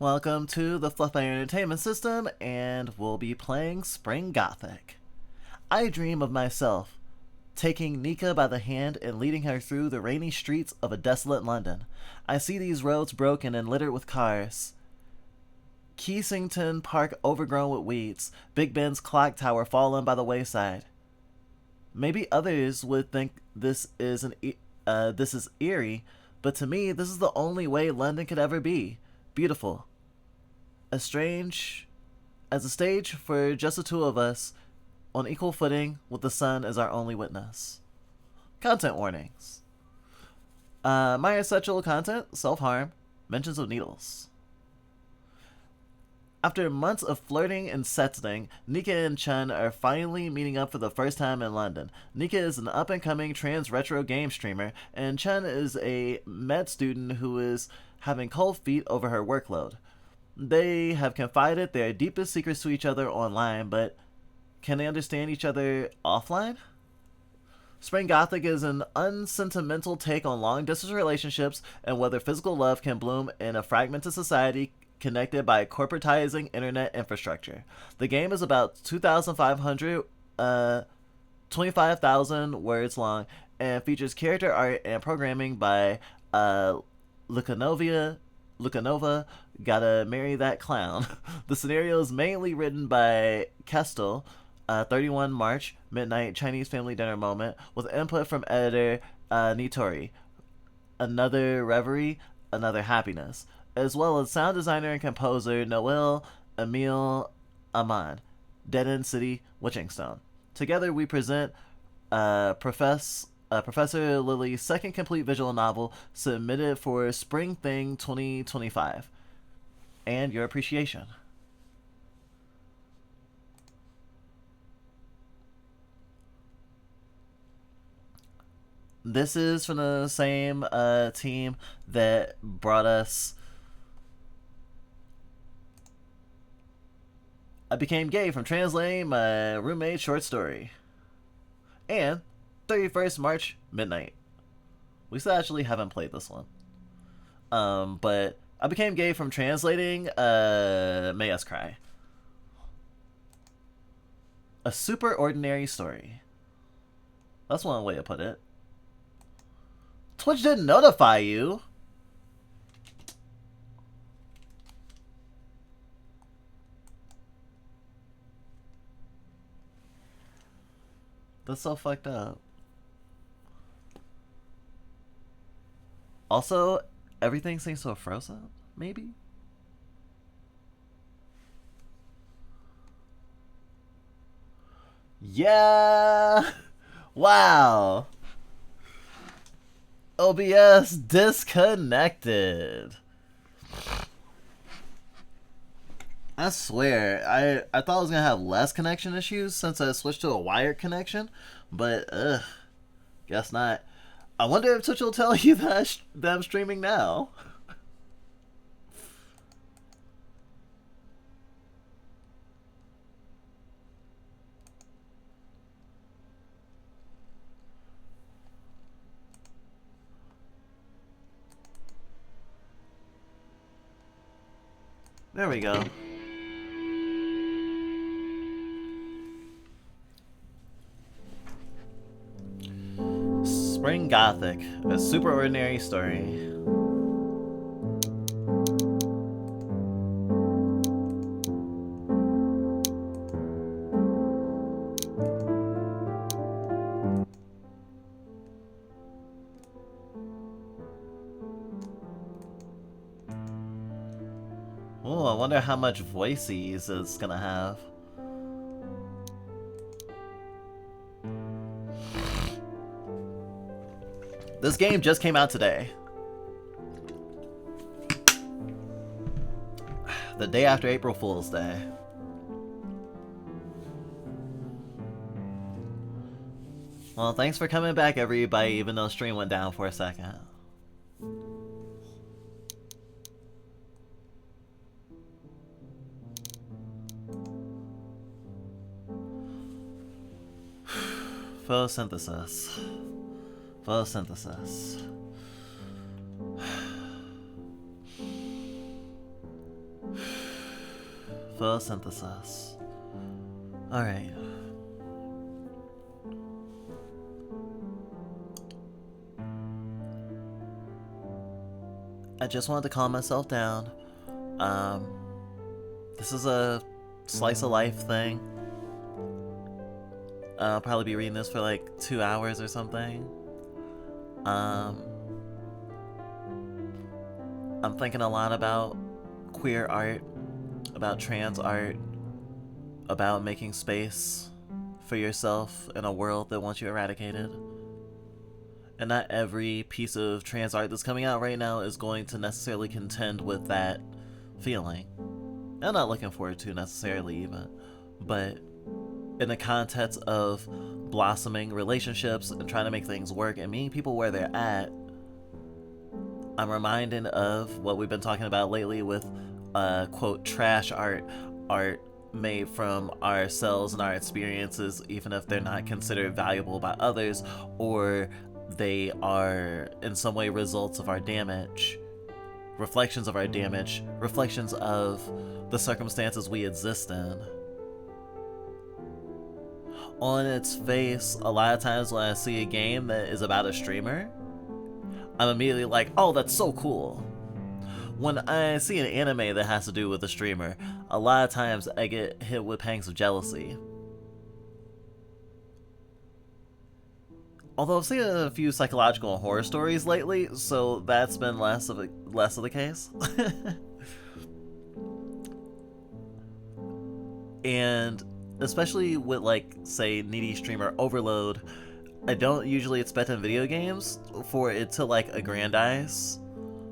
Welcome to the Fluffy Entertainment System, and we'll be playing Spring Gothic. I dream of myself taking Nika by the hand and leading her through the rainy streets of a desolate London. I see these roads broken and littered with cars. Keysington Park overgrown with weeds. Big Ben's clock tower fallen by the wayside. Maybe others would think this is eerie, but to me, this is the only way London could ever be. Beautiful. As strange as a stage for just the two of us, on equal footing with the sun as our only witness. Content warnings. Minor sexual content, self-harm, mentions of needles. After months of flirting and sexting, Nika and Chun are finally meeting up for the first time in London. Nika is an up-and-coming trans retro game streamer, and Chun is a med student who is having cold feet over her workload. They have confided their deepest secrets to each other online, but can they understand each other offline? Spring Gothic is an unsentimental take on long-distance relationships and whether physical love can bloom in a fragmented society connected by corporatizing internet infrastructure. The game is about 25,000 words long and features character art and programming by Lucanova, Gotta Marry That Clown. The scenario is mainly written by Kestel, 31 March, midnight Chinese family dinner moment, with input from editor Nitori. Another reverie, another happiness, as well as sound designer and composer Noel Emile Ahmad, Dead End City, Witchingstone. Together we present Professor Lily's second complete visual novel submitted for Spring Thing 2025. And your appreciation. This is from the same team that brought us I Became Gay from translating my roommate's short story. And 31st March, midnight. We still actually haven't played this one. But I Became Gay from translating May Us Cry. A super ordinary story. That's one way to put it. Twitch didn't notify you. That's so fucked up. Also, everything seems so frozen, maybe? Yeah! Wow! OBS disconnected. I swear, I thought I was gonna have less connection issues since I switched to a wired connection, but guess not. I wonder if Twitch will tell you that I'm streaming now. There we go. Spring Gothic, a super ordinary story. Oh, I wonder how much voices it's gonna have. This game just came out today. The day after April Fool's Day. Well, thanks for coming back, everybody, even though stream went down for a second. Photosynthesis. Photosynthesis. Photosynthesis. Alright. I just wanted to calm myself down. This is a slice of life thing. I'll probably be reading this for like 2 hours or something. I'm thinking a lot about queer art, about trans art, about making space for yourself in a world that wants you eradicated. And not every piece of trans art that's coming out right now is going to necessarily contend with that feeling. I'm not looking forward to necessarily even, but in the context of blossoming relationships and trying to make things work and meeting people where they're at, I'm reminded of what we've been talking about lately with quote trash art made from ourselves and our experiences, even if they're not considered valuable by others, or they are in some way results of our damage, reflections of our damage, reflections of the circumstances we exist in. On its face, a lot of times when I see a game that is about a streamer, I'm immediately like, oh, that's so cool. When I see an anime that has to do with a streamer, a lot of times I get hit with pangs of jealousy. Although I've seen a few psychological and horror stories lately, so that's been less of the case. And especially with, like, say, needy streamer overload, I don't usually expect in video games for it to, like, aggrandize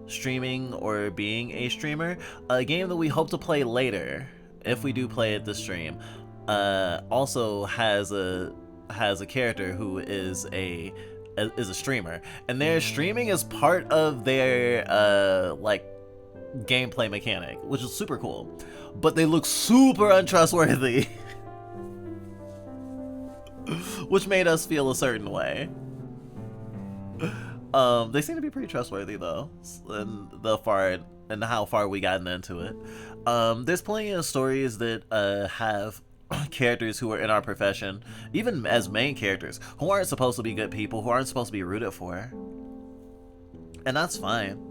streaming or being a streamer. A game that we hope to play later, if we do play it this stream, also has a character who is a streamer, and their streaming is part of their like gameplay mechanic, which is super cool, but they look super untrustworthy. Which made us feel a certain way. They seem to be pretty trustworthy though, and how far we gotten into it. There's plenty of stories that have characters who are in our profession, even as main characters, who aren't supposed to be good people, who aren't supposed to be rooted for. And that's fine.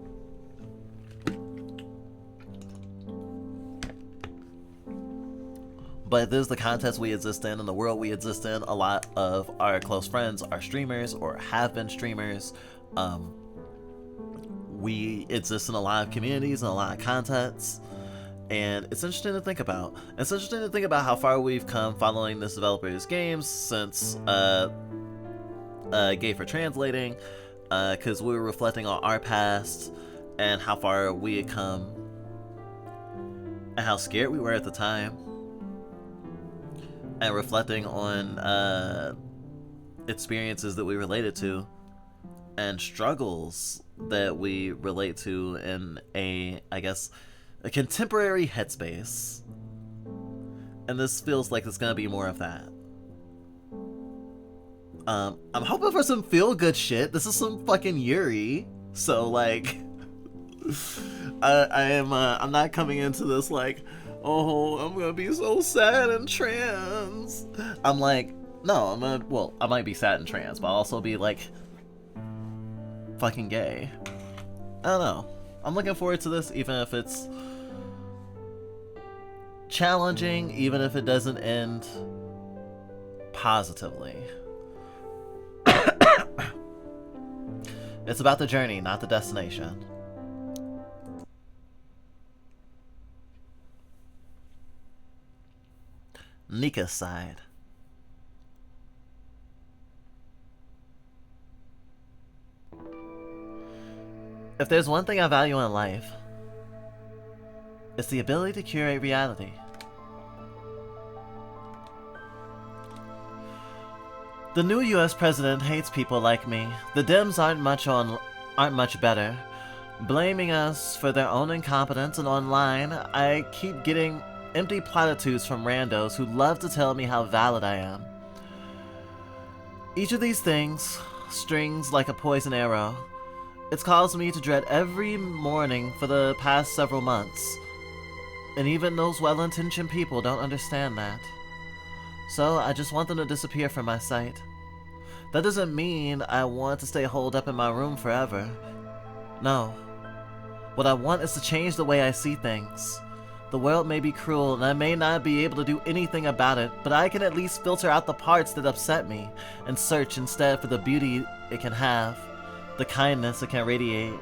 But this is the context we exist in and the world we exist in. A lot of our close friends are streamers or have been streamers. We exist in a lot of communities and a lot of contexts. And it's interesting to think about. It's interesting to think about how far we've come following this developer's games since Gay for Translating, because we were reflecting on our past and how far we had come and how scared we were at the time, and reflecting on experiences that we related to and struggles that we relate to in a contemporary headspace. And this feels like it's gonna be more of that. I'm hoping for some feel-good shit. This is some fucking Yuri. So, like, I'm not coming into this like, oh, I'm gonna be so sad and trans. I'm like, no, I might be sad and trans, but I'll also be like, fucking gay. I don't know. I'm looking forward to this, even if it's challenging, even if it doesn't end positively. It's about the journey, not the destination. Nika's side. If there's one thing I value in life, it's the ability to curate reality. The new US president hates people like me. The Dems aren't much better. Blaming us for their own incompetence, and online, I keep getting empty platitudes from randos who love to tell me how valid I am. Each of these things stings like a poison arrow. It's caused me to dread every morning for the past several months. And even those well-intentioned people don't understand that. So I just want them to disappear from my sight. That doesn't mean I want to stay holed up in my room forever. No. What I want is to change the way I see things. The world may be cruel and I may not be able to do anything about it, but I can at least filter out the parts that upset me and search instead for the beauty it can have, the kindness it can radiate.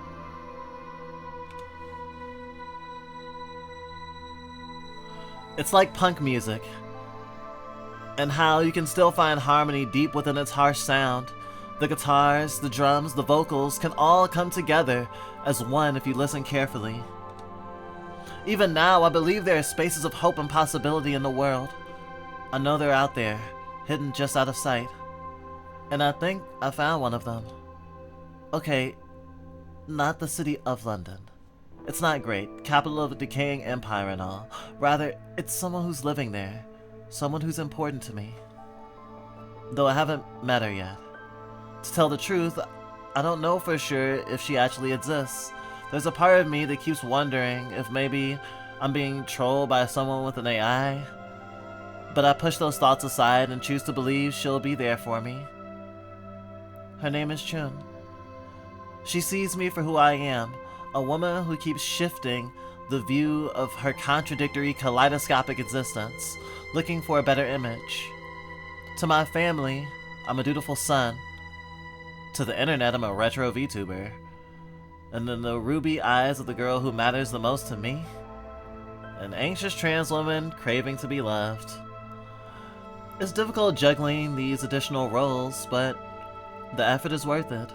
It's like punk music, and how you can still find harmony deep within its harsh sound. The guitars, the drums, the vocals can all come together as one if you listen carefully. Even now, I believe there are spaces of hope and possibility in the world. I know they're out there, hidden just out of sight. And I think I found one of them. Okay, not the city of London. It's not great, capital of a decaying empire and all. Rather, it's someone who's living there. Someone who's important to me. Though I haven't met her yet. To tell the truth, I don't know for sure if she actually exists. There's a part of me that keeps wondering if maybe I'm being trolled by someone with an AI. But I push those thoughts aside and choose to believe she'll be there for me. Her name is Chun. She sees me for who I am, a woman who keeps shifting the view of her contradictory kaleidoscopic existence, looking for a better image. To my family, I'm a dutiful son. To the internet, I'm a retro VTuber. And in the ruby eyes of the girl who matters the most to me, an anxious trans woman craving to be loved. It's difficult juggling these additional roles, but the effort is worth it.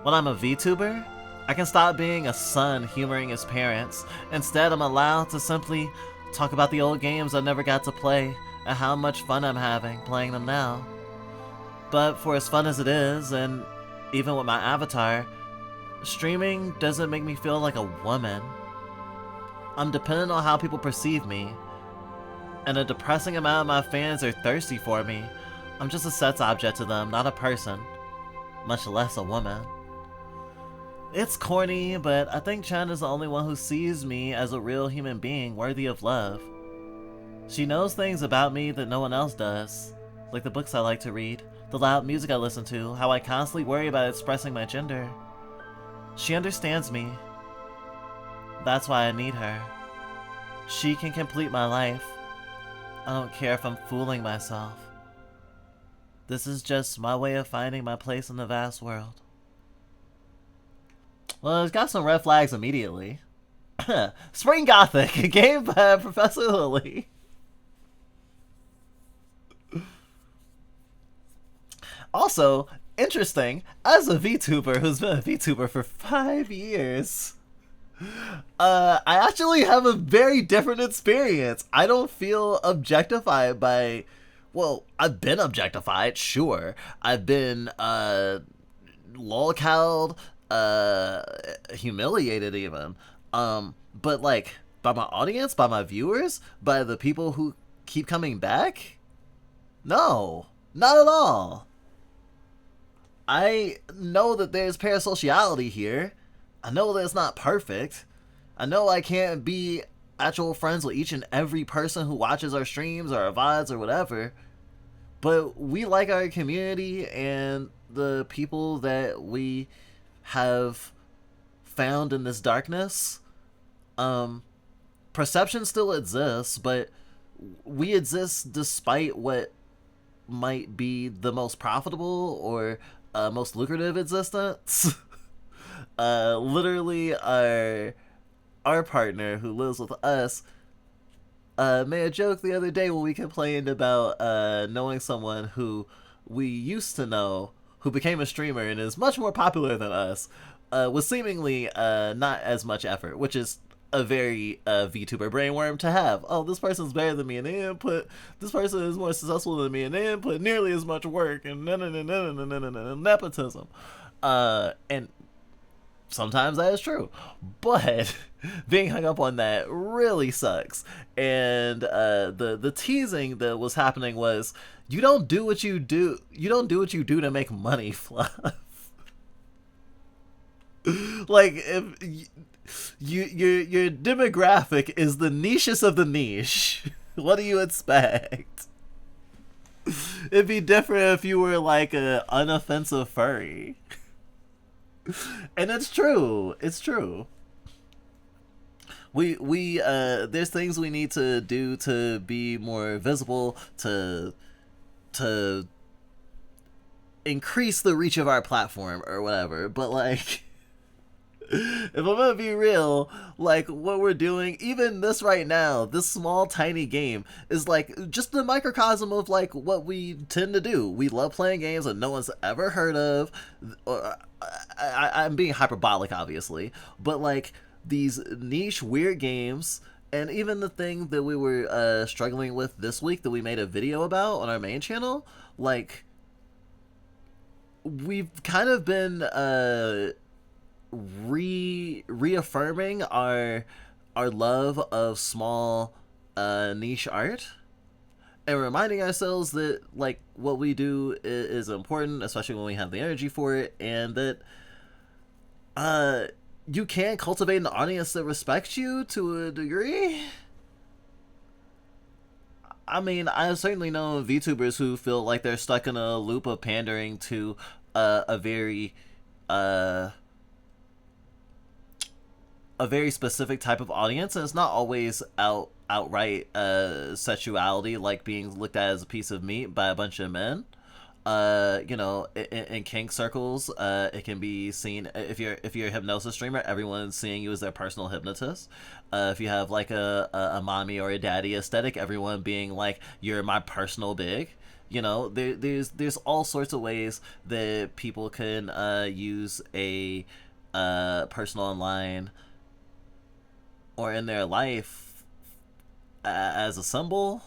When I'm a VTuber, I can stop being a son humoring his parents. Instead, I'm allowed to simply talk about the old games I never got to play and how much fun I'm having playing them now. But for as fun as it is, and even with my avatar, streaming doesn't make me feel like a woman. I'm dependent on how people perceive me, and a depressing amount of my fans are thirsty for me. I'm just a sex object to them, not a person, much less a woman. It's corny, but I think Chun is the only one who sees me as a real human being worthy of love. She knows things about me that no one else does, like the books I like to read, the loud music I listen to, how I constantly worry about expressing my gender. She understands me. That's why I need her. She can complete my life. I don't care if I'm fooling myself. This is just my way of finding my place in the vast world. Well, it's got some red flags immediately. Spring Gothic, a game by Professor Lily. Also, interesting, as a VTuber who's been a VTuber for 5 years, I actually have a very different experience. I don't feel objectified by... Well, I've been objectified, sure. I've been, lolcowed, humiliated even. But, like, by my audience, by my viewers, by the people who keep coming back? No, not at all. I know that there's parasociality here. I know that it's not perfect. I know I can't be actual friends with each and every person who watches our streams or our VODs or whatever. But we like our community and the people that we have found in this darkness. Perception still exists, but we exist despite what might be the most profitable or most lucrative existence. Literally, our partner who lives with us made a joke the other day when we complained about knowing someone who we used to know who became a streamer and is much more popular than us, with seemingly not as much effort, which is a very VTuber brainworm to have. Oh, this person's better than me and they didn't put, this person is more successful than me and they didn't put nearly as much work, and nepotism. And sometimes that is true, but being hung up on that really sucks. And the teasing that was happening was, you don't do what you do to make money, Fluff. Like, if your demographic is the nichest of the niche. What do you expect? It'd be different if you were like a unoffensive furry. And it's true. It's true. We there's things we need to do to be more visible, to increase the reach of our platform or whatever. But like, if I'm gonna be real, like what we're doing, even this right now, this small tiny game is like just the microcosm of like what we tend to do. We love playing games that no one's ever heard of. I'm being hyperbolic, obviously, but like these niche weird games. And even the thing that we were struggling with this week that we made a video about on our main channel, like we've kind of been reaffirming our love of small niche art, and reminding ourselves that like what we do is important, especially when we have the energy for it, and that you can cultivate an audience that respects you to a degree. I mean, I've certainly known VTubers who feel like they're stuck in a loop of pandering to a very uh, a very specific type of audience, and it's not always outright sexuality, like being looked at as a piece of meat by a bunch of men. You know, in kink circles, it can be seen if you're a hypnosis streamer, everyone's seeing you as their personal hypnotist. If you have like a mommy or a daddy aesthetic, everyone being like, you're my personal big. You know, there's all sorts of ways that people can use a person online or in their life as a symbol,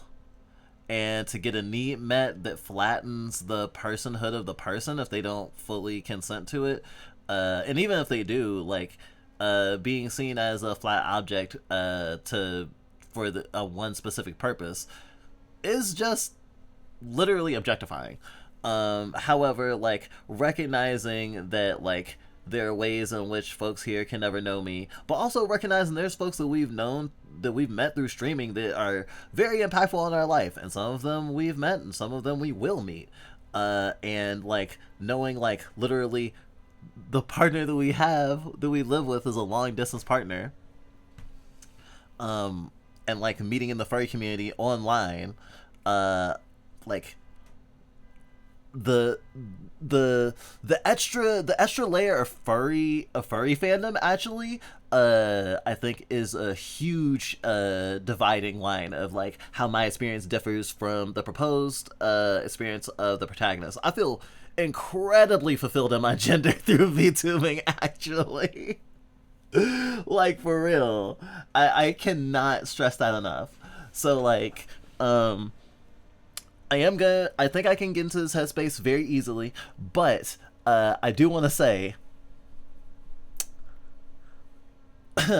and to get a need met that flattens the personhood of the person if they don't fully consent to it. And even if they do, like being seen as a flat object to for the one specific purpose is just literally objectifying. However, like recognizing that like there are ways in which folks here can never know me, but also recognizing there's folks that we've known, that we've met through streaming, that are very impactful in our life, and some of them we've met and some of them we will meet. And like knowing like literally the partner that we have, that we live with, is a long distance partner, and like meeting in the furry community online, like the extra layer of furry fandom actually I think is a huge dividing line of like how my experience differs from the proposed experience of the protagonist. I feel incredibly fulfilled in my gender through VTubing, actually. Like for real, I cannot stress that enough. So like I think I can get into this headspace very easily, but I do want to say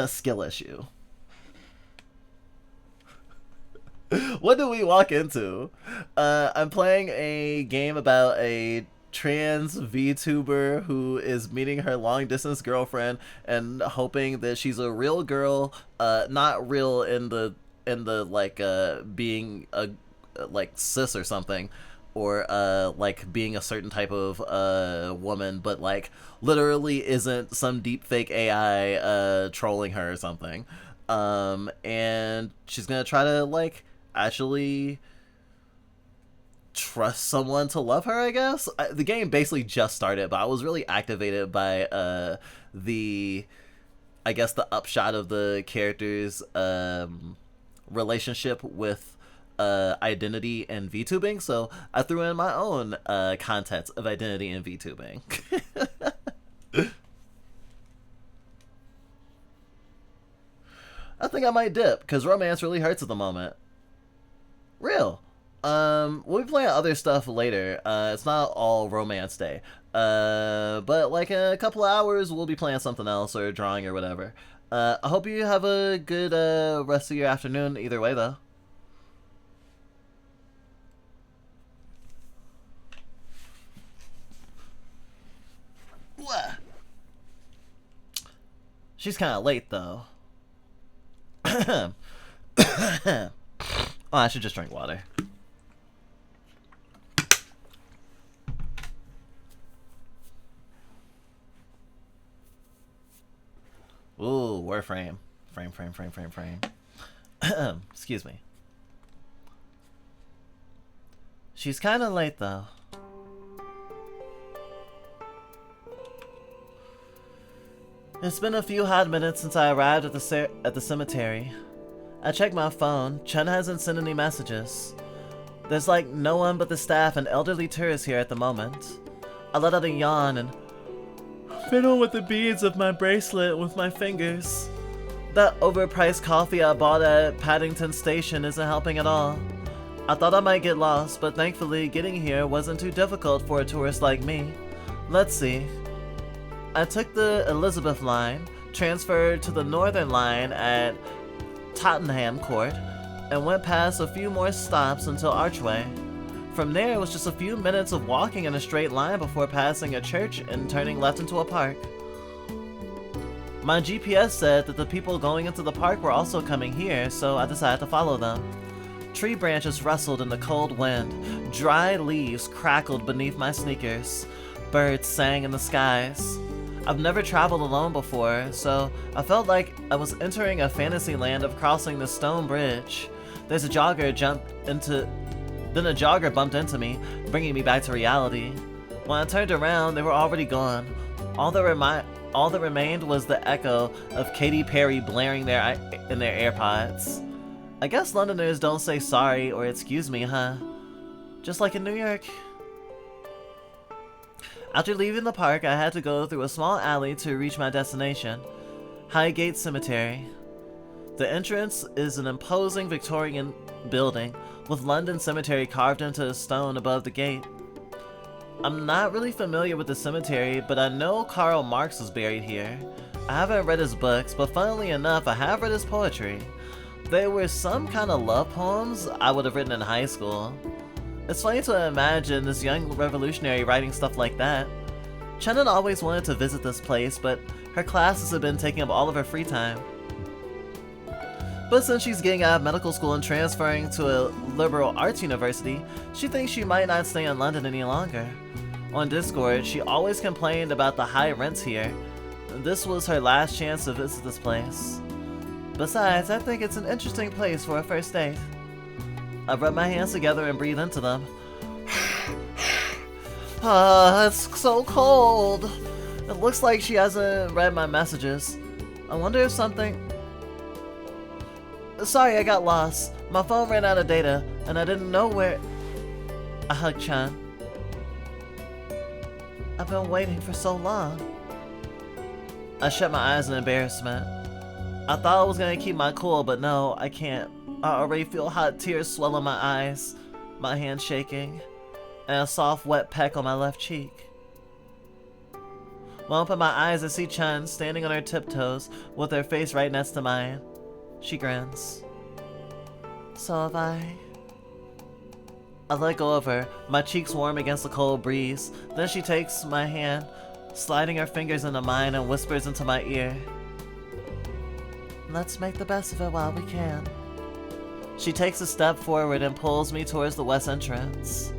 skill issue. What do we walk into? I'm playing a game about a trans VTuber who is meeting her long distance girlfriend and hoping that she's a real girl, not real in the like being a like cis or something, or like being a certain type of woman, but like literally isn't some deep fake AI trolling her or something. And she's gonna try to like actually trust someone to love her, I guess. The game basically just started, but I was really activated by the, I guess, the upshot of the character's relationship with identity and VTubing, so I threw in my own context of identity and VTubing. I think I might dip, because romance really hurts at the moment. Real. We'll be playing other stuff later. It's not all romance day. But like in a couple of hours, we'll be playing something else or drawing or whatever. I hope you have a good rest of your afternoon either way, though. She's kind of late, though. Oh, I should just drink water. Ooh, Warframe. Frame. Excuse me. She's kind of late, though. It's been a few hot minutes since I arrived at the cemetery. I checked my phone. Chun hasn't sent any messages. There's like no one but the staff and elderly tourists here at the moment. I let out a yawn and fiddle with the beads of my bracelet with my fingers. That overpriced coffee I bought at Paddington Station isn't helping at all. I thought I might get lost, but thankfully getting here wasn't too difficult for a tourist like me. Let's see. I took the Elizabeth line, transferred to the Northern line at Tottenham Court, and went past a few more stops until Archway. From there, it was just a few minutes of walking in a straight line before passing a church and turning left into a park. My GPS said that the people going into the park were also coming here, so I decided to follow them. Tree branches rustled in the cold wind, dry leaves crackled beneath my sneakers, birds sang in the skies. I've never traveled alone before, so I felt like I was entering a fantasy land of crossing the stone bridge. Then a jogger bumped into me, bringing me back to reality. When I turned around, they were already gone. All that remained was the echo of Katy Perry blaring in their AirPods. I guess Londoners don't say sorry or excuse me, huh? Just like in New York. After leaving the park, I had to go through a small alley to reach my destination, Highgate Cemetery. The entrance is an imposing Victorian building with London Cemetery carved into stone above the gate. I'm not really familiar with the cemetery, but I know Karl Marx was buried here. I haven't read his books, but funnily enough, I have read his poetry. They were some kind of love poems I would have written in high school. It's funny to imagine this young revolutionary writing stuff like that. Chen had always wanted to visit this place, but her classes have been taking up all of her free time. But since she's getting out of medical school and transferring to a liberal arts university, she thinks she might not stay in London any longer. On Discord, she always complained about the high rents here. This was her last chance to visit this place. Besides, I think it's an interesting place for a first date. I rub my hands together and breathe into them. It's so cold. It looks like she hasn't read my messages. I wonder if something... Sorry, I got lost. My phone ran out of data, and I didn't know where... I hugged Chan. I've been waiting for so long. I shut my eyes in embarrassment. I thought I was gonna keep my cool, but no, I can't. I already feel hot tears swell in my eyes, my hand shaking, and a soft wet peck on my left cheek. When I open my eyes, I see Chun standing on her tiptoes with her face right next to mine. She grins. So have I. I let go of her, my cheeks warm against the cold breeze. Then she takes my hand, sliding her fingers into mine and whispers into my ear. Let's make the best of it while we can. She takes a step forward and pulls me towards the west entrance.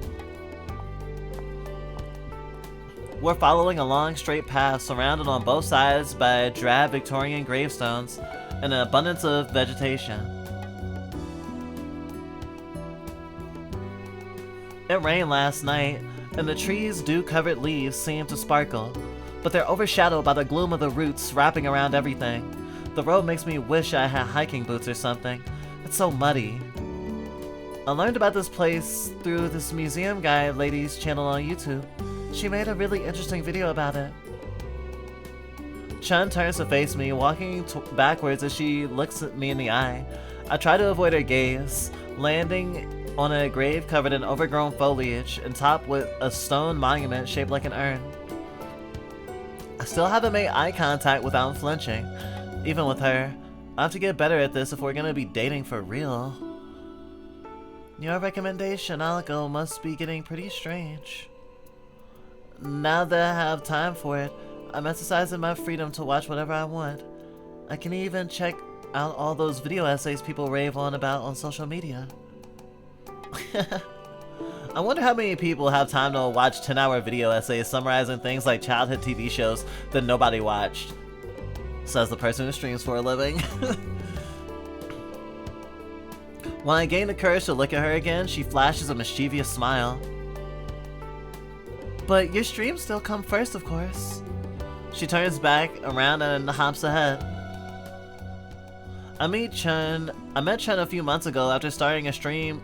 We're following a long straight path surrounded on both sides by drab Victorian gravestones and an abundance of vegetation. It rained last night, and the trees' dew-covered leaves seem to sparkle, but they're overshadowed by the gloom of the roots wrapping around everything. The road makes me wish I had hiking boots or something. It's so muddy. I learned about this place through this museum guide lady's channel on YouTube. She made a really interesting video about it. Chun turns to face me, walking backwards as she looks at me in the eye. I try to avoid her gaze, landing on a grave covered in overgrown foliage and topped with a stone monument shaped like an urn. I still haven't made eye contact without flinching, even with her. I have to get better at this if we're gonna be dating for real. Your recommendation, Alco, must be getting pretty strange. Now that I have time for it, I'm exercising my freedom to watch whatever I want. I can even check out all those video essays people rave on about on social media. I wonder how many people have time to watch 10-hour video essays summarizing things like childhood TV shows that nobody watched, says the person who streams for a living. When I gain the courage to look at her again, she flashes a mischievous smile. But your streams still come first, of course. She turns back around and hops ahead. I met Chun a few months ago after starting to stream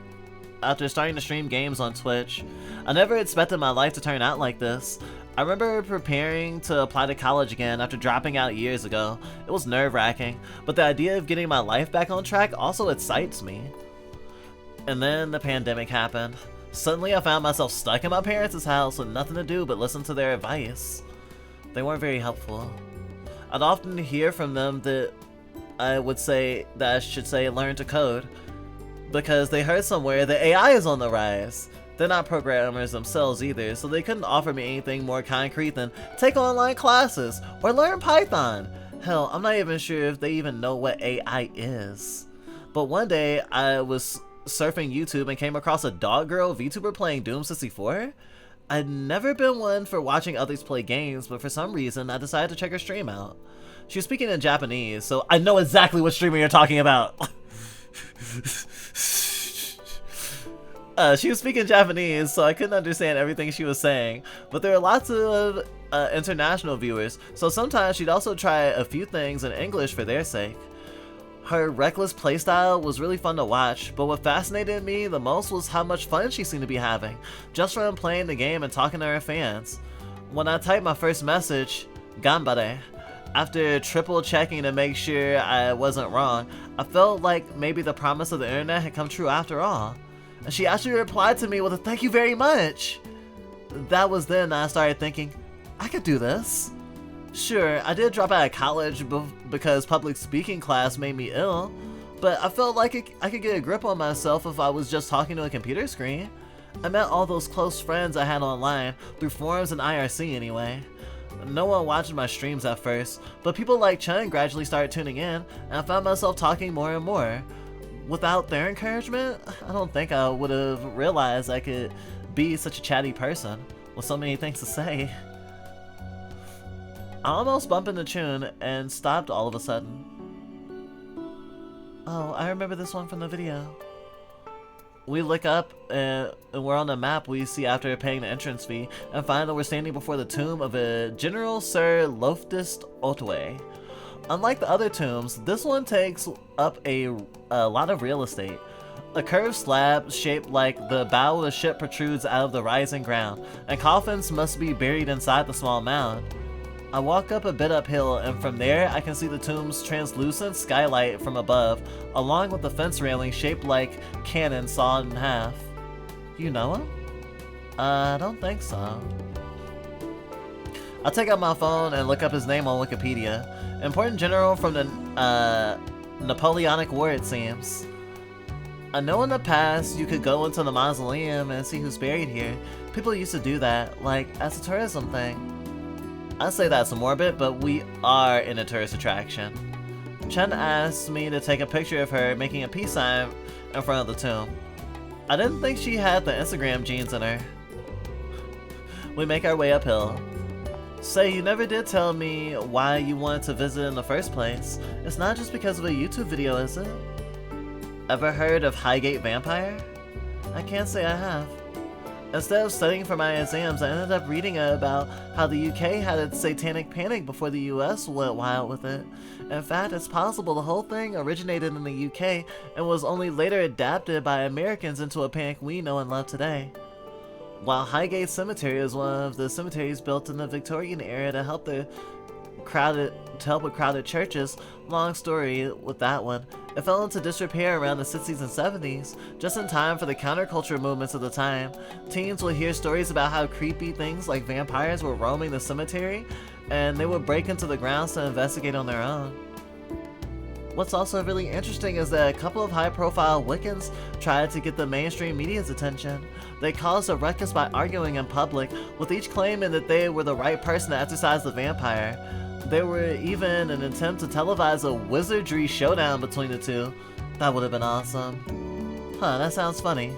games on Twitch. I never expected my life to turn out like this. I remember preparing to apply to college again after dropping out years ago. It was nerve-wracking, but the idea of getting my life back on track also excites me. And then the pandemic happened. Suddenly I found myself stuck in my parents' house with nothing to do but listen to their advice. They weren't very helpful. I'd often hear from them that I should say learn to code, because they heard somewhere that AI is on the rise. They're not programmers themselves either, so they couldn't offer me anything more concrete than take online classes or learn Python. Hell, I'm not even sure if they even know what AI is. But one day I was surfing YouTube and came across a dog girl VTuber playing Doom 64. I'd never been one for watching others play games, but for some reason I decided to check her stream out. She was speaking in Japanese, so I know exactly what streamer you're talking about. She was speaking Japanese, so I couldn't understand everything she was saying, but there are lots of international viewers, so sometimes she'd also try a few things in English for their sake. Her reckless playstyle was really fun to watch, but what fascinated me the most was how much fun she seemed to be having, just from playing the game and talking to her fans. When I typed my first message, "Ganbare," after triple checking to make sure I wasn't wrong, I felt like maybe the promise of the internet had come true after all. And she actually replied to me with a "thank you very much." That was then I started thinking, I could do this. Sure, I did drop out of college because public speaking class made me ill, but I felt like I could get a grip on myself if I was just talking to a computer screen. I met all those close friends I had online, through forums and IRC anyway. No one watched my streams at first, but people like Chun gradually started tuning in, and I found myself talking more and more. Without their encouragement, I don't think I would have realized I could be such a chatty person with so many things to say. I almost bumped into Chun and stopped all of a sudden. Oh, I remember this one from the video. We look up and we're on the map we see after paying the entrance fee and find that we're standing before the tomb of a General Sir Loftus Otway. Unlike the other tombs, this one takes up a lot of real estate. A curved slab shaped like the bow of a ship protrudes out of the rising ground, and coffins must be buried inside the small mound. I walk up a bit uphill, and from there I can see the tomb's translucent skylight from above, along with the fence railing shaped like cannon sawed in half. You know him? I don't think so. I take out my phone and look up his name on Wikipedia. Important general from the Napoleonic War, it seems. I know in the past you could go into the mausoleum and see who's buried here. People used to do that, like as a tourism thing. I say that's morbid, but we are in a tourist attraction. Chen asked me to take a picture of her making a peace sign in front of the tomb. I didn't think she had the Instagram genes in her. We make our way uphill. Say, you never did tell me why you wanted to visit in the first place. It's not just because of a YouTube video, is it? Ever heard of Highgate Vampire? I can't say I have. Instead of studying for my exams, I ended up reading about how the UK had its satanic panic before the US went wild with it. In fact, it's possible the whole thing originated in the UK and was only later adapted by Americans into a panic we know and love today. While Highgate Cemetery is one of the cemeteries built in the Victorian era to help with crowded churches, long story with that one, it fell into disrepair around the 60s and 70s, just in time for the counterculture movements of the time. Teens would hear stories about how creepy things like vampires were roaming the cemetery, and they would break into the grounds to investigate on their own. What's also really interesting is that a couple of high-profile Wiccans tried to get the mainstream media's attention. They caused a ruckus by arguing in public, with each claiming that they were the right person to exorcise the vampire. There were even an attempt to televise a wizardry showdown between the two. That would have been awesome. Huh, that sounds funny.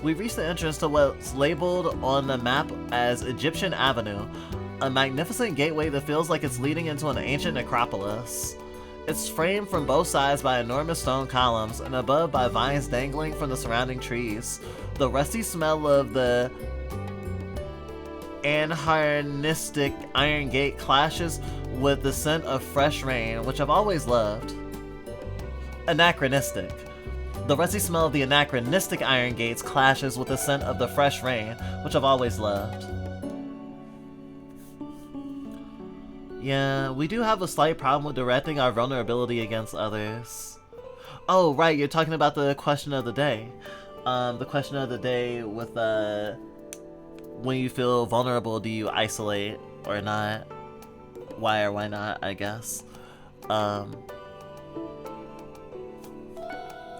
We reached the entrance to what's labeled on the map as Egyptian Avenue, a magnificent gateway that feels like it's leading into an ancient necropolis. It's framed from both sides by enormous stone columns and above by vines dangling from the surrounding trees. The rusty smell of the anachronistic iron gate clashes with the scent of fresh rain, which I've always loved. Anachronistic. The rusty smell of the anachronistic iron gates clashes with the scent of the fresh rain, which I've always loved. Yeah, we do have a slight problem with directing our vulnerability against others. Oh, right, you're talking about the question of the day. The question of the day with, when you feel vulnerable, do you isolate or not? Why or why not, I guess.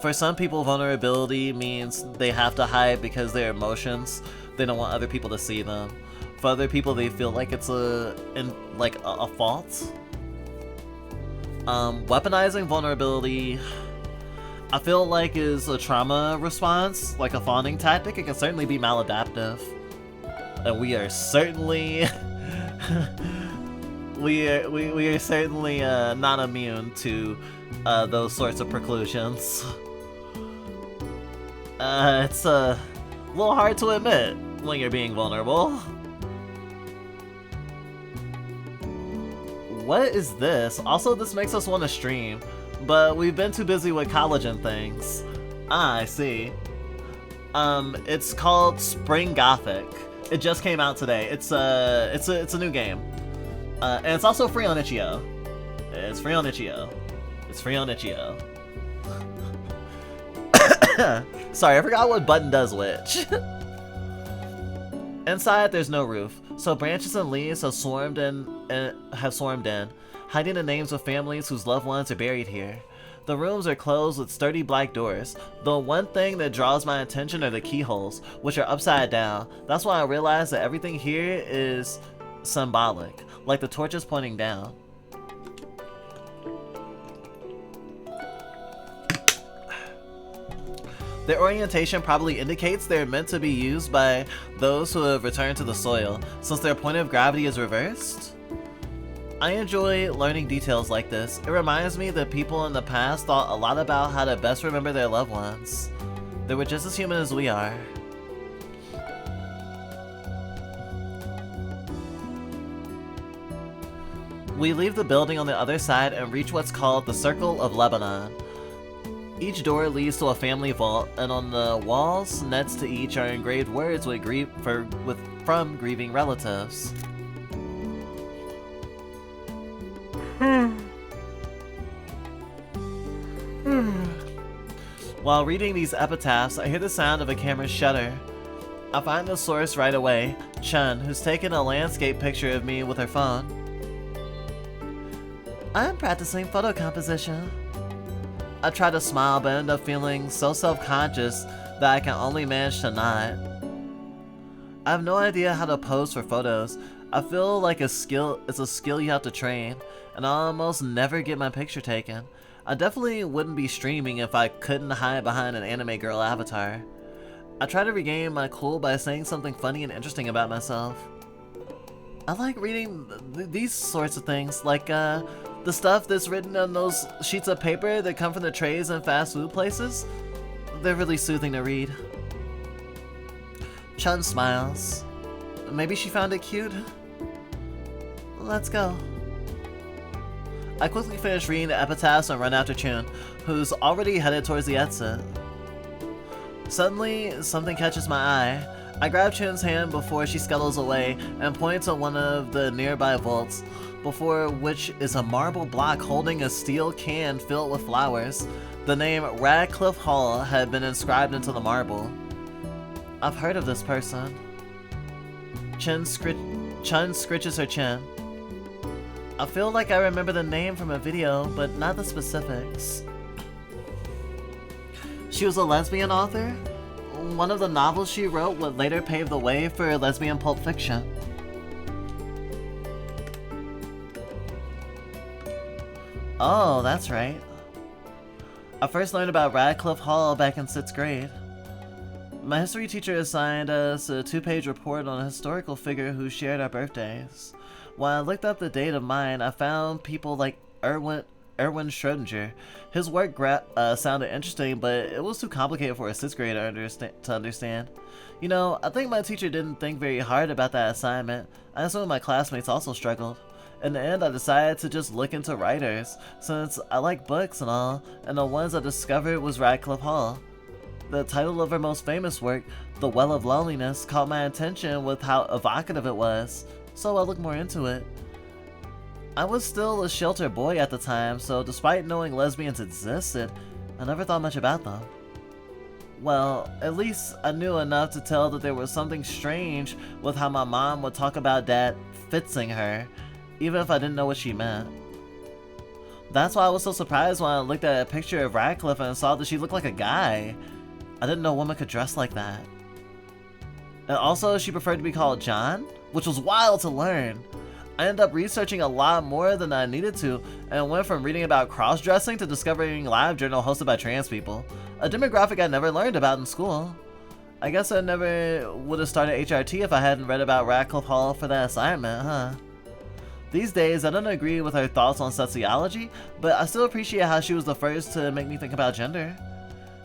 For some people, vulnerability means they have to hide because their emotions, they don't want other people to see them. For other people, they feel like it's a fault. Weaponizing vulnerability, I feel like is a trauma response, like a fawning tactic. It can certainly be maladaptive. And we are certainly we are certainly not immune to those sorts of preclusions. It's a little hard to admit when you're being vulnerable. What is this? Also, this makes us want to stream, but we've been too busy with college and things. Ah, I see. It's called Spring Gothic. It just came out today. It's a new game, and it's also free on itch.io. It's free on itch.io. It's free on itch.io. Sorry, I forgot what button does which. Inside, there's no roof, so branches and leaves have swarmed in, hiding the names of families whose loved ones are buried here. The rooms are closed with sturdy black doors. The one thing that draws my attention are the keyholes, which are upside down. That's why I realized that everything here is symbolic, like the torches pointing down. Their orientation probably indicates they're meant to be used by those who have returned to the soil, since their point of gravity is reversed. I enjoy learning details like this. It reminds me that people in the past thought a lot about how to best remember their loved ones. They were just as human as we are. We leave the building on the other side and reach what's called the Circle of Lebanon. Each door leads to a family vault, and on the walls next to each are engraved words from grieving relatives. While reading these epitaphs, I hear the sound of a camera's shutter. I find the source right away, Chun, who's taken a landscape picture of me with her phone. I'm practicing photo composition. I try to smile, but end up feeling so self-conscious that I can only manage to nod. I have no idea how to pose for photos. I feel like it's a skill you have to train, and I almost never get my picture taken. I definitely wouldn't be streaming if I couldn't hide behind an anime girl avatar. I try to regain my cool by saying something funny and interesting about myself. I like reading these sorts of things, like the stuff that's written on those sheets of paper that come from the trays in fast food places. They're really soothing to read. Chun smiles. Maybe she found it cute? Let's go. I quickly finish reading the epitaphs and run after Chun, who's already headed towards the exit. Suddenly, something catches my eye. I grab Chun's hand before she scuttles away and point to one of the nearby vaults, before which is a marble block holding a steel can filled with flowers. The name Radcliffe Hall had been inscribed into the marble. I've heard of this person. Chun scritches her chin. I feel like I remember the name from a video, but not the specifics. She was a lesbian author? One of the novels she wrote would later pave the way for lesbian pulp fiction. Oh, that's right. I first learned about Radcliffe Hall back in 6th grade. My history teacher assigned us a 2-page report on a historical figure who shared our birthdays. When I looked up the date of mine, I found people like Erwin Schrödinger. His work sounded interesting, but it was too complicated for a 6th grader to understand. You know, I think my teacher didn't think very hard about that assignment. I assume my classmates also struggled. In the end, I decided to just look into writers, since I like books and all, and the ones I discovered was Radcliffe Hall. The title of her most famous work, The Well of Loneliness, caught my attention with how evocative it was, so I looked more into it. I was still a sheltered boy at the time, so despite knowing lesbians existed, I never thought much about them. Well, at least I knew enough to tell that there was something strange with how my mom would talk about Dad fitzing her, even if I didn't know what she meant. That's why I was so surprised when I looked at a picture of Radcliffe and saw that she looked like a guy. I didn't know a woman could dress like that. And also, she preferred to be called John, which was wild to learn. I ended up researching a lot more than I needed to, and went from reading about cross-dressing to discovering a live journal hosted by trans people, a demographic I never learned about in school. I guess I never would have started HRT if I hadn't read about Radcliffe Hall for that assignment, huh? These days, I don't agree with her thoughts on sociology, but I still appreciate how she was the first to make me think about gender.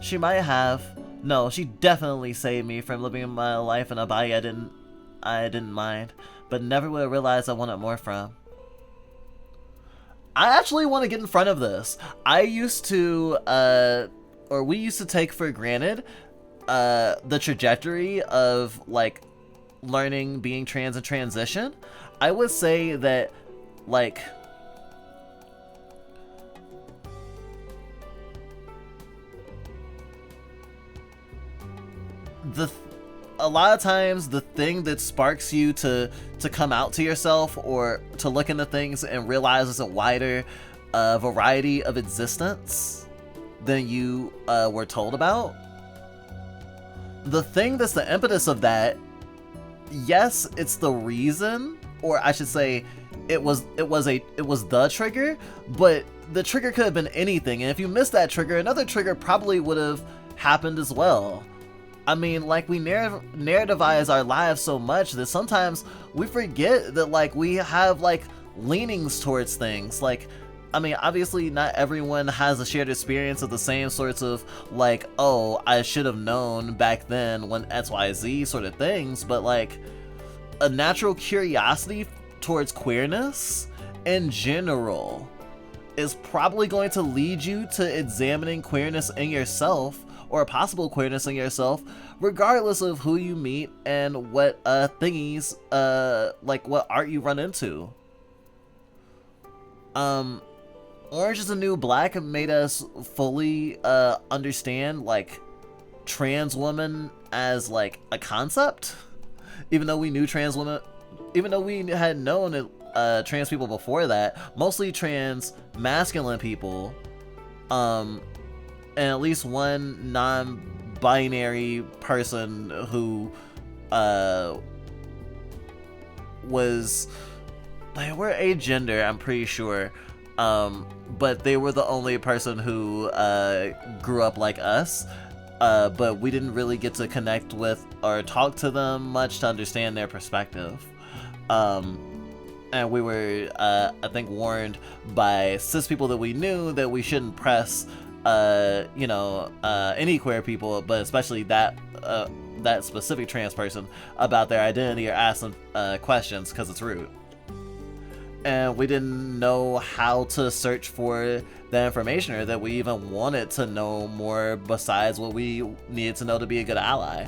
She might have, no, she definitely saved me from living my life in a body I didn't mind, but never would have realized I wanted more from. I actually want to get in front of this. I used to, or we used to take for granted, the trajectory of, like, learning being trans and transition. I would say that, like, a lot of times the thing that sparks you to come out to yourself or to look into things and realize there's a wider variety of existence than you were told about. The thing that's the impetus of that, yes, it's the reason, or I should say it was the trigger, but the trigger could have been anything, and if you missed that trigger, another trigger probably would have happened as well. I mean, like, we narrativize our lives so much that sometimes we forget that, like, we have, like, leanings towards things. Like, I mean, obviously not everyone has a shared experience of the same sorts of, like, oh, I should have known back then when XYZ sort of things, but, like, a natural curiosity towards queerness in general is probably going to lead you to examining queerness in yourself, or a possible queerness in yourself, regardless of who you meet and what thingies, like what art you run into. Orange is the New Black made us fully understand, like, trans women as, like, a concept. Even though we knew trans women, even though we had known trans people before that, mostly trans masculine people, and at least one non-binary person who was, they were agender, I'm pretty sure, but they were the only person who grew up like us, but we didn't really get to connect with or talk to them much to understand their perspective. And we were, I think, warned by cis people that we knew that we shouldn't press you know, any queer people, but especially that specific trans person, about their identity or ask them questions, because it's rude. And we didn't know how to search for the information, or that we even wanted to know more besides what we needed to know to be a good ally.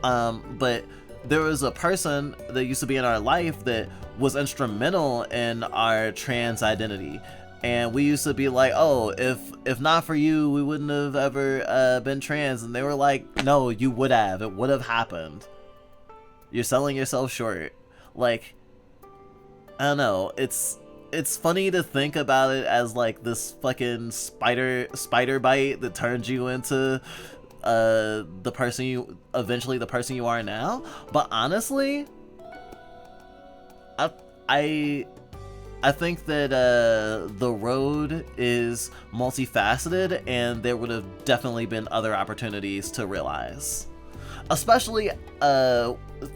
But there was a person that used to be in our life that was instrumental in our trans identity. And we used to be like, oh, if not for you, we wouldn't have ever been trans. And they were like, no, you would have. It would have happened. You're selling yourself short. Like, I don't know. It's funny to think about it as, like, this fucking spider bite that turns you into the person you are now. But honestly, I I think that the road is multifaceted, and there would have definitely been other opportunities to realize. Especially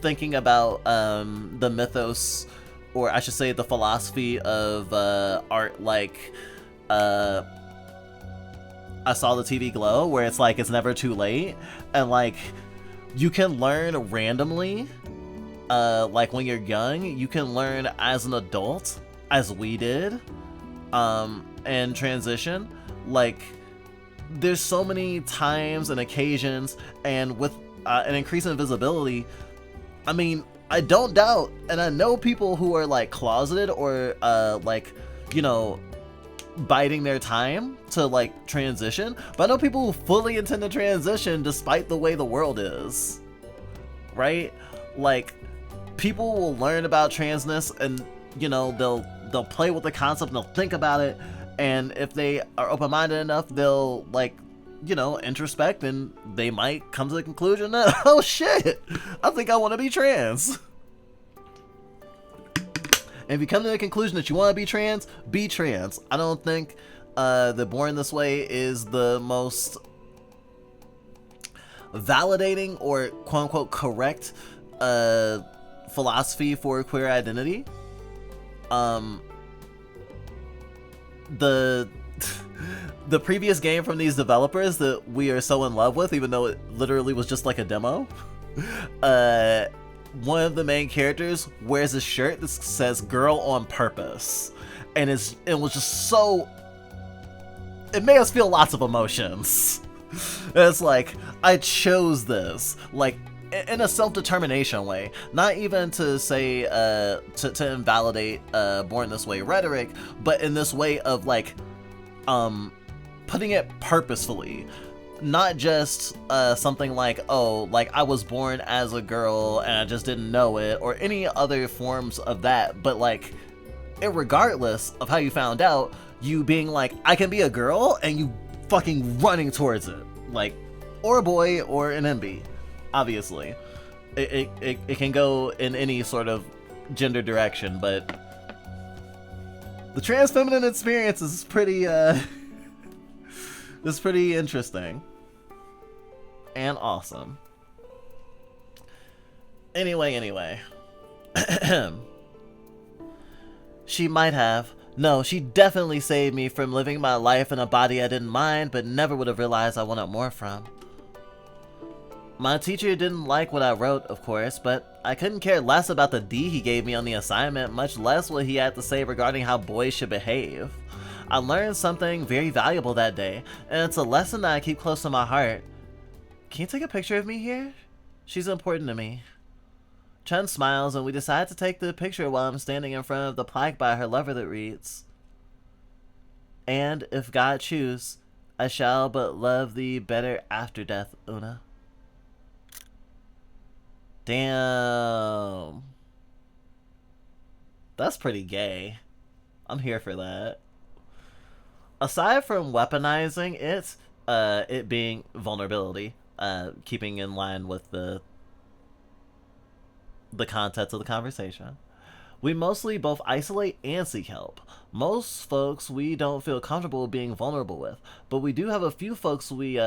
thinking about the mythos, or I should say the philosophy of art, like I Saw the TV Glow, where it's like it's never too late, and like you can learn randomly, like when you're young, you can learn as an adult, as we did, and transition. Like there's so many times and occasions, and with an increase in visibility, I mean, I don't doubt, and I know people who are like closeted or like, you know, biding their time to like transition, but I know people who fully intend to transition despite the way the world is, right? Like people will learn about transness, and you know, they'll play with the concept and they'll think about it, and if they are open-minded enough, they'll like, you know, introspect, and they might come to the conclusion that, oh shit, I think I want to be trans. And if you come to the conclusion that you want to be trans, be trans. I don't think that Born This Way is the most validating or quote-unquote correct philosophy for queer identity. The previous game from these developers that we are so in love with, even though it literally was just like a demo, one of the main characters wears a shirt that says "Girl on Purpose," and it was just so, it made us feel lots of emotions. It's like, I chose this, like in a self-determination way, not even to say to invalidate Born This Way rhetoric, but in this way of like putting it purposefully. Not just something like, oh, like I was born as a girl and I just didn't know it, or any other forms of that, but like, irregardless of how you found out, you being like, I can be a girl, and you fucking running towards it, like, or a boy, or an MB, obviously. It can go in any sort of gender direction, but the trans feminine experience is pretty, it's pretty interesting and awesome. Anyway. She might have. No, she definitely saved me from living my life in a body I didn't mind, but never would have realized I wanted more from. My teacher didn't like what I wrote, of course, but I couldn't care less about the D he gave me on the assignment, much less what he had to say regarding how boys should behave. I learned something very valuable that day, and it's a lesson that I keep close to my heart. Can you take a picture of me here? She's important to me. Chun smiles, and we decide to take the picture while I'm standing in front of the plaque by her lover that reads, "And if God choose, I shall but love thee better after death, Una." Damn. That's pretty gay. I'm here for that. Aside from weaponizing it, it being vulnerability, keeping in line with the context of the conversation, we mostly both isolate and seek help. Most folks we don't feel comfortable being vulnerable with, but we do have a few folks we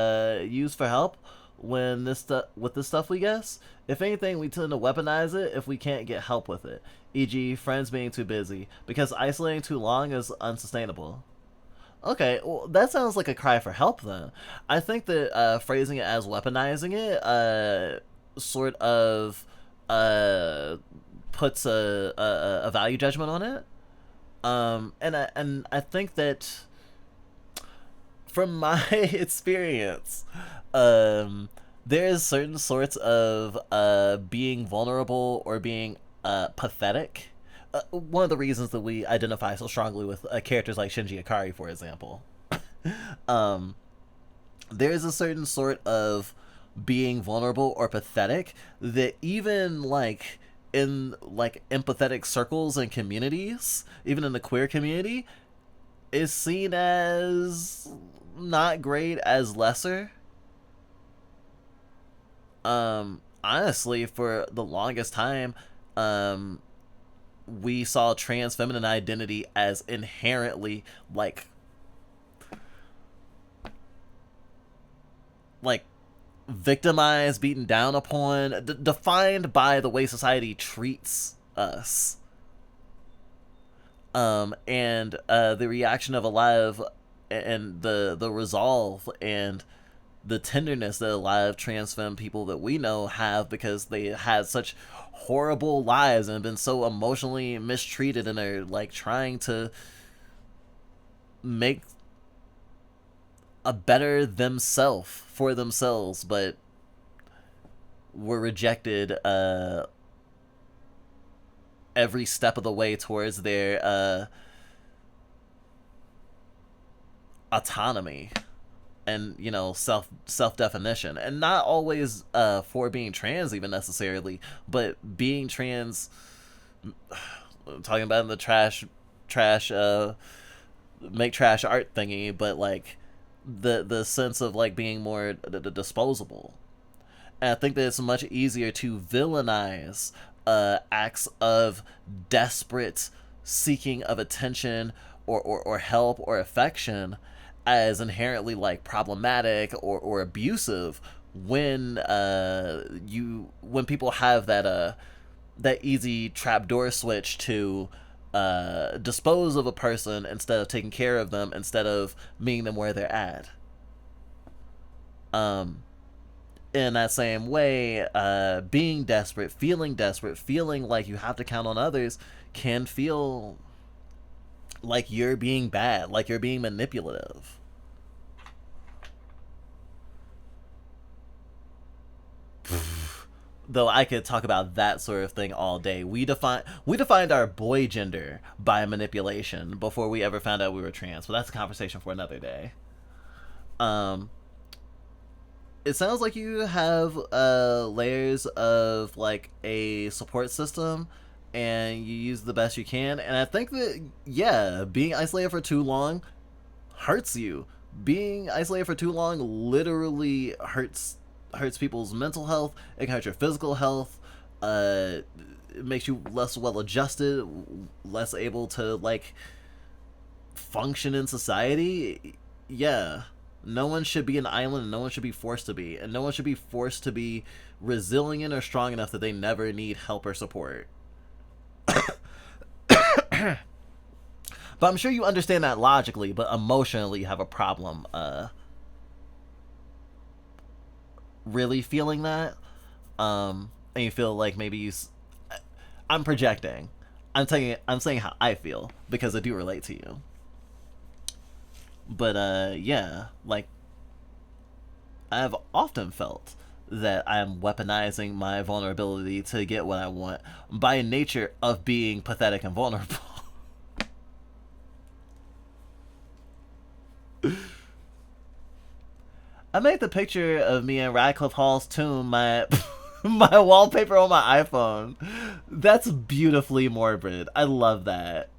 use for help when with this stuff, we guess. If anything, we tend to weaponize it if we can't get help with it, e.g. friends being too busy, because isolating too long is unsustainable. Okay, well, that sounds like a cry for help then. I think that phrasing it as weaponizing it sort of puts a value judgment on it. And I think that from my experience, there's certain sorts of being vulnerable or being pathetic. One of the reasons that we identify so strongly with characters like Shinji Ikari, for example, there's a certain sort of being vulnerable or pathetic that even like in like empathetic circles and communities, even in the queer community, is seen as not great, as lesser. Honestly, for the longest time, we saw trans feminine identity as inherently like victimized, beaten down upon, defined by the way society treats us. And the reaction of a lot of, and the resolve and the tenderness that a lot of trans femme people that we know have, because they had such horrible lives and been so emotionally mistreated, and are like trying to make a better themselves for themselves, but were rejected every step of the way towards their autonomy and, you know, self definition. And not always for being trans even necessarily, but being trans, talking about in the trash make trash art thingy, but like the sense of like being more disposable. And I think that it's much easier to villainize acts of desperate seeking of attention or help or affection as inherently like problematic or abusive, when when people have that easy trapdoor switch to dispose of a person instead of taking care of them, instead of meeting them where they're at. In that same way, being desperate, feeling like you have to count on others, can feel like you're being bad, like you're being manipulative. Though I could talk about that sort of thing all day. We defined our boy gender by manipulation before we ever found out we were trans, but that's a conversation for another day. It sounds like you have layers of like a support system, and you use the best you can. And I think that, yeah, being isolated for too long hurts you. Being isolated for too long literally hurts people's mental health. It can hurt your physical health. It makes you less well adjusted, less able to like function in society. Yeah, no one should be an island, and no one should be forced to be, and no one should be forced to be resilient or strong enough that they never need help or support. But I'm sure you understand that logically, but emotionally you have a problem really feeling that. And you feel like maybe I'm projecting. I'm saying how I feel, because I do relate to you. But yeah, like, I've often felt that I'm weaponizing my vulnerability to get what I want, by nature of being pathetic and vulnerable. I made the picture of me in Radcliffe Hall's tomb my my wallpaper on my iPhone. That's beautifully morbid. I love that.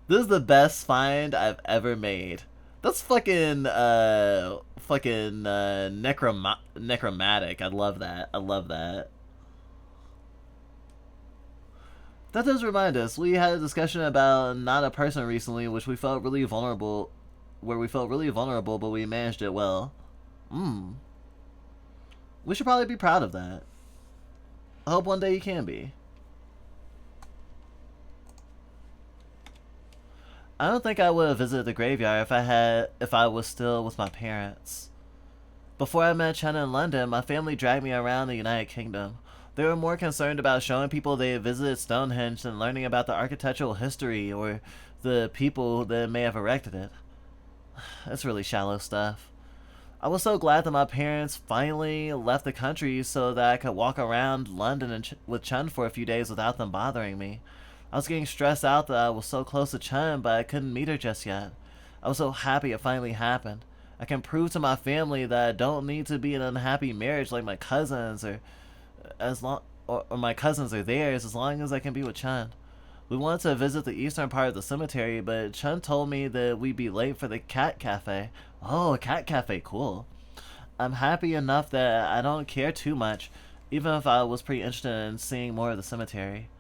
This is the best find I've ever made. That's fucking necromantic. I love that. I love that. That does remind us. We had a discussion about not a person recently, which we felt really vulnerable, but we managed it well. We should probably be proud of that. I hope one day you can be. I don't think I would have visited the graveyard if I was still with my parents. Before I met China in London, my family dragged me around the United Kingdom. They were more concerned about showing people they had visited Stonehenge than learning about the architectural history or the people that may have erected it. That's really shallow stuff. I was so glad that my parents finally left the country so that I could walk around London with Chun for a few days without them bothering me. I was getting stressed out that I was so close to Chun, but I couldn't meet her just yet. I was so happy it finally happened. I can prove to my family that I don't need to be in an unhappy marriage like my cousins, or my cousins or theirs, as long as I can be with Chun. We wanted to visit the eastern part of the cemetery, but Chun told me that we'd be late for the cat cafe. Oh, a cat cafe, cool. I'm happy enough that I don't care too much, even if I was pretty interested in seeing more of the cemetery.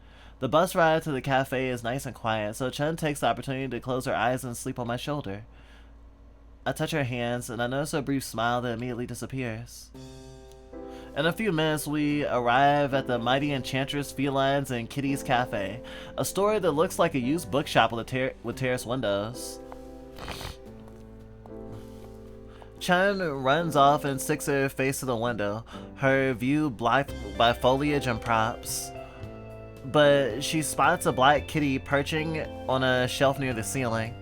The bus ride to the cafe is nice and quiet, so Chun takes the opportunity to close her eyes and sleep on my shoulder. I touch her hands, and I notice a brief smile that immediately disappears. In a few minutes, we arrive at the Mighty Enchantress Felines and Kitties Cafe, a store that looks like a used bookshop with terrace windows. Chun runs off and sticks her face to the window, her view blocked by foliage and props. But she spots a black kitty perching on a shelf near the ceiling.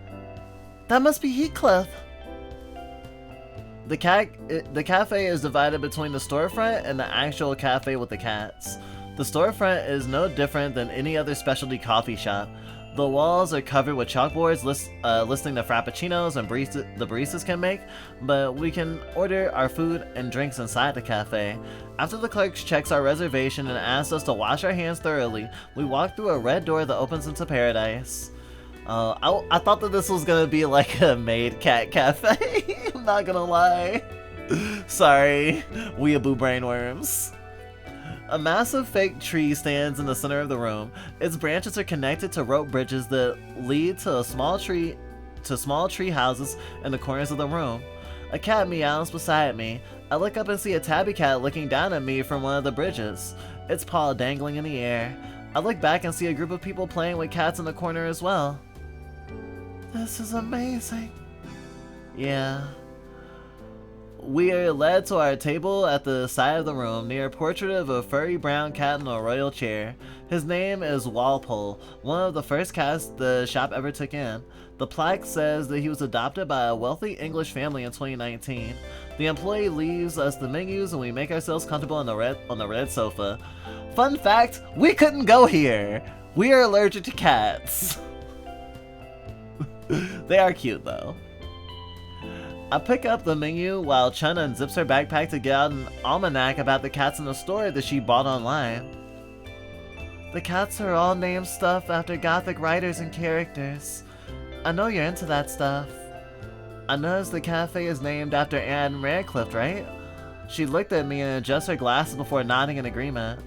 That must be Heathcliff. The cafe is divided between the storefront and the actual cafe with the cats. The storefront is no different than any other specialty coffee shop. The walls are covered with chalkboards listing the frappuccinos and the baristas can make, but we can order our food and drinks inside the cafe. After the clerk checks our reservation and asks us to wash our hands thoroughly, we walk through a red door that opens into paradise. I thought that this was gonna be like a maid cat cafe. I'm not gonna lie. Sorry, weeaboo brainworms. A massive fake tree stands in the center of the room. Its branches are connected to rope bridges that lead to small tree houses in the corners of the room. A cat meows beside me. I look up and see a tabby cat looking down at me from one of the bridges, its paw dangling in the air. I look back and see a group of people playing with cats in the corner as well. This is amazing. Yeah. We are led to our table at the side of the room near a portrait of a furry brown cat in a royal chair. His name is Walpole, one of the first cats the shop ever took in. The plaque says that he was adopted by a wealthy English family in 2019. The employee leaves us the menus and we make ourselves comfortable on the red sofa. Fun fact, we couldn't go here. We are allergic to cats. They are cute though. I pick up the menu while Chun unzips her backpack to get out an almanac about the cats in the store that she bought online. The cats are all named stuff after Gothic writers and characters. I know you're into that stuff. I noticed the cafe is named after Anne Radcliffe, right? She looked at me and adjusted her glasses before nodding in agreement.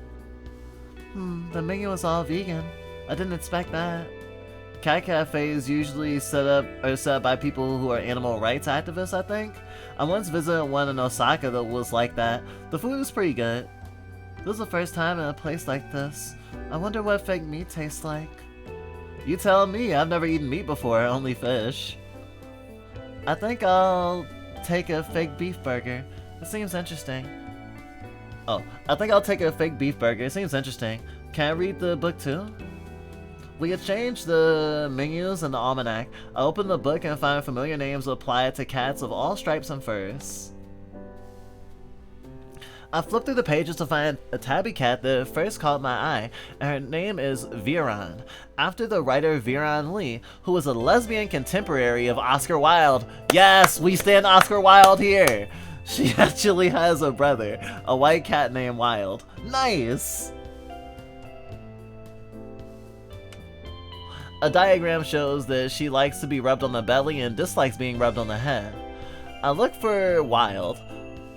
The menu is all vegan. I didn't expect that. Cat cafes usually set up by people who are animal rights activists, I think. I once visited one in Osaka that was like that. The food was pretty good. This was the first time in a place like this. I wonder what fake meat tastes like. You tell me, I've never eaten meat before, only fish. I think I'll take a fake beef burger. It seems interesting. I think I'll take a fake beef burger. It seems interesting. Can I read the book too? We exchange the menus and the almanac. I open the book and find familiar names applied to cats of all stripes and furs. I flip through the pages to find a tabby cat that first caught my eye, and her name is Viran, after the writer Viran Lee, who was a lesbian contemporary of Oscar Wilde. Yes, we stand Oscar Wilde here! She actually has a brother, a white cat named Wilde. Nice! A diagram shows that she likes to be rubbed on the belly and dislikes being rubbed on the head. I look for Wilde.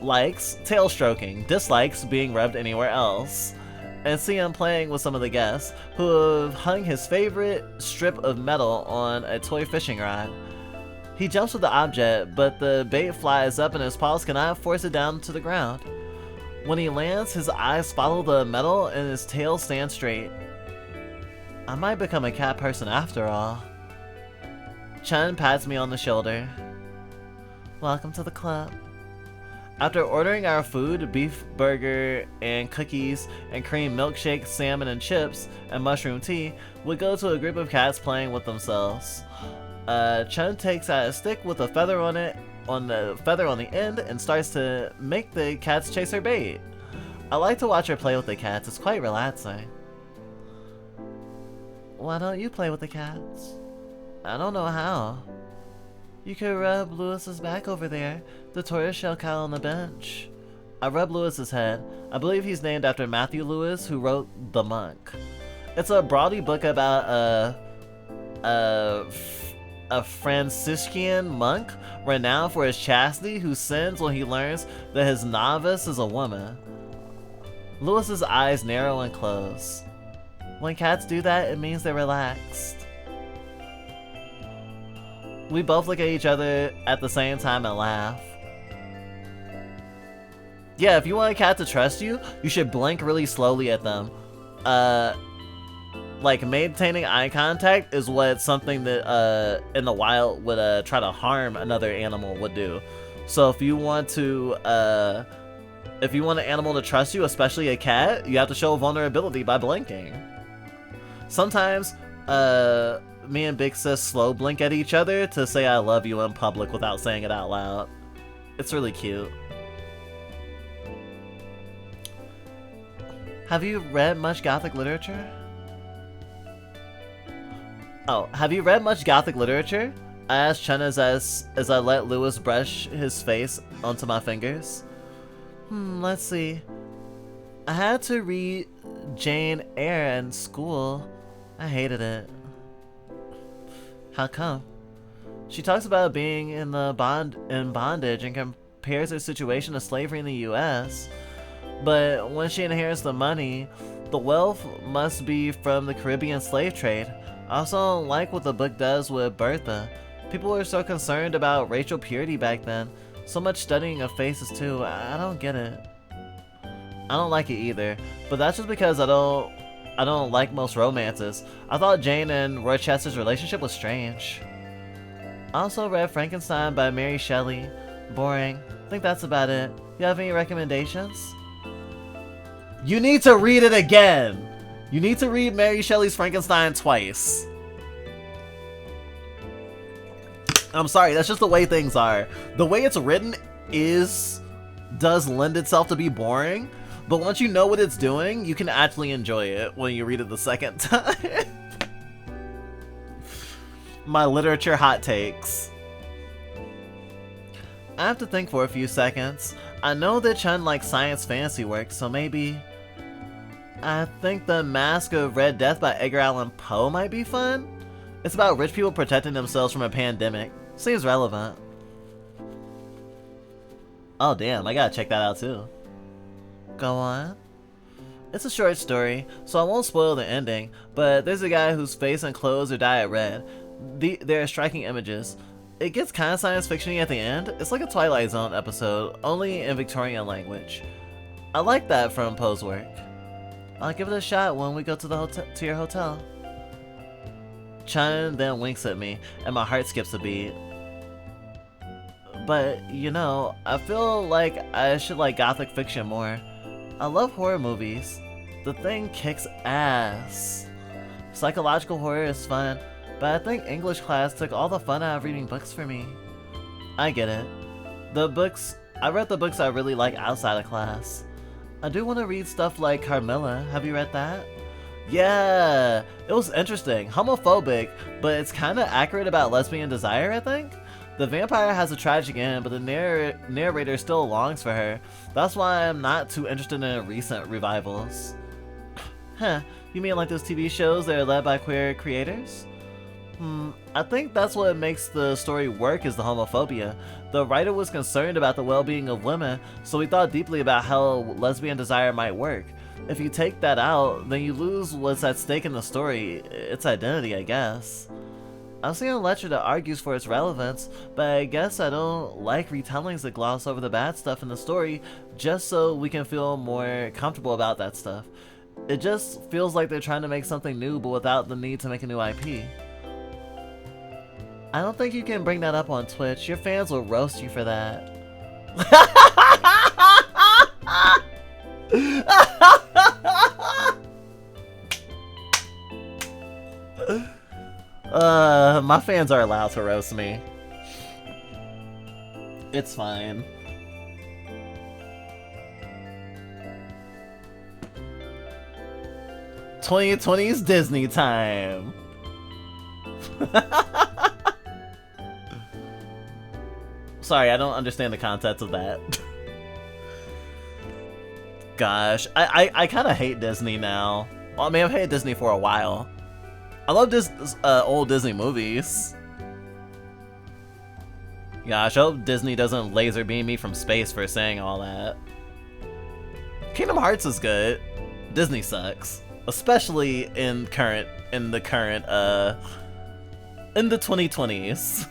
Likes tail stroking, dislikes being rubbed anywhere else, and see him playing with some of the guests who have hung his favorite strip of metal on a toy fishing rod. He jumps with the object, but the bait flies up and his paws cannot force it down to the ground. When he lands, his eyes follow the metal and his tail stands straight. I might become a cat person after all. Chun pats me on the shoulder. Welcome to the club. After ordering our food, beef burger and cookies and cream milkshake, salmon and chips, and mushroom tea, we go to a group of cats playing with themselves. Chun takes out a stick with a feather on the end and starts to make the cats chase her bait. I like to watch her play with the cats, it's quite relaxing. Why don't you play with the cats? I don't know how. You could rub Lewis's back over there, the tortoiseshell cat on the bench. I rub Lewis's head. I believe he's named after Matthew Lewis, who wrote The Monk. It's a brawny book about a Franciscan monk renowned for his chastity who sins when he learns that his novice is a woman. Lewis's eyes narrow and close. When cats do that, it means they're relaxed. We both look at each other at the same time and laugh. Yeah, if you want a cat to trust you, you should blink really slowly at them. Like, maintaining eye contact is what something that in the wild would try to harm another animal would do. So if you want an animal to trust you, especially a cat, you have to show vulnerability by blinking. Sometimes me and Big Sis slow blink at each other to say I love you in public without saying it out loud. It's really cute. Have you read much Gothic literature? Oh, have you read much Gothic literature? I asked Chen as I let Lewis brush his face onto my fingers. Let's see. I had to read Jane Eyre in school. I hated it. How come? She talks about being in bondage and compares her situation to slavery in the US. But when she inherits the money, the wealth must be from the Caribbean slave trade. I also don't like what the book does with Bertha. People were so concerned about racial purity back then. So much studying of faces too. I don't get it. I don't like it either. But that's just because I don't like most romances. I thought Jane and Rochester's relationship was strange. I also read Frankenstein by Mary Shelley. Boring. I think that's about it. You have any recommendations? You need to read it again! You need to read Mary Shelley's Frankenstein twice. I'm sorry, that's just the way things are. The way it's written does lend itself to be boring, but once you know what it's doing, you can actually enjoy it when you read it the second time. My literature hot takes. I have to think for a few seconds. I know that Chun likes science fantasy work, so maybe... I think The Mask of Red Death by Edgar Allan Poe might be fun. It's about rich people protecting themselves from a pandemic. Seems relevant. Oh damn, I gotta check that out too. Go on. It's a short story, so I won't spoil the ending, but there's a guy whose face and clothes are dyed red. They're striking images. It gets kind of science fiction-y at the end. It's like a Twilight Zone episode, only in Victorian language. I like that from Poe's work. I'll give it a shot when we go to your hotel. Chun then winks at me, and my heart skips a beat. But, you know, I feel like I should like Gothic fiction more. I love horror movies. The Thing kicks ass. Psychological horror is fun, but I think English class took all the fun out of reading books for me. I get it. I read the books I really like outside of class. I do want to read stuff like Carmilla. Have you read that? Yeah, it was interesting. Homophobic, but it's kind of accurate about lesbian desire, I think. The vampire has a tragic end, but the narrator still longs for her. That's why I'm not too interested in recent revivals. Huh, you mean like those TV shows that are led by queer creators? I think that's what makes the story work is the homophobia. The writer was concerned about the well-being of women, so he thought deeply about how lesbian desire might work. If you take that out, then you lose what's at stake in the story, its identity, I guess. I've seen a lecture that argues for its relevance, but I guess I don't like retellings that gloss over the bad stuff in the story just so we can feel more comfortable about that stuff. It just feels like they're trying to make something new but without the need to make a new IP. I don't think you can bring that up on Twitch. Your fans will roast you for that. My fans are allowed to roast me. It's fine. "2020's Disney time." Sorry, I don't understand the context of that. Gosh, I kind of hate Disney now. Well, I mean, I've hated Disney for a while. I love old Disney movies. Gosh, I hope Disney doesn't laser beam me from space for saying all that. Kingdom Hearts is good. Disney sucks. especially in the 2020s.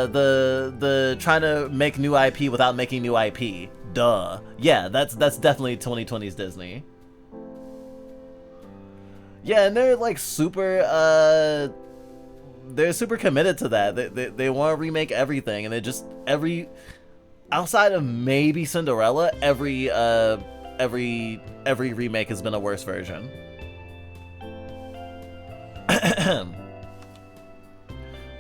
The trying to make new IP without making new IP. Duh. Yeah, that's definitely 2020s Disney. Yeah, and they're like super they're super committed to that. They want to remake everything, and they just outside of maybe Cinderella, every remake has been a worse version.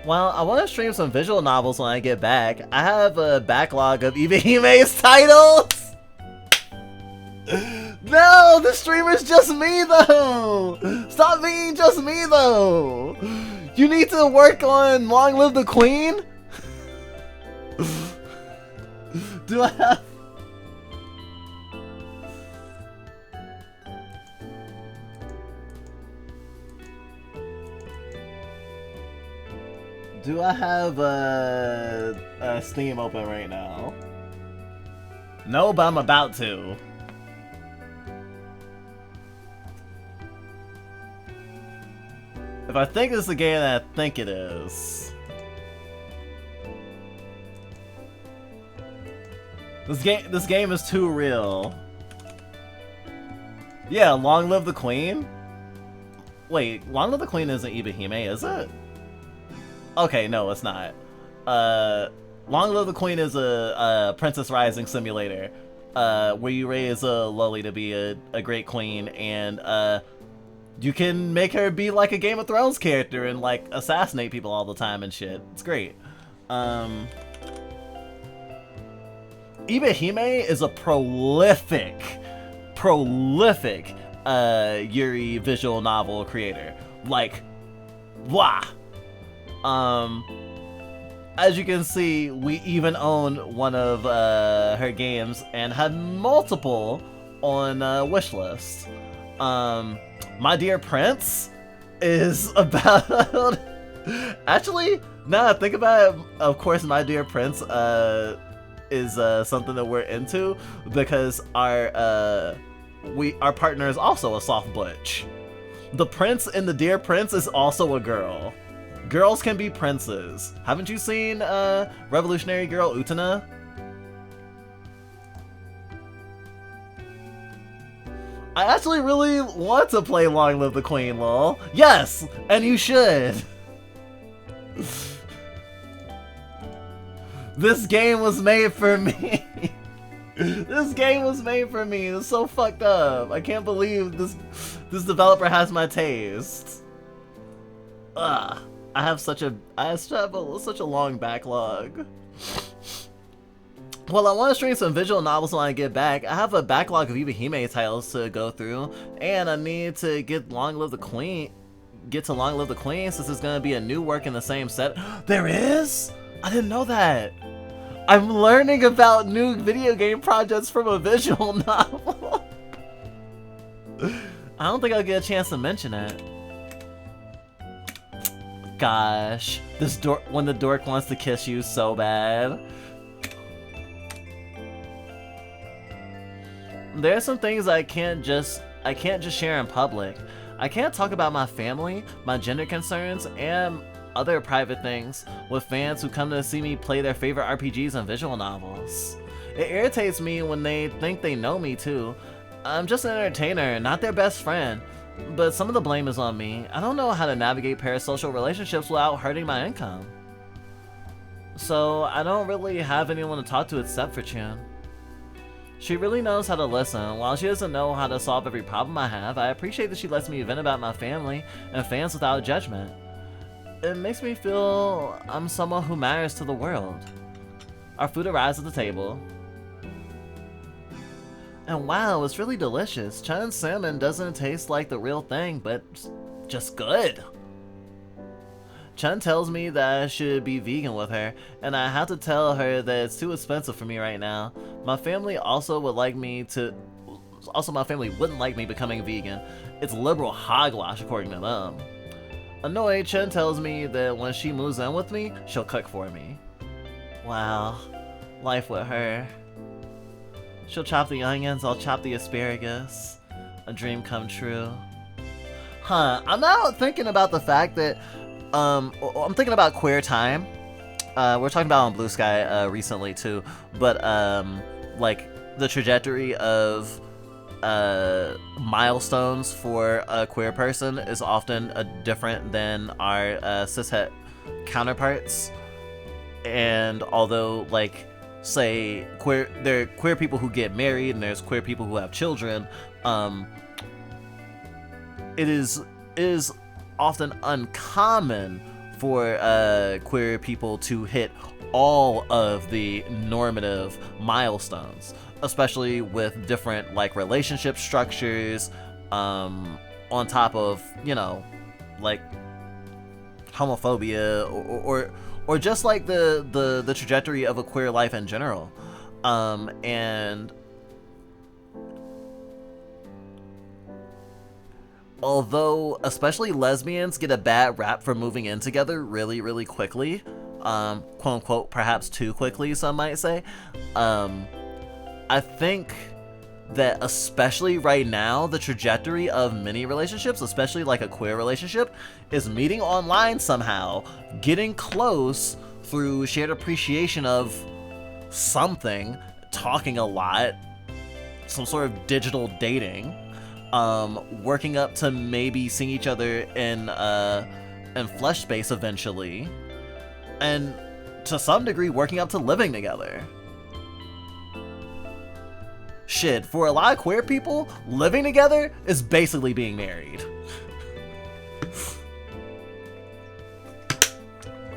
Well, I want to stream some visual novels when I get back. I have a backlog of Ibehime's titles! No! The streamer's just me, though! Stop being just me, though! You need to work on Long Live the Queen? Do I have... Do I have a Steam open right now? No, but I'm about to. If I think it's the game that I think it is. This game is too real. Yeah, Long Live the Queen? Wait, Long Live the Queen isn't Ibihime, is it? Okay, no, it's not. Long Live the Queen is a Princess Rising simulator, where you raise a loli to be a great queen, and you can make her be like a Game of Thrones character and like assassinate people all the time and shit. It's great. Ibihime is a prolific Yuri visual novel creator. Like, wow. As you can see, we even own one of her games and had multiple on wishlist. My Dear Prince is about... Actually, now I think about it, of course My Dear Prince is something that we're into because our partner is also a soft butch. The prince in The Dear Prince is also a girl. Girls can be princes. Haven't you seen Revolutionary Girl Utena? I actually really want to play Long Live the Queen, lol. Yes! And you should! This game was made for me! This game was made for me! It's so fucked up! I can't believe this developer has my taste. Ugh. I have such a long backlog. Well, I want to stream some visual novels when I get back. I have a backlog of Ibihime titles to go through, and I need to get to Long Live the Queen since there's gonna be a new work in the same set. There is? I didn't know that. I'm learning about new video game projects from a visual novel. I don't think I'll get a chance to mention it. Gosh, when the dork wants to kiss you so bad. There are some things I can't just share in public. I can't talk about my family, my gender concerns, and other private things with fans who come to see me play their favorite RPGs and visual novels. It irritates me when they think they know me too. I'm just an entertainer, not their best friend. But some of the blame is on me. I don't know how to navigate parasocial relationships without hurting my income. So I don't really have anyone to talk to except for Chun. She really knows how to listen. While she doesn't know how to solve every problem I have, I appreciate that she lets me vent about my family and fans without judgment. It makes me feel I'm someone who matters to the world. Our food arrives at the table. And wow, it's really delicious. Chun's salmon doesn't taste like the real thing, but just good. Chun tells me that I should be vegan with her, and I have to tell her that it's too expensive for me right now. My family my family wouldn't like me becoming vegan. It's liberal hogwash according to them. Annoyed, Chun tells me that when she moves in with me, she'll cook for me. Wow, life with her. She'll chop the onions, I'll chop the asparagus. A dream come true. Huh, I'm now thinking about the fact that, I'm thinking about queer time. We're talking about on Blue Sky recently too, but like the trajectory of milestones for a queer person is often different than our cishet counterparts. And although, like, say there are queer people who get married and there's queer people who have children, it is often uncommon for queer people to hit all of the normative milestones, especially with different, like, relationship structures, on top of, you know, like homophobia or just like the trajectory of a queer life in general. And although especially lesbians get a bad rap for moving in together really, really quickly, quote unquote, perhaps too quickly, some might say, I think that especially right now, the trajectory of many relationships, especially like a queer relationship, is meeting online somehow, getting close through shared appreciation of something, talking a lot, some sort of digital dating, working up to maybe seeing each other in flesh space eventually, and to some degree working up to living together. Shit, for a lot of queer people, living together is basically being married.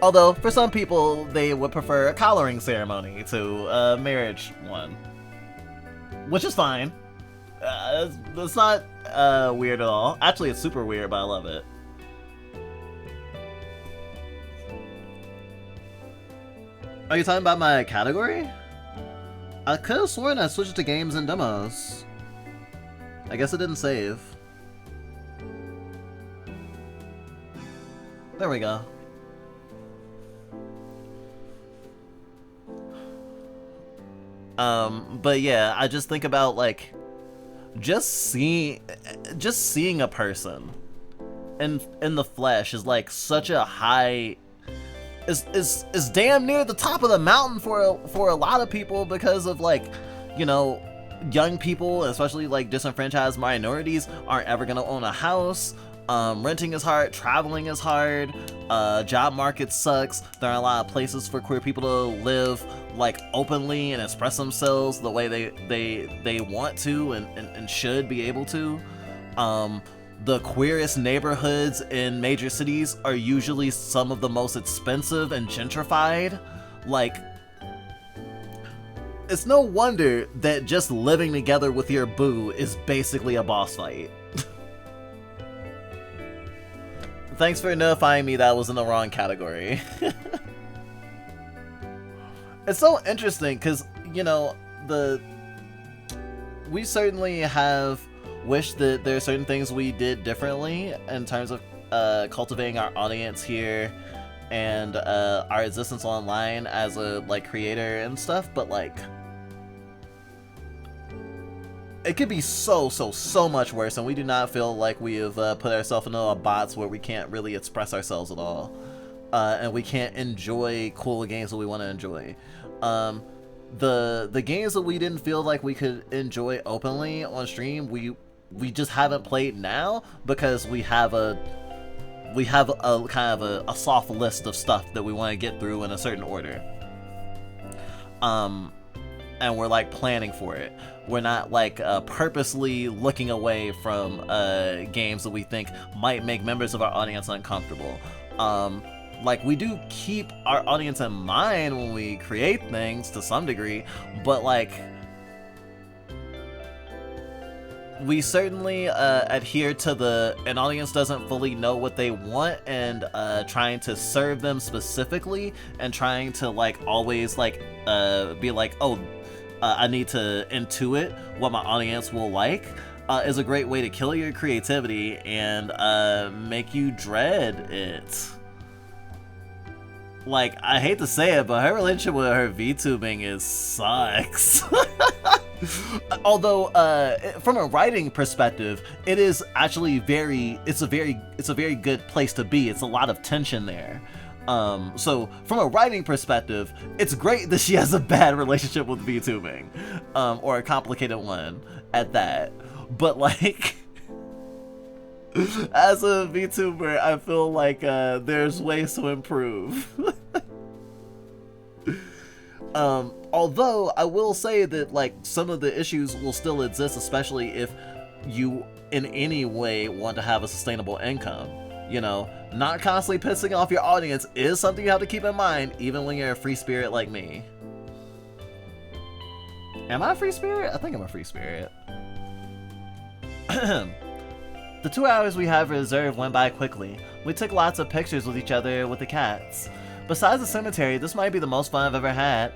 Although, for some people, they would prefer a collaring ceremony to a marriage one. Which is fine. It's not weird at all. Actually, it's super weird, but I love it. Are you talking about my category? I could have sworn I switched to games and demos. I guess it didn't save. There we go. But yeah, I just think about, like, just seeing a person in the flesh is like such a high, is damn near the top of the mountain for a lot of people, because of, like, you know, young people, especially like disenfranchised minorities, aren't ever gonna own a house. Renting is hard, traveling is hard, job market sucks. There are a lot of places for queer people to live, like, openly and express themselves the way they want to and should be able to. The queerest neighborhoods in major cities are usually some of the most expensive and gentrified. Like, it's no wonder that just living together with your boo is basically a boss fight. Thanks for notifying me that was in the wrong category. It's so interesting because, you know, we certainly have wished that there are certain things we did differently in terms of cultivating our audience here and our existence online as a, like, creator and stuff, but, like, it could be so much worse, and we do not feel like we have put ourselves into a box where we can't really express ourselves at all, and we can't enjoy cool games that we want to enjoy. The games that we didn't feel like we could enjoy openly on stream, we just haven't played now because we have a kind of a soft list of stuff that we want to get through in a certain order. And we're, like, planning for it. We're not, like, purposely looking away from games that we think might make members of our audience uncomfortable. Like, we do keep our audience in mind when we create things to some degree, but, like, we certainly adhere to an audience doesn't fully know what they want, and trying to serve them specifically, and trying to, like, always, like, be like, oh, I need to intuit what my audience will like, is a great way to kill your creativity and make you dread it. Like, I hate to say it, but her relationship with her VTubing sucks. Although, from a writing perspective, it is actually it's a very good place to be. It's a lot of tension there. So from a writing perspective, it's great that she has a bad relationship with VTubing, or a complicated one at that. But like, as a VTuber, I feel like there's ways to improve. Although I will say that like some of the issues will still exist, especially if you in any way want to have a sustainable income. You know, not constantly pissing off your audience is something you have to keep in mind, even when you're a free spirit like me. Am I a free spirit? I think I'm a free spirit. The 2 hours we have reserved went by quickly. We took lots of pictures with each other with the cats. Besides the cemetery, this might be the most fun I've ever had.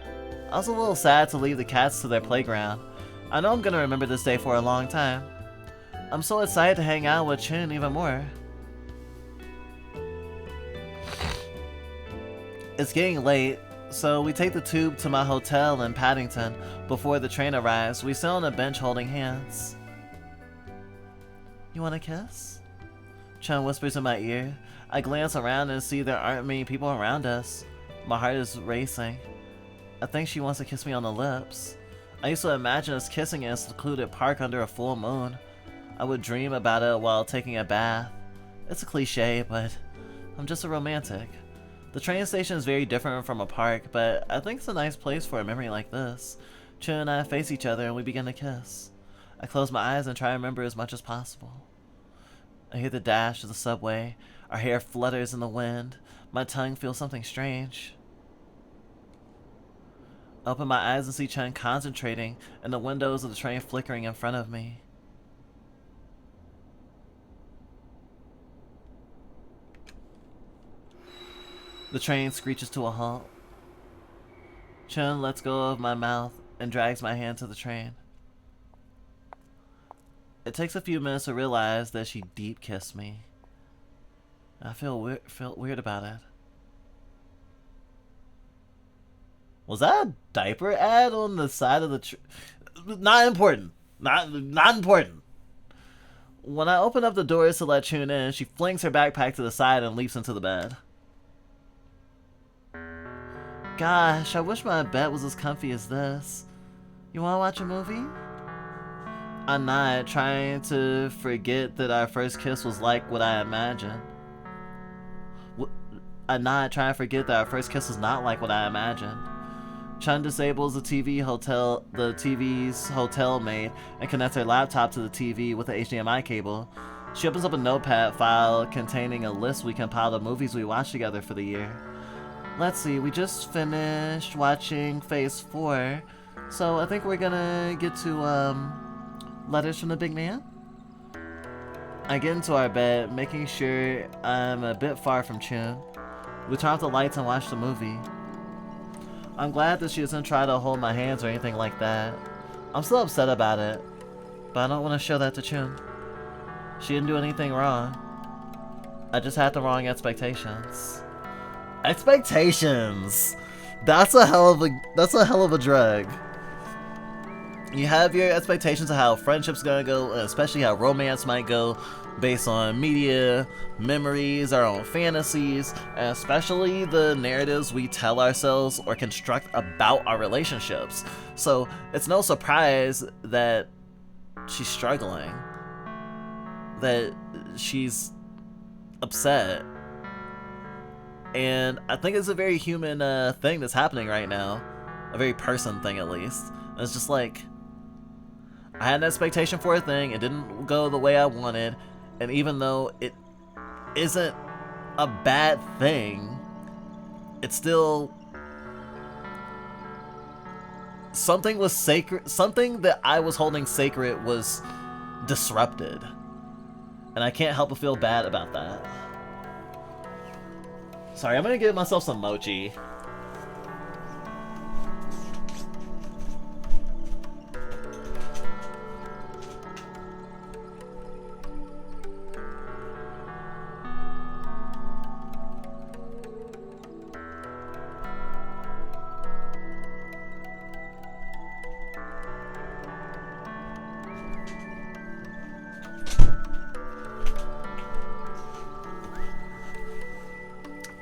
I was a little sad to leave the cats to their playground. I know I'm gonna remember this day for a long time. I'm so excited to hang out with Chun even more. It's getting late, so we take the tube to my hotel in Paddington. Before the train arrives, we sit on a bench holding hands. You want a kiss? Chun whispers in my ear. I glance around and see there aren't many people around us. My heart is racing. I think she wants to kiss me on the lips. I used to imagine us kissing in a secluded park under a full moon. I would dream about it while taking a bath. It's a cliche, but I'm just a romantic. The train station is very different from a park, but I think it's a nice place for a memory like this. Chun and I face each other and we begin to kiss. I close my eyes and try to remember as much as possible. I hear the dash of the subway. Our hair flutters in the wind. My tongue feels something strange. I open my eyes and see Chun concentrating and the windows of the train flickering in front of me. The train screeches to a halt. Chun lets go of my mouth and drags my hand to the train. It takes a few minutes to realize that she deep kissed me. I felt weird about it. Was that a diaper ad on the side of the Not important. Not important. When I open up the doors to let Chun in, she flings her backpack to the side and leaps into the bed. Gosh, I wish my bed was as comfy as this. You wanna watch a movie? I'm not trying to forget that our first kiss was like what I imagined. I'm not trying to forget that our first kiss was not like what I imagined. Chun disables the TV's hotel maid and connects her laptop to the TV with an HDMI cable. She opens up a notepad file containing a list we compiled of movies we watched together for the year. Let's see, we just finished watching Phase 4, so I think we're gonna get to, Letters from the Big Man? I get into our bed, making sure I'm a bit far from Chun. We turn off the lights and watch the movie. I'm glad that she doesn't try to hold my hands or anything like that. I'm still upset about it, but I don't want to show that to Chun. She didn't do anything wrong. I just had the wrong expectations. Expectations! That's a hell of a drug. You have your expectations of how friendship's gonna go, especially how romance might go, based on media, memories, our own fantasies, and especially the narratives we tell ourselves or construct about our relationships. So it's no surprise that she's struggling, that she's upset. And I think it's a very human thing that's happening right now. A very person thing, at least. And it's just like, I had an expectation for a thing, it didn't go the way I wanted, and even though it isn't a bad thing, it's still something was sacred. Something that I was holding sacred was disrupted, and I can't help but feel bad about that. Sorry, I'm gonna give myself some mochi.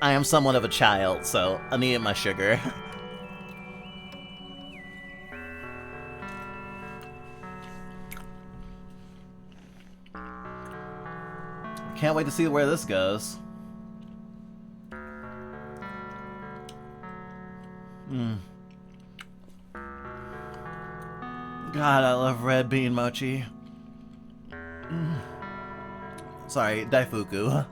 I am somewhat of a child, so I needed my sugar. Can't wait to see where this goes. God, I love red bean mochi. Sorry, daifuku.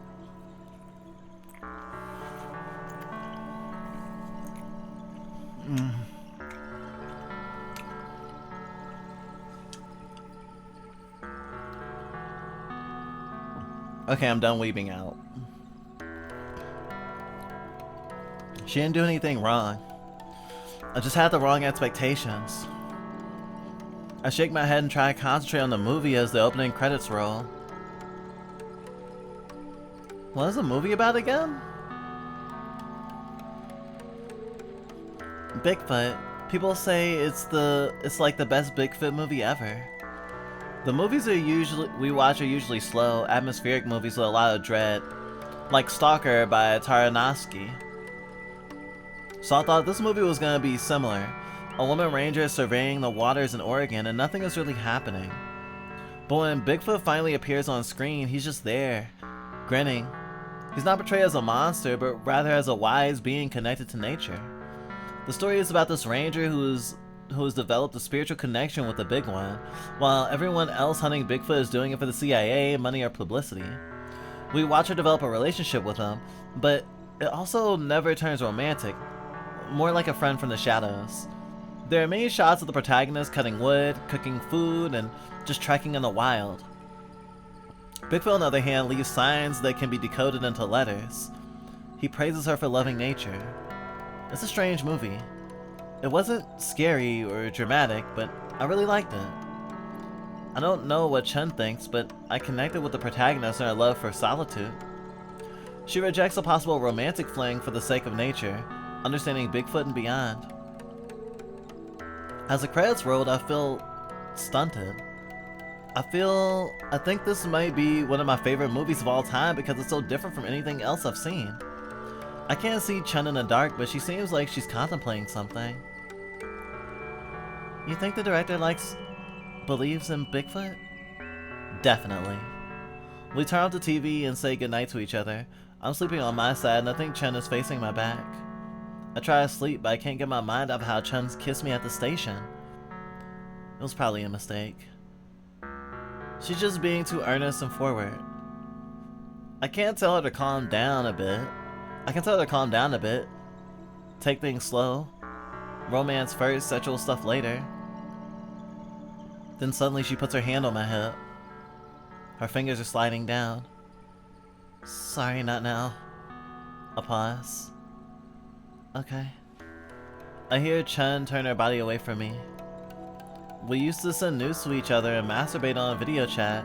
Okay, I'm done weeping out. She didn't do anything wrong. I just had the wrong expectations. I shake my head and try to concentrate on the movie as the opening credits roll. What is the movie about again? Bigfoot. People say it's like the best Bigfoot movie ever. The movies we watch are usually slow, atmospheric movies with a lot of dread, like Stalker by Taranaski. So I thought this movie was gonna be similar. A woman ranger surveying the waters in Oregon and nothing is really happening. But when Bigfoot finally appears on screen, he's just there, grinning. He's not portrayed as a monster, but rather as a wise being connected to nature. The story is about this ranger who has developed a spiritual connection with the big one, while everyone else hunting Bigfoot is doing it for the CIA, money, or publicity. We watch her develop a relationship with him, but it also never turns romantic, more like a friend from the shadows. There are many shots of the protagonist cutting wood, cooking food, and just trekking in the wild. Bigfoot, on the other hand, leaves signs that can be decoded into letters. He praises her for loving nature. It's a strange movie. It wasn't scary or dramatic, but I really liked it. I don't know what Chen thinks, but I connected with the protagonist and her love for solitude. She rejects a possible romantic fling for the sake of nature, understanding Bigfoot and beyond. As the credits rolled, I feel stunted. I think this might be one of my favorite movies of all time because it's so different from anything else I've seen. I can't see Chen in the dark, but she seems like she's contemplating something. You think the director believes in Bigfoot? Definitely. We turn off the TV and say goodnight to each other. I'm sleeping on my side and I think Chen is facing my back. I try to sleep, but I can't get my mind off how Chen kissed me at the station. It was probably a mistake. She's just being too earnest and forward. I can't tell her to calm down a bit. Take things slow. Romance first, sexual stuff later. Then suddenly she puts her hand on my hip. Her fingers are sliding down. Sorry, not now. A pause. Okay. I hear Chen turn her body away from me. We used to send news to each other and masturbate on video chat.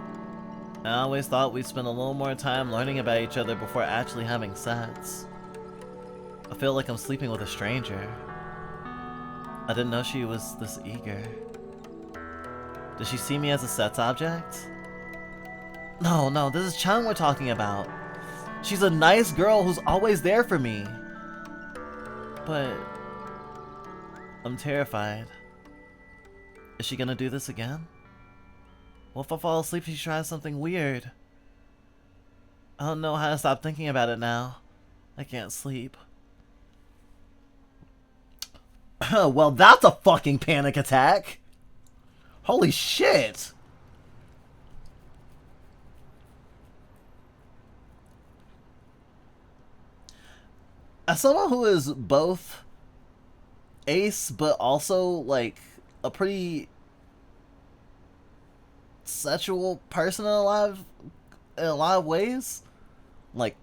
I always thought we'd spend a little more time learning about each other before actually having sex. I feel like I'm sleeping with a stranger. I didn't know she was this eager. Does she see me as a sex object? No, this is Chen we're talking about. She's a nice girl who's always there for me. But I'm terrified. Is she gonna do this again? What if I fall asleep and she tries something weird? I don't know how to stop thinking about it now. I can't sleep. Well, that's a fucking panic attack! Holy shit! As someone who is both ace, but also, like, a pretty sexual person in a lot of ways, like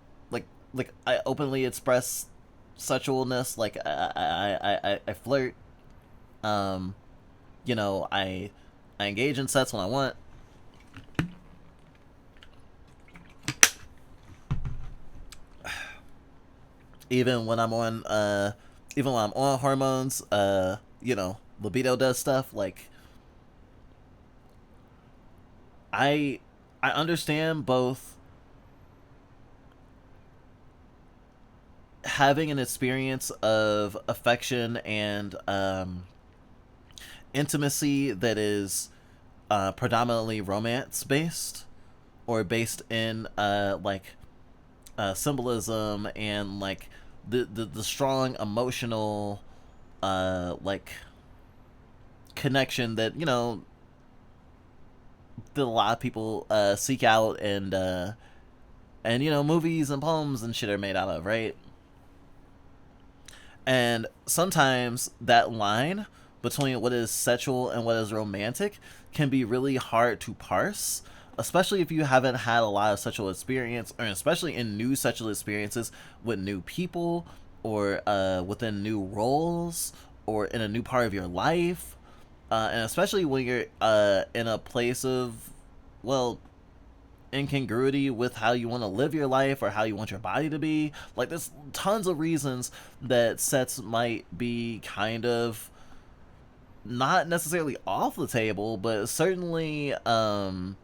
I openly express sexualness, like I flirt, you know, I engage in sex when I want. Even when I'm on hormones, you know, libido does stuff. Like, I understand both having an experience of affection and intimacy that is predominantly romance based, or based in symbolism and like the strong emotional like connection that that a lot of people seek out, and movies and poems and shit are made out of, right? And sometimes that line between what is sexual and what is romantic can be really hard to parse, especially if you haven't had a lot of sexual experience, or especially in new sexual experiences with new people, or within new roles, or in a new part of your life. And especially when you're in a place of, well, incongruity with how you want to live your life or how you want your body to be. Like, there's tons of reasons that sets might be kind of not necessarily off the table, but certainly in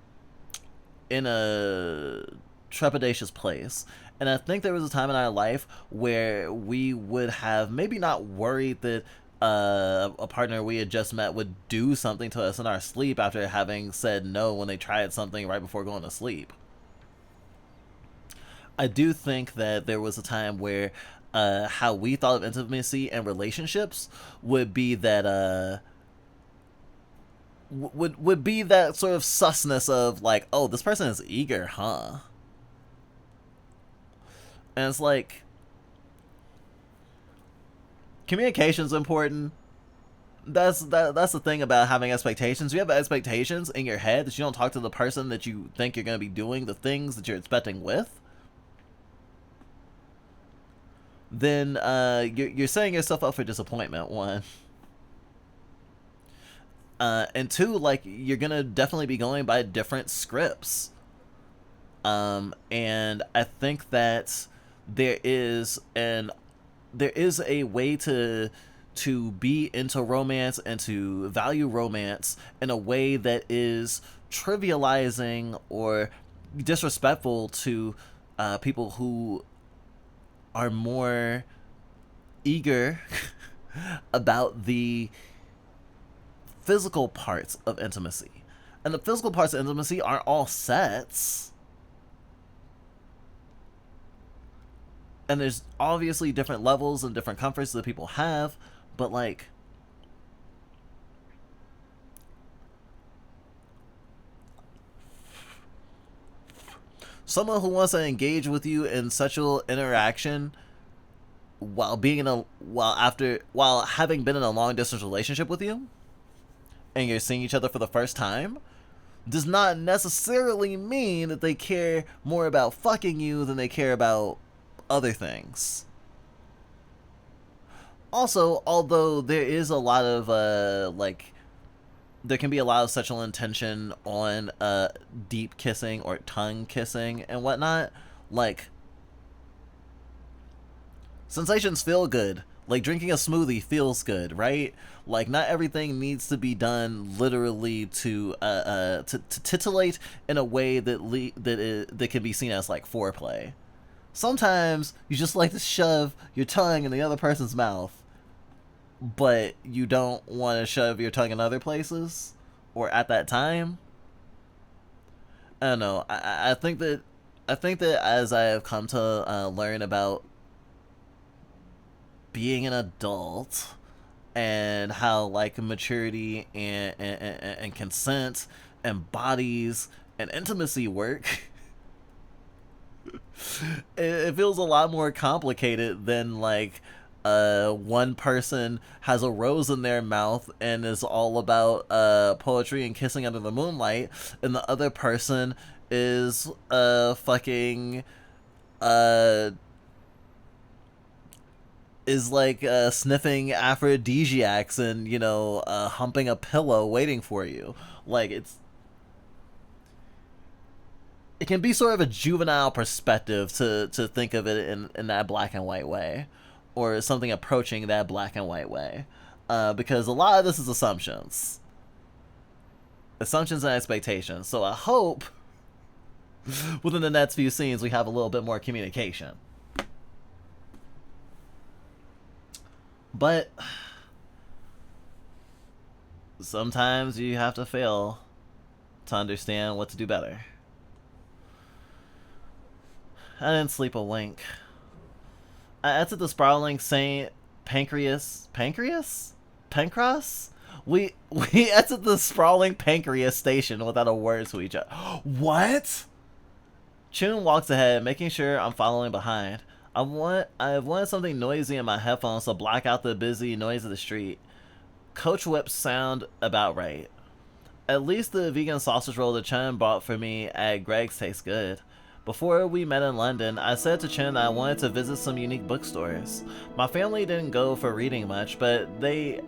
a trepidatious place. And I think there was a time in our life where we would have maybe not worried that a partner we had just met would do something to us in our sleep after having said no when they tried something right before going to sleep. I do think that there was a time where how we thought of intimacy and relationships would be that would be that sort of susness of like, oh, this person is eager, huh? And it's like, communication's important. That's the thing about having expectations. You have expectations in your head that you don't talk to the person that you think you're going to be doing the things that you're expecting with, then you're setting yourself up for disappointment, one. And two, like, you're going to definitely be going by different scripts. And I think that there is a way to be into romance and to value romance in a way that is trivializing or disrespectful to people who are more eager about the physical parts of intimacy. And the physical parts of intimacy aren't all sets. And there's obviously different levels and different comforts that people have, but like, someone who wants to engage with you in sexual interaction while having been in a long distance relationship with you, and you're seeing each other for the first time, does not necessarily mean that they care more about fucking you than they care about other things. Also, although there is a lot of there can be a lot of sexual intention on deep kissing or tongue kissing and whatnot, like, sensations feel good. Like, drinking a smoothie feels good, right? Like, not everything needs to be done literally to titillate in a way that can be seen as like foreplay. Sometimes you just like to shove your tongue in the other person's mouth, but you don't want to shove your tongue in other places or at that time. I don't know. I think that as I have come to learn about being an adult and how like maturity and consent and bodies and intimacy work, it feels a lot more complicated than like one person has a rose in their mouth and is all about poetry and kissing under the moonlight, and the other person is fucking is like sniffing aphrodisiacs and humping a pillow waiting for you. Like, it can be sort of a juvenile perspective to think of it in that black and white way, or something approaching that black and white way, because a lot of this is assumptions and expectations. So I hope within the next few scenes we have a little bit more communication. But sometimes you have to fail to understand what to do better. I didn't sleep a wink. I entered the sprawling St. Pancras? We entered the sprawling Pancras station without a word to each other. What? Chun walks ahead, making sure I'm following behind. I've wanted something noisy in my headphones to block out the busy noise of the street. Coach whips sound about right. At least the vegan sausage roll that Chun bought for me at Greg's tastes good. Before we met in London, I said to Chun that I wanted to visit some unique bookstores. My family didn't go for reading much, but they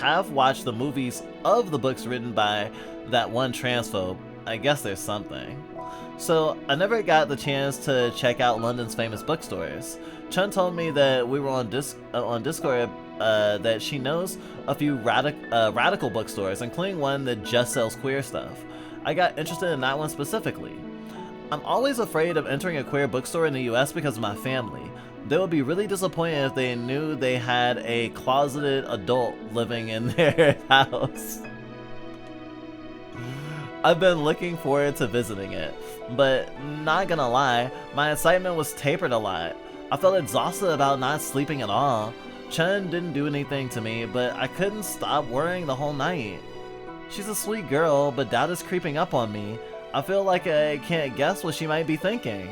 have watched the movies of the books written by that one transphobe. I guess there's something. So I never got the chance to check out London's famous bookstores. Chun told me that we were on Discord that she knows a few radical bookstores, including one that just sells queer stuff. I got interested in that one specifically. I'm always afraid of entering a queer bookstore in the US because of my family. They would be really disappointed if they knew they had a closeted adult living in their house. I've been looking forward to visiting it, but not gonna lie, my excitement was tapered a lot. I felt exhausted about not sleeping at all. Chun didn't do anything to me, but I couldn't stop worrying the whole night. She's a sweet girl, but doubt is creeping up on me. I feel like I can't guess what she might be thinking.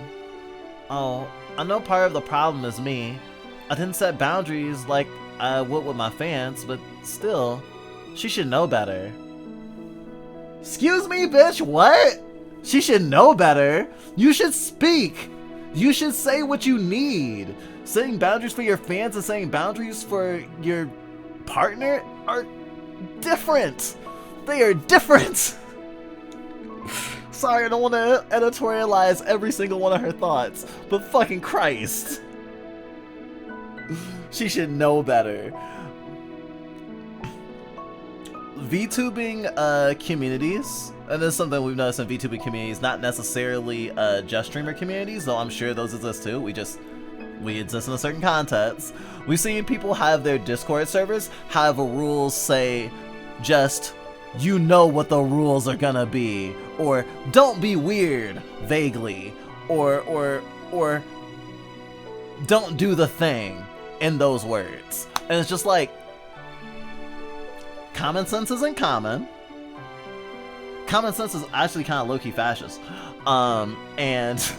Oh, I know part of the problem is me. I didn't set boundaries like I would with my fans, but still, she should know better. Excuse me, bitch, what? She should know better. You should speak. You should say what you need. Setting boundaries for your fans and setting boundaries for your partner are different. They are different. Sorry, I don't want to editorialize every single one of her thoughts, but fucking Christ. She should know better. VTubing communities, and this is something we've noticed in VTubing communities, not necessarily just streamer communities, though I'm sure those exist too. We exist in a certain context. We've seen people have their Discord servers have rules say just, you know what the rules are gonna be, or don't be weird, vaguely, or don't do the thing in those words. And it's just like, common sense isn't common. Common sense is actually kind of low-key fascist. And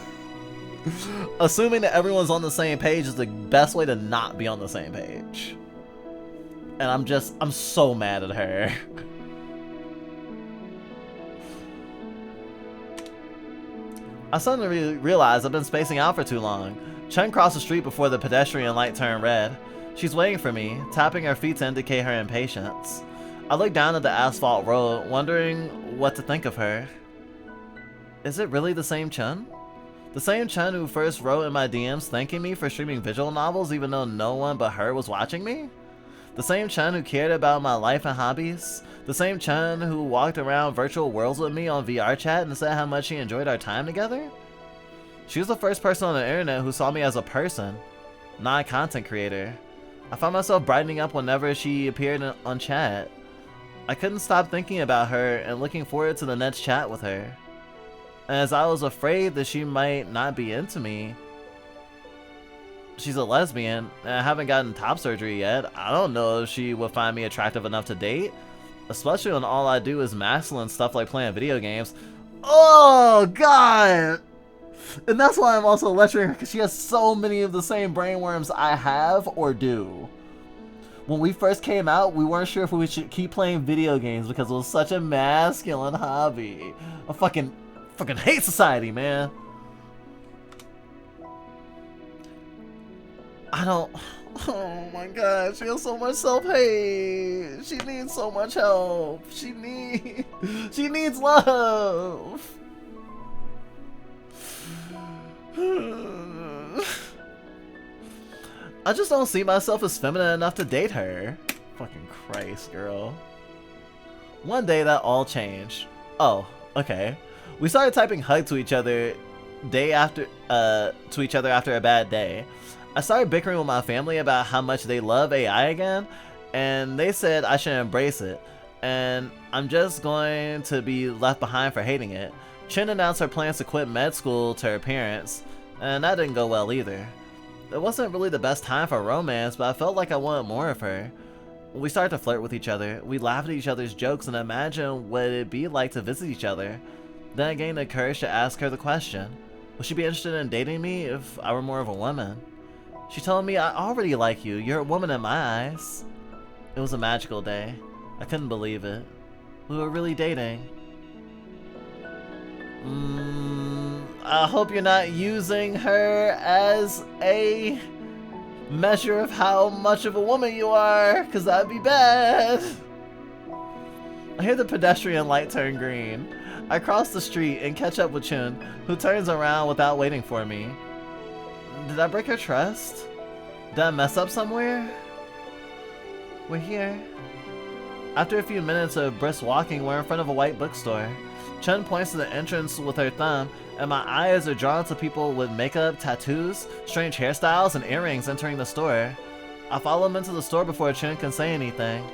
assuming that everyone's on the same page is the best way to not be on the same page. And I'm so mad at her. I suddenly realized I've been spacing out for too long. Chun crossed the street before the pedestrian light turned red. She's waiting for me, tapping her feet to indicate her impatience. I look down at the asphalt road, wondering what to think of her. Is it really the same Chun? The same Chun who first wrote in my DMs thanking me for streaming visual novels even though no one but her was watching me? The same Chun who cared about my life and hobbies? The same Chun who walked around virtual worlds with me on VR chat and said how much she enjoyed our time together? She was the first person on the internet who saw me as a person, not a content creator. I found myself brightening up whenever she appeared on chat. I couldn't stop thinking about her and looking forward to the next chat with her. And as I was afraid that she might not be into me, she's a lesbian and I haven't gotten top surgery yet. I don't know if she would find me attractive enough to date, especially when all I do is masculine stuff like playing video games. Oh god! And that's why I'm also lecturing her, because she has so many of the same brainworms I have or do. When we first came out, we weren't sure if we should keep playing video games because it was such a masculine hobby. I fucking hate society, man. I don't... Oh my god, she has so much self-hate. She needs so much help. She needs love. I just don't see myself as feminine enough to date her. Fucking Christ, girl. One day that all changed. Oh, okay. We started typing hug to each other after a bad day. I started bickering with my family about how much they love AI again, and they said I should embrace it, and I'm just going to be left behind for hating it. Chin announced her plans to quit med school to her parents, and that didn't go well either. It wasn't really the best time for romance, but I felt like I wanted more of her. We started to flirt with each other. We laughed at each other's jokes and imagined what it'd be like to visit each other. Then I gained the courage to ask her the question. Would she be interested in dating me if I were more of a woman? She told me, I already like you. You're a woman in my eyes. It was a magical day. I couldn't believe it. We were really dating. I hope you're not using her as a measure of how much of a woman you are, because that'd be bad. I hear the pedestrian light turn green. I cross the street and catch up with Chun, who turns around without waiting for me. Did I break her trust? Did I mess up somewhere? We're here. After a few minutes of brisk walking, we're in front of a white bookstore. Chun points to the entrance with her thumb, and my eyes are drawn to people with makeup, tattoos, strange hairstyles, and earrings entering the store. I follow him into the store before Chun can say anything.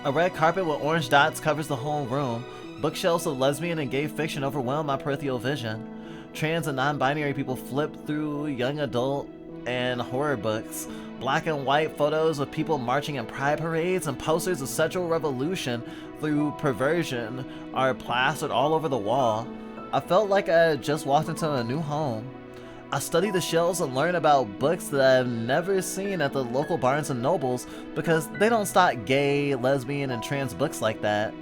A red carpet with orange dots covers the whole room. Bookshelves of lesbian and gay fiction overwhelm my peripheral vision. Trans and non-binary people flip through young adult and horror books. Black and white photos of people marching in pride parades and posters of sexual revolution through perversion are plastered all over the wall. I felt like I had just walked into a new home. I study the shelves and learn about books that I've never seen at the local Barnes & Nobles because they don't stock gay, lesbian, and trans books like that.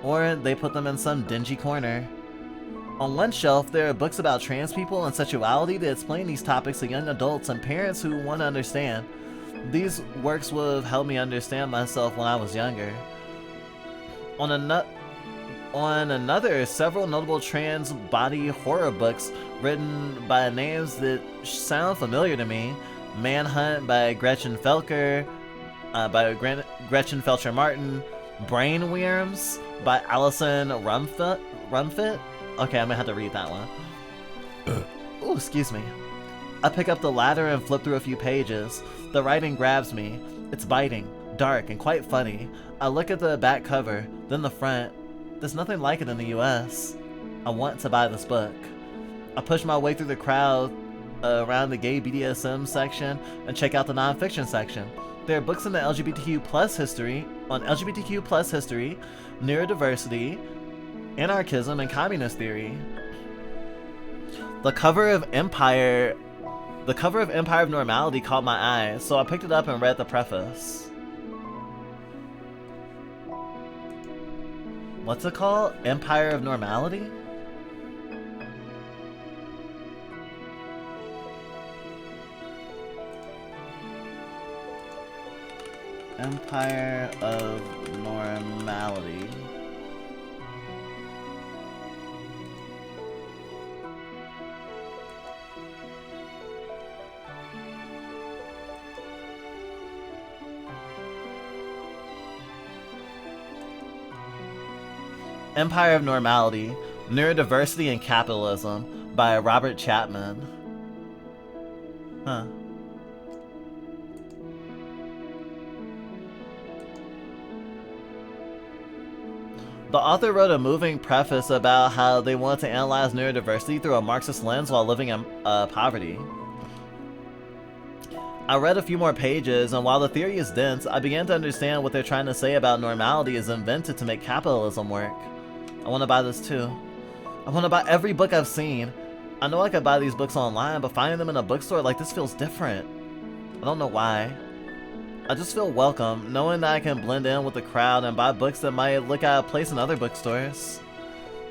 Or they put them in some dingy corner. On one shelf, there are books about trans people and sexuality that explain these topics to young adults and parents who want to understand. These works would have helped me understand myself when I was younger. On another, several notable trans body horror books written by names that sound familiar to me. Manhunt by Gretchen Felker Martin. Brainworms by Alison Rumfitt. Okay, I'm gonna have to read that one. Ooh, excuse me. I pick up the ladder and flip through a few pages. The writing grabs me. It's biting, dark, and quite funny. I look at the back cover, then the front. There's nothing like it in the US. I want to buy this book. I push my way through the crowd around the gay BDSM section and check out the nonfiction section. There are books in the LGBTQ+ history, neurodiversity, anarchism, and communist theory. The cover of Empire of Normality caught my eye, so I picked it up and read the preface. What's it called? Empire of Normality? Empire of Normality. Empire of Normality, Neurodiversity and Capitalism by Robert Chapman. Huh. The author wrote a moving preface about how they want to analyze neurodiversity through a Marxist lens while living in poverty. I read a few more pages, and while the theory is dense, I began to understand what they're trying to say about normality is invented to make capitalism work. I want to buy this too. I want to buy every book I've seen. I know I could buy these books online, but finding them in a bookstore like this feels different. I don't know why. I just feel welcome, knowing that I can blend in with the crowd and buy books that might look out of place in other bookstores.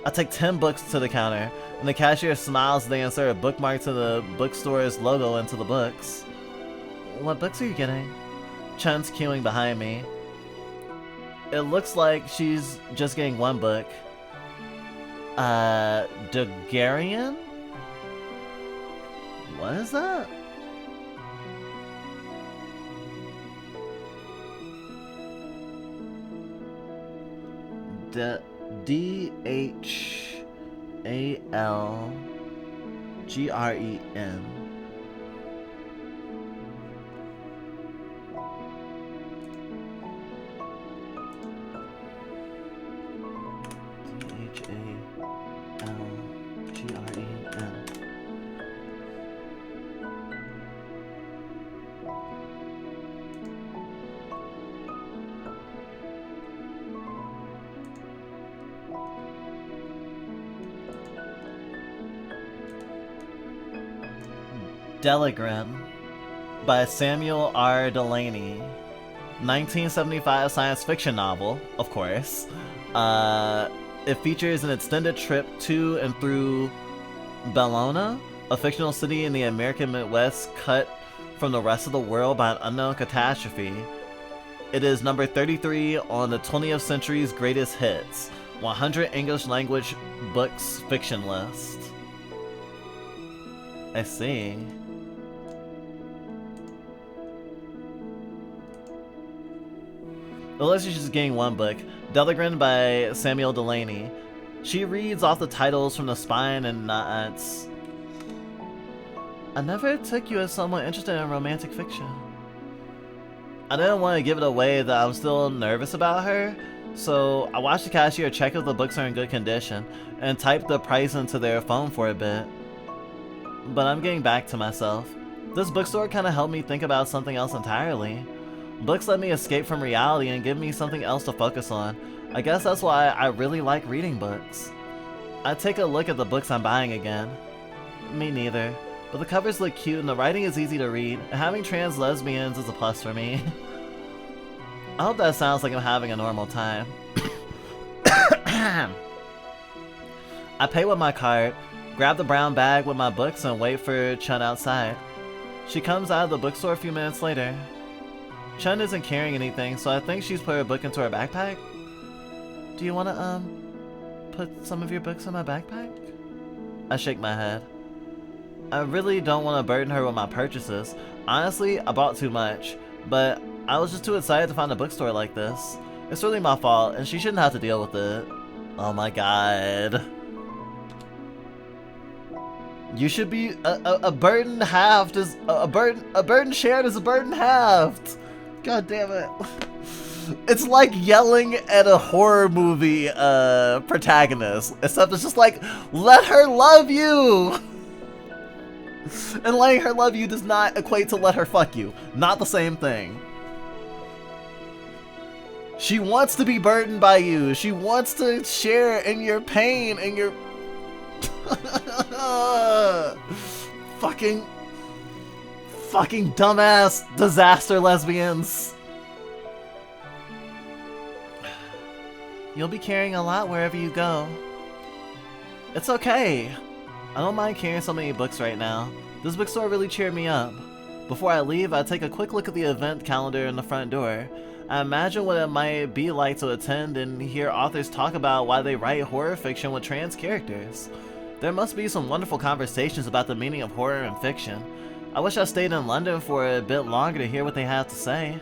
I take 10 books to the counter, and the cashier smiles as they insert a bookmark to the bookstore's logo into the books. What books are you getting? Chun's queuing behind me. It looks like she's just getting one book. Dogarian? What is that? D-H-A-L Gren. Dhalgren. Dhalgren by Samuel R. Delany. 1975 science fiction novel, of course. It features an extended trip to and through Bellona, a fictional city in the American Midwest cut from the rest of the world by an unknown catastrophe. It is number 33 on the 20th Century's Greatest Hits, 100 English language books fiction list. I see. It looks like she's just getting one book. Dhalgren by Samuel Delany. She reads off the titles from the spine and nods. I never took you as someone interested in romantic fiction. I didn't want to give it away that I'm still nervous about her, so I watched the cashier check if the books are in good condition and typed the price into their phone for a bit. But I'm getting back to myself. This bookstore kind of helped me think about something else entirely. Books let me escape from reality and give me something else to focus on. I guess that's why I really like reading books. I take a look at the books I'm buying again. Me neither. But the covers look cute and the writing is easy to read, and having trans lesbians is a plus for me. I hope that sounds like I'm having a normal time. I pay with my card, grab the brown bag with my books, and wait for Chun outside. She comes out of the bookstore a few minutes later. Chun isn't carrying anything, so I think she's put her book into her backpack. Do you want to, put some of your books in my backpack? I shake my head. I really don't want to burden her with my purchases. Honestly, I bought too much, but I was just too excited to find a bookstore like this. It's really my fault, and she shouldn't have to deal with it. Oh my god. You should be a burden halved is a burden shared is a burden halved. God damn it. It's like yelling at a horror movie protagonist, except it's just like, let her love you! And letting her love you does not equate to let her fuck you. Not the same thing. She wants to be burdened by you. She wants to share in your pain and your... Fucking dumbass disaster lesbians. You'll be carrying a lot wherever you go. It's okay. I don't mind carrying so many books right now. This bookstore really cheered me up. Before I leave, I take a quick look at the event calendar in the front door. I imagine what it might be like to attend and hear authors talk about why they write horror fiction with trans characters. There must be some wonderful conversations about the meaning of horror and fiction. I wish I stayed in London for a bit longer to hear what they have to say.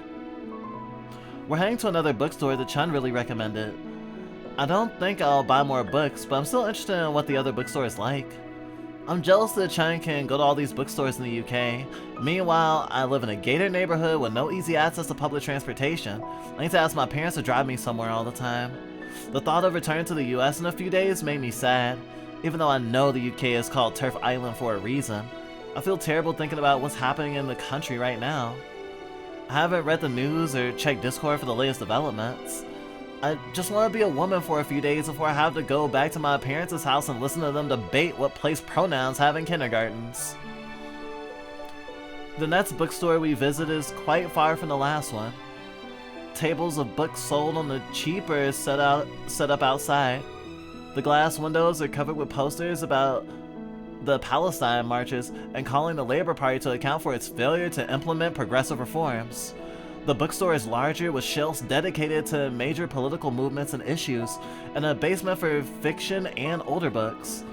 We're heading to another bookstore that Chun really recommended. I don't think I'll buy more books, but I'm still interested in what the other bookstore is like. I'm jealous that Chun can go to all these bookstores in the UK. Meanwhile, I live in a gated neighborhood with no easy access to public transportation. I need to ask my parents to drive me somewhere all the time. The thought of returning to the US in a few days made me sad, even though I know the UK is called Turf Island for a reason. I feel terrible thinking about what's happening in the country right now. I haven't read the news or checked Discord for the latest developments. I just want to be a woman for a few days before I have to go back to my parents' house and listen to them debate what place pronouns have in kindergartens. The next bookstore we visit is quite far from the last one. Tables of books sold on the cheap are set up outside. The glass windows are covered with posters about the Palestine marches and calling the Labour Party to account for its failure to implement progressive reforms. The bookstore is larger with shelves dedicated to major political movements and issues, and a basement for fiction and older books.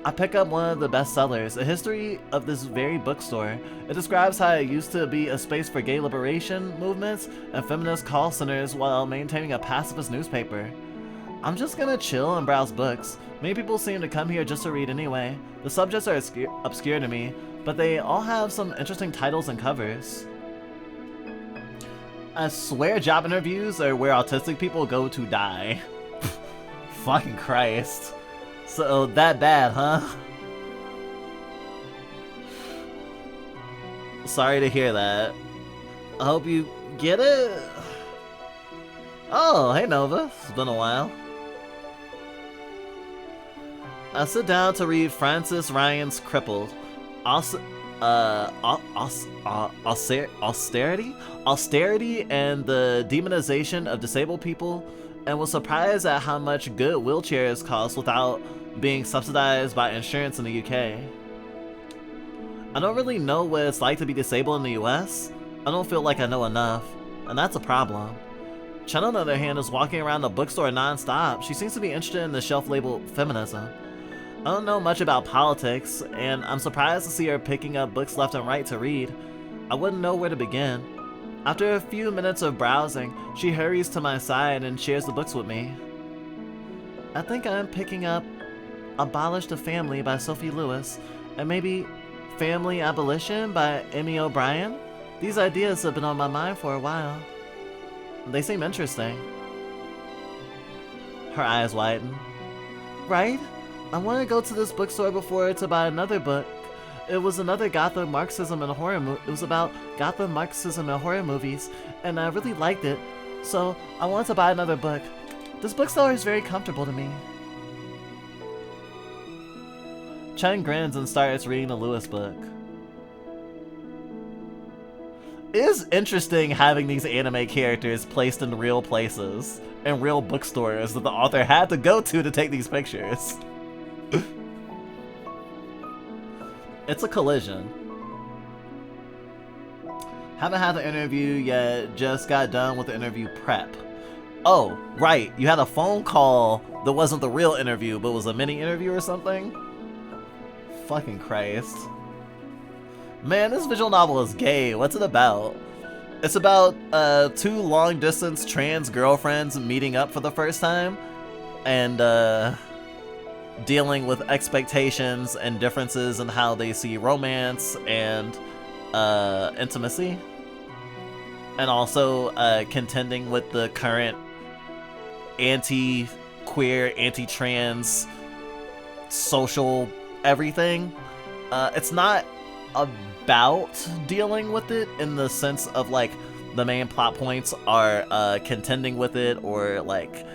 I pick up one of the bestsellers, A History of This Very Bookstore. It describes how it used to be a space for gay liberation movements and feminist call centers while maintaining a pacifist newspaper. I'm just gonna chill and browse books. Many people seem to come here just to read anyway. The subjects are obscure to me, but they all have some interesting titles and covers. I swear job interviews are where autistic people go to die. Fucking Christ. So that bad, huh? Sorry to hear that. I hope you get it. Oh, hey Nova. It's been a while. I sit down to read Francis Ryan's Crippled. Austerity and the demonization of disabled people, and was surprised at how much good wheelchairs cost without being subsidized by insurance in the UK. I don't really know what it's like to be disabled in the US. I don't feel like I know enough, and that's a problem. Chen, on the other hand, is walking around the bookstore non-stop. She seems to be interested in the shelf labeled feminism. I don't know much about politics, and I'm surprised to see her picking up books left and right to read. I wouldn't know where to begin. After a few minutes of browsing, she hurries to my side and shares the books with me. I think I'm picking up Abolish the Family by Sophie Lewis, and maybe Family Abolition by Amy O'Brien. These ideas have been on my mind for a while. They seem interesting. Her eyes widen. Right? I want to go to this bookstore before to buy another book. It was another Gothic Marxism and horror it was about Gothic Marxism and horror movies, and I really liked it, so I wanted to buy another book. This bookstore is very comfortable to me. Chen grins and starts reading the Lewis book. It is interesting having these anime characters placed in real places and real bookstores that the author had to go to take these pictures. It's a collision. Haven't had the interview yet, just got done with the interview prep. Oh, right, you had a phone call that wasn't the real interview, but was a mini interview or something? Fucking Christ. Man, this visual novel is gay. What's it about? It's about two long-distance trans girlfriends meeting up for the first time and dealing with expectations and differences in how they see romance and intimacy, and also contending with the current anti-queer, anti-trans social everything. It's not about dealing with it in the sense of like the main plot points are contending with it or like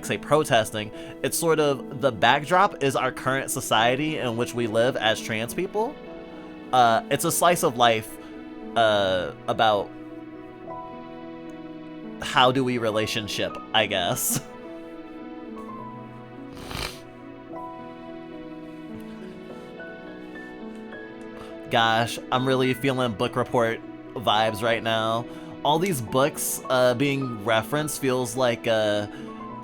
say protesting. It's sort of the backdrop is our current society in which we live as trans people. It's a slice of life about how do we relationship, I guess. Gosh, I'm really feeling book report vibes right now. All these books being referenced feels like the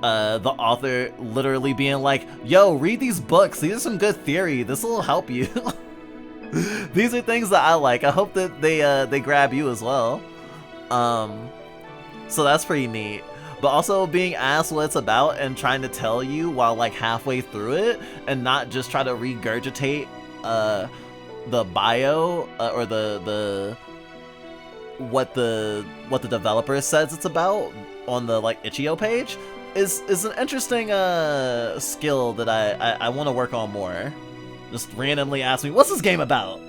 author literally being like, yo, read these books, these are some good theory, this will help you. These are things that I like. I hope that they grab you as well. So that's pretty neat. But also being asked what it's about and trying to tell you while like halfway through it and not just try to regurgitate the bio or the what the developer says it's about on the like itch.io page is an interesting skill that I want to work on more. Just randomly ask me, what's this game about?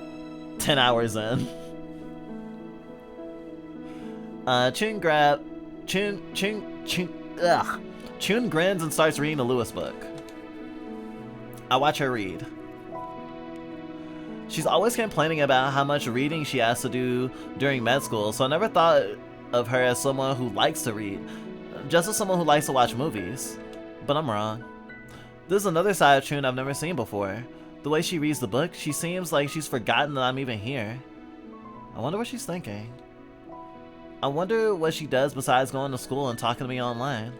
10 hours in. Chun grins and starts reading the Lewis book. I watch her read. She's always complaining about how much reading she has to do during med school, so I never thought of her as someone who likes to read, just as someone who likes to watch movies. But I'm wrong. This is another side of Chun I've never seen before. The way she reads the book, she seems like she's forgotten that I'm even here. I wonder what she's thinking. I wonder what she does besides going to school and talking to me online.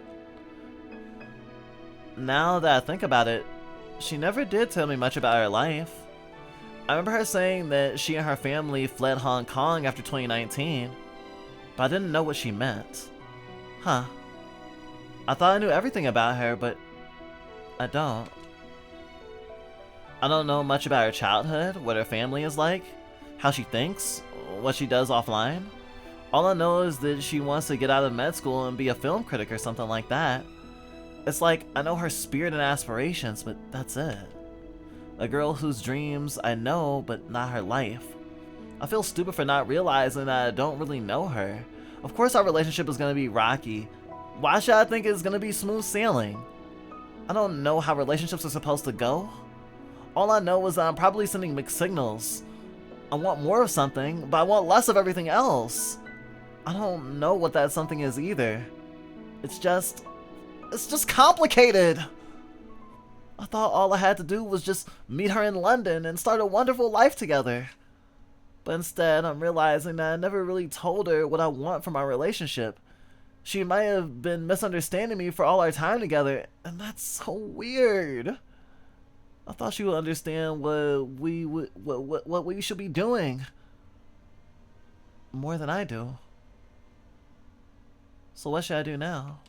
Now that I think about it, she never did tell me much about her life. I remember her saying that she and her family fled Hong Kong after 2019, but I didn't know what she meant. Huh. I thought I knew everything about her, but I don't. I don't know much about her childhood, what her family is like, how she thinks, what she does offline. All I know is that she wants to get out of med school and be a film critic or something like that. It's like, I know her spirit and aspirations, but that's it. A girl whose dreams I know, but not her life. I feel stupid for not realizing that I don't really know her. Of course our relationship is going to be rocky. Why should I think it's going to be smooth sailing? I don't know how relationships are supposed to go. All I know is that I'm probably sending mixed signals. I want more of something, but I want less of everything else. I don't know what that something is either. It's just complicated. I thought all I had to do was just meet her in London and start a wonderful life together. But instead, I'm realizing that I never really told her what I want from our relationship. She might have been misunderstanding me for all our time together, and that's so weird. I thought she would understand what we should be doing more than I do. So what should I do now?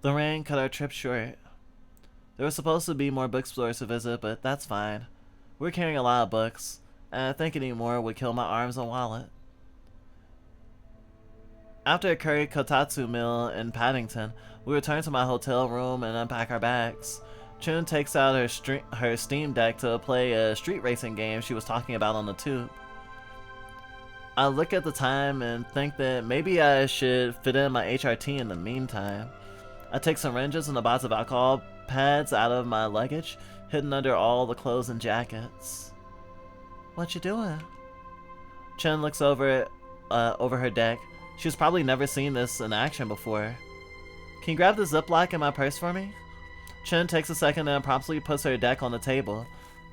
The rain cut our trip short. There was supposed to be more bookstores to visit, but that's fine. We're carrying a lot of books, and I think any more would kill my arms and wallet. After a curry kotatsu meal in Paddington, we return to my hotel room and unpack our bags. Chun takes out her Steam Deck to play a street racing game she was talking about on the tube. I look at the time and think that maybe I should fit in my HRT in the meantime. I take syringes and a box of alcohol pads out of my luggage, hidden under all the clothes and jackets. What you doing? Chen looks over her deck. She's probably never seen this in action before. Can you grab the Ziploc in my purse for me? Chen takes a second and promptly puts her deck on the table.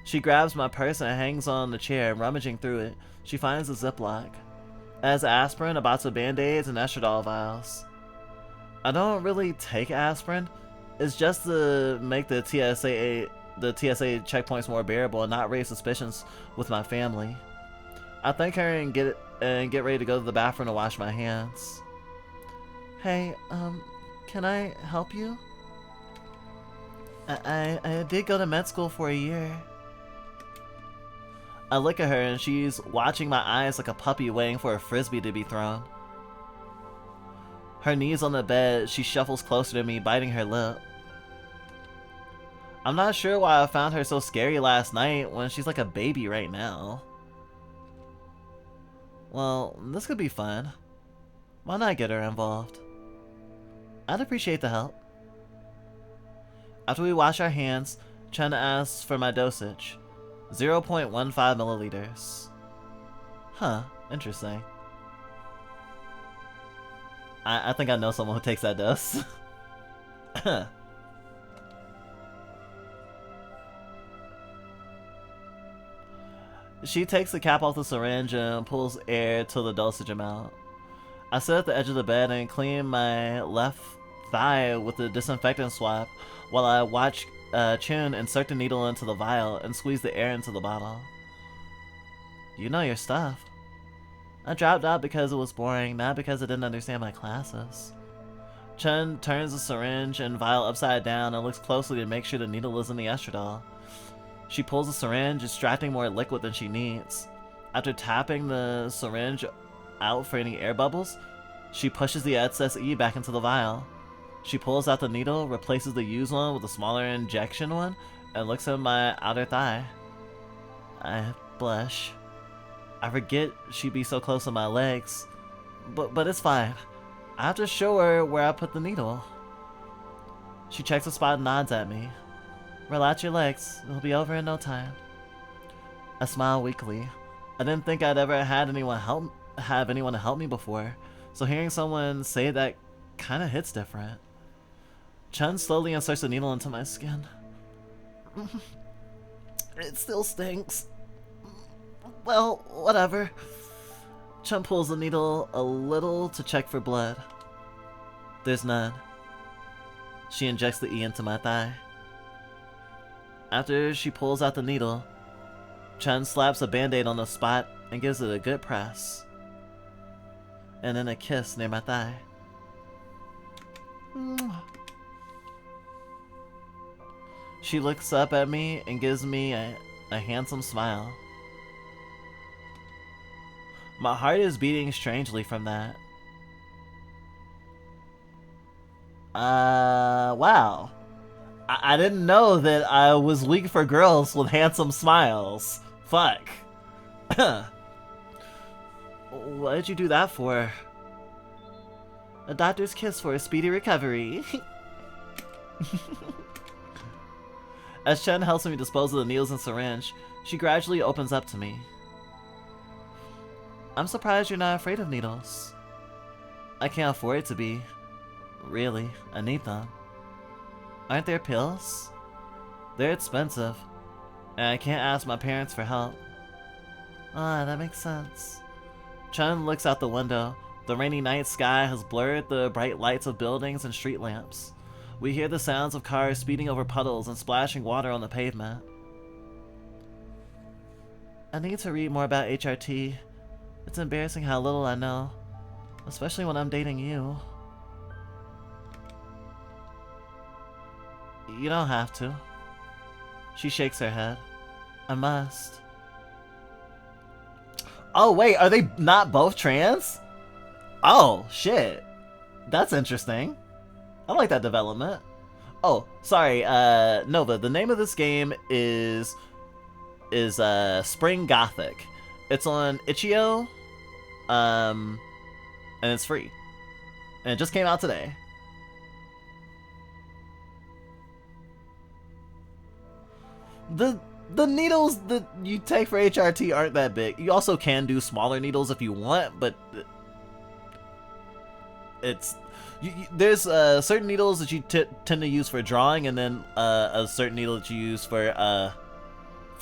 She grabs my purse and hangs on the chair, rummaging through it. She finds the Ziploc. It has aspirin, a box of Band-Aids, and estradiol vials. I don't really take aspirin. It's just to make the TSA checkpoints more bearable and not raise suspicions with my family. I thank her and get ready to go to the bathroom to wash my hands. Hey, can I help you? I did go to med school for a year. I look at her and she's watching my eyes like a puppy waiting for a frisbee to be thrown. Her knees on the bed, she shuffles closer to me, biting her lip. I'm not sure why I found her so scary last night when she's like a baby right now. Well, this could be fun. Why not get her involved? I'd appreciate the help. After we wash our hands, Chen asks for my dosage. 0.15 milliliters. Huh, interesting. I think I know someone who takes that dose. She takes the cap off the syringe and pulls air to the dosage amount. I sit at the edge of the bed and clean my left thigh with the disinfectant swab while I watch Chun insert the needle into the vial and squeeze the air into the bottle. You know your stuff. I dropped out because it was boring, not because I didn't understand my classes. Chun turns the syringe and vial upside down and looks closely to make sure the needle is in the estradiol. She pulls the syringe, extracting more liquid than she needs. After tapping the syringe out for any air bubbles, she pushes the excess E back into the vial. She pulls out the needle, replaces the used one with a smaller injection one, and looks at my outer thigh. I blush. I forget she'd be so close to my legs, but it's fine. I have to show her where I put the needle. She checks the spot and nods at me. Relax your legs, it'll be over in no time. I smile weakly. I didn't think I'd ever have anyone to help me before, so hearing someone say that kinda hits different. Chun slowly inserts the needle into my skin. It still stinks. Well, whatever. Chun pulls the needle a little to check for blood. There's none. She injects the E into my thigh. After she pulls out the needle, Chun slaps a band-aid on the spot and gives it a good press. And then a kiss near my thigh. She looks up at me and gives me a handsome smile. My heart is beating strangely from that. Wow. I didn't know that I was weak for girls with handsome smiles. Fuck. What did you do that for? A doctor's kiss for a speedy recovery. As Chen helps me dispose of the needles and syringe, she gradually opens up to me. I'm surprised you're not afraid of needles. I can't afford to be. Really, I need them. Aren't there pills? They're expensive, and I can't ask my parents for help. Ah, that makes sense. Chun looks out the window. The rainy night sky has blurred the bright lights of buildings and street lamps. We hear the sounds of cars speeding over puddles and splashing water on the pavement. I need to read more about HRT. It's embarrassing how little I know, especially when I'm dating you. You don't have to. She shakes her head. I must. Oh wait, are they not both trans? Oh, shit. That's interesting. I like that development. Oh, sorry, Nova, the name of this game is Spring Gothic. It's on itch.io, and it's free. And it just came out today. The needles that you take for HRT aren't that big. You also can do smaller needles if you want, but it's there's certain needles that you tend to use for drawing, and then a certain needle that you use for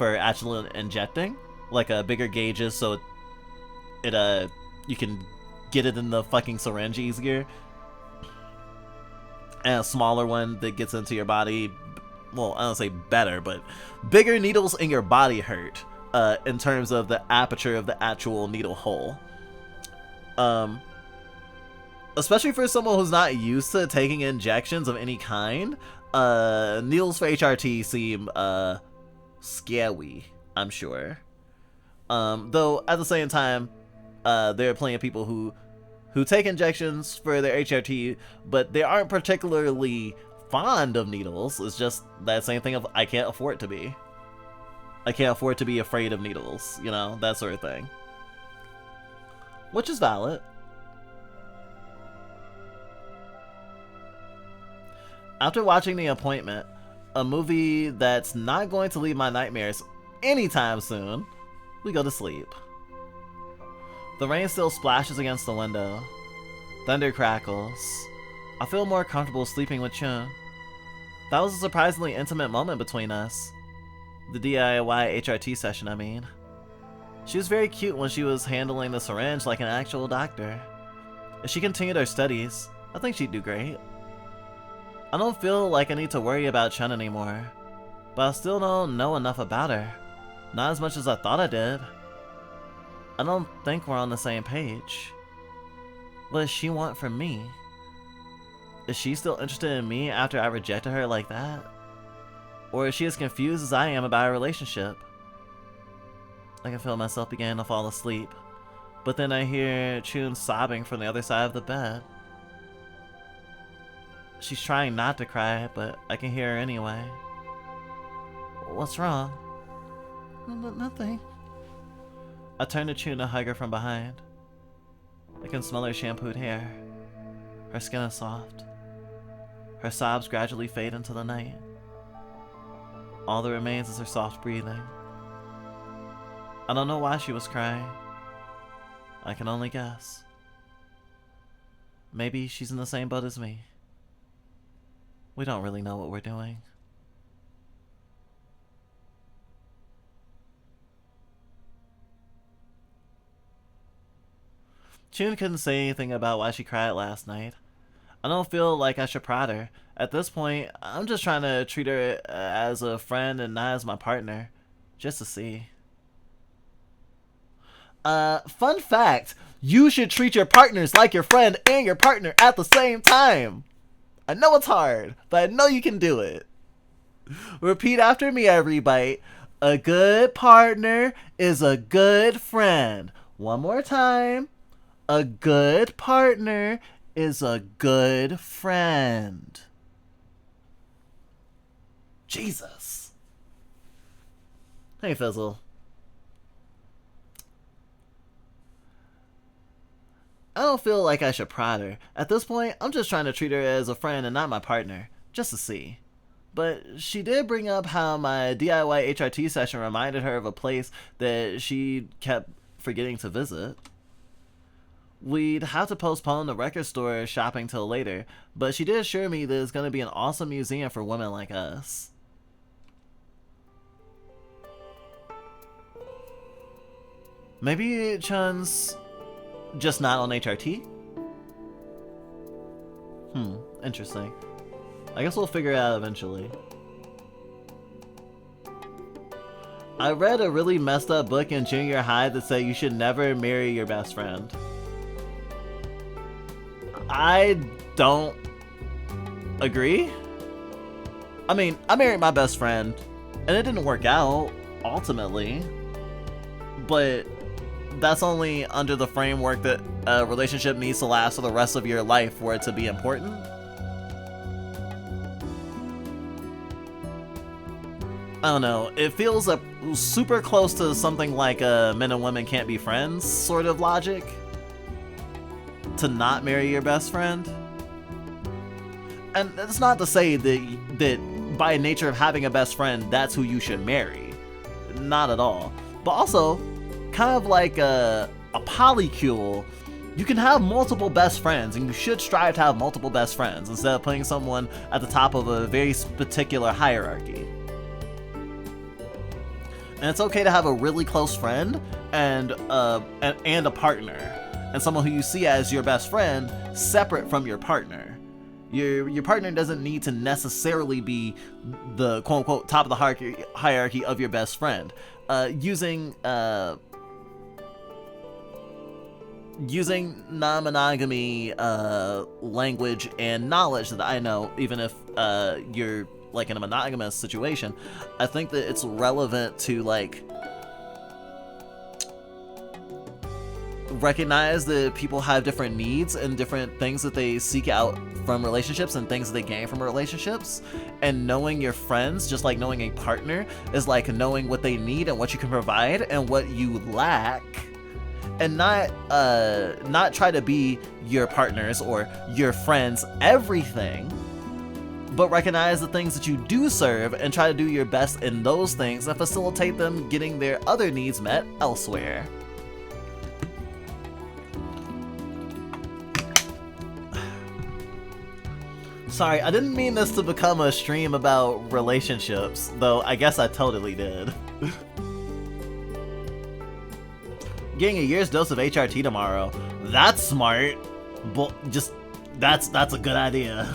actual injecting, like bigger gauges, so it you can get it in the fucking syringe easier, and a smaller one that gets into your body. Well, I don't say better, but bigger needles in your body hurt, in terms of the aperture of the actual needle hole. Especially for someone who's not used to taking injections of any kind, needles for HRT seem, scary, I'm sure. Though, at the same time, there are plenty of people who take injections for their HRT, but they aren't particularly fond of needles. It's just that same thing of I can't afford to be. I can't afford to be afraid of needles, you know, that sort of thing. Which is valid. After watching The Appointment, a movie that's not going to leave my nightmares anytime soon, we go to sleep. The rain still splashes against the window. Thunder crackles. I feel more comfortable sleeping with Chun. That was a surprisingly intimate moment between us. The DIY HRT session, I mean. She was very cute when she was handling the syringe like an actual doctor. If she continued her studies, I think she'd do great. I don't feel like I need to worry about Chun anymore, but I still don't know enough about her. Not as much as I thought I did. I don't think we're on the same page. What does she want from me? Is she still interested in me after I rejected her like that? Or is she as confused as I am about our relationship? I can feel myself beginning to fall asleep, but then I hear Chun sobbing from the other side of the bed. She's trying not to cry, but I can hear her anyway. What's wrong? Nothing. I turn to Chun to hug her from behind. I can smell her shampooed hair. Her skin is soft. Her sobs gradually fade into the night. All that remains is her soft breathing. I don't know why she was crying. I can only guess. Maybe she's in the same boat as me. We don't really know what we're doing. Chun couldn't say anything about why she cried last night. I don't feel like I should prod her. At this point, I'm just trying to treat her as a friend and not as my partner. Just to see. Fun fact, you should treat your partners like your friend and your partner at the same time. I know it's hard, but I know you can do it. Repeat after me, everybody. A good partner is a good friend. One more time. A good partner is a good friend. Jesus. Hey, Fizzle. I don't feel like I should prod her. At this point, I'm just trying to treat her as a friend and not my partner, just to see. But she did bring up how my DIY HRT session reminded her of a place that she kept forgetting to visit. We'd have to postpone the record store shopping till later, but she did assure me that it's going to be an awesome museum for women like us. Maybe Chun's just not on HRT? Interesting. I guess we'll figure it out eventually. I read a really messed up book in junior high that said you should never marry your best friend. I don't agree. I mean, I married my best friend, and it didn't work out, ultimately. But that's only under the framework that a relationship needs to last for the rest of your life for it to be important. I don't know, it feels super close to something like men and women can't be friends sort of logic. To not marry your best friend. And it's not to say that by nature of having a best friend, that's who you should marry. Not at all. But also, kind of like a polycule, you can have multiple best friends, and you should strive to have multiple best friends instead of putting someone at the top of a very particular hierarchy. And it's okay to have a really close friend and a partner. And someone who you see as your best friend separate from your partner. Your partner doesn't need to necessarily be the quote-unquote top of the hierarchy of your best friend. Using non-monogamy language and knowledge that I know, even if you're like in a monogamous situation, I think that it's relevant to like recognize that people have different needs and different things that they seek out from relationships and things that they gain from relationships. And knowing your friends, just like knowing a partner, is like knowing what they need and what you can provide and what you lack. And not try to be your partners or your friends everything, but recognize the things that you do serve and try to do your best in those things and facilitate them getting their other needs met elsewhere. Sorry, I didn't mean this to become a stream about relationships, though I guess I totally did. Getting a year's dose of HRT tomorrow. That's smart. But just, that's a good idea.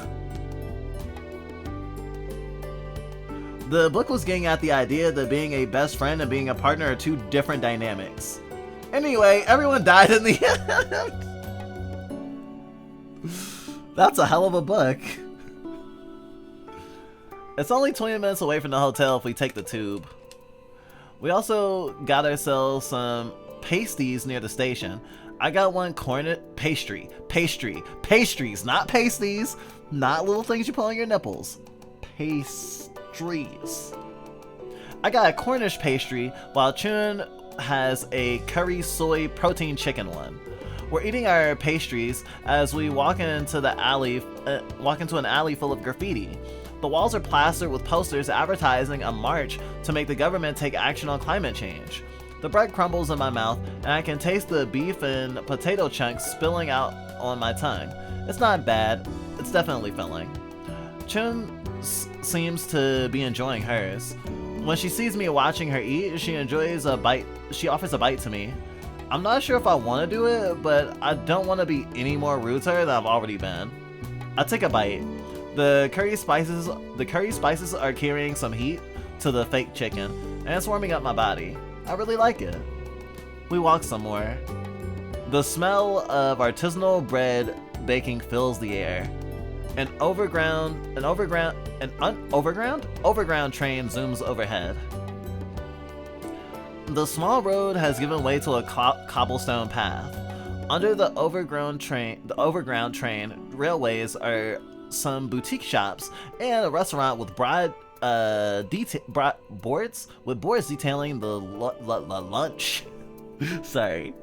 The book was getting at the idea that being a best friend and being a partner are two different dynamics. Anyway, everyone died in the end. That's a hell of a book. It's only 20 minutes away from the hotel if we take the tube. We got ourselves some pasties near the station. I got one pastries, not pasties, not little things you put on your nipples. Pastries. I got a Cornish pastry, while Chun has a curry soy protein chicken one. We're eating our pastries as we walk into an alley full of graffiti. The walls are plastered with posters advertising a march to make the government take action on climate change. The bread crumbles in my mouth, and I can taste the beef and potato chunks spilling out on my tongue. It's not bad, it's definitely filling. Chun seems to be enjoying hers. When she sees me watching her eat, she offers a bite to me. I'm not sure if I want to do it, but I don't want to be any more rude to her than I've already been. I take a bite. The curry spices are carrying some heat to the fake chicken, and it's warming up my body. I really like it. We walk some more. The smell of artisanal bread baking fills the air. An overground train zooms overhead. The small road has given way to a cobblestone path. Under the overground train railways are some boutique shops and a restaurant with boards detailing the lunch. Sorry.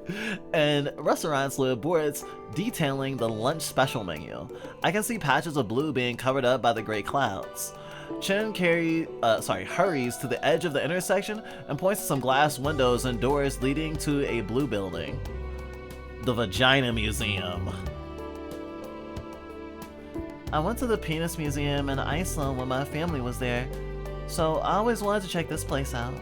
And restaurants with boards detailing the lunch special menu. I can see patches of blue being covered up by the gray clouds. Chen hurries to the edge of the intersection and points to some glass windows and doors leading to a blue building. The Vagina Museum. I went to the Penis Museum in Iceland when my family was there, so I always wanted to check this place out.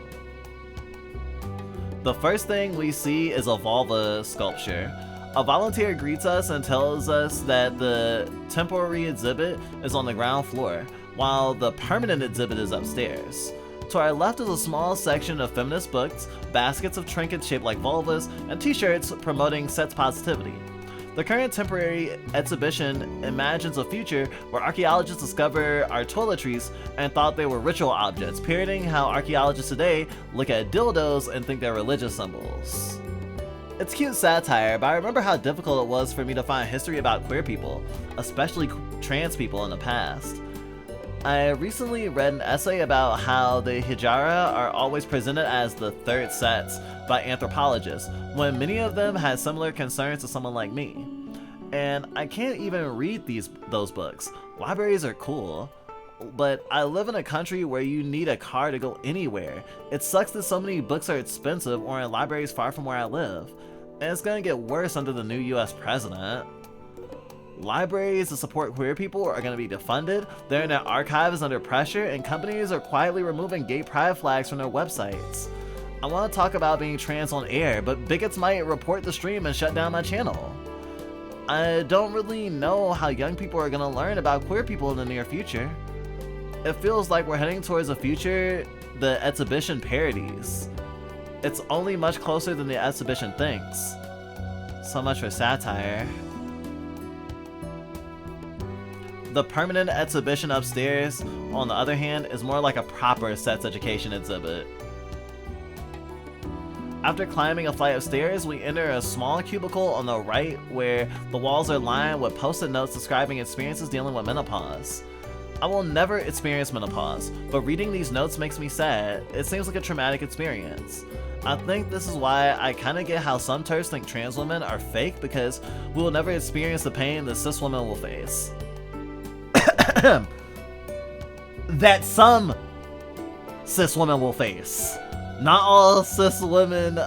The first thing we see is a vulva sculpture. A volunteer greets us and tells us that the temporary exhibit is on the ground floor, while the permanent exhibit is upstairs. To our left is a small section of feminist books, baskets of trinkets shaped like vulvas, and t-shirts promoting sex positivity. The current temporary exhibition imagines a future where archaeologists discover our toiletries and thought they were ritual objects, parodying how archaeologists today look at dildos and think they're religious symbols. It's cute satire, but I remember how difficult it was for me to find history about queer people, especially trans people in the past. I recently read an essay about how the Hijara are always presented as the third sex by anthropologists, when many of them had similar concerns to someone like me. And I can't even read those books. Libraries are cool, but I live in a country where you need a car to go anywhere. It sucks that so many books are expensive or in libraries far from where I live. And it's gonna get worse under the new US president. Libraries to support queer people are going to be defunded, their internet archive is under pressure, and companies are quietly removing gay pride flags from their websites. I want to talk about being trans on air, but bigots might report the stream and shut down my channel. I don't really know how young people are going to learn about queer people in the near future. It feels like we're heading towards a future the exhibition parodies. It's only much closer than the exhibition thinks. So much for satire. The permanent exhibition upstairs, on the other hand, is more like a proper sex education exhibit. After climbing a flight of stairs, we enter a small cubicle on the right where the walls are lined with post-it notes describing experiences dealing with menopause. I will never experience menopause, but reading these notes makes me sad. It seems like a traumatic experience. I think this is why I kinda get how some TERFs think trans women are fake, because we will never experience the pain that cis women will face. That some cis women will face. Not all cis women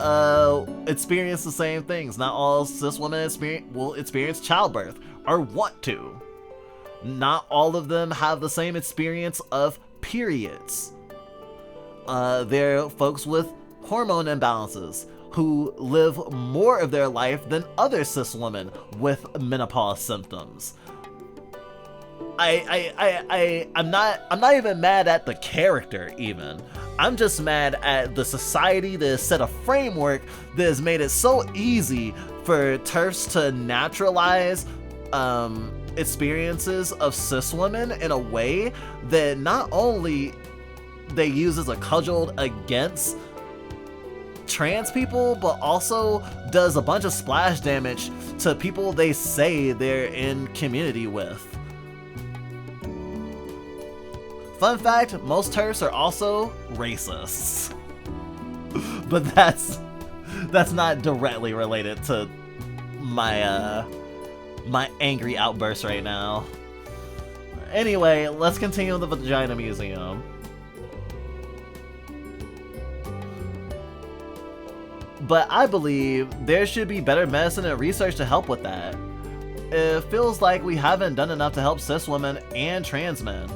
experience the same things. Not all cis women will experience childbirth or want to. Not all of them have the same experience of periods. There are folks with hormone imbalances who live more of their life than other cis women with menopause symptoms. I'm not even mad at the character even. I'm just mad at the society that has set a framework that has made it so easy for TERFs to naturalize experiences of cis women in a way that not only they use as a cudgel against trans people, but also does a bunch of splash damage to people they say they're in community with. Fun fact, most TERFs are also racists. But that's not directly related to my my angry outburst right now. Anyway, let's continue with the Vagina Museum. But I believe there should be better medicine and research to help with that. It feels like we haven't done enough to help cis women and trans men.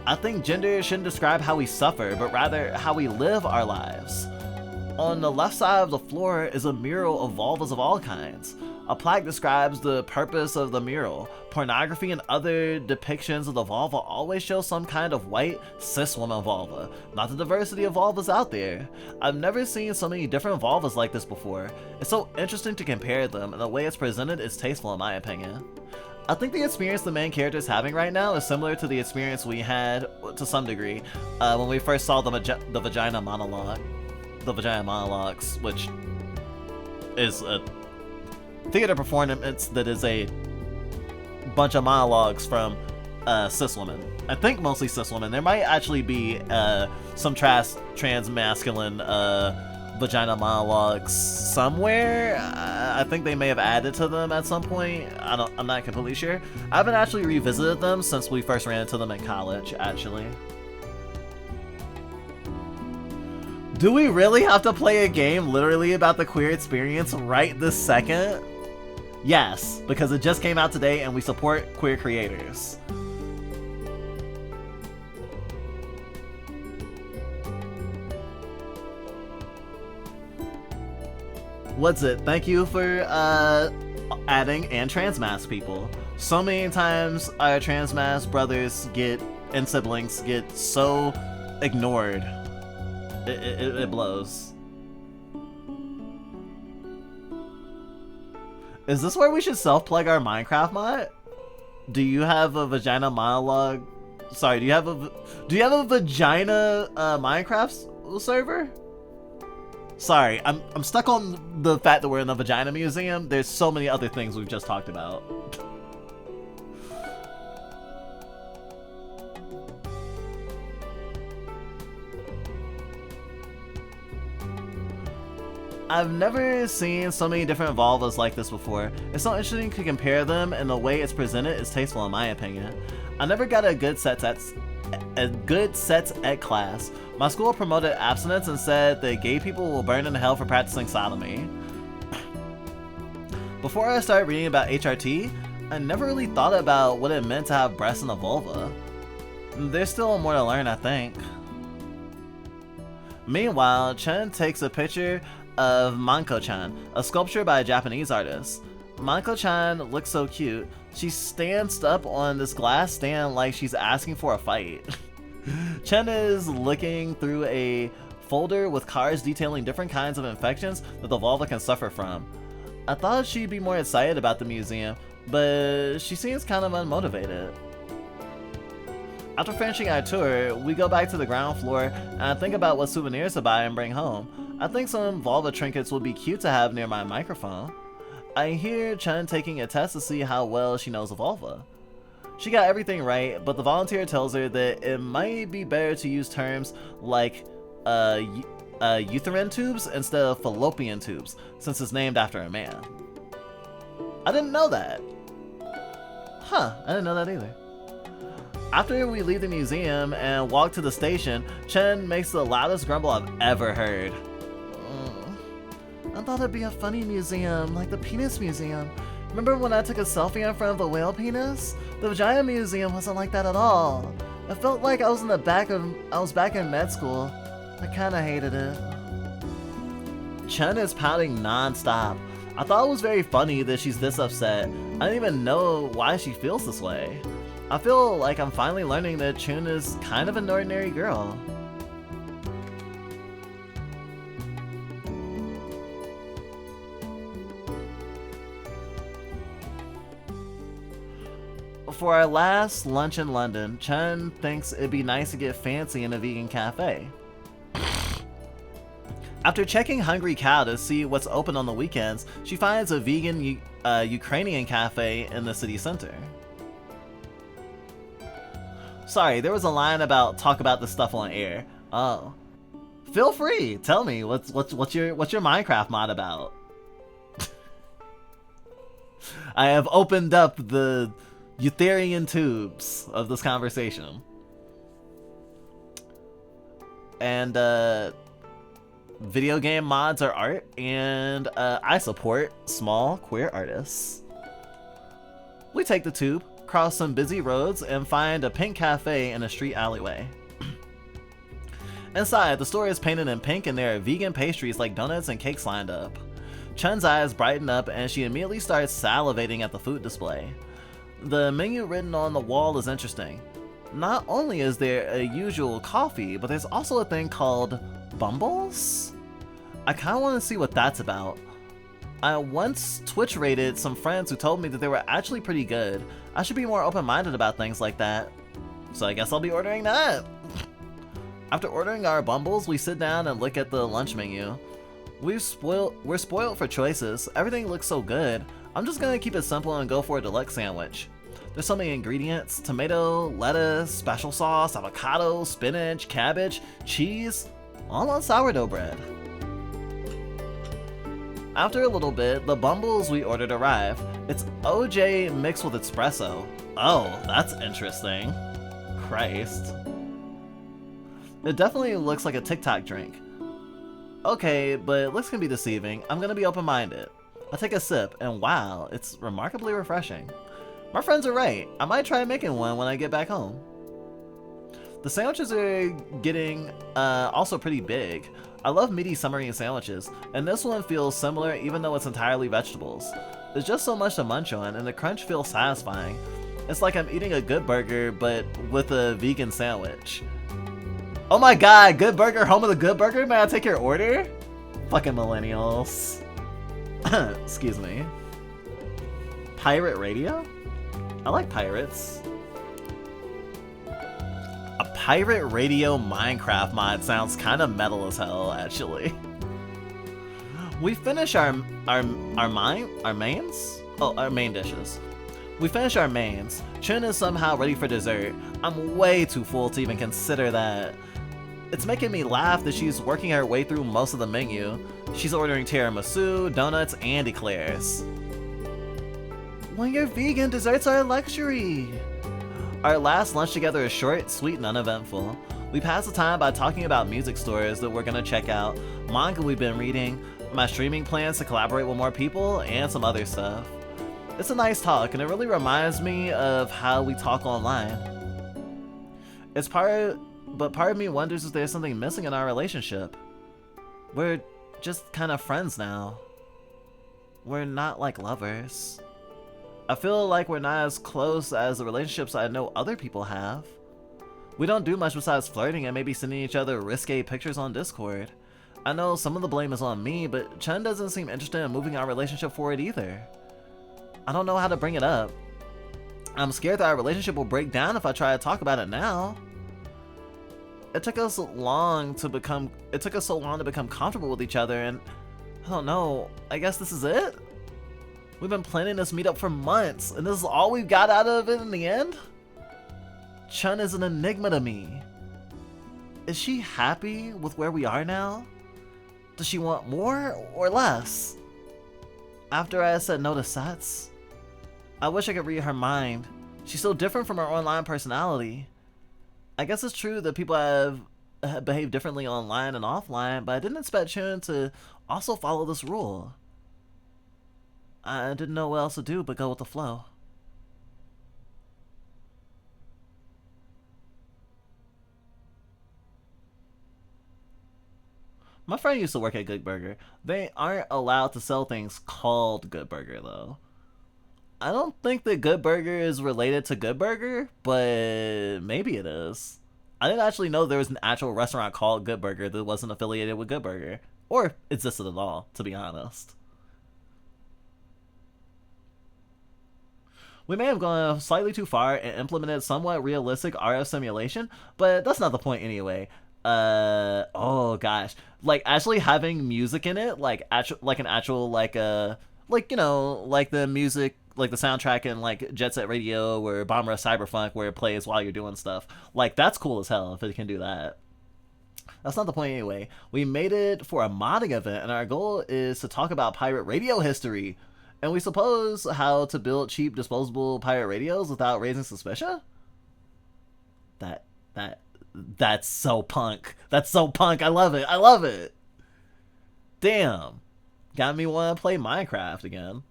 I think gender shouldn't describe how we suffer, but rather how we live our lives. On the left side of the floor is a mural of vulvas of all kinds. A plaque describes the purpose of the mural. Pornography and other depictions of the vulva always show some kind of white, cis woman vulva, not the diversity of vulvas out there. I've never seen so many different vulvas like this before. It's so interesting to compare them, and the way it's presented is tasteful in my opinion. I think the experience the main character is having right now is similar to the experience we had, to some degree, when we first saw the vagina monologue. The vagina monologues, which is a theater performance that is a bunch of monologues from cis women. I think mostly cis women. There might actually be some trans masculine vagina monologues somewhere. I think they may have added to them at some point. I'm not completely sure. I haven't actually revisited them since we first ran into them in college, actually. Do we really have to play a game literally about the queer experience right this second? Yes, because it just came out today and we support queer creators. What's it? Thank you for adding and trans mask people. So many times our trans mask brothers and siblings get so ignored. It blows. Is this where we should self-plug our Minecraft mod? Do you have a vagina monologue? Sorry, do you have a vagina Minecraft server? Sorry, I'm stuck on the fact that we're in the vagina museum. There's so many other things we've just talked about. I've never seen so many different vulvas like this before. It's so interesting to compare them, and the way it's presented is tasteful in my opinion. I never got a good sex ed class. My school promoted abstinence and said that gay people will burn in hell for practicing sodomy. Before I started reading about HRT, I never really thought about what it meant to have breasts and a vulva. There's still more to learn, I think. Meanwhile, Chen takes a picture of Manko-chan, a sculpture by a Japanese artist. Manko-chan looks so cute. She stands up on this glass stand like she's asking for a fight. Chen is looking through a folder with cards detailing different kinds of infections that the vulva can suffer from. I thought she'd be more excited about the museum, but she seems kind of unmotivated. After finishing our tour, we go back to the ground floor and I think about what souvenirs to buy and bring home. I think some vulva trinkets would be cute to have near my microphone. I hear Chen taking a test to see how well she knows a vulva. She got everything right, but the volunteer tells her that it might be better to use terms like uterine tubes instead of fallopian tubes, since it's named after a man. I didn't know that. Huh, I didn't know that either. After we leave the museum and walk to the station, Chen makes the loudest grumble I've ever heard. I thought it'd be a funny museum, like the penis museum. Remember when I took a selfie in front of a whale penis? The vagina museum wasn't like that at all. It felt like I was back in med school. I kinda hated it. Chen is pouting non-stop. I thought it was very funny that she's this upset. I don't even know why she feels this way. I feel like I'm finally learning that Chun is kind of an ordinary girl. For our last lunch in London, Chen thinks it'd be nice to get fancy in a vegan cafe. After checking Hungry Cow to see what's open on the weekends, she finds a vegan Ukrainian cafe in the city center. Sorry, there was a line about talk about this stuff on air. Oh. Feel free, tell me, what's your Minecraft mod about? I have opened up the Eutherian tubes of this conversation. And video game mods are art, and I support small queer artists. We take the tube, cross some busy roads, and find a pink cafe in a street alleyway. Inside, the store is painted in pink and there are vegan pastries like donuts and cakes lined up. Chun's eyes brighten up and she immediately starts salivating at the food display. The menu written on the wall is interesting. Not only is there a usual coffee, but there's also a thing called Bumbles? I kinda wanna see what that's about. I once Twitch rated some friends who told me that they were actually pretty good. I should be more open-minded about things like that. So I guess I'll be ordering that. After ordering our Bumbles, we sit down and look at the lunch menu. We're spoiled for choices. Everything looks so good. I'm just gonna keep it simple and go for a deluxe sandwich. There's so many ingredients: tomato, lettuce, special sauce, avocado, spinach, cabbage, cheese, all on sourdough bread. After a little bit, the Bumbles we ordered arrive. It's OJ mixed with espresso. Oh, that's interesting. Christ. It definitely looks like a TikTok drink. Okay, but looks can be deceiving. I'm gonna be open-minded. I take a sip, and wow, it's remarkably refreshing. My friends are right. I might try making one when I get back home. The sandwiches are getting also pretty big. I love meaty summery sandwiches, and this one feels similar even though it's entirely vegetables. There's just so much to munch on, and the crunch feels satisfying. It's like I'm eating a Good Burger, but with a vegan sandwich. Oh my god, Good Burger, home of the Good Burger? May I take your order? Fucking millennials. Excuse me. Pirate radio? I like pirates. A pirate radio Minecraft mod sounds kind of metal as hell, actually. We finish our mains? Oh, our main dishes. We finish our mains. Chun is somehow ready for dessert. I'm way too full to even consider that. It's making me laugh that she's working her way through most of the menu. She's ordering tiramisu, donuts, and eclairs. When you're vegan, desserts are a luxury. Our last lunch together is short, sweet, and uneventful. We pass the time by talking about music stores that we're gonna check out, manga we've been reading, my streaming plans to collaborate with more people, and some other stuff. It's a nice talk, and it really reminds me of how we talk online. But part of me wonders if there's something missing in our relationship. We're just kind of friends now. We're not like lovers. I feel like we're not as close as the relationships I know other people have. We don't do much besides flirting and maybe sending each other risque pictures on Discord. I know some of the blame is on me, but Chun doesn't seem interested in moving our relationship forward either. I don't know how to bring it up. I'm scared that our relationship will break down if I try to talk about it now. It took us so long to become comfortable with each other, and I don't know, I guess this is it? We've been planning this meetup for months, and this is all we've got out of it in the end? Chun is an enigma to me. Is she happy with where we are now? Does she want more or less? After I said no to sets, I wish I could read her mind. She's so different from her online personality. I guess it's true that people have behaved differently online and offline, but I didn't expect Chun to also follow this rule. I didn't know what else to do but go with the flow. My friend used to work at Good Burger. They aren't allowed to sell things called Good Burger, though. I don't think that Good Burger is related to Good Burger, but maybe it is. I didn't actually know there was an actual restaurant called Good Burger that wasn't affiliated with Good Burger, or existed at all, to be honest. We may have gone slightly too far and implemented somewhat realistic RF simulation, but that's not the point anyway. Oh gosh, like actually having music in it, like an actual like you know, like the music, like the soundtrack in like Jet Set Radio or Bomber Cyberpunk, where it plays while you're doing stuff. Like that's cool as hell if it can do that. That's not the point anyway. We made it for a modding event, and our goal is to talk about pirate radio history. And we suppose how to build cheap disposable pirate radios without raising suspicion? That's so punk. That's so punk. I love it. I love it. Damn. Got me want to play Minecraft again.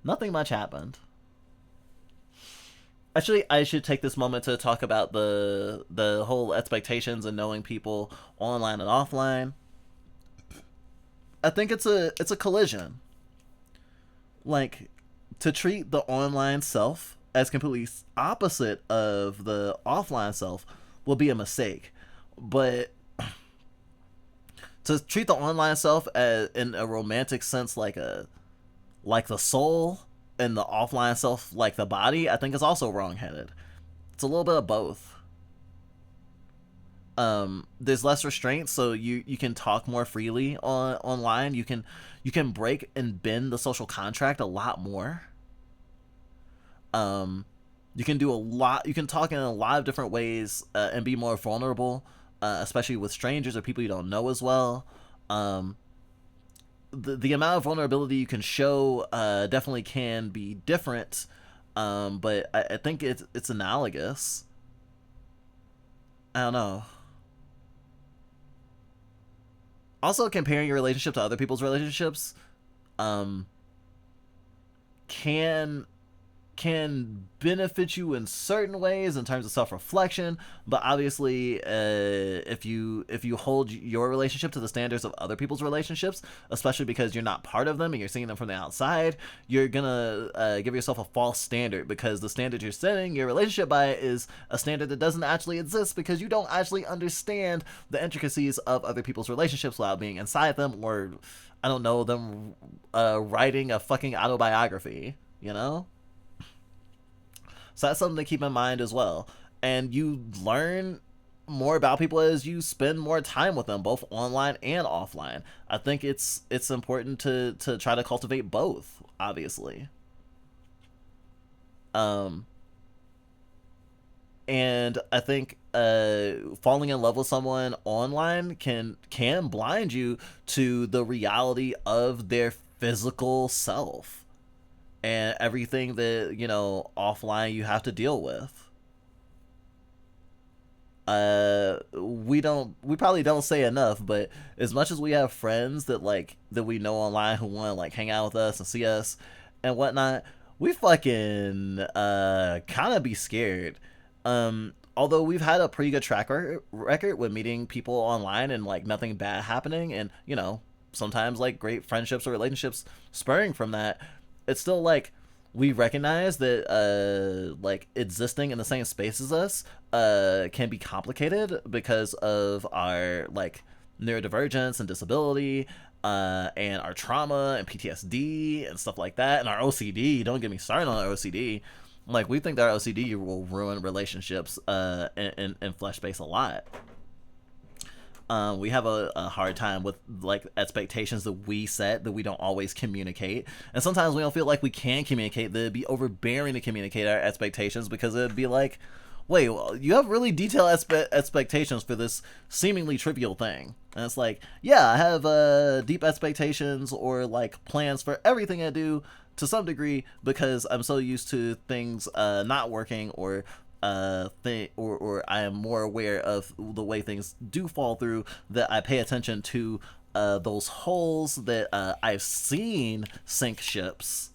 Nothing much happened. Actually, I should take this moment to talk about the whole expectations and knowing people online and offline. I think it's a collision. Like, to treat the online self as completely opposite of the offline self will be a mistake. But to treat the online self as in a romantic sense, like the soul, and the offline self like the body, I think is also wrongheaded. It's a little bit of both. There's less restraints, so you can talk more freely on online. You can break and bend the social contract a lot more. um you can do a lot, you can talk in a lot of different ways, and be more vulnerable, especially with strangers or people you don't know as well. um the amount of vulnerability you can show, definitely can be different. But I think it's analogous. I don't know. Also, comparing your relationship to other people's relationships, um, can can benefit you in certain ways in terms of self-reflection, but obviously, if you hold your relationship to the standards of other people's relationships, especially because you're not part of them and you're seeing them from the outside, you're gonna, give yourself a false standard, because the standard you're setting your relationship by is a standard that doesn't actually exist, because you don't actually understand the intricacies of other people's relationships without being inside them, or I don't know, them writing a fucking autobiography, you know? So that's something to keep in mind as well. And you learn more about people as you spend more time with them, both online and offline. I think it's important to try to cultivate both, obviously. Um, and I think, falling in love with someone online can blind you to the reality of their physical self and everything that, offline you have to deal with. We probably don't say enough, but as much as we have friends that we know online who want to hang out with us and see us and whatnot, we fucking kind of be scared. Although we've had a pretty good record with meeting people online and nothing bad happening, and sometimes great friendships or relationships spurring from that, it's still we recognize that existing in the same space as us can be complicated because of our neurodivergence and disability, and our trauma and PTSD and stuff like that, and our OCD. Don't get me started on our OCD. We think that our OCD will ruin relationships in flesh space a lot. We have a hard time with expectations that we set that we don't always communicate, and sometimes we don't feel like we can communicate. That it'd be overbearing to communicate our expectations, because it'd be like, wait, well, you have really detailed expectations for this seemingly trivial thing. And it's yeah, I have deep expectations or plans for everything I do to some degree, because I'm so used to things not working, or or I am more aware of the way things do fall through, that I pay attention to those holes that I've seen sink ships,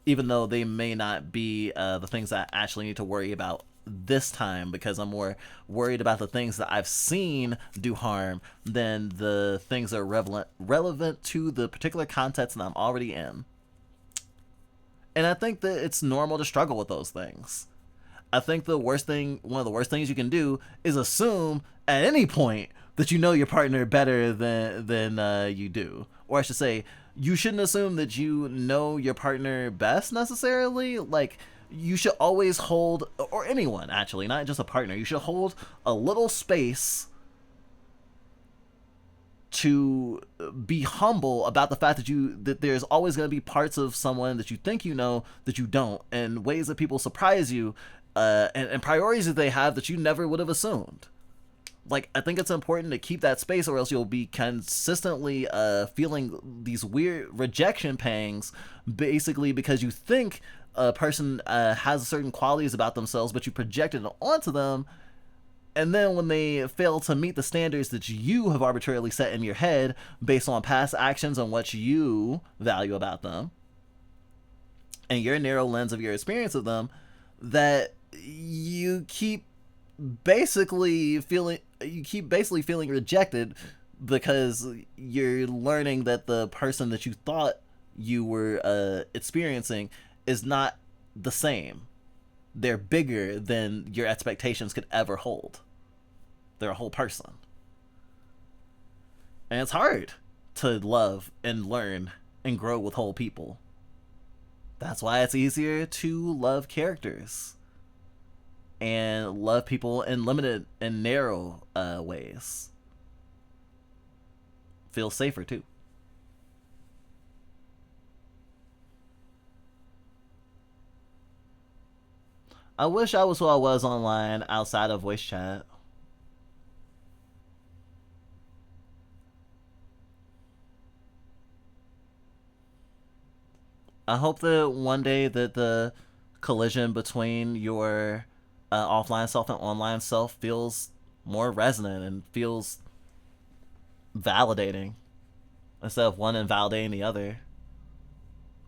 even though they may not be the things that I actually need to worry about this time, because I'm more worried about the things that I've seen do harm than the things that are relevant to the particular context that I'm already in. And I think that it's normal to struggle with those things. I think one of the worst things you can do is assume at any point that you know your partner better than you do. Or I should say, you shouldn't assume that you know your partner best necessarily. You should always hold, or anyone actually, not just a partner, you should hold a little space to be humble about the fact that there's always going to be parts of someone that you think you know that you don't, and ways that people surprise you, and priorities that they have that you never would have assumed. I think it's important to keep that space, or else you'll be consistently feeling these weird rejection pangs, basically because you think a person has certain qualities about themselves, but you projected it onto them. And then when they fail to meet the standards that you have arbitrarily set in your head based on past actions and what you value about them, and your narrow lens of your experience of them, that you keep basically feeling rejected because you're learning that the person that you thought you were experiencing is not the same. They're bigger than your expectations could ever hold. They're a whole person. And it's hard to love and learn and grow with whole people. That's why it's easier to love characters and love people in limited and narrow ways. Feels safer too. I wish I was who I was online outside of voice chat. I hope that one day that the collision between your offline self and online self feels more resonant and feels validating instead of one invalidating the other,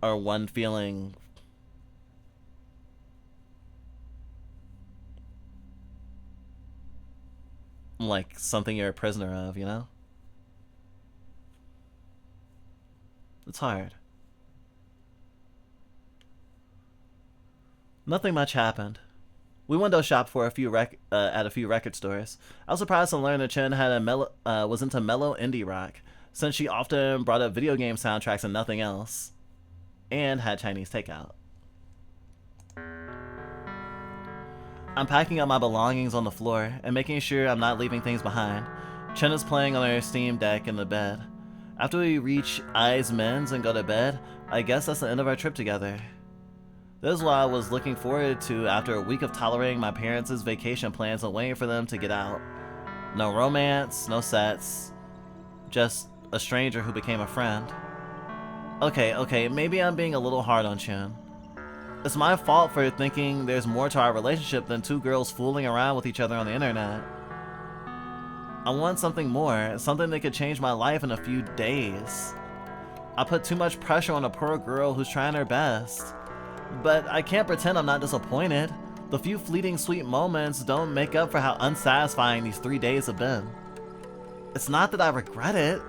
or one feeling like something you're a prisoner of, you know? It's hard. Nothing much happened. We window shopped for at a few record stores. I was surprised to learn that Chen had was into mellow indie rock, since she often brought up video game soundtracks and nothing else, and had Chinese takeout. I'm packing up my belongings on the floor and making sure I'm not leaving things behind. Chen is playing on her Steam Deck in the bed. After we reach Ai's men's and go to bed, I guess that's the end of our trip together. This is what I was looking forward to after a week of tolerating my parents' vacation plans and waiting for them to get out. No romance, no sets, just a stranger who became a friend. Okay, maybe I'm being a little hard on Chen. It's my fault for thinking there's more to our relationship than two girls fooling around with each other on the internet. I want something more, something that could change my life in a few days. I put too much pressure on a poor girl who's trying her best. But I can't pretend I'm not disappointed. The few fleeting sweet moments don't make up for how unsatisfying these 3 days have been. It's not that I regret it.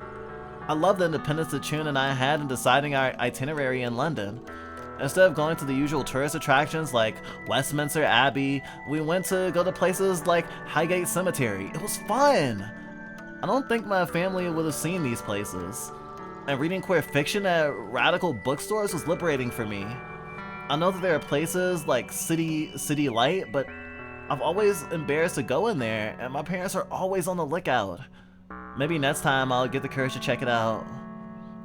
I love the independence that Chun and I had in deciding our itinerary in London. Instead of going to the usual tourist attractions like Westminster Abbey, we went to go to places like Highgate Cemetery. It was fun! I don't think my family would have seen these places. And reading queer fiction at radical bookstores was liberating for me. I know that there are places like City Light, but I've always embarrassed to go in there, and my parents are always on the lookout. Maybe next time I'll get the courage to check it out.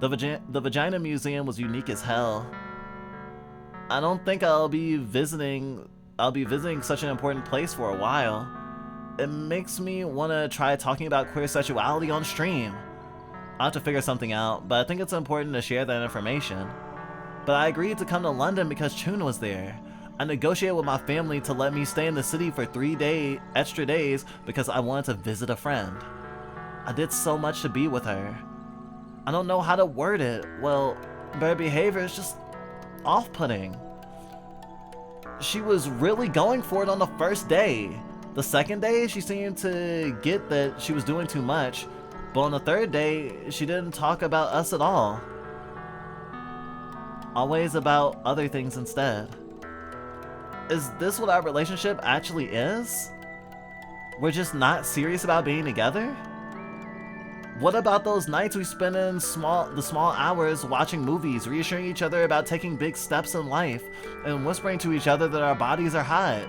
The Vagina Museum was unique as hell. I don't think I'll be visiting such an important place for a while. It makes me want to try talking about queer sexuality on stream. I'll have to figure something out, but I think it's important to share that information. But I agreed to come to London because Chun was there. I negotiated with my family to let me stay in the city for 3 extra days because I wanted to visit a friend. I did so much to be with her. I don't know how to word it. Well, her behavior is just off-putting. She was really going for it on the first day. The second day, she seemed to get that she was doing too much. But on the third day, she didn't talk about us at all. Always about other things instead. Is this what our relationship actually is? We're just not serious about being together? What about those nights we spend in the small hours watching movies, reassuring each other about taking big steps in life, and whispering to each other that our bodies are hot?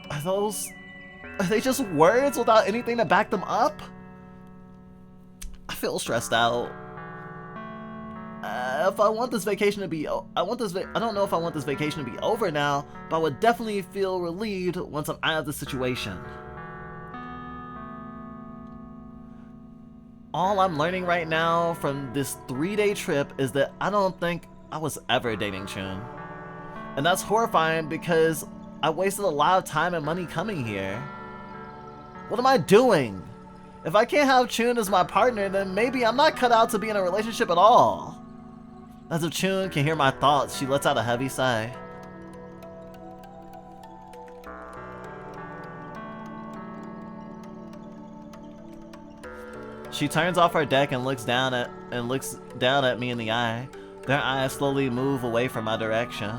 Are they just words without anything to back them up? I feel stressed out. If I want this vacation to be, I don't know if I want this vacation to be over now, but I would definitely feel relieved once I'm out of the situation. All I'm learning right now from this 3-day trip is that I don't think I was ever dating Chun. And that's horrifying because I wasted a lot of time and money coming here. What am I doing? If I can't have Chun as my partner, then maybe I'm not cut out to be in a relationship at all. As if Chun can hear my thoughts, she lets out a heavy sigh. She turns off her deck and looks down at me in the eye. Their eyes slowly move away from my direction.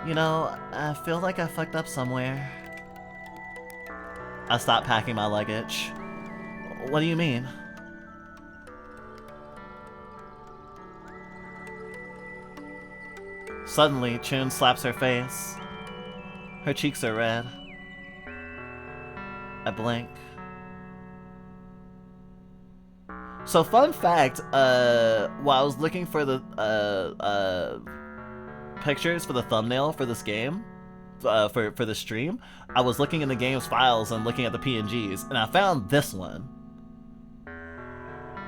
You know, I feel like I fucked up somewhere. I stop packing my luggage. What do you mean? Suddenly, Chun slaps her face. Her cheeks are red. I blink. So, fun fact, while I was looking for the pictures for the thumbnail for this game, for the stream, I was looking in the game's files and looking at the PNGs, and I found this one.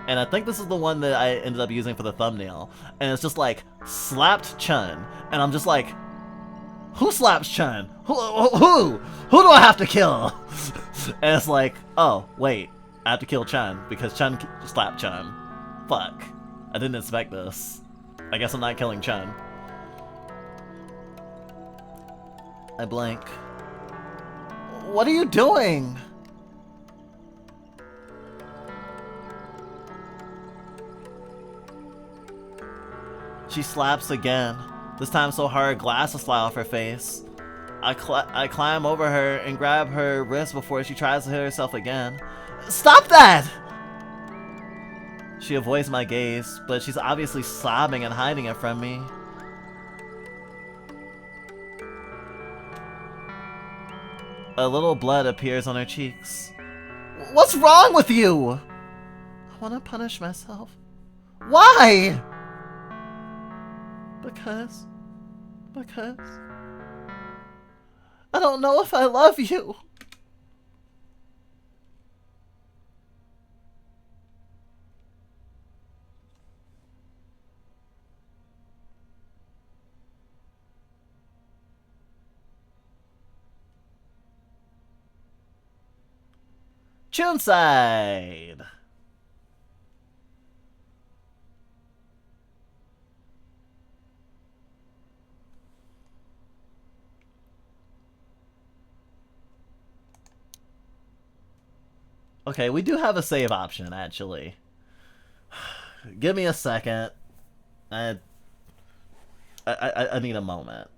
And I think this is the one that I ended up using for the thumbnail. And it's just like, slapped Chun. And I'm just like, who slaps Chun? Who do I have to kill? And it's like, oh, wait. I have to kill Chun because Chun slapped Chun. Fuck. I didn't expect this. I guess I'm not killing Chun. I blink. What are you doing? She slaps again, this time so hard glasses fly off her face. I climb over her and grab her wrist before she tries to hit herself again. Stop that! She avoids my gaze, but she's obviously sobbing and hiding it from me. A little blood appears on her cheeks. What's wrong with you? I want to punish myself. Why? Because I don't know if I love you. Chunside. Okay, we do have a save option, actually. Give me a second. I need a moment.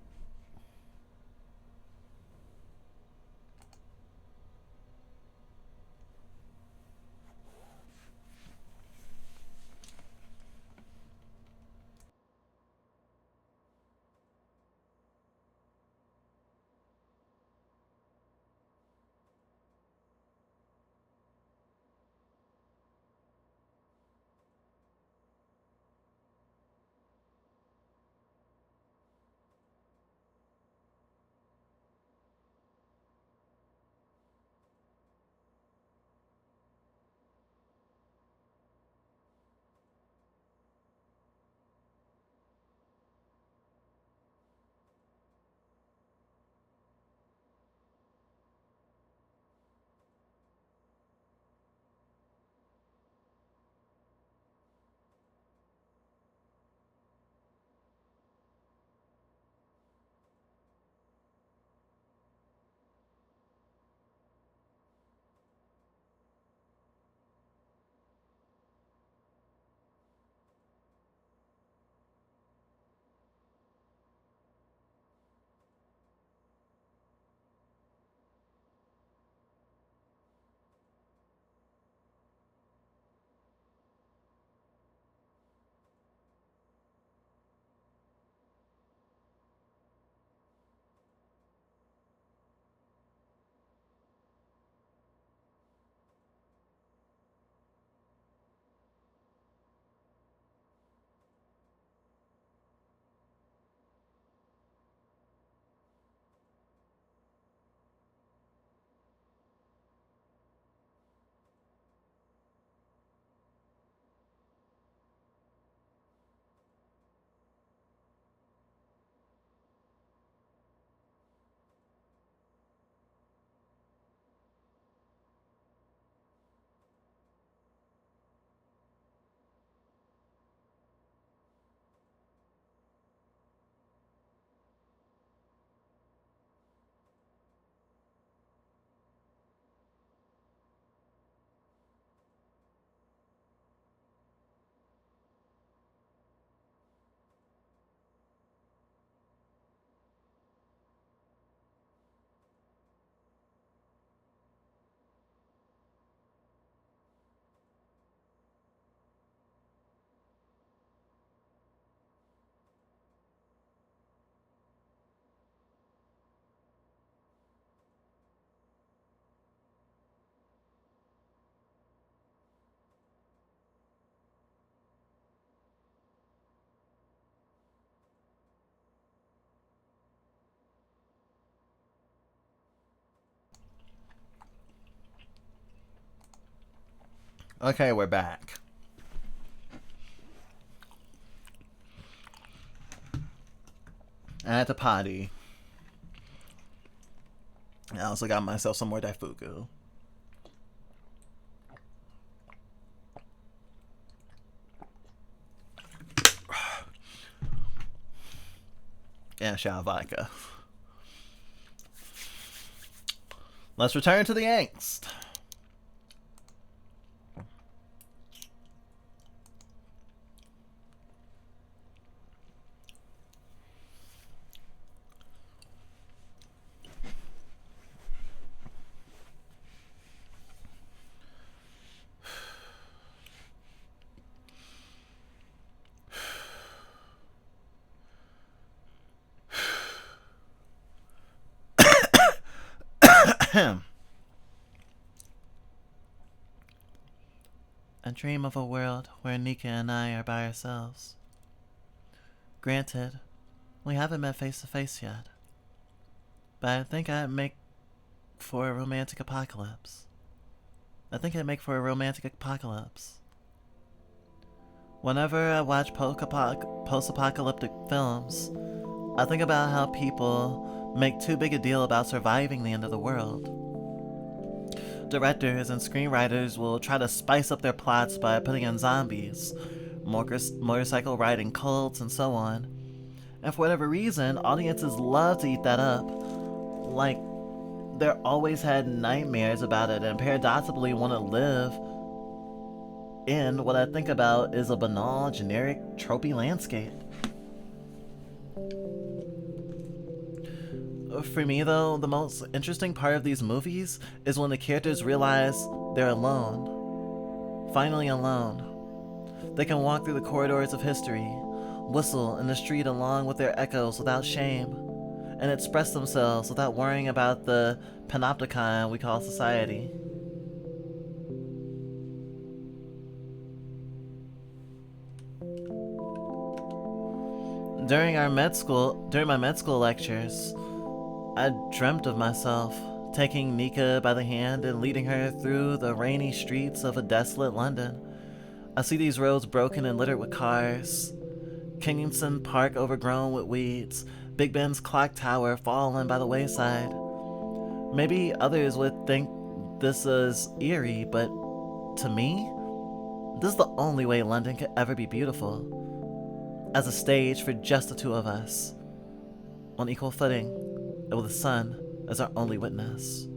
Okay, we're back. I had to potty. I also got myself some more daifuku. And shao vodka. Let's return to the angst. I dream of a world where Nika and I are by ourselves. Granted, we haven't met face to face yet, but I think I'd make for a romantic apocalypse. Whenever I watch post-apocalyptic films, I think about how people make too big a deal about surviving the end of the world. Directors and screenwriters will try to spice up their plots by putting in zombies, motorcycle riding cults, and so on. And for whatever reason, audiences love to eat that up. Like, they're always had nightmares about it and paradoxically want to live in what I think about is a banal, generic, tropey landscape. For me, though, the most interesting part of these movies is when the characters realize they're alone. Finally alone. They can walk through the corridors of history, whistle in the street along with their echoes without shame, and express themselves without worrying about the panopticon we call society. During my med school lectures, I dreamt of myself taking Nika by the hand and leading her through the rainy streets of a desolate London. I see these roads broken and littered with cars, Kensington Park overgrown with weeds, Big Ben's clock tower fallen by the wayside. Maybe others would think this is eerie, but to me, this is the only way London could ever be beautiful. As a stage for just the two of us, on equal footing, and with the sun as our only witness.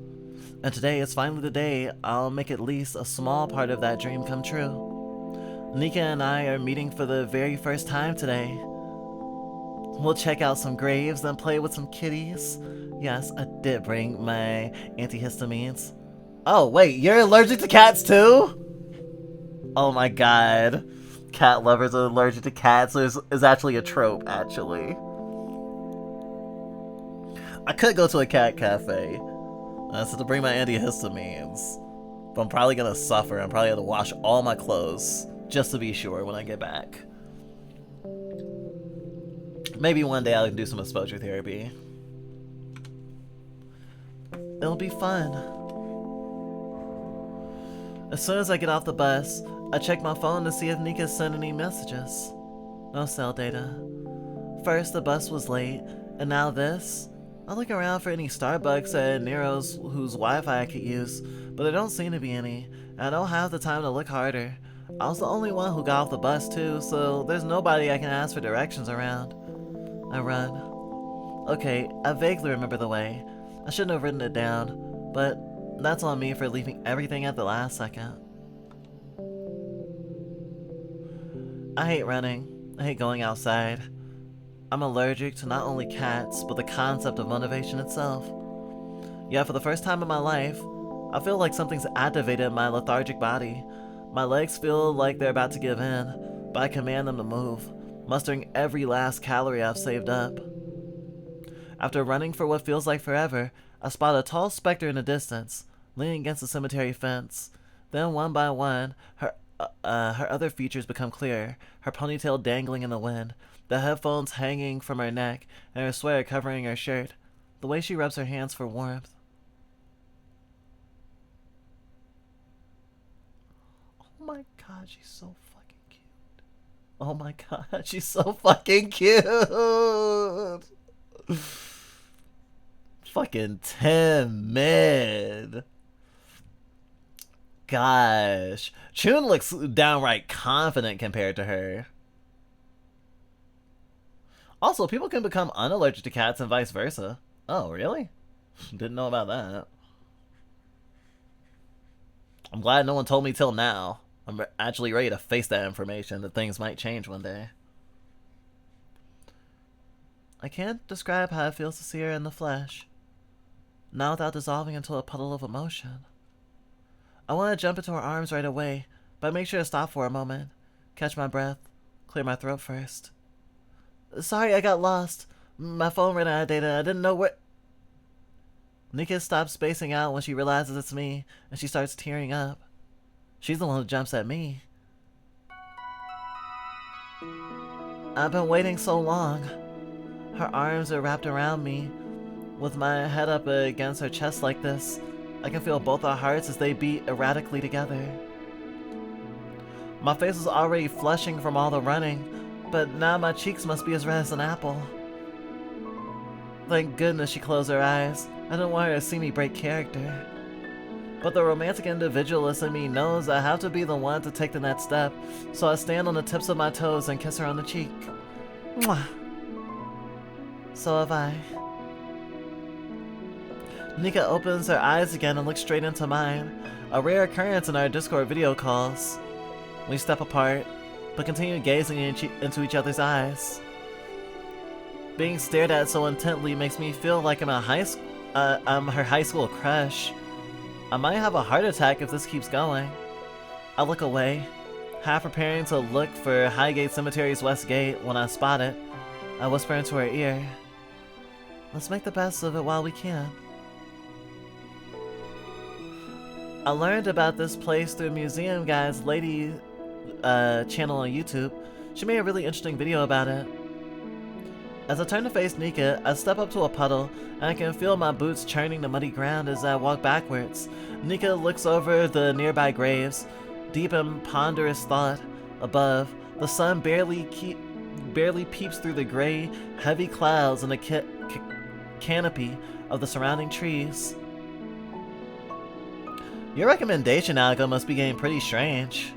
And today is finally the day I'll make at least a small part of that dream come true. Nika and I are meeting for the very first time today. We'll check out some graves, then play with some kitties. Yes, I did bring my antihistamines. Oh, wait, you're allergic to cats too? Oh my god. Cat lovers are allergic to cats is actually a trope, actually. I could go to a cat cafe. So to bring my antihistamines. But I'm probably gonna suffer. I'm probably gonna wash all my clothes just to be sure when I get back. Maybe one day I'll do some exposure therapy. It'll be fun. As soon as I get off the bus, I check my phone to see if Nika sent any messages. No cell data. First, the bus was late, and now this. I look around for any Starbucks at Nero's whose Wi-Fi I could use, but there don't seem to be any, and I don't have the time to look harder. I was the only one who got off the bus too, so there's nobody I can ask for directions around. I run. Okay, I vaguely remember the way. I shouldn't have written it down, but that's on me for leaving everything at the last second. I hate running. I hate going outside. I'm allergic to not only cats, but the concept of motivation itself. Yet for the first time in my life, I feel like something's activated my lethargic body. My legs feel like they're about to give in, but I command them to move, mustering every last calorie I've saved up. After running for what feels like forever, I spot a tall specter in the distance, leaning against the cemetery fence. Then one by one, her other features become clear, her ponytail dangling in the wind, the headphones hanging from her neck, and her sweater covering her shirt, the way she rubs her hands for warmth. god, she's so fucking cute. Oh my god, she's so fucking cute. Fucking timid. Gosh. Chun looks downright confident compared to her. Also, people can become unallergic to cats and vice versa. Oh, really? Didn't know about that. I'm glad no one told me till now. I'm actually ready to face that information, that things might change one day. I can't describe how it feels to see her in the flesh. Now without dissolving into a puddle of emotion. I want to jump into her arms right away, but make sure to stop for a moment, catch my breath, clear my throat first. Sorry, I got lost. My phone ran out of data. I didn't know where... Nika stops spacing out when she realizes it's me, and she starts tearing up. She's the one who jumps at me. I've been waiting so long. Her arms are wrapped around me. With my head up against her chest like this, I can feel both our hearts as they beat erratically together. My face is already flushing from all the running, but now my cheeks must be as red as an apple. Thank goodness she closed her eyes. I didn't want her to see me break character. But the romantic individualist in me knows I have to be the one to take the next step, so I stand on the tips of my toes and kiss her on the cheek. Mwah. So have I. Nika opens her eyes again and looks straight into mine, a rare occurrence in our Discord video calls. We step apart, but continue gazing into each other's eyes. Being stared at so intently makes me feel like I'm her high school crush. I might have a heart attack if this keeps going. I look away, half preparing to look for Highgate Cemetery's west gate when I spot it. I whisper into her ear, "Let's make the best of it while we can." I learned about this place through Museum Guy's lady channel on YouTube. She made a really interesting video about it. As I turn to face Nika, I step up to a puddle, and I can feel my boots churning the muddy ground as I walk backwards. Nika looks over the nearby graves, deep in ponderous thought. Above, the sun barely peeps through the gray, heavy clouds and the canopy of the surrounding trees. Your recommendation, Alga, must be getting pretty strange.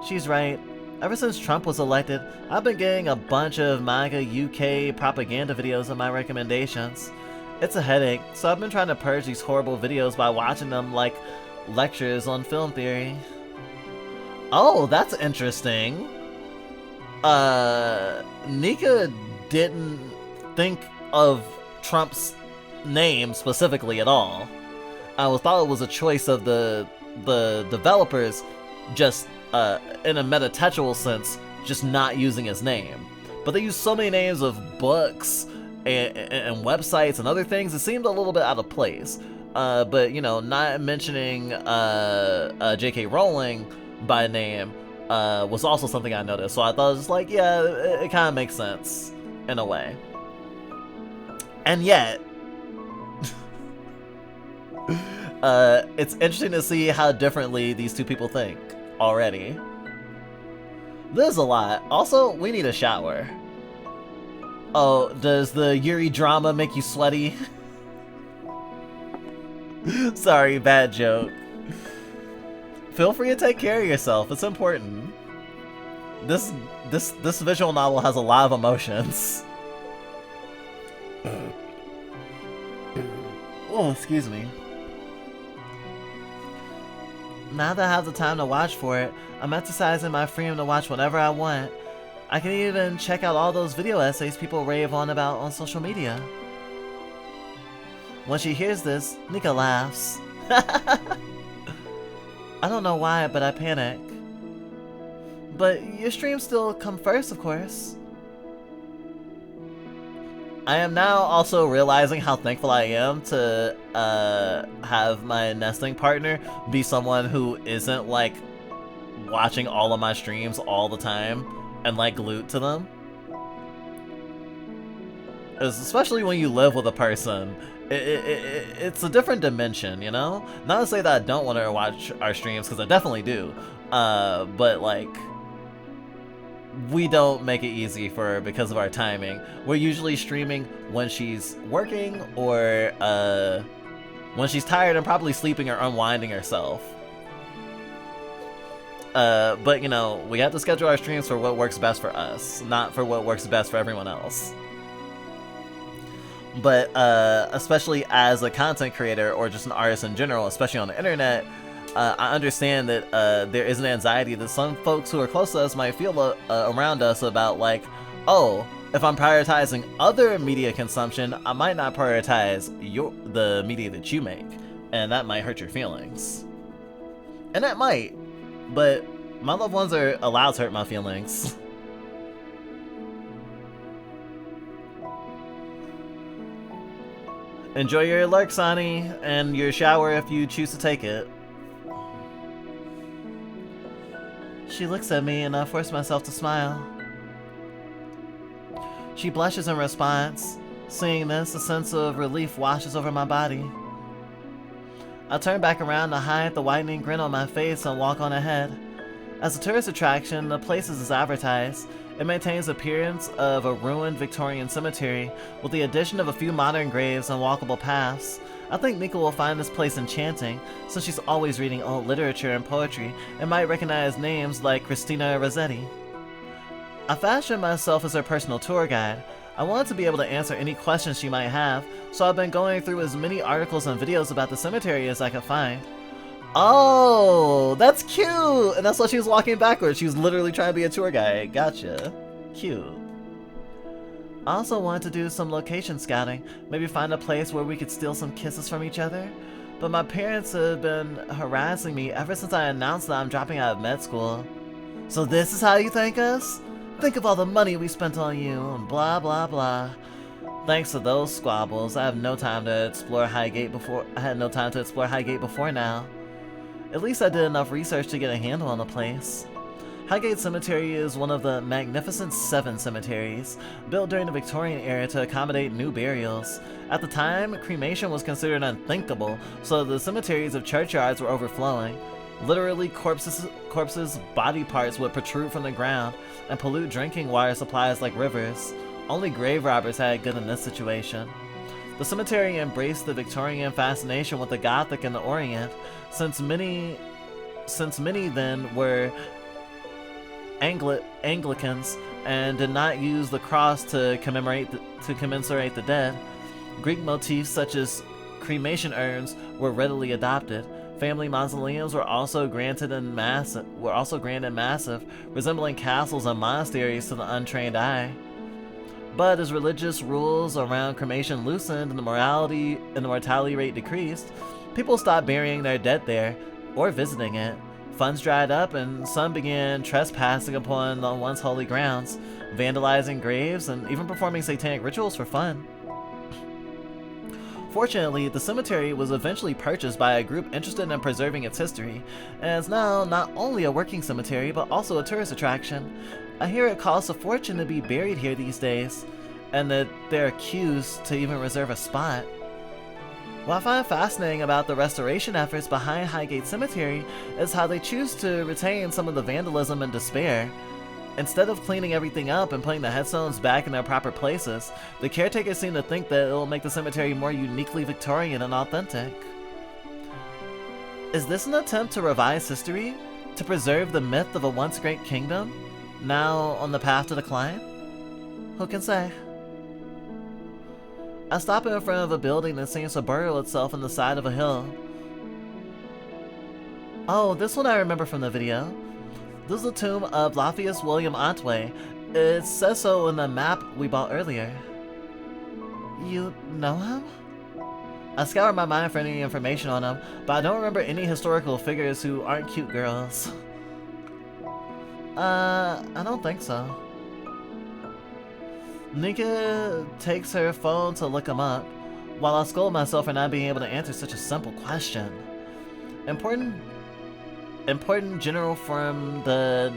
She's right. Ever since Trump was elected, I've been getting a bunch of MAGA UK propaganda videos in my recommendations. It's a headache, so I've been trying to purge these horrible videos by watching them like lectures on film theory. Oh, that's interesting. Nika didn't think of Trump's name specifically at all. I thought it was a choice of the developers, just in a metatextual sense, just not using his name. But they use so many names of books and websites and other things, it seemed a little bit out of place. But, you know, not mentioning J.K. Rowling by name was also something I noticed. So I thought it was like, yeah, it kind of makes sense in a way. And yet, it's interesting to see how differently these two people think already. This is a lot. Also, we need a shower. Oh, does the Yuri drama make you sweaty? Sorry, bad joke. Feel free to take care of yourself. It's important. This visual novel has a lot of emotions. Oh, excuse me. Now that I have the time to watch for it, I'm exercising my freedom to watch whatever I want. I can even check out all those video essays people rave on about on social media. When she hears this, Nika laughs. I don't know why, but I panic. But your streams still come first, of course. I am now also realizing how thankful I am to have my nesting partner be someone who isn't like watching all of my streams all the time and like glued to them. especially when you live with a person. It's a different dimension, you know? Not to say that I don't want her to watch our streams, because I definitely do. But like, we don't make it easy for her because of our timing. We're usually streaming when she's working or when she's tired and probably sleeping or unwinding herself. But you know, we have to schedule our streams for what works best for us, not for what works best for everyone else. But especially as a content creator or just an artist in general, especially on the internet, I understand that there is an anxiety that some folks who are close to us might feel around us about, like, oh, if I'm prioritizing other media consumption, I might not prioritize the media that you make, and that might hurt your feelings. And that might, but my loved ones are allowed to hurt my feelings. Enjoy your lurk, Sonny, and your shower if you choose to take it. She looks at me and I force myself to smile. She blushes in response. Seeing this, a sense of relief washes over my body. I turn back around to hide the widening grin on my face and walk on ahead. As a tourist attraction, the place is as advertised. It maintains the appearance of a ruined Victorian cemetery with the addition of a few modern graves and walkable paths. I think Nika will find this place enchanting, since she's always reading old literature and poetry and might recognize names like Christina Rossetti. I fashioned myself as her personal tour guide. I wanted to be able to answer any questions she might have, so I've been going through as many articles and videos about the cemetery as I could find. Oh, that's cute! And that's why she was walking backwards. She was literally trying to be a tour guide. Gotcha. Cute. I also wanted to do some location scouting, maybe find a place where we could steal some kisses from each other. But my parents have been harassing me ever since I announced that I'm dropping out of med school. So this is how you thank us? Think of all the money we spent on you, and blah blah blah. Thanks to those squabbles, I have no time to explore Highgate before. I had no time to explore Highgate before now. At least I did enough research to get a handle on the place. Highgate Cemetery is one of the Magnificent Seven cemeteries, built during the Victorian era to accommodate new burials. At the time, cremation was considered unthinkable, so the cemeteries of churchyards were overflowing. Literally, corpses' body parts would protrude from the ground and pollute drinking water supplies like rivers. Only grave robbers had it good in this situation. The cemetery embraced the Victorian fascination with the Gothic and the Orient, since many then were Anglicans and did not use the cross to commiserate the dead. Greek motifs such as cremation urns were readily adopted. Family mausoleums were also grand and massive, resembling castles and monasteries to the untrained eye. But as religious rules around cremation loosened and the mortality rate decreased, people stopped burying their dead there or visiting it. Funds dried up and some began trespassing upon the once holy grounds, vandalizing graves and even performing satanic rituals for fun. Fortunately, the cemetery was eventually purchased by a group interested in preserving its history, and is now not only a working cemetery but also a tourist attraction. I hear it costs a fortune to be buried here these days, and that they're accused to even reserve a spot. What I find fascinating about the restoration efforts behind Highgate Cemetery is how they choose to retain some of the vandalism and despair. Instead of cleaning everything up and putting the headstones back in their proper places, the caretakers seem to think that it will make the cemetery more uniquely Victorian and authentic. Is this an attempt to revise history? To preserve the myth of a once great kingdom, now on the path to decline? Who can say? I stop in front of a building that seems to burrow itself in the side of a hill. Oh, this one I remember from the video. This is the tomb of Lafayette William Otway. It says so in the map we bought earlier. You know him? I scoured my mind for any information on him, but I don't remember any historical figures who aren't cute girls. I don't think so. Nika takes her phone to look him up, while I scold myself for not being able to answer such a simple question. Important general from the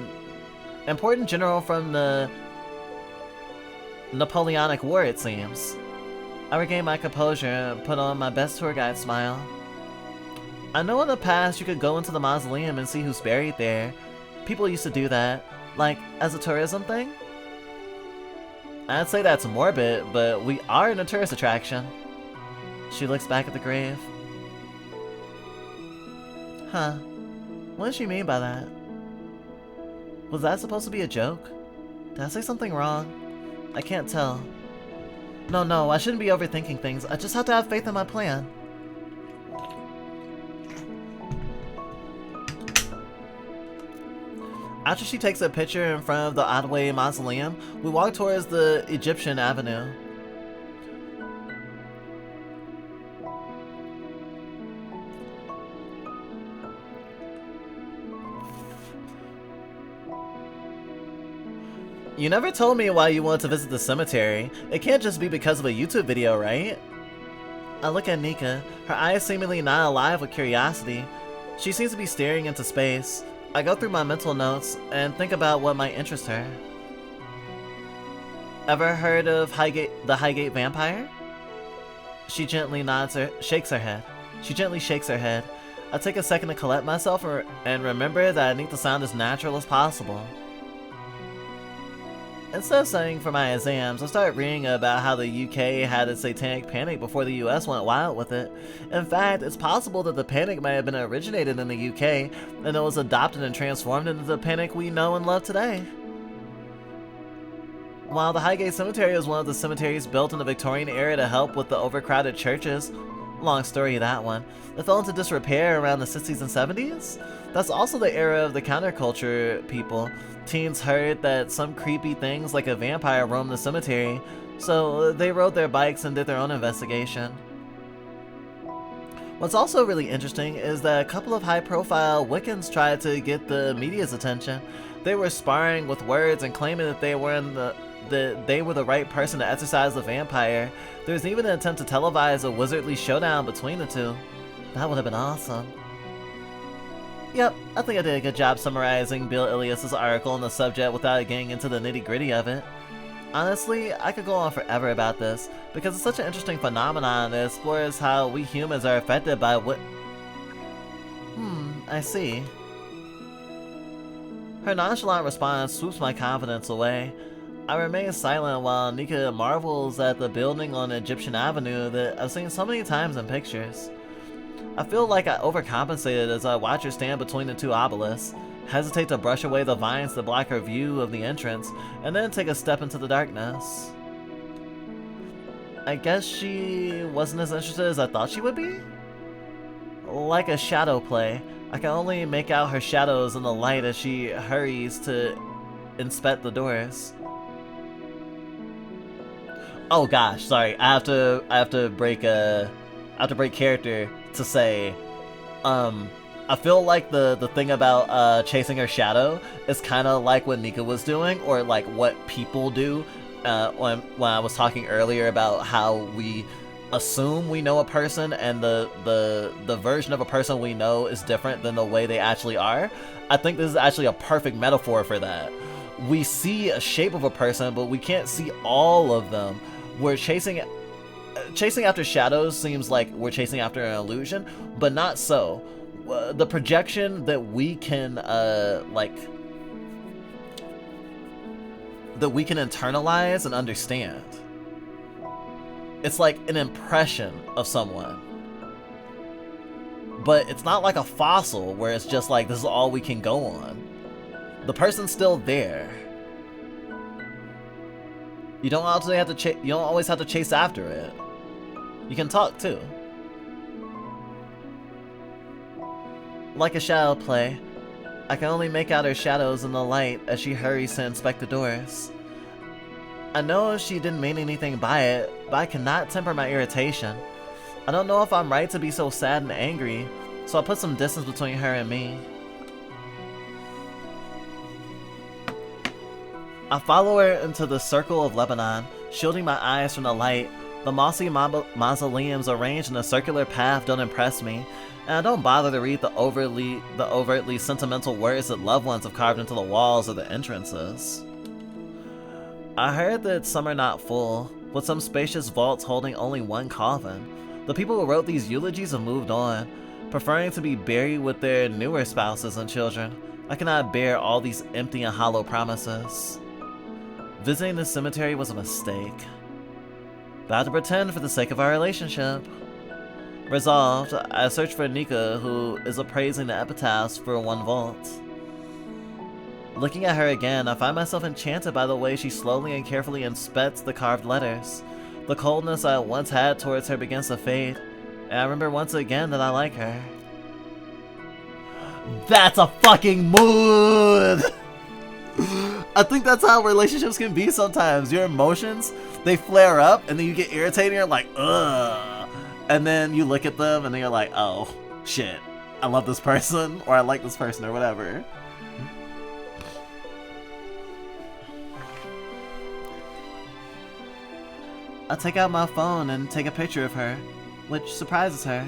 Napoleonic War, it seems. I regained my composure and put on my best tour guide smile. I know in the past you could go into the mausoleum and see who's buried there. People used to do that, like, as a tourism thing. I'd say that's morbid, but we are in a tourist attraction. She looks back at the grave. Huh. What does she mean by that? Was that supposed to be a joke? Did I say something wrong? I can't tell. No, I shouldn't be overthinking things. I just have to have faith in my plan. After she takes a picture in front of the Otway Mausoleum, we walk towards the Egyptian Avenue. You never told me why you wanted to visit the cemetery. It can't just be because of a YouTube video, right? I look at Nika, her eyes seemingly not alive with curiosity. She seems to be staring into space. I go through my mental notes and think about what might interest her. Ever heard of the Highgate Vampire? She gently shakes her head. She gently shakes her head. I take a second to collect myself and remember that I need to sound as natural as possible. Instead of studying for my exams, I started reading about how the UK had a satanic panic before the US went wild with it. In fact, it's possible that the panic may have been originated in the UK, and it was adopted and transformed into the panic we know and love today. While the Highgate Cemetery was one of the cemeteries built in the Victorian era to help with the overcrowded churches, long story that one, it fell into disrepair around the 60s and 70s. That's also the era of the counterculture people. Teens heard that some creepy things like a vampire roamed the cemetery, so they rode their bikes and did their own investigation. What's also really interesting is that a couple of high-profile Wiccans tried to get the media's attention. They were sparring with words and claiming that they were the right person to exorcise the vampire. There was even an attempt to televise a wizardly showdown between the two. That would have been awesome. Yep, I think I did a good job summarizing Bill Ilias's article on the subject without getting into the nitty-gritty of it. Honestly, I could go on forever about this, because it's such an interesting phenomenon that explores how we humans are affected by what... I see. Her nonchalant response swoops my confidence away. I remain silent while Nika marvels at the building on Egyptian Avenue that I've seen so many times in pictures. I feel like I overcompensated as I watch her stand between the two obelisks, hesitate to brush away the vines that block her view of the entrance, and then take a step into the darkness. I guess she wasn't as interested as I thought she would be? Like a shadow play, I can only make out her shadows in the light as she hurries to inspect the doors. Oh gosh, sorry, I have to break character to say, I feel like the thing about chasing her shadow is kind of like what Nika was doing, or like what people do when I was talking earlier about how we assume we know a person and the version of a person we know is different than the way they actually are. I think this is actually a perfect metaphor for that. We see a shape of a person, but we can't see all of them. We're chasing after shadows seems like we're chasing after an illusion, but not so. The projection that we can internalize and understand. It's like an impression of someone. But it's not like a fossil where it's just like this is all we can go on. The person's still there. You don't always have to chase after it. You can talk too. Like a shadow play, I can only make out her shadows in the light as she hurries to inspect the doors. I know she didn't mean anything by it, but I cannot temper my irritation. I don't know if I'm right to be so sad and angry, so I put some distance between her and me. I follow her into the circle of Lebanon, shielding my eyes from the light. The mossy mausoleums arranged in a circular path don't impress me, and I don't bother to read the overtly sentimental words that loved ones have carved into the walls of the entrances. I heard that some are not full, with some spacious vaults holding only one coffin. The people who wrote these eulogies have moved on, preferring to be buried with their newer spouses and children. I cannot bear all these empty and hollow promises. Visiting this cemetery was a mistake, but I have to pretend for the sake of our relationship. Resolved, I search for Nika, who is appraising the epitaphs for one vault. Looking at her again, I find myself enchanted by the way she slowly and carefully inspects the carved letters. The coldness I once had towards her begins to fade, and I remember once again that I like her. That's a fucking mood! I think that's how relationships can be sometimes. Your emotions, they flare up, and then you get irritated, and you're like, ugh. And then you look at them, and then you're like, oh, shit. I love this person, or I like this person, or whatever. I take out my phone and take a picture of her, which surprises her.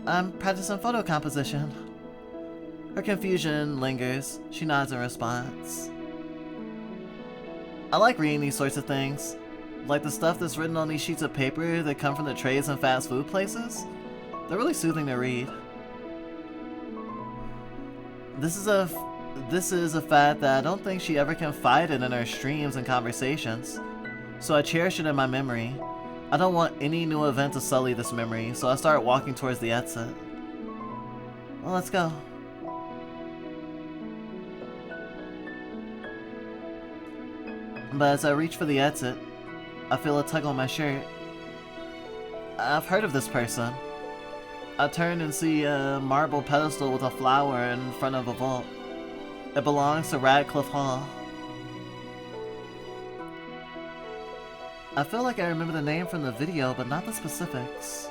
I'm practicing photo composition. Her confusion lingers. She nods in response. I like reading these sorts of things. Like the stuff that's written on these sheets of paper that come from the trays in fast food places. They're really soothing to read. This is a fact that I don't think she ever confided in her streams and conversations. So I cherish it in my memory. I don't want any new event to sully this memory, so I start walking towards the exit. Well, let's go. But as I reach for the exit, I feel a tug on my shirt. I've heard of this person. I turn and see a marble pedestal with a flower in front of a vault. It belongs to Radcliffe Hall. I feel like I remember the name from the video, but not the specifics.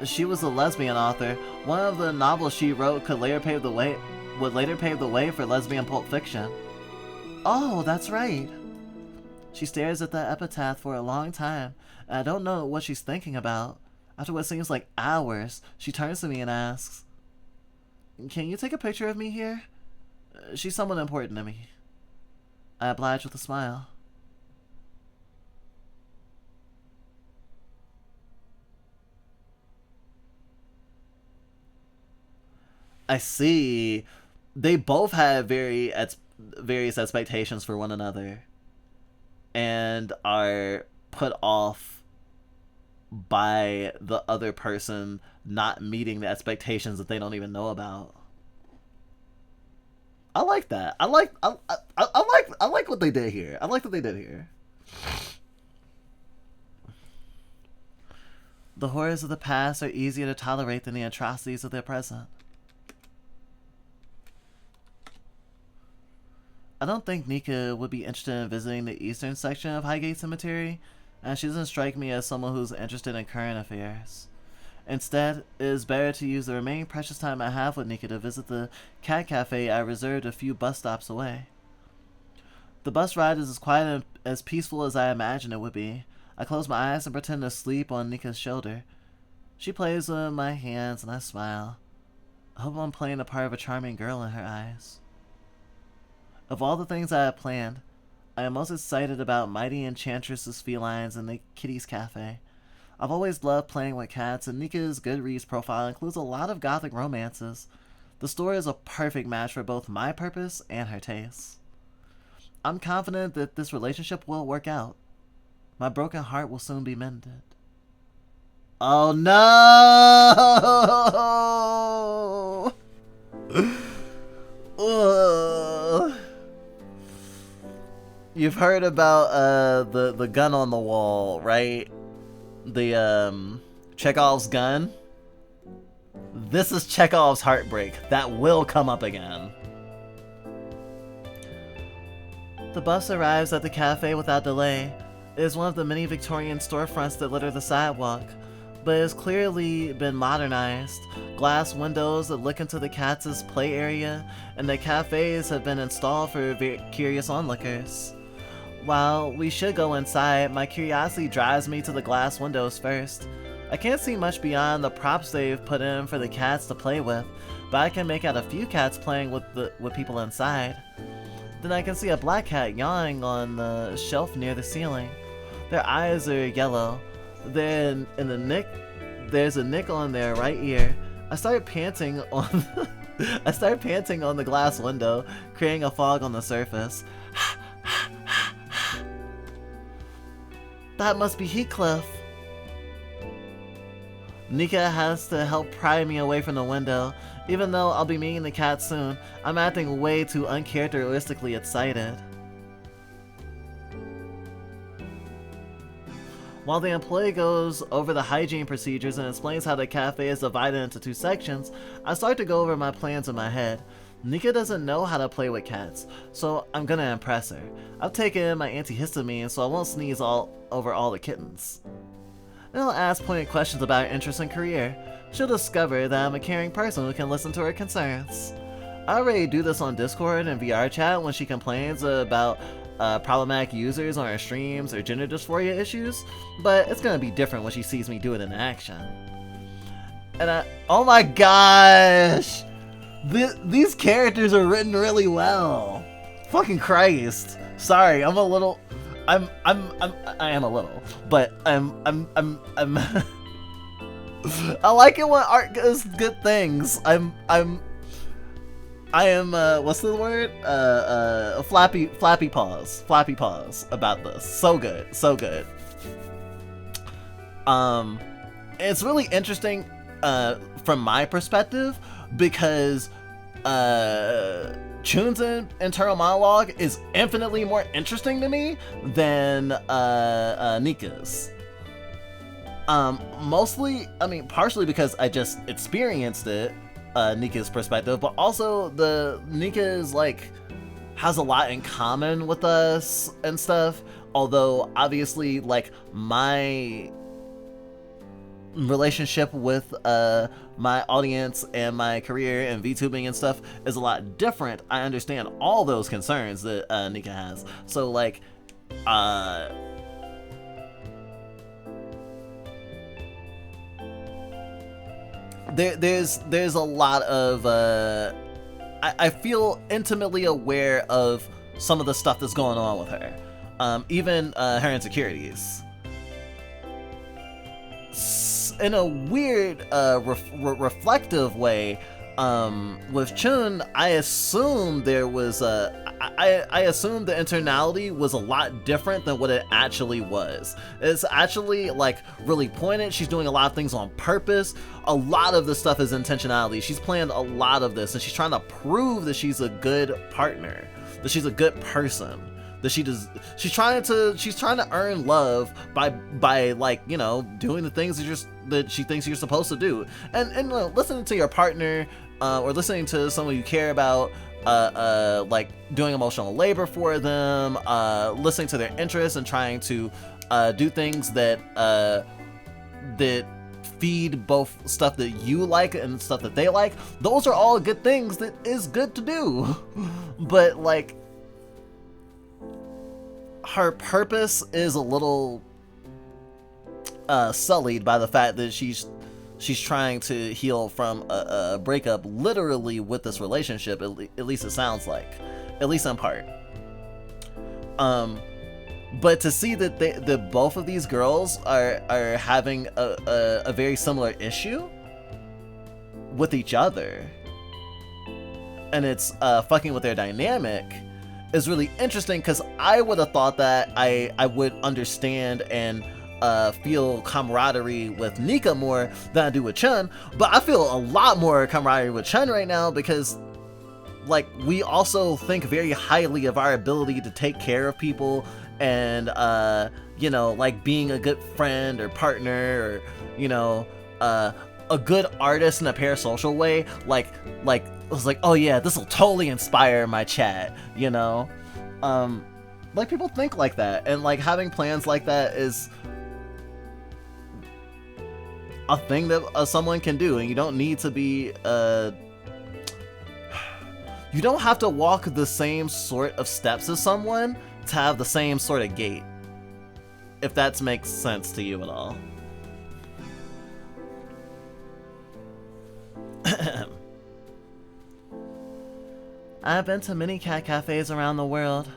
She was a lesbian author. One of the novels she wrote would later pave the way for lesbian pulp fiction. Oh, that's right. She stares at the epitaph for a long time, and I don't know what she's thinking about. After what seems like hours, she turns to me and asks, "Can you take a picture of me here? She's someone important to me." I oblige with a smile. I see. They both have various expectations for one another, and are put off by the other person not meeting the expectations that they don't even know about. I like that. I like what they did here. I like what they did here. The horrors of the past are easier to tolerate than the atrocities of their present. I don't think Nika would be interested in visiting the eastern section of Highgate Cemetery, and she doesn't strike me as someone who's interested in current affairs. Instead, it is better to use the remaining precious time I have with Nika to visit the cat cafe I reserved a few bus stops away. The bus ride is as quiet and as peaceful as I imagined it would be. I close my eyes and pretend to sleep on Nika's shoulder. She plays with my hands and I smile. I hope I'm playing the part of a charming girl in her eyes. Of all the things I have planned, I am most excited about Mighty Enchantress's felines and the Kitty's Cafe. I've always loved playing with cats, and Nika's Goodreads profile includes a lot of gothic romances. The store is a perfect match for both my purpose and her tastes. I'm confident that this relationship will work out. My broken heart will soon be mended. Oh no! Ugh. You've heard about the gun on the wall, right? The Chekhov's gun. This is Chekhov's heartbreak. That will come up again. The bus arrives at the cafe without delay. It is one of the many Victorian storefronts that litter the sidewalk, but it has clearly been modernized. Glass windows that look into the cats' play area, and the cafes have been installed for curious onlookers. While we should go inside, my curiosity drives me to the glass windows first. I can't see much beyond the props they've put in for the cats to play with, but I can make out a few cats playing with people inside. Then I can see a black cat yawning on the shelf near the ceiling. Their eyes are yellow. Then in the nick, there's a nick on their right ear. I started panting on the glass window, creating a fog on the surface. That must be Heathcliff. Nika has to help pry me away from the window. Even though I'll be meeting the cat soon, I'm acting way too uncharacteristically excited. While the employee goes over the hygiene procedures and explains how the cafe is divided into 2 sections, I start to go over my plans in my head. Nika doesn't know how to play with cats, so I'm gonna impress her. I've taken my antihistamine so I won't sneeze all over all the kittens. And I'll ask pointed questions about her interest and career. She'll discover that I'm a caring person who can listen to her concerns. I already do this on Discord and VR chat when she complains about problematic users on her streams or gender dysphoria issues, but it's gonna be different when she sees me do it in action. And oh my gosh! These characters are written really well. Fucking Christ. Sorry, I am a little, but I'm I like it when art does good things. I am what's the word? Flappy paws about this. So good, so good. It's really interesting from my perspective because Chun's internal monologue is infinitely more interesting to me than Nika's. Mostly, I mean, partially because I just experienced it, Nika's perspective, but also Nika is like has a lot in common with us and stuff. Although obviously, like my relationship with my audience and my career and VTubing and stuff is a lot different. I understand all those concerns that Nika has. So like, there's a lot of I feel intimately aware of some of the stuff that's going on with her, even her insecurities. In a weird reflective way, with Chun, I assumed there was I assumed the internality was a lot different than what it actually was. It's actually like really pointed. She's doing a lot of things on purpose. A lot of the stuff is intentionality. She's planned a lot of this, and she's trying to prove that she's a good partner, that she's a good person, that she's trying to earn love by like, you know, doing the things that she thinks you're supposed to do, and listening to your partner, or listening to someone you care about, like doing emotional labor for them, listening to their interests and trying to do things that feed both stuff that you like and stuff that they like. Those are all good things that is good to do. But like, her purpose is a little sullied by the fact that she's trying to heal from a breakup literally with this relationship, at least it sounds like, at least in part. But to see that that both of these girls are having a very similar issue with each other, and it's fucking with their dynamic, is really interesting, because I would have thought that I would understand and feel camaraderie with Nika more than I do with Chun, but I feel a lot more camaraderie with Chun right now, because like we also think very highly of our ability to take care of people, and you know, like being a good friend or partner, or you know, a good artist in a parasocial way. Like I was like, oh yeah, this will totally inspire my chat, you know. Like people think like that, and like having plans like that is a thing that someone can do, and you don't need to be you don't have to walk the same sort of steps as someone to have the same sort of gait, if that makes sense to you at all. I've been to many cat cafes around the world,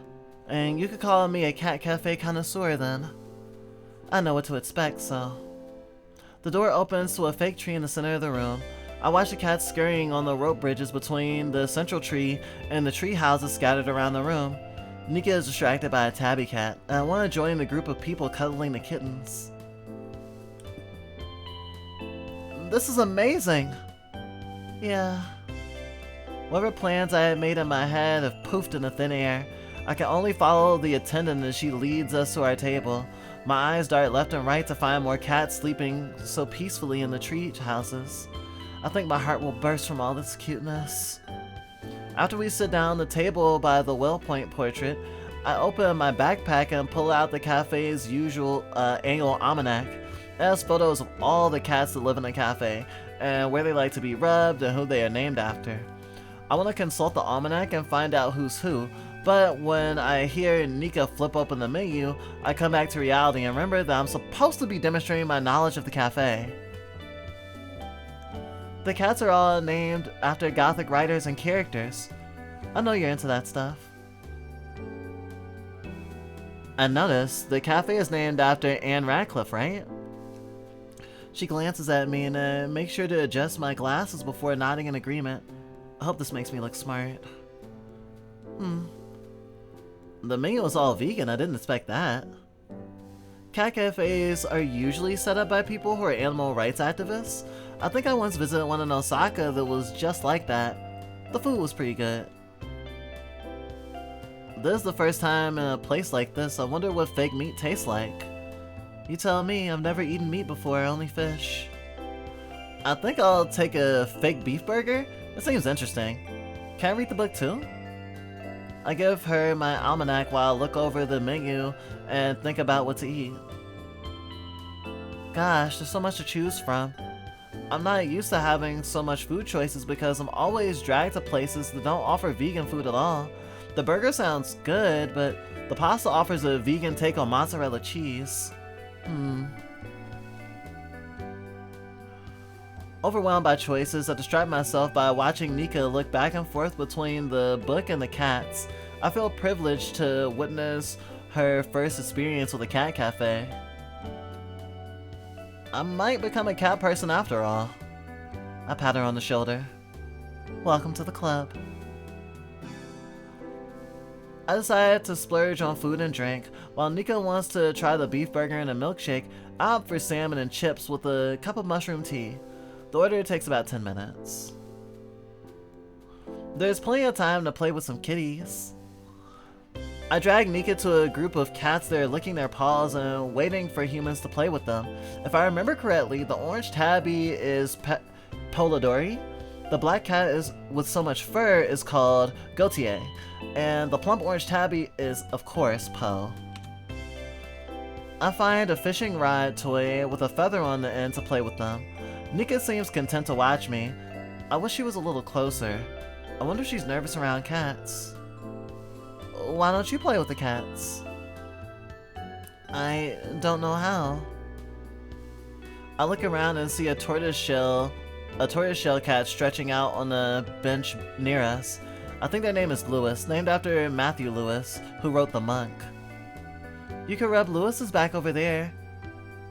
and you could call me a cat cafe connoisseur then. I know what to expect, so. The door opens to a fake tree in the center of the room. I watch the cats scurrying on the rope bridges between the central tree and the tree houses scattered around the room. Nika is distracted by a tabby cat, and I want to join the group of people cuddling the kittens. This is amazing! Yeah. Whatever plans I had made in my head have poofed into thin air. I can only follow the attendant as she leads us to our table. My eyes dart left and right to find more cats sleeping so peacefully in the tree houses. I think my heart will burst from all this cuteness. After we sit down at the table by the Wellpoint portrait, I open my backpack and pull out the cafe's usual annual almanac. It has photos of all the cats that live in the cafe, and where they like to be rubbed and who they are named after. I want to consult the almanac and find out who's who, but when I hear Nika flip open the menu, I come back to reality and remember that I'm supposed to be demonstrating my knowledge of the cafe. The cats are all named after Gothic writers and characters. I know you're into that stuff. I notice the cafe is named after Anne Radcliffe, right? She glances at me and makes sure to adjust my glasses before nodding in agreement. I hope this makes me look smart. The menu is all vegan, I didn't expect that. Cat cafes are usually set up by people who are animal rights activists. I think I once visited one in Osaka that was just like that. The food was pretty good. This is the first time in a place like this. I wonder what fake meat tastes like. You tell me, I've never eaten meat before, only fish. I think I'll take a fake beef burger. It seems interesting. Can I read the book too? I give her my almanac while I look over the menu and think about what to eat. Gosh, there's so much to choose from. I'm not used to having so much food choices because I'm always dragged to places that don't offer vegan food at all. The burger sounds good, but the pasta offers a vegan take on mozzarella cheese. Overwhelmed by choices, I distract myself by watching Nika look back and forth between the book and the cats. I feel privileged to witness her first experience with a cat cafe. I might become a cat person after all. I pat her on the shoulder. Welcome to the club. I decided to splurge on food and drink. While Nika wants to try the beef burger and a milkshake, I opt for salmon and chips with a cup of mushroom tea. The order takes about 10 minutes. There's plenty of time to play with some kitties. I drag Nika to a group of cats that are licking their paws and waiting for humans to play with them. If I remember correctly, the orange tabby is Polidori, the black cat is with so much fur is called Gautier, and the plump orange tabby is, of course, Po. I find a fishing rod toy with a feather on the end to play with them. Nika seems content to watch me. I wish she was a little closer. I wonder if she's nervous around cats. Why don't you play with the cats? I don't know how. I look around and see a tortoiseshell cat stretching out on the bench near us. I think their name is Lewis, named after Matthew Lewis, who wrote The Monk. You can rub Lewis's back over there.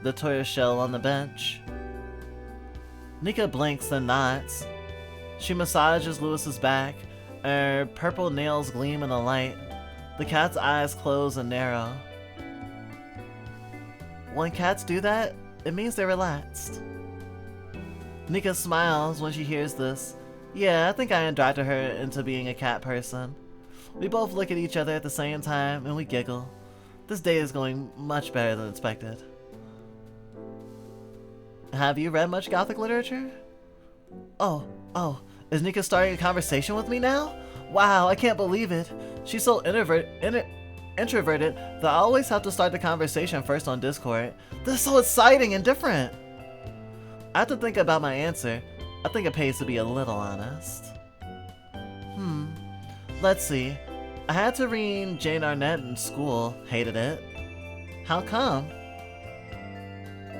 The tortoiseshell on the bench. Nika blinks then nods. She massages Lewis's back. Her purple nails gleam in the light. The cat's eyes close and narrow. When cats do that, it means they're relaxed. Nika smiles when she hears this. Yeah, I think I indoctrinated her into being a cat person. We both look at each other at the same time and we giggle. This day is going much better than expected. Have you read much Gothic literature? Oh, is Nika starting a conversation with me now? Wow, I can't believe it. She's so introverted that I always have to start the conversation first on Discord. This is so exciting and different. I have to think about my answer. I think it pays to be a little honest. Let's see. I had to read Jane Arnett in school. Hated it. How come?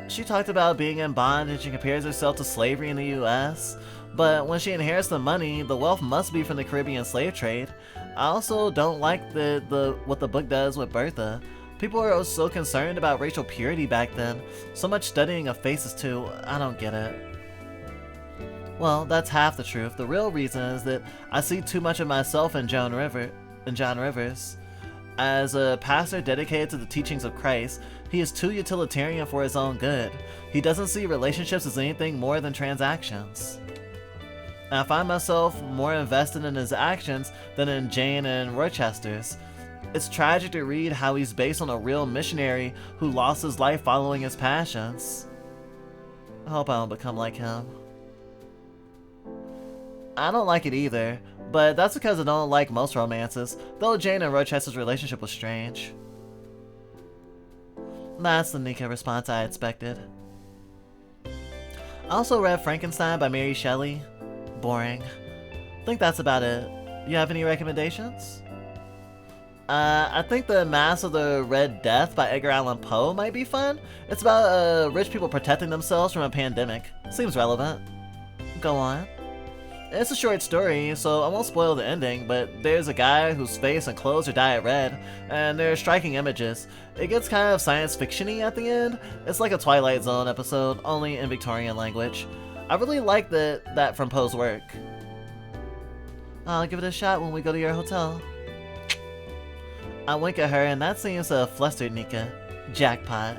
She She talked about being in bondage and compares herself to slavery in the US. But when she inherits the money, the wealth must be from the Caribbean slave trade. I also don't like what the book does with Bertha. People were so concerned about racial purity back then. So much studying of faces too. I don't get it. Well, that's half the truth. The real reason is that I see too much of myself in John Rivers. As a pastor dedicated to the teachings of Christ, he is too utilitarian for his own good. He doesn't see relationships as anything more than transactions. And I find myself more invested in his actions than in Jane and Rochester's. It's tragic to read how he's based on a real missionary who lost his life following his passions. I hope I don't become like him. I don't like it either, but that's because I don't like most romances, though Jane and Rochester's relationship was strange. That's the Nika response I expected. I also read Frankenstein by Mary Shelley. Boring. I think that's about it. You have any recommendations? I think The Mask of the Red Death by Edgar Allan Poe might be fun. It's about rich people protecting themselves from a pandemic. Seems relevant. Go on. It's a short story, so I won't spoil the ending, but there's a guy whose face and clothes are dyed red, and they're striking images. It gets kind of science fiction-y at the end. It's like a Twilight Zone episode, only in Victorian language. I really like that from Poe's work. I'll give it a shot when we go to your hotel. I wink at her, and that seems flustered Nika. Jackpot.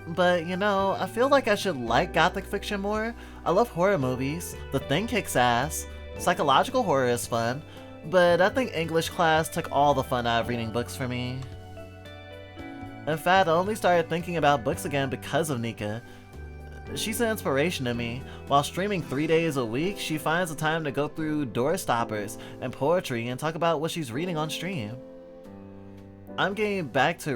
But, you know, I feel like I should like gothic fiction more. I love horror movies. The Thing kicks ass. Psychological horror is fun. But I think English class took all the fun out of reading books for me. In fact, I only started thinking about books again because of Nika. She's an inspiration to me. While streaming 3 days a week, she finds the time to go through Doorstoppers and poetry and talk about what she's reading on stream. I am getting back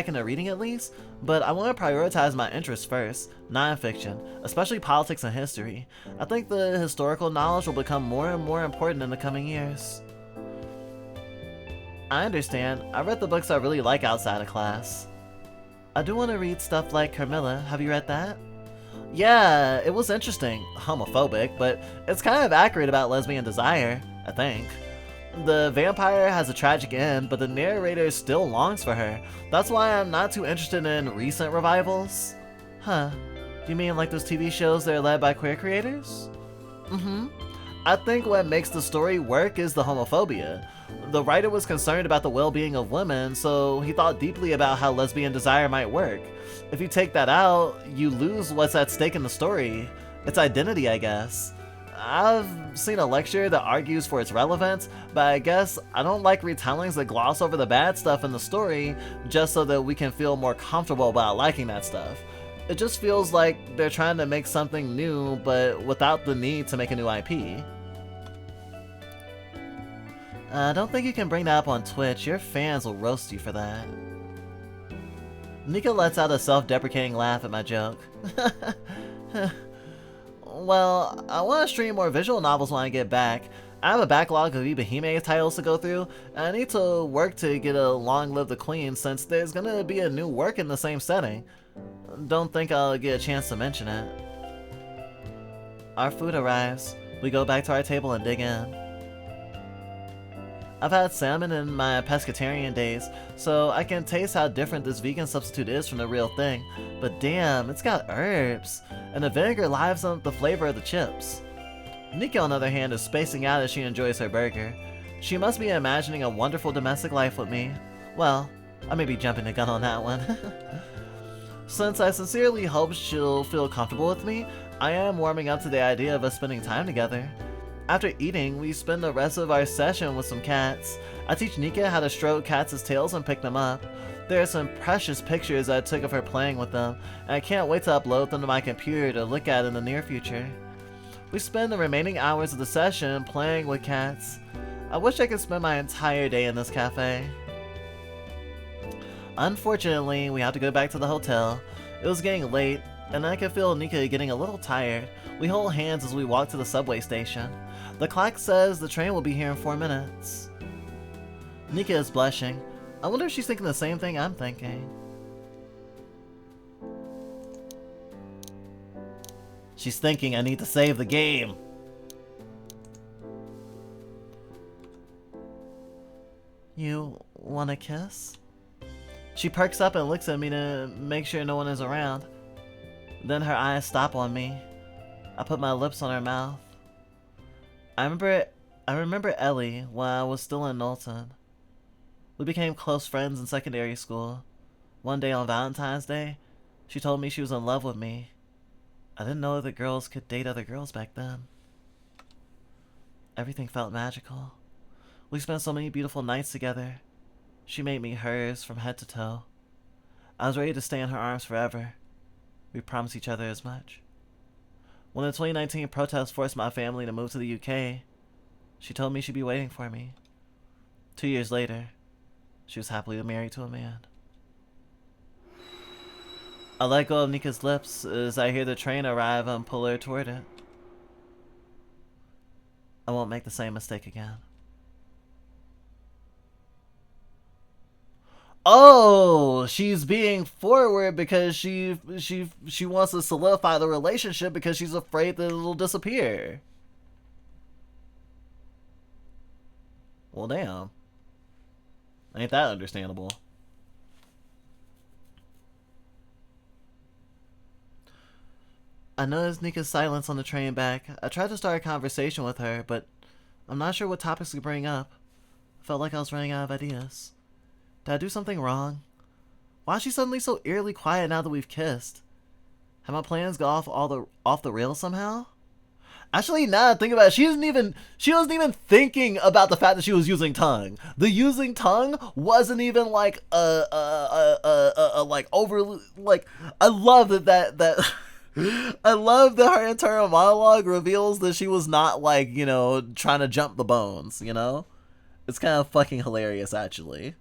into reading at least, but I want to prioritize my interests first, nonfiction, especially politics and history. I think the historical knowledge will become more and more important in the coming years. I understand. I read the books I really like outside of class. I do want to read stuff like Carmilla. Have you read that? Yeah, it was interesting. Homophobic, but it's kind of accurate about lesbian desire, I think. The vampire has a tragic end, but the narrator still longs for her. That's why I'm not too interested in recent revivals. Huh. You mean like those TV shows that are led by queer creators? Mm-hmm. I think what makes the story work is the homophobia. The writer was concerned about the well-being of women, so he thought deeply about how lesbian desire might work. If you take that out, you lose what's at stake in the story. Its identity, I guess. I've seen a lecture that argues for its relevance, but I guess I don't like retellings that gloss over the bad stuff in the story just so that we can feel more comfortable about liking that stuff. It just feels like they're trying to make something new, but without the need to make a new IP. I don't think you can bring that up on Twitch. Your fans will roast you for that. Nika lets out a self-deprecating laugh at my joke. Well, I want to stream more visual novels when I get back. I have a backlog of Ibahime titles to go through, and I need to work to get a Long Live the Queen since there's gonna be a new work in the same setting. Don't think I'll get a chance to mention it. Our food arrives. We go back to our table and dig in. I've had salmon in my pescatarian days, so I can taste how different this vegan substitute is from the real thing. But damn, it's got herbs, and the vinegar livens up the flavor of the chips. Nika, on the other hand, is spacing out as she enjoys her burger. She must be imagining a wonderful domestic life with me. Well, I may be jumping the gun on that one. Since I sincerely hope she'll feel comfortable with me, I am warming up to the idea of us spending time together. After eating, we spend the rest of our session with some cats. I teach Nika how to stroke cats' tails and pick them up. There are some precious pictures I took of her playing with them, and I can't wait to upload them to my computer to look at in the near future. We spend the remaining hours of the session playing with cats. I wish I could spend my entire day in this cafe. Unfortunately, we have to go back to the hotel. It was getting late, and I could feel Nika getting a little tired. We hold hands as we walk to the subway station. The clock says the train will be here in 4 minutes. Nika is blushing. I wonder if she's thinking the same thing I'm thinking. She's thinking I need to save the game. You want a kiss? She perks up and looks at me to make sure no one is around. Then her eyes stop on me. I put my lips on her mouth. I remember Ellie when I was still in Knowlton. We became close friends in secondary school. One day on Valentine's Day, she told me she was in love with me. I didn't know that girls could date other girls back then. Everything felt magical. We spent so many beautiful nights together. She made me hers from head to toe. I was ready to stay in her arms forever. We promised each other as much. When the 2019 protests forced my family to move to the UK, she told me she'd be waiting for me. 2 years later, she was happily married to a man. I let go of Nika's lips as I hear the train arrive and pull her toward it. I won't make the same mistake again. Oh, she's being forward because she wants to solidify the relationship because she's afraid that it'll disappear. Well, damn. Ain't that understandable? I noticed Nika's silence on the train back. I tried to start a conversation with her, but I'm not sure what topics to bring up. I felt like I was running out of ideas. Did I do something wrong? Why is she suddenly so eerily quiet now that we've kissed? Have my plans go off the rails somehow? Actually, now that I think about it, she wasn't even thinking about the fact that she was using tongue. The using tongue wasn't even like like overly like. I love that I love that her internal monologue reveals that she was not like, you know, trying to jump the bones, you know? It's kind of fucking hilarious, actually.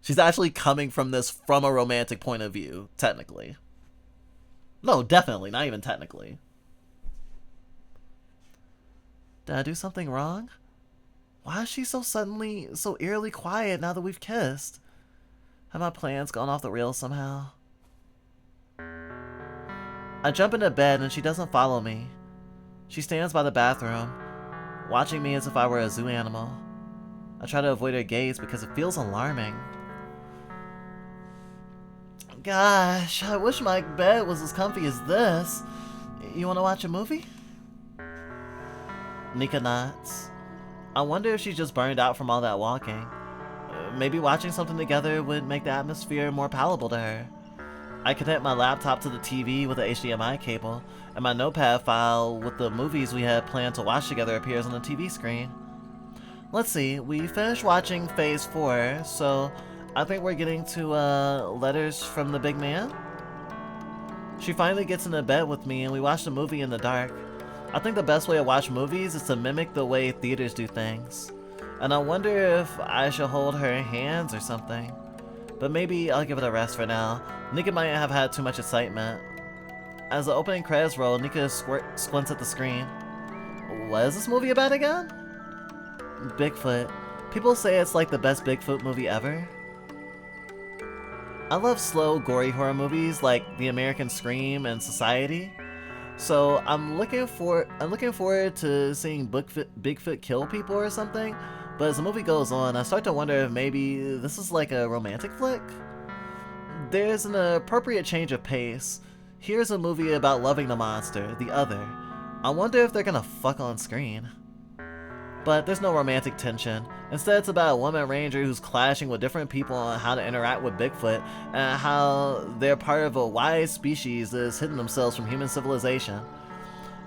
She's actually coming from this from a romantic point of view, technically. No, definitely, not even technically. Did I do something wrong? Why is she so eerily quiet now that we've kissed? Have my plans gone off the rails somehow? I jump into bed and she doesn't follow me. She stands by the bathroom, watching me as if I were a zoo animal. I try to avoid her gaze because it feels alarming. Gosh, I wish my bed was as comfy as this. You want to watch a movie? Nika nods. I wonder if she's just burned out from all that walking. Maybe watching something together would make the atmosphere more palatable to her. I connect my laptop to the TV with an HDMI cable, and my notepad file with the movies we had planned to watch together appears on the TV screen. Let's see, we finished watching Phase 4, so I think we're getting to Letters from the Big Man. She finally gets into bed with me and we watch the movie in the dark. I think the best way to watch movies is to mimic the way theaters do things. And I wonder if I should hold her hands or something. But maybe I'll give it a rest for now. Nika might have had too much excitement. As the opening credits roll, Nika squints at the screen. What is this movie about again? Bigfoot. People say it's like the best Bigfoot movie ever. I love slow, gory horror movies like The American Scream and Society. So I'm looking forward to seeing Bigfoot kill people or something. But as the movie goes on, I start to wonder if maybe this is like a romantic flick. There's an appropriate change of pace. Here's a movie about loving the monster, the other. I wonder if they're gonna fuck on screen. But there's no romantic tension. Instead, it's about a woman ranger who's clashing with different people on how to interact with Bigfoot and how they're part of a wide species that has hidden themselves from human civilization.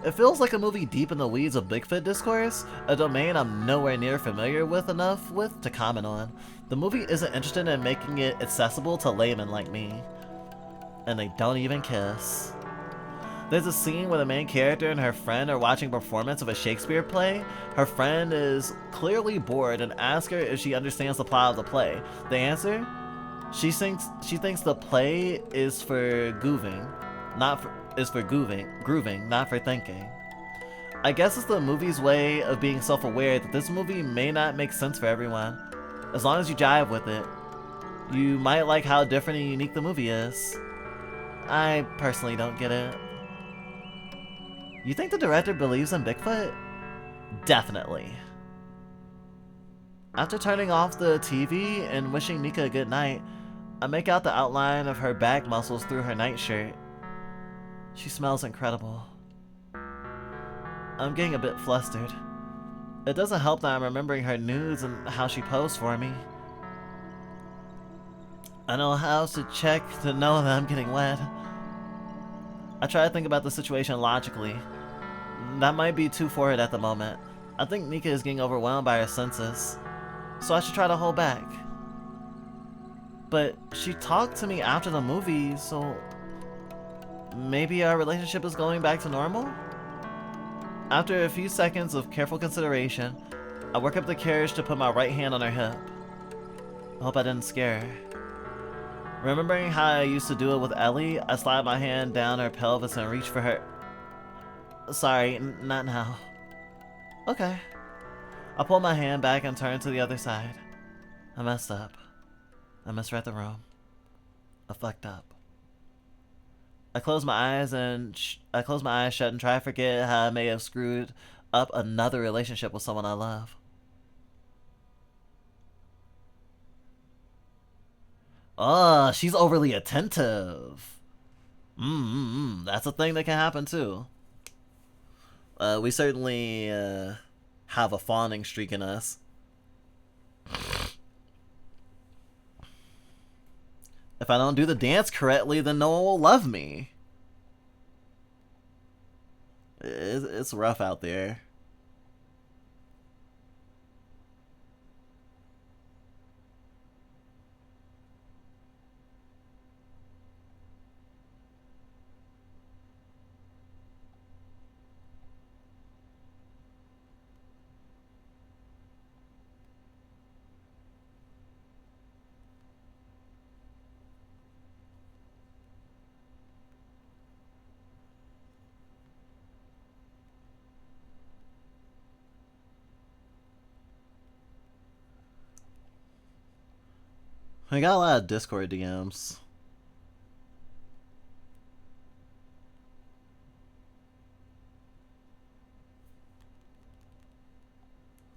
It feels like a movie deep in the weeds of Bigfoot discourse, a domain I'm nowhere near familiar with enough to comment on. The movie isn't interested in making it accessible to laymen like me. And they don't even kiss. There's a scene where the main character and her friend are watching a performance of a Shakespeare play. Her friend is clearly bored and asks her if she understands the plot of the play. The answer? She thinks the play is for grooving, not for thinking. I guess it's the movie's way of being self-aware that this movie may not make sense for everyone. As long as you jive with it, you might like how different and unique the movie is. I personally don't get it. You think the director believes in Bigfoot? Definitely. After turning off the TV and wishing Nika a good night, I make out the outline of her back muscles through her nightshirt. She smells incredible. I'm getting a bit flustered. It doesn't help that I'm remembering her nudes and how she posed for me. I know how to check to know that I'm getting wet. I try to think about the situation logically. That might be too forward at the moment. I think Nika is getting overwhelmed by her senses, so I should try to hold back. But she talked to me after the movie, so maybe our relationship is going back to normal? After a few seconds of careful consideration, I work up the courage to put my right hand on her hip. I hope I didn't scare her. Remembering how I used to do it with Ellie, I slide my hand down her pelvis and reach for her. Sorry, not now. Okay. I pull my hand back and turn to the other side. I messed up. I misread the room. I fucked up. I close my eyes shut and try to forget how I may have screwed up another relationship with someone I love. Oh, she's overly attentive. That's a thing that can happen too. We certainly have a fawning streak in us. If I don't do the dance correctly, then no one will love me. It's rough out there. I got a lot of Discord DMs.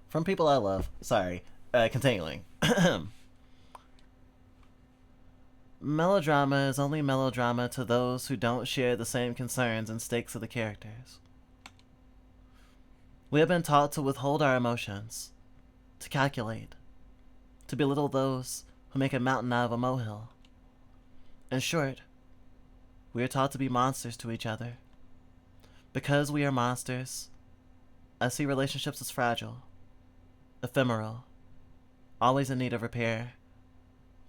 From people I love. Sorry. Continuing. Melodrama is only melodrama to those who don't share the same concerns and stakes of the characters. We have been taught to withhold our emotions, to calculate, to belittle those who make a mountain out of a molehill. In short, we are taught to be monsters to each other. Because we are monsters, I see relationships as fragile, ephemeral, always in need of repair.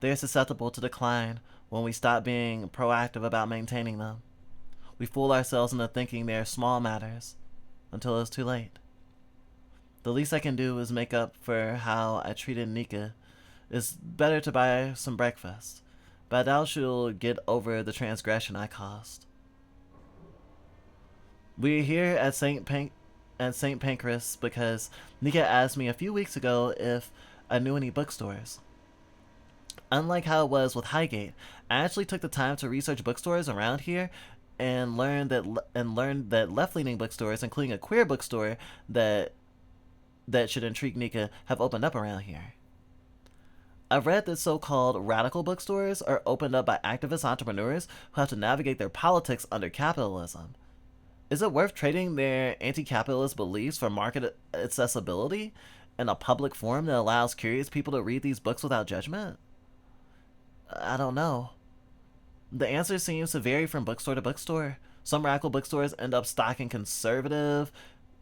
They are susceptible to decline when we stop being proactive about maintaining them. We fool ourselves into thinking they are small matters until it's too late. The least I can do is make up for how I treated Nika. It's better to buy some breakfast, but I doubt she'll get over the transgression I caused. We're here at St. Pancras because Nika asked me a few weeks ago if I knew any bookstores. Unlike how it was with Highgate, I actually took the time to research bookstores around here and learned that left-leaning bookstores, including a queer bookstore that should intrigue Nika, have opened up around here. I've read that so-called radical bookstores are opened up by activist entrepreneurs who have to navigate their politics under capitalism. Is it worth trading their anti-capitalist beliefs for market accessibility and a public forum that allows curious people to read these books without judgment? I don't know. The answer seems to vary from bookstore to bookstore. Some radical bookstores end up stocking conservative,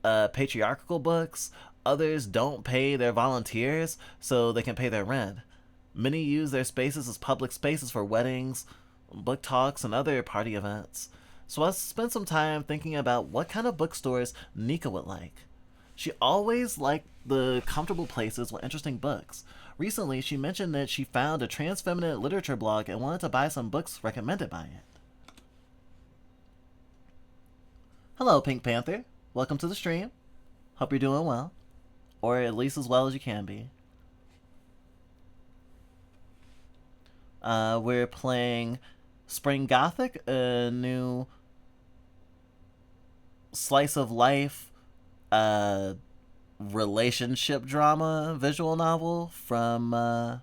patriarchal books. Others don't pay their volunteers so they can pay their rent. Many use their spaces as public spaces for weddings, book talks, and other party events. So I spent some time thinking about what kind of bookstores Nika would like. She always liked the comfortable places with interesting books. Recently, she mentioned that she found a trans feminine literature blog and wanted to buy some books recommended by it. Hello, Pink Panther. Welcome to the stream. Hope you're doing well. Or at least as well as you can be. We're playing Spring Gothic, a new slice of life relationship drama visual novel from a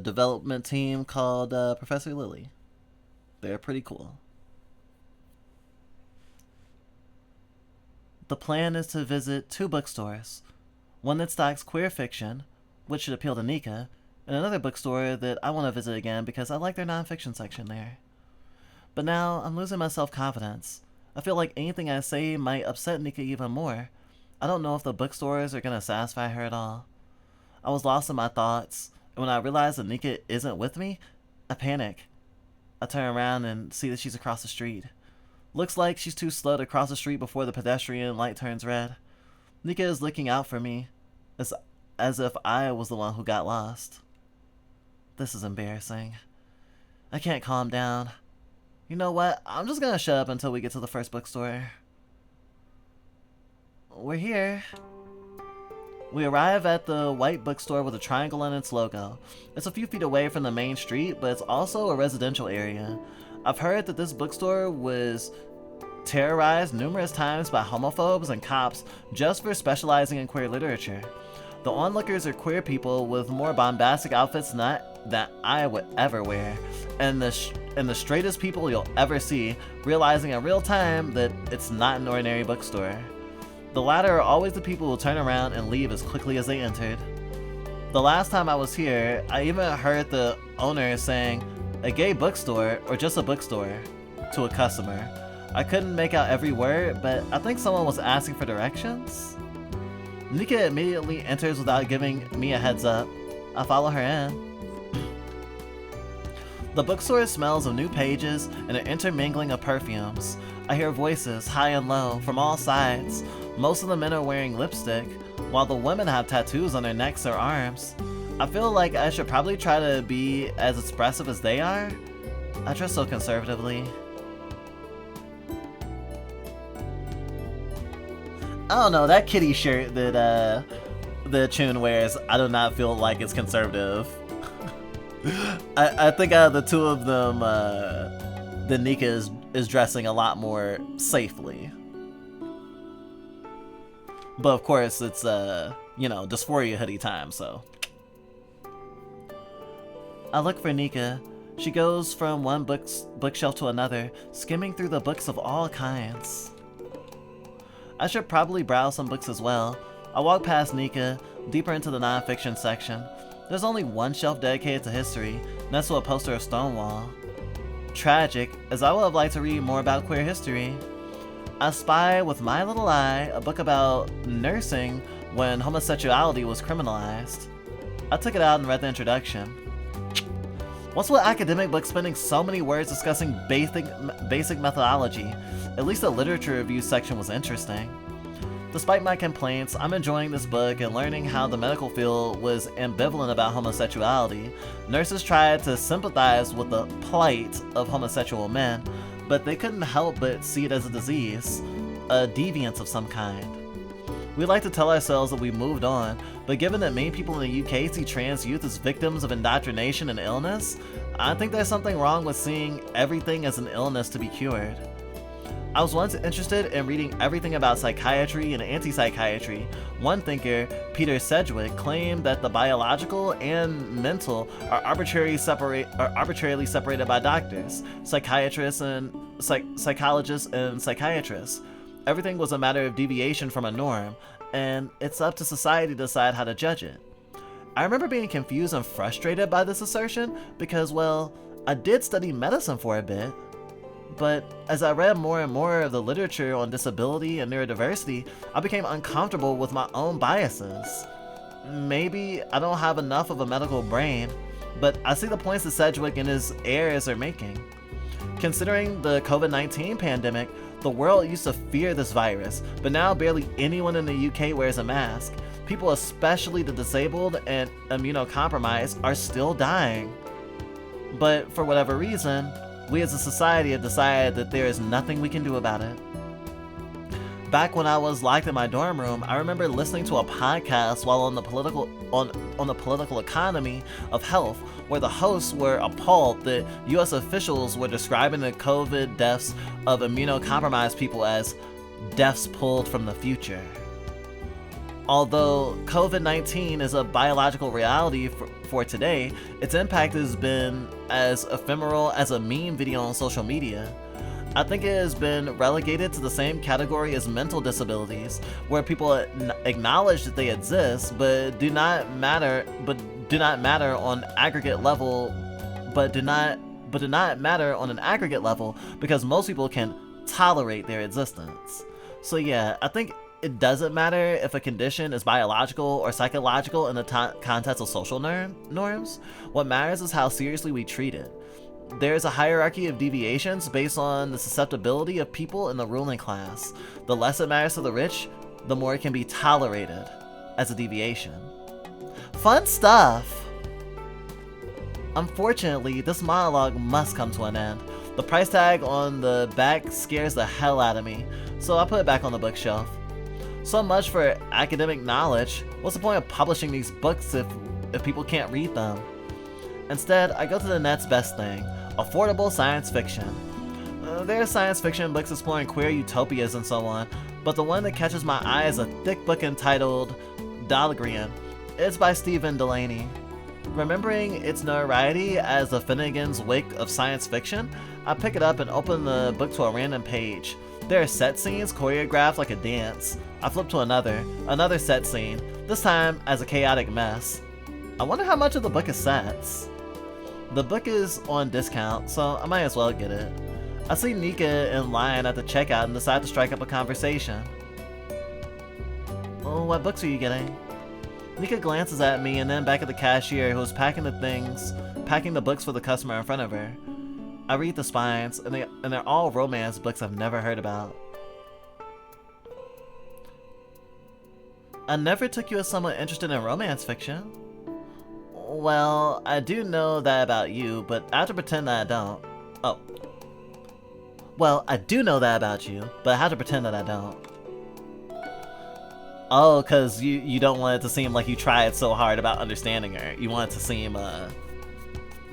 development team called Professor Lily. They're pretty cool. The plan is to visit 2 bookstores. One that stocks queer fiction, which should appeal to Nika, and another bookstore that I want to visit again because I like their nonfiction section there. But now I'm losing my self-confidence. I feel like anything I say might upset Nika even more. I don't know if the bookstores are going to satisfy her at all. I was lost in my thoughts, and when I realized that Nika isn't with me, I panic. I turn around and see that she's across the street. Looks like she's too slow to cross the street before the pedestrian light turns red. Nika is looking out for me, as if I was the one who got lost. This is embarrassing. I can't calm down. You know what? I'm just gonna shut up until we get to the first bookstore. We're here. We arrive at the white bookstore with a triangle in its logo. It's a few feet away from the main street, but it's also a residential area. I've heard that this bookstore was terrorized numerous times by homophobes and cops just for specializing in queer literature. The onlookers are queer people with more bombastic outfits than I would ever wear, and the straightest people you'll ever see, realizing in real time that it's not an ordinary bookstore. The latter are always the people who turn around and leave as quickly as they entered. The last time I was here, I even heard the owner saying, "A gay bookstore or just a bookstore?" to a customer. I couldn't make out every word, but I think someone was asking for directions. Nika immediately enters without giving me a heads up. I follow her in. The bookstore smells of new pages and an intermingling of perfumes. I hear voices, high and low, from all sides. Most of the men are wearing lipstick, while the women have tattoos on their necks or arms. I feel like I should probably try to be as expressive as they are. I dress so conservatively. I don't know, that kitty shirt that the Chun wears, I do not feel like it's conservative. I think out of the two of them, the Nika is dressing a lot more safely. But of course, it's dysphoria hoodie time, so. I look for Nika. She goes from one bookshelf to another, skimming through the books of all kinds. I should probably browse some books as well. I walk past Nika, deeper into the nonfiction section. There's only one shelf dedicated to history, next to a poster of Stonewall. Tragic, as I would have liked to read more about queer history. I spy with my little eye a book about nursing when homosexuality was criminalized. I took it out and read the introduction. What's with academic books spending so many words discussing basic methodology? At least the literature review section was interesting. Despite my complaints, I'm enjoying this book and learning how the medical field was ambivalent about homosexuality. Nurses tried to sympathize with the plight of homosexual men, but they couldn't help but see it as a disease, a deviance of some kind. We like to tell ourselves that we moved on, but given that many people in the UK see trans youth as victims of indoctrination and illness, I think there's something wrong with seeing everything as an illness to be cured. I was once interested in reading everything about psychiatry and anti-psychiatry. One thinker, Peter Sedgwick, claimed that the biological and mental are arbitrarily separated by doctors, psychiatrists, and psychologists and psychiatrists. Everything was a matter of deviation from a norm, and it's up to society to decide how to judge it. I remember being confused and frustrated by this assertion because, well, I did study medicine for a bit. But as I read more and more of the literature on disability and neurodiversity, I became uncomfortable with my own biases. Maybe I don't have enough of a medical brain, but I see the points that Sedgwick and his heirs are making. Considering the COVID-19 pandemic, the world used to fear this virus, but now barely anyone in the UK wears a mask. People, especially the disabled and immunocompromised, are still dying. But for whatever reason, we as a society have decided that there is nothing we can do about it. Back when I was locked in my dorm room, I remember listening to a podcast while on the political economy of health, where the hosts were appalled that U.S. officials were describing the COVID deaths of immunocompromised people as deaths pulled from the future. Although COVID-19 is a biological reality for today, its impact has been as ephemeral as a meme video on social media. I think it has been relegated to the same category as mental disabilities, where people acknowledge that they exist, but do not matter on aggregate level, but do not matter on an aggregate level because most people can tolerate their existence. So yeah, I think it doesn't matter if a condition is biological or psychological in the context of social norms. What matters is how seriously we treat it. There is a hierarchy of deviations based on the susceptibility of people in the ruling class. The less it matters to the rich, the more it can be tolerated as a deviation. Fun stuff! Unfortunately, this monologue must come to an end. The price tag on the back scares the hell out of me, so I put it back on the bookshelf. So much for academic knowledge. What's the point of publishing these books if people can't read them? Instead, I go to the next best thing, affordable science fiction. There are science fiction books exploring queer utopias and so on, but the one that catches my eye is a thick book entitled Dahlgren. It's by Stephen Delaney. Remembering its notoriety as the Finnegan's Wake of science fiction, I pick it up and open the book to a random page. There are set scenes choreographed like a dance. I flip to another set scene, this time as a chaotic mess. I wonder how much of the book is sets. The book is on discount, so I might as well get it. I see Nika in line at the checkout and decide to strike up a conversation. Oh, what books are you getting? Nika glances at me and then back at the cashier who is packing the books for the customer in front of her. I read the spines, and they're all romance books I've never heard about. I never took you as someone interested in romance fiction. Well, I do know that about you, but I have to pretend that I don't. Oh. Well, I do know that about you, but I have to pretend that I don't. Oh, because you don't want it to seem like you tried so hard about understanding her. You want it to seem,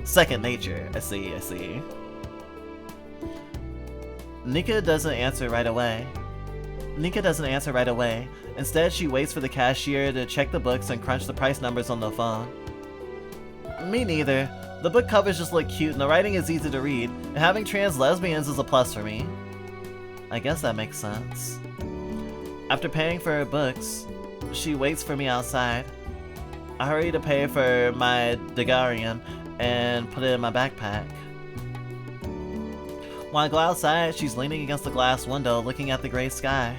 second nature. I see. Nika doesn't answer right away. Instead, she waits for the cashier to check the books and crunch the price numbers on the phone. Me neither. The book covers just look cute and the writing is easy to read, and having trans lesbians is a plus for me. I guess that makes sense. After paying for her books, she waits for me outside. I hurry to pay for my Daguerrean and put it in my backpack. When I go outside, she's leaning against the glass window looking at the gray sky.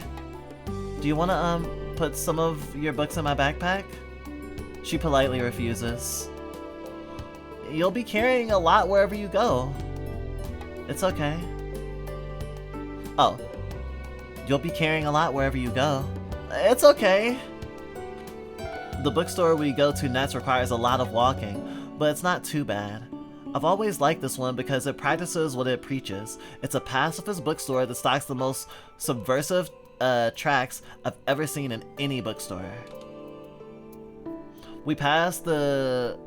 Do you want to, put some of your books in my backpack? She politely refuses. You'll be carrying a lot wherever you go. It's okay. Oh. You'll be carrying a lot wherever you go. It's okay. The bookstore we go to next requires a lot of walking, but it's not too bad. I've always liked this one because it practices what it preaches. It's a pacifist bookstore that stocks the most subversive tracks I've ever seen in any bookstore. We pass the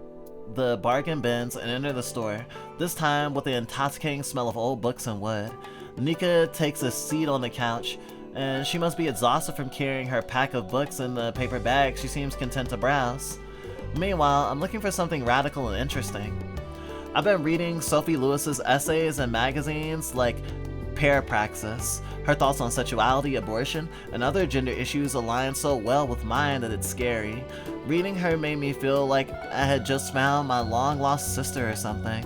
bargain bins and enter the store, this time with the intoxicating smell of old books and wood. Nika takes a seat on the couch, and she must be exhausted from carrying her pack of books in the paper bag she seems content to browse. Meanwhile, I'm looking for something radical and interesting. I've been reading Sophie Lewis's essays in magazines like Parapraxis. Her thoughts on sexuality, abortion, and other gender issues align so well with mine that it's scary. Reading her made me feel like I had just found my long-lost sister or something.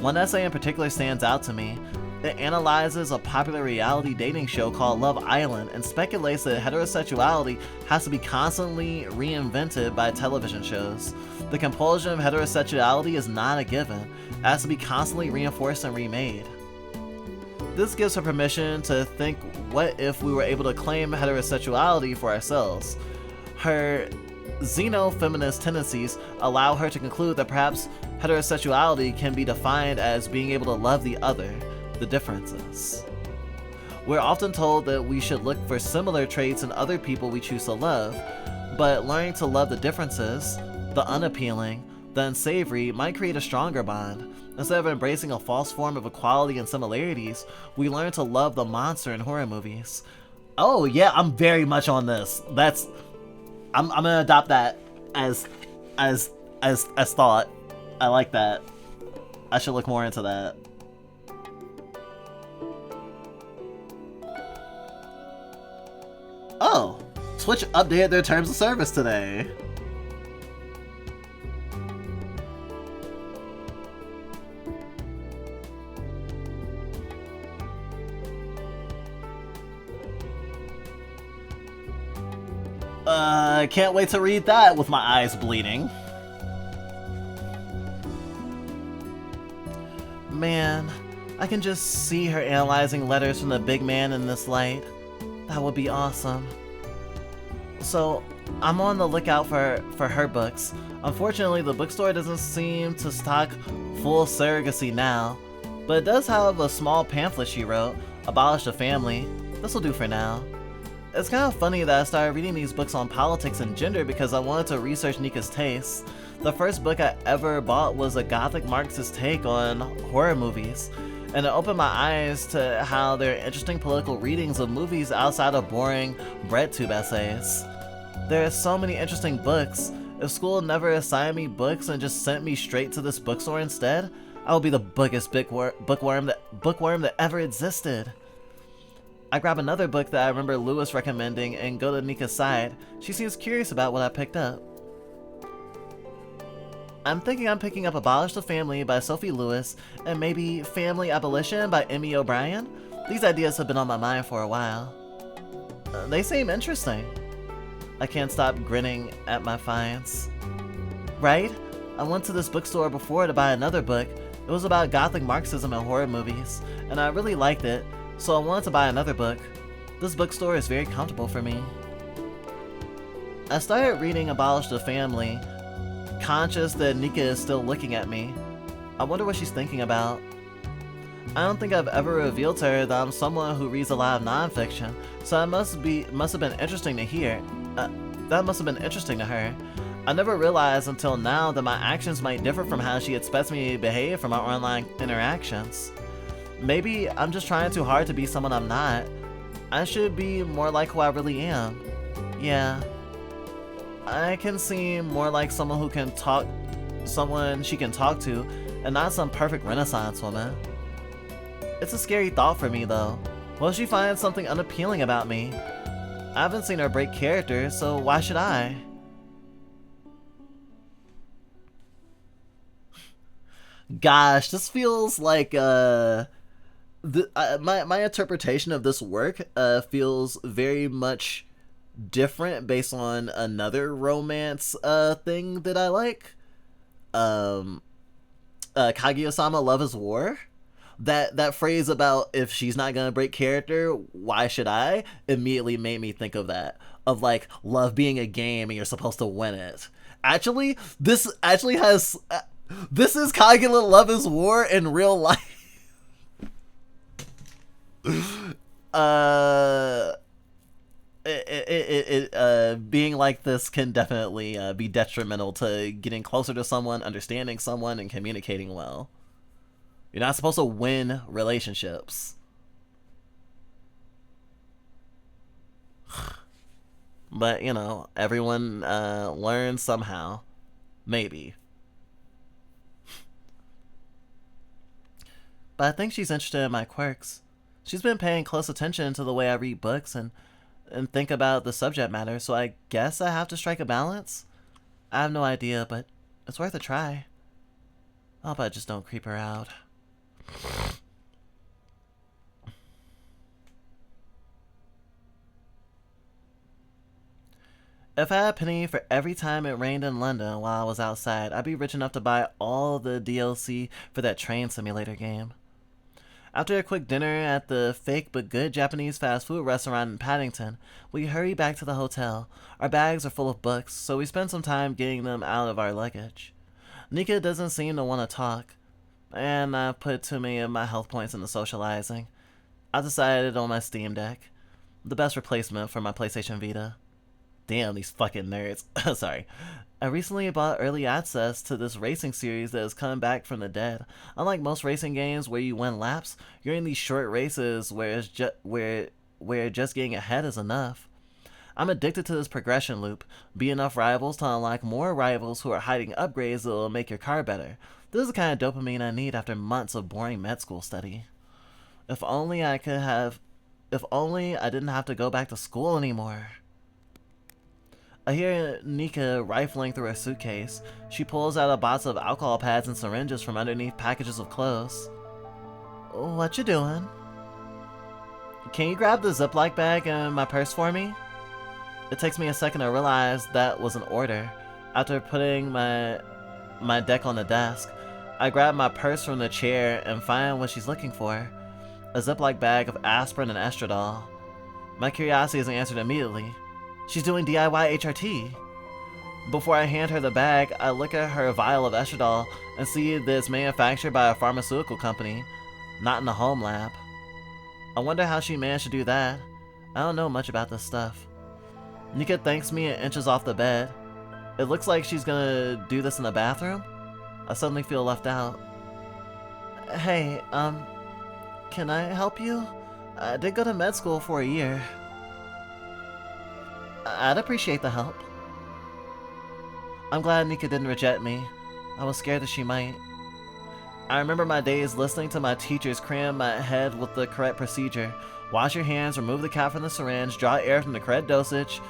One essay in particular stands out to me. It analyzes a popular reality dating show called Love Island and speculates that heterosexuality has to be constantly reinvented by television shows. The compulsion of heterosexuality is not a given. It has to be constantly reinforced and remade. This gives her permission to think, what if we were able to claim heterosexuality for ourselves? Her xeno-feminist tendencies allow her to conclude that perhaps heterosexuality can be defined as being able to love the other, the differences. We're often told that we should look for similar traits in other people we choose to love, but learning to love the differences, the unappealing, the unsavory, might create a stronger bond. Instead of embracing a false form of equality and similarities, we learn to love the monster in horror movies. Oh yeah, I'm very much on this. I'm gonna adopt that as thought. I like that. I should look more into that. Oh, Twitch updated their terms of service today. Can't wait to read that with my eyes bleeding. Man, I can just see her analyzing letters from the big man in this light. That would be awesome. So, I'm on the lookout for her books. Unfortunately, the bookstore doesn't seem to stock full surrogacy now, but it does have a small pamphlet she wrote, Abolish the Family. This'll do for now. It's kind of funny that I started reading these books on politics and gender because I wanted to research Nika's tastes. The first book I ever bought was a Gothic Marxist take on horror movies, and it opened my eyes to how there are interesting political readings of movies outside of boring breadtube essays. There are so many interesting books. If school never assigned me books and just sent me straight to this bookstore instead, I would be the biggest bookworm that ever existed. I grab another book that I remember Lewis recommending and go to Nika's side. She seems curious about what I picked up. I'm thinking I'm picking up Abolish the Family by Sophie Lewis and maybe Family Abolition by Emmy O'Brien. These ideas have been on my mind for a while. They seem interesting. I can't stop grinning at my finds. Right? I went to this bookstore before to buy another book. It was about Gothic Marxism and horror movies, and I really liked it, so I wanted to buy another book. This bookstore is very comfortable for me. I started reading Abolish the Family, conscious that Nika is still looking at me. I wonder what she's thinking about. I don't think I've ever revealed to her that I'm someone who reads a lot of nonfiction, so that must have been interesting to hear. That must have been interesting to her. I never realized until now that my actions might differ from how she expects me to behave from our online interactions. Maybe I'm just trying too hard to be someone I'm not. I should be more like who I really am. Yeah. I can seem more like someone who can talk, someone she can talk to, and not some perfect Renaissance woman. It's a scary thought for me though. What if she finds something unappealing about me? I haven't seen her break character, so why should I? Gosh, this feels like my interpretation of this work feels very much different based on another romance thing that I like. Kaguya-sama Love is War. That phrase about if she's not gonna break character, why should I? Immediately made me think of that. Of like love being a game and you're supposed to win it. Actually, this actually has this is Kaguya Love is War in real life. Being like this can definitely be detrimental to getting closer to someone, understanding someone, and communicating well. You're not supposed to win relationships. But, you know, everyone learns somehow. Maybe. But I think she's interested in my quirks. She's been paying close attention to the way I read books and think about the subject matter, so I guess I have to strike a balance? I have no idea, but it's worth a try. I hope I just don't creep her out. If I had a penny for every time it rained in London while I was outside, I'd be rich enough to buy all the DLC for that train simulator game. After a quick dinner at the fake but good Japanese fast food restaurant in Paddington, we hurry back to the hotel. Our bags are full of books, so we spend some time getting them out of our luggage. Nika doesn't seem to want to talk, and I've put too many of my health points into socializing. I decided on my Steam Deck, the best replacement for my PlayStation Vita. Damn, these fucking nerds. Sorry. I recently bought early access to this racing series that is coming back from the dead. Unlike most racing games where you win laps, you're in these short races where just getting ahead is enough. I'm addicted to this progression loop. Be enough rivals to unlock more rivals who are hiding upgrades that will make your car better. This is the kind of dopamine I need after months of boring med school study. If only I didn't have to go back to school anymore. I hear Nika rifling through her suitcase. She pulls out a box of alcohol pads and syringes from underneath packages of clothes. What you doing? Can you grab the Ziploc bag and my purse for me? It takes me a second to realize that was an order. After putting my deck on the desk, I grab my purse from the chair and find what she's looking for. A Ziploc bag of aspirin and estradiol. My curiosity isn't answered immediately. She's doing DIY HRT. Before I hand her the bag, I look at her vial of estradiol and see that it's manufactured by a pharmaceutical company, not in a home lab. I wonder how she managed to do that. I don't know much about this stuff. Nika thanks me and inches off the bed. It looks like she's gonna do this in the bathroom. I suddenly feel left out. Hey, can I help you? I did go to med school for a year. I'd appreciate the help. I'm glad Nika didn't reject me. I was scared that she might. I remember my days listening to my teachers cram my head with the correct procedure. Wash your hands, remove the cap from the syringe, draw air from the correct dosage.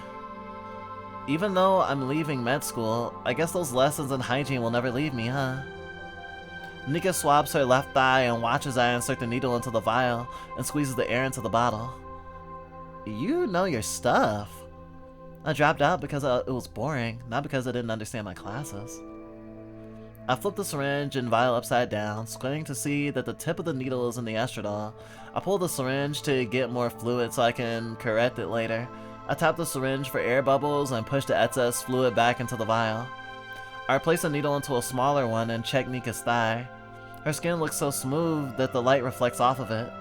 Even though I'm leaving med school, I guess those lessons in hygiene will never leave me, huh? Nika swabs her left thigh and watches I insert the needle into the vial and squeezes the air into the bottle. You know your stuff. I dropped out because it was boring, not because I didn't understand my classes. I flip the syringe and vial upside down, squinting to see that the tip of the needle is in the estradiol. I pull the syringe to get more fluid so I can correct it later. I tap the syringe for air bubbles and push the excess fluid back into the vial. I place the needle into a smaller one and check Nika's thigh. Her skin looks so smooth that the light reflects off of it.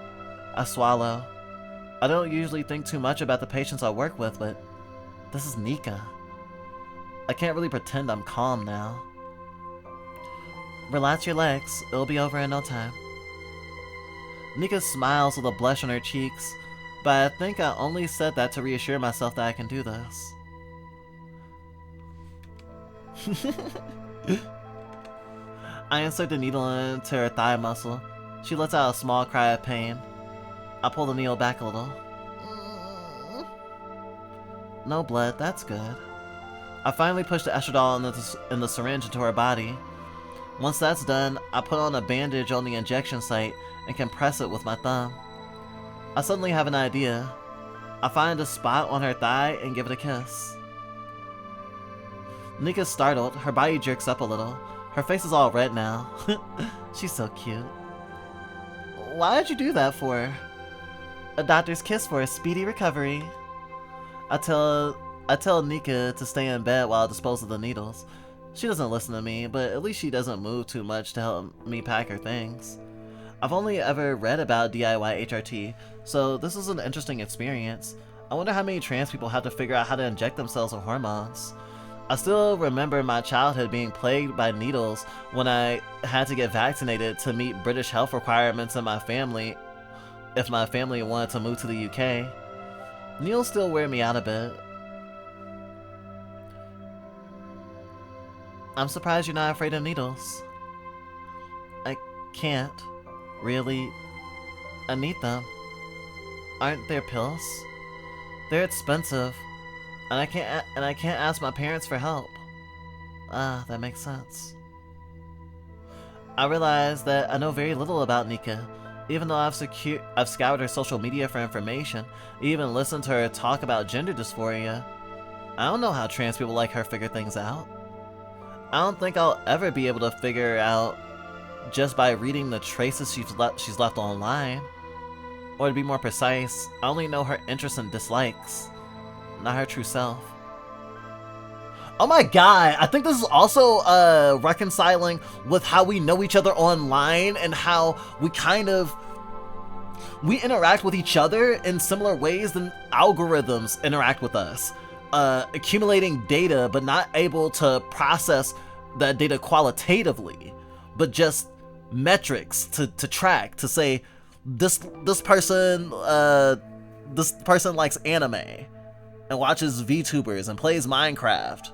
I swallow. I don't usually think too much about the patients I work with, but this is Nika. I can't really pretend I'm calm now. Relax your legs, it'll be over in no time. Nika smiles with a blush on her cheeks, but I think I only said that to reassure myself that I can do this. I insert the needle into her thigh muscle. She lets out a small cry of pain. I pull the needle back a little. No blood, that's good. I finally push the estradiol in the syringe into her body. Once that's done, I put on a bandage on the injection site and compress it with my thumb. I suddenly have an idea. I find a spot on her thigh and give it a kiss. Nika's startled, her body jerks up a little. Her face is all red now. She's so cute. Why did you do that for? A doctor's kiss for a speedy recovery. I tell Nika to stay in bed while I dispose of the needles. She doesn't listen to me, but at least she doesn't move too much to help me pack her things. I've only ever read about DIY HRT, so this is an interesting experience. I wonder how many trans people have to figure out how to inject themselves with hormones. I still remember my childhood being plagued by needles when I had to get vaccinated to meet British health requirements in my family if my family wanted to move to the UK. Needles still wear me out a bit. I'm surprised you're not afraid of needles. I can't. Really. I need them. Aren't there pills? They're expensive. And I can't ask my parents for help. Ah, that makes sense. I realize that I know very little about Nika. Even though I've scoured her social media for information, even listened to her talk about gender dysphoria. I don't know how trans people like her figure things out. I don't think I'll ever be able to figure out just by reading the traces she's left online. Or to be more precise, I only know her interests and dislikes, not her true self. Oh my god, I think this is also reconciling with how we know each other online and how we kind of We interact with each other in similar ways than algorithms interact with us. Accumulating data, but not able to process that data qualitatively, but just metrics to track, to say this person likes anime and watches VTubers and plays Minecraft.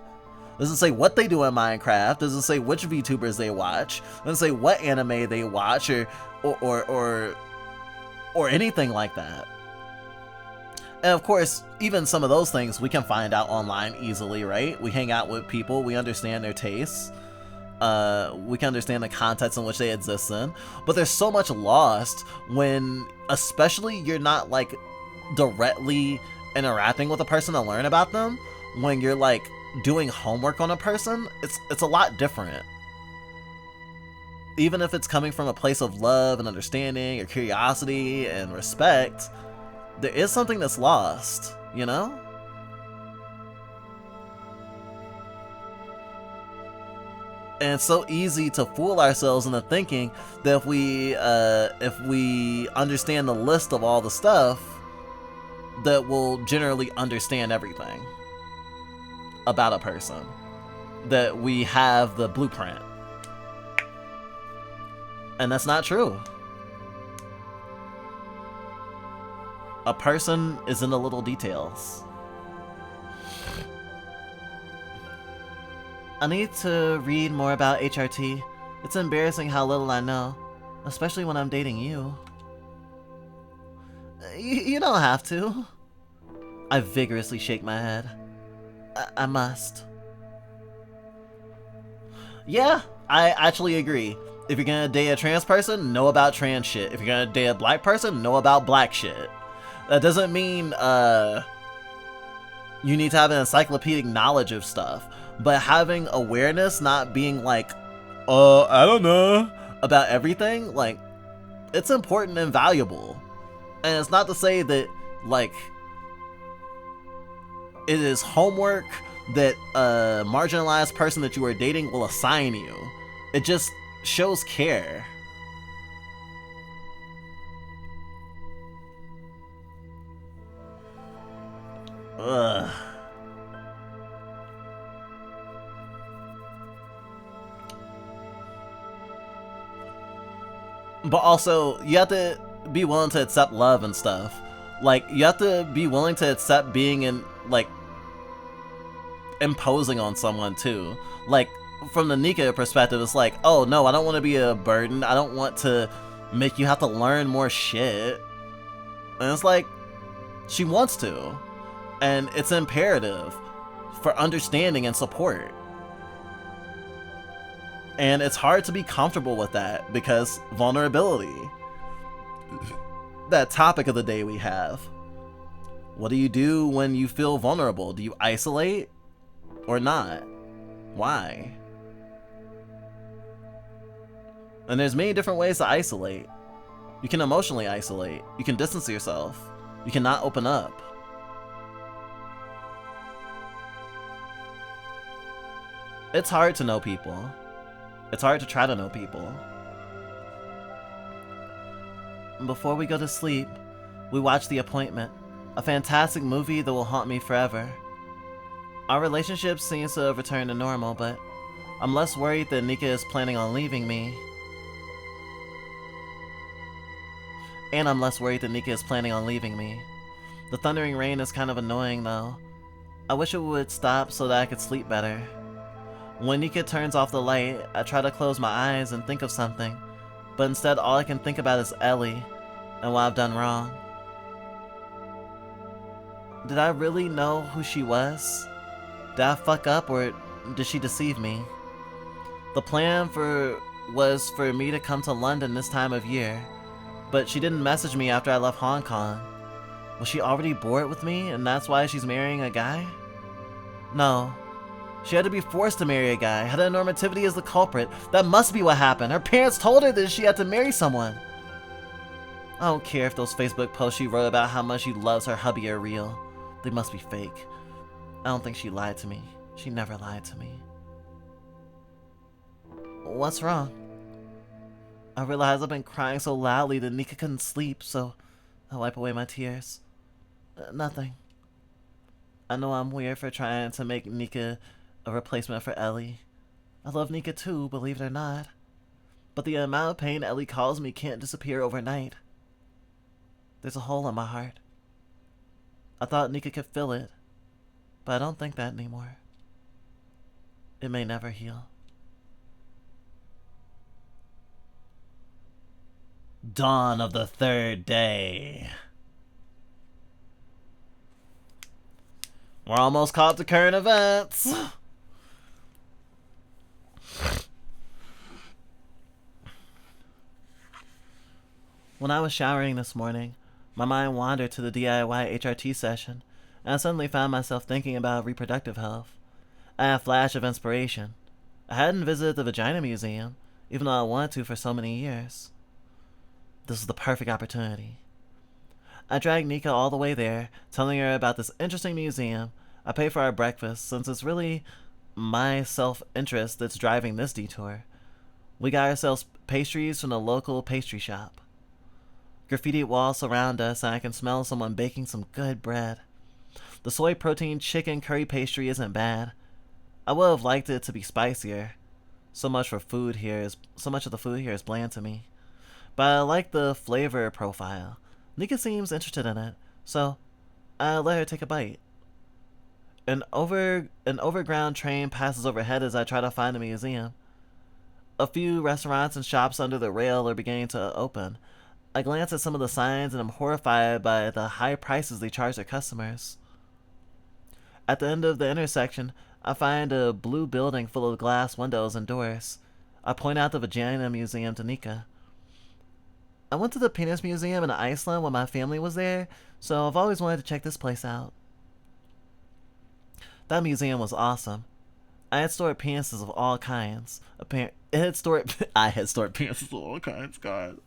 Doesn't say what they do in Minecraft, doesn't say which VTubers they watch, doesn't say what anime they watch or anything like that. And of course, even some of those things we can find out online easily, right? We hang out with people, we understand their tastes, we can understand the context in which they exist in, but there's so much lost when, especially, you're not like directly interacting with a person to learn about them. When you're like doing homework on a person, it's a lot different. Even if it's coming from a place of love and understanding or curiosity and respect, there is something that's lost, you know? And it's so easy to fool ourselves into thinking that if we understand the list of all the stuff, that we'll generally understand everything about a person. That we have the blueprint. And that's not true. A person is in the little details. I need to read more about HRT. It's embarrassing how little I know, especially when I'm dating you. You don't have to. I vigorously shake my head. I must. Yeah, I actually agree. If you're gonna date a trans person, know about trans shit. If you're gonna date a black person, know about black shit. That doesn't mean you need to have an encyclopedic knowledge of stuff, but having awareness, not being like, I don't know about everything, like, it's important and valuable. And it's not to say that, like, it is homework that a marginalized person that you are dating will assign you. It just shows care. Ugh. But also, you have to be willing to accept love and stuff. Like, you have to be willing to accept being in, like, imposing on someone too. Like, from the Nika perspective, it's like, oh no, I don't want to be a burden. I don't want to make you have to learn more shit. And it's like, she wants to. And it's imperative for understanding and support. And it's hard to be comfortable with that because vulnerability. That topic of the day we have. What do you do when you feel vulnerable? Do you isolate or not? Why? And there's many different ways to isolate. You can emotionally isolate. You can distance yourself. You cannot open up. It's hard to know people. It's hard to try to know people. Before we go to sleep, we watch The Appointment, a fantastic movie that will haunt me forever. Our relationship seems to have returned to normal, but I'm less worried that Nika is planning on leaving me. And I'm less worried that Nika is planning on leaving me. The thundering rain is kind of annoying though. I wish it would stop so that I could sleep better. When Nika turns off the light, I try to close my eyes and think of something, but instead all I can think about is Ellie and what I've done wrong. Did I really know who she was? Did I fuck up or did she deceive me? The plan was for me to come to London this time of year, but she didn't message me after I left Hong Kong. Was she already bored with me and that's why she's marrying a guy? No. She had to be forced to marry a guy. Heteronormativity is the culprit. That must be what happened. Her parents told her that she had to marry someone. I don't care if those Facebook posts she wrote about how much she loves her hubby are real. They must be fake. I don't think she lied to me. She never lied to me. What's wrong? I realized I've been crying so loudly that Nika couldn't sleep, so I wipe away my tears. Nothing. I know I'm weird for trying to make Nika a replacement for Ellie. I love Nika too, believe it or not. But the amount of pain Ellie caused me can't disappear overnight. There's a hole in my heart. I thought Nika could fill it, but I don't think that anymore. It may never heal. Dawn of the third day. We're almost caught up to current events. When I was showering this morning, my mind wandered to the DIY HRT session, and I suddenly found myself thinking about reproductive health. I had a flash of inspiration. I hadn't visited the Vagina Museum, even though I wanted to for so many years. This was the perfect opportunity. I dragged Nika all the way there, telling her about this interesting museum. I paid for our breakfast, since it's really my self-interest that's driving this detour. We got ourselves pastries from the local pastry shop. Graffiti walls surround us, and I can smell someone baking some good bread. The soy protein chicken curry pastry isn't bad. I would have liked it to be spicier. So much of the food here is bland to me. But I like the flavor profile. Nika seems interested in it, so I let her take a bite. An overground train passes overhead as I try to find the museum. A few restaurants and shops under the rail are beginning to open. I glance at some of the signs and I'm horrified by the high prices they charge their customers. At the end of the intersection, I find a blue building full of glass windows and doors. I point out the Vagina Museum to Nika. I went to the Penis Museum in Iceland when my family was there, so I've always wanted to check this place out. That museum was awesome. I had stored penises of all kinds. I had stored penises of all kinds, God.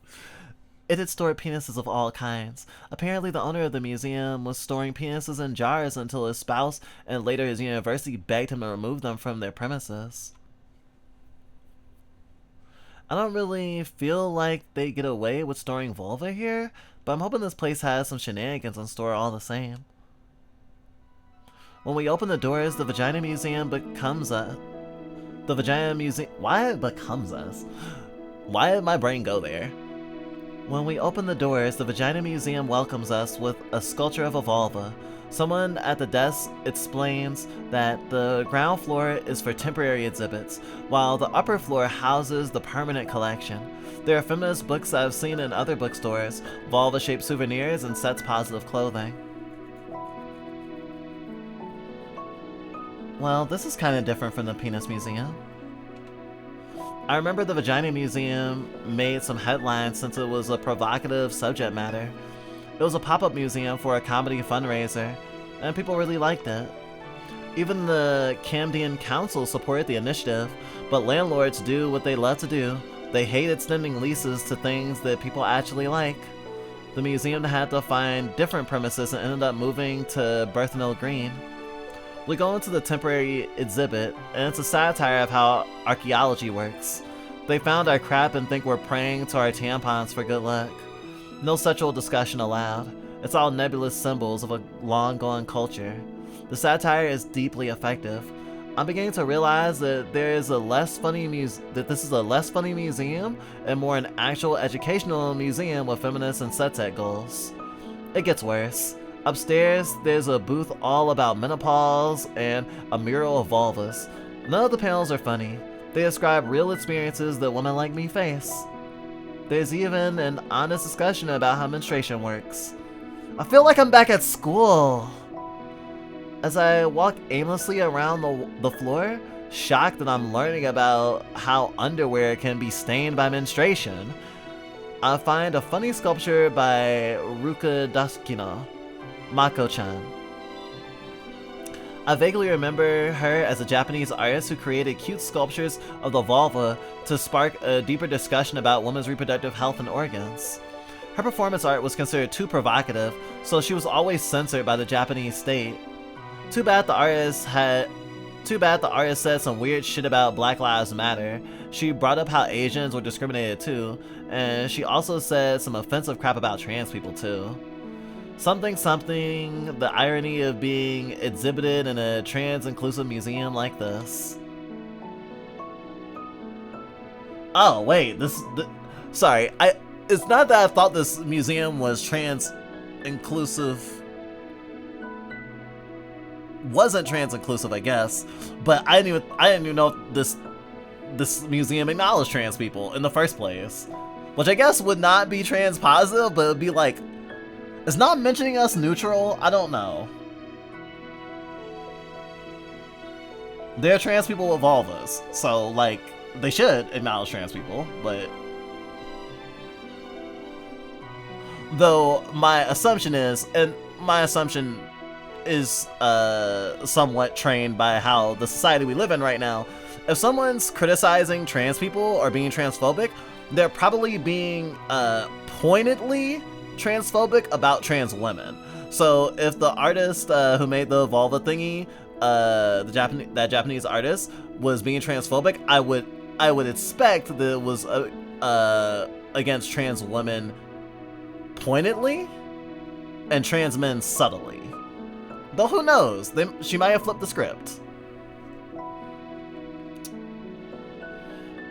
It had stored penises of all kinds. Apparently the owner of the museum was storing penises in jars until his spouse and later his university begged him to remove them from their premises. I don't really feel like they get away with storing vulva here, but I'm hoping this place has some shenanigans in store all the same. When we open the doors, the Vagina Museum becomes us. The Vagina Museum... Why it becomes us? Why did my brain go there? When we open the doors, the Vagina Museum welcomes us with a sculpture of a vulva. Someone at the desk explains that the ground floor is for temporary exhibits, while the upper floor houses the permanent collection. There are feminist books I've seen in other bookstores, vulva-shaped souvenirs, and sex-positive clothing. Well, this is kind of different from the Penis Museum. I remember the Vagina Museum made some headlines since it was a provocative subject matter. It was a pop-up museum for a comedy fundraiser, and people really liked it. Even the Camden Council supported the initiative, but landlords do what they love to do. They hate extending leases to things that people actually like. The museum had to find different premises and ended up moving to Bethnal Green. We go into the temporary exhibit, and it's a satire of how archaeology works. They found our crap and think we're praying to our tampons for good luck. No sexual discussion allowed. It's all nebulous symbols of a long-gone culture. The satire is deeply effective. I'm beginning to realize that this is a less funny museum and more an actual educational museum with feminist and sex ed goals. It gets worse. Upstairs, there's a booth all about menopause and a mural of vulvas. None of the panels are funny. They describe real experiences that women like me face. There's even an honest discussion about how menstruation works. I feel like I'm back at school. As I walk aimlessly around the floor, shocked that I'm learning about how underwear can be stained by menstruation, I find a funny sculpture by Ruka Daskino, Mako-chan. I vaguely remember her as a Japanese artist who created cute sculptures of the vulva to spark a deeper discussion about women's reproductive health and organs. Her performance art was considered too provocative, so she was always censored by the Japanese state. Too bad the artist said some weird shit about Black Lives Matter. She brought up how Asians were discriminated too, and she also said some offensive crap about trans people too. Something something, the irony of being exhibited in a trans-inclusive museum like this. Oh, wait, sorry, it's not that I thought this museum was trans-inclusive. Wasn't trans-inclusive, I guess, but I didn't even know this museum acknowledged trans people in the first place. Which I guess would not be trans-positive, but it'd be like, it's not mentioning us neutral? I don't know. They're trans people with vulvas, so like, they should acknowledge trans people, but... Though my assumption is, and my assumption is somewhat trained by how the society we live in right now, if someone's criticizing trans people or being transphobic, they're probably being pointedly transphobic about trans women. So if the artist who made the vulva thingy, that Japanese artist, was being transphobic, I would expect that it was against trans women pointedly and trans men subtly. Though who knows? She might have flipped the script.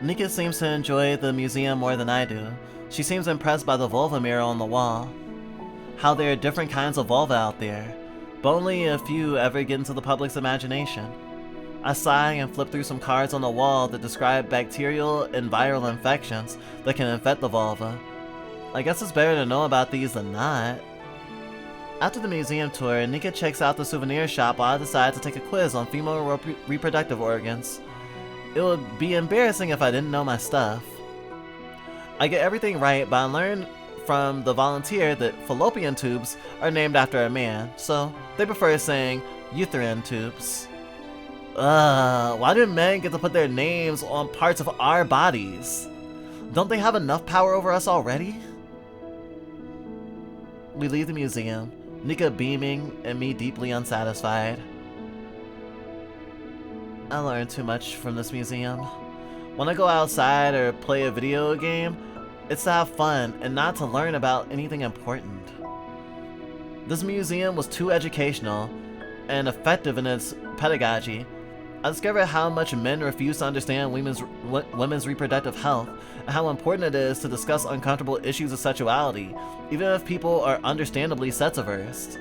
Nika seems to enjoy the museum more than I do. She seems impressed by the vulva mirror on the wall. How there are different kinds of vulva out there, but only a few ever get into the public's imagination. I sigh and flip through some cards on the wall that describe bacterial and viral infections that can infect the vulva. I guess it's better to know about these than not. After the museum tour, Nika checks out the souvenir shop while I decide to take a quiz on female reproductive organs. It would be embarrassing if I didn't know my stuff. I get everything right, but I learned from the volunteer that fallopian tubes are named after a man, so they prefer saying uterine tubes. Why do men get to put their names on parts of our bodies? Don't they have enough power over us already? We leave the museum, Nika beaming and me deeply unsatisfied. I learned too much from this museum. When I go outside or play a video game, it's to have fun and not to learn about anything important. This museum was too educational and effective in its pedagogy. I discovered how much men refuse to understand women's reproductive health and how important it is to discuss uncomfortable issues of sexuality, even if people are understandably sex-averse.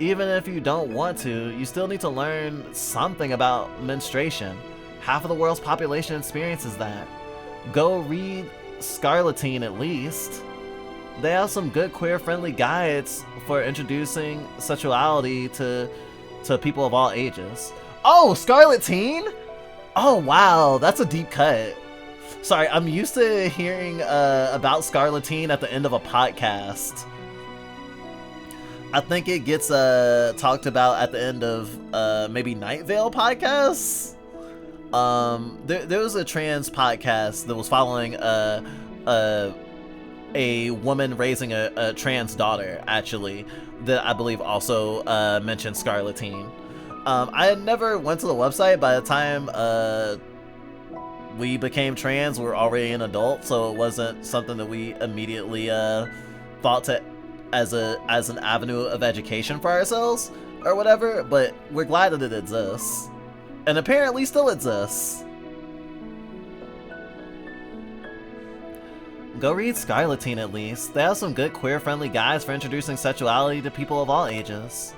Even if you don't want to, you still need to learn something about menstruation. Half of the world's population experiences that. Go read Scarletine at least. They have some good queer-friendly guides for introducing sexuality to people of all ages. Oh, Scarletine? Oh wow, that's a deep cut. Sorry, I'm used to hearing about Scarletine at the end of a podcast. I think it gets talked about at the end of maybe Night Vale podcasts. There was a trans podcast that was following a woman raising a trans daughter, actually, that I believe also mentioned Scarletine. I had never went to the website. By the time we became trans, we were already an adult, so it wasn't something that we immediately thought to as an avenue of education for ourselves or whatever, but we're glad that it exists. And apparently still exists. Go read Scarletine at least. They have some good queer-friendly guides for introducing sexuality to people of all ages.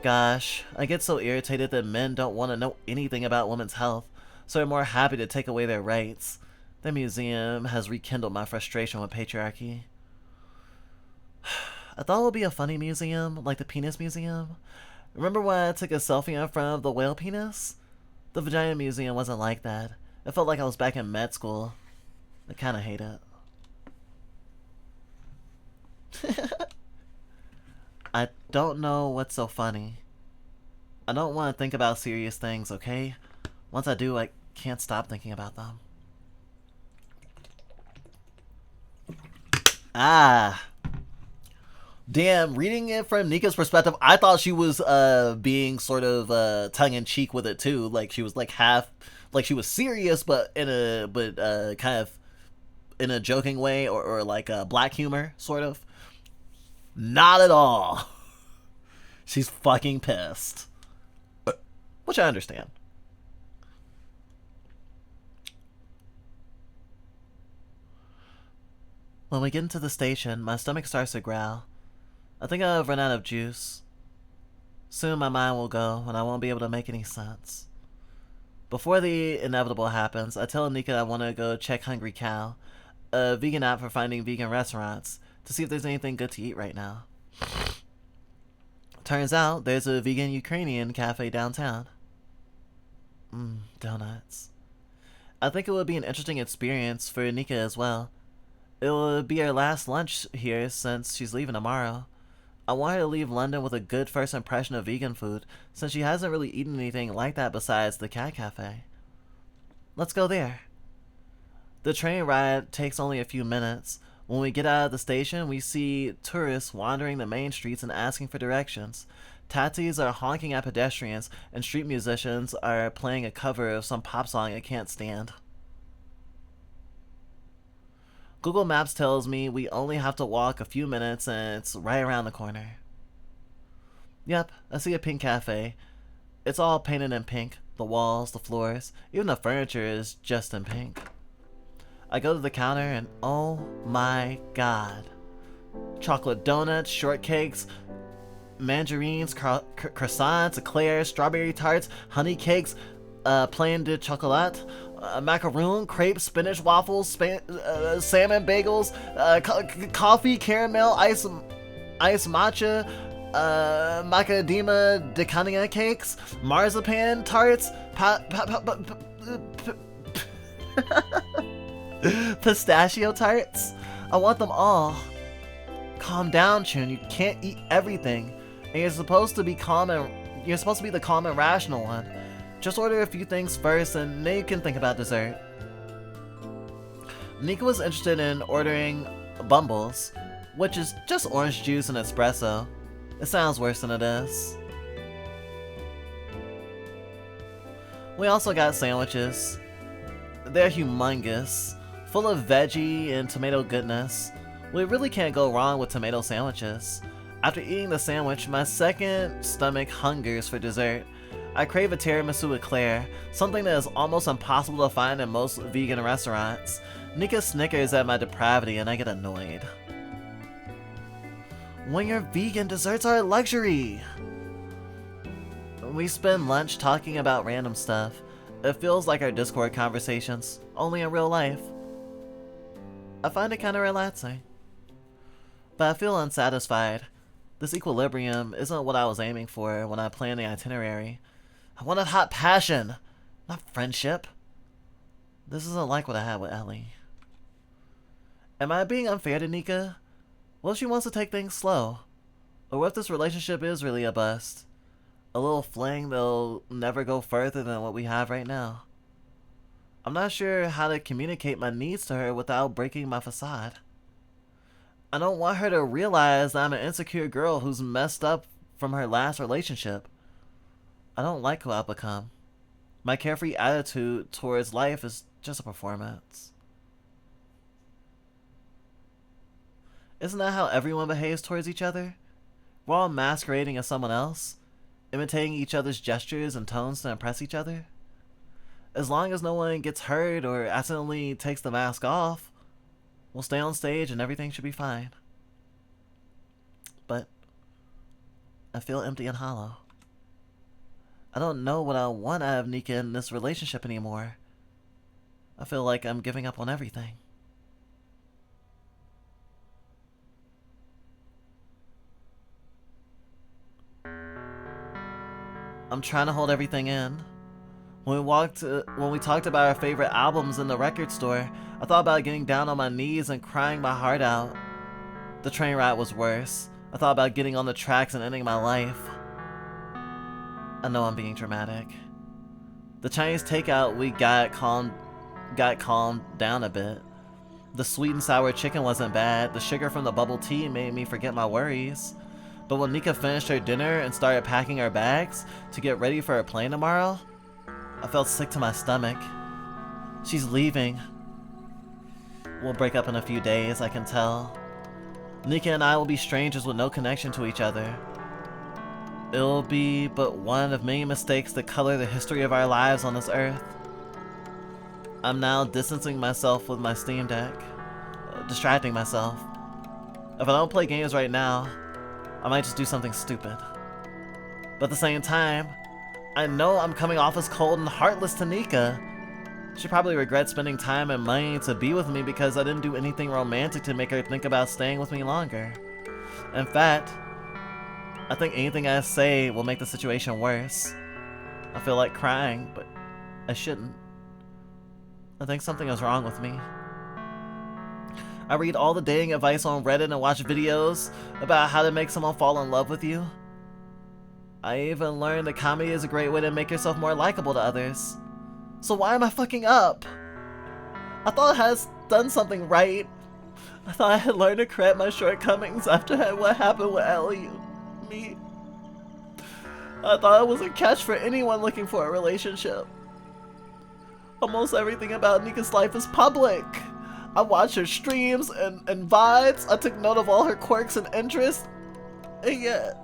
Gosh, I get so irritated that men don't want to know anything about women's health, so they're more happy to take away their rights. The museum has rekindled my frustration with patriarchy. I thought it would be a funny museum, like the penis museum. Remember when I took a selfie in front of the whale penis? The vagina museum wasn't like that. It felt like I was back in med school. I kinda hate it. I don't know what's so funny. I don't want to think about serious things, okay? Once I do, I can't stop thinking about them. Ah. Damn, reading it from Nika's perspective, I thought she was being sort of tongue-in-cheek with it too. Like she was like half, like she was serious, but in a kind of in a joking way, or like black humor sort of. Not at all. She's fucking pissed. Which I understand. When we get into the station, my stomach starts to growl. I think I've run out of juice. Soon my mind will go, and I won't be able to make any sense. Before the inevitable happens, I tell Nika I want to go check Hungry Cow, a vegan app for finding vegan restaurants, to see if there's anything good to eat right now. Turns out, there's a vegan Ukrainian cafe downtown. Donuts. I think it would be an interesting experience for Nika as well. It will be her last lunch here since she's leaving tomorrow. I want her to leave London with a good first impression of vegan food, since she hasn't really eaten anything like that besides the cat cafe. Let's go there. The train ride takes only a few minutes. When we get out of the station, we see tourists wandering the main streets and asking for directions. Taxis are honking at pedestrians, and street musicians are playing a cover of some pop song I can't stand. Google Maps tells me we only have to walk a few minutes and it's right around the corner. Yep, I see a pink cafe. It's all painted in pink. The walls, the floors, even the furniture is just in pink. I go to the counter and oh my god. Chocolate donuts, shortcakes, mandarins, croissants, eclairs, strawberry tarts, honey cakes, plain de chocolat, macaroon, crepes, spinach waffles, salmon bagels, coffee, caramel, ice matcha, macadamia decania cakes, marzipan tarts, pistachio tarts. I want them all. Calm down, Chun. You can't eat everything, and you're supposed to be calm and you're supposed to be the calm and rational one. Just order a few things first, and then you can think about dessert. Nika was interested in ordering Bumbles, which is just orange juice and espresso. It sounds worse than it is. We also got sandwiches. They're humongous, full of veggie and tomato goodness. We really can't go wrong with tomato sandwiches. After eating the sandwich, my second stomach hungers for dessert. I crave a tiramisu eclair, something that is almost impossible to find in most vegan restaurants. Nika snickers at my depravity and I get annoyed. When you're vegan, desserts are a luxury! We spend lunch talking about random stuff. It feels like our Discord conversations, only in real life. I find it kinda relaxing. But I feel unsatisfied. This equilibrium isn't what I was aiming for when I planned the itinerary. I wanted hot passion, not friendship. This isn't like what I had with Ellie. Am I being unfair to Nika? What if she wants to take things slow? Or what if this relationship is really a bust? A little fling that'll never go further than what we have right now. I'm not sure how to communicate my needs to her without breaking my facade. I don't want her to realize that I'm an insecure girl who's messed up from her last relationship. I don't like who I've become. My carefree attitude towards life is just a performance. Isn't that how everyone behaves towards each other? We're all masquerading as someone else, imitating each other's gestures and tones to impress each other. As long as no one gets hurt or accidentally takes the mask off, we'll stay on stage and everything should be fine. But I feel empty and hollow. I don't know what I want out of Nika in this relationship anymore. I feel like I'm giving up on everything. I'm trying to hold everything in. When we talked about our favorite albums in the record store, I thought about getting down on my knees and crying my heart out. The train ride was worse. I thought about getting on the tracks and ending my life. I know I'm being dramatic. The Chinese takeout we got calmed down a bit. The sweet and sour chicken wasn't bad. The sugar from the bubble tea made me forget my worries. But when Nika finished her dinner and started packing our bags to get ready for her plane tomorrow, I felt sick to my stomach. She's leaving. We'll break up in a few days, I can tell. Nika and I will be strangers with no connection to each other. It'll be but one of many mistakes that color the history of our lives on this earth. I'm now distancing myself with my Steam Deck, distracting myself. If I don't play games right now, I might just do something stupid. But at the same time, I know I'm coming off as cold and heartless to Nika. She probably regrets spending time and money to be with me because I didn't do anything romantic to make her think about staying with me longer. In fact, I think anything I say will make the situation worse. I feel like crying, but I shouldn't. I think something is wrong with me. I read all the dating advice on Reddit and watch videos about how to make someone fall in love with you. I even learned that comedy is a great way to make yourself more likable to others. So why am I fucking up? I thought I had done something right. I thought I had learned to correct my shortcomings after what happened with Ellie and me. I thought I was a catch for anyone looking for a relationship. Almost everything about Nika's life is public. I watch her streams and VODs. I took note of all her quirks and interests. And yet,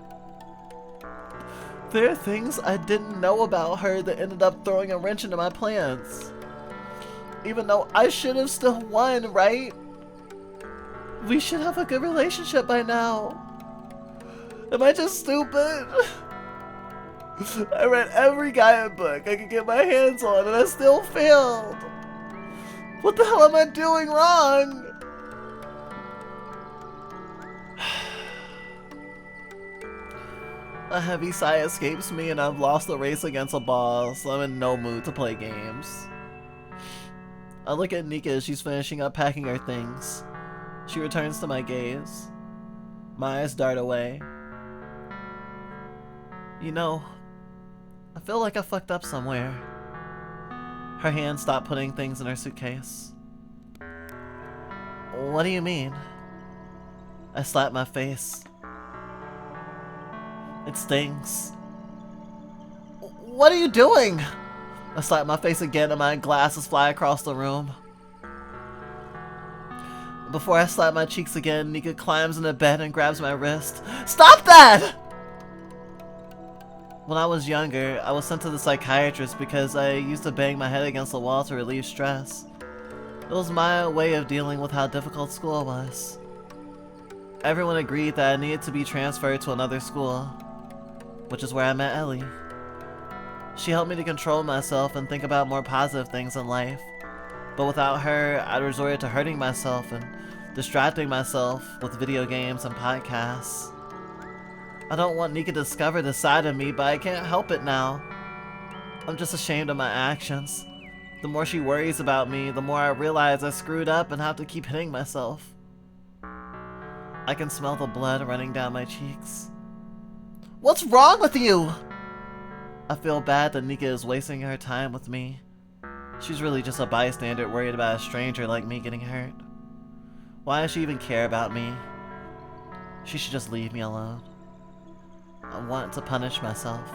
there are things I didn't know about her that ended up throwing a wrench into my plans. Even though I should have still won, right? We should have a good relationship by now. Am I just stupid? I read every guidebook book I could get my hands on and I still failed. What the hell am I doing wrong? A heavy sigh escapes me and I've lost the race against a boss, so I'm in no mood to play games. I look at Nika as she's finishing up packing her things. She returns to my gaze. My eyes dart away. You know, I feel like I fucked up somewhere. Her hand stopped putting things in her suitcase. What do you mean? I slap my face. It stings. What are you doing? I slap my face again and my glasses fly across the room. Before I slap my cheeks again, Nika climbs into bed and grabs my wrist. Stop that! When I was younger, I was sent to the psychiatrist because I used to bang my head against the wall to relieve stress. It was my way of dealing with how difficult school was. Everyone agreed that I needed to be transferred to another school, which is where I met Ellie. She helped me to control myself and think about more positive things in life. But without her, I'd resorted to hurting myself and distracting myself with video games and podcasts. I don't want Nika to discover this side of me, but I can't help it now. I'm just ashamed of my actions. The more she worries about me, the more I realize I screwed up and have to keep hitting myself. I can smell the blood running down my cheeks. What's wrong with you? I feel bad that Nika is wasting her time with me. She's really just a bystander worried about a stranger like me getting hurt. Why does she even care about me? She should just leave me alone. I want to punish myself.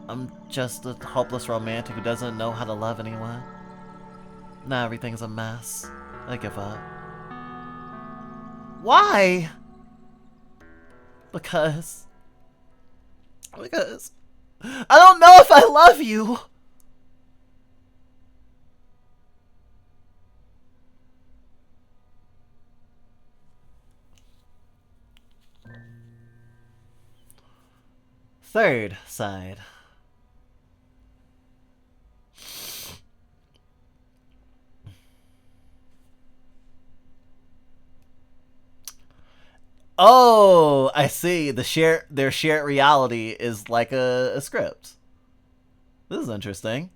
I'm just a hopeless romantic who doesn't know how to love anyone. Now everything's a mess. I give up. Why? Because I don't know if I love you. Third side. Oh, I see. Their shared reality is like a script. This is interesting.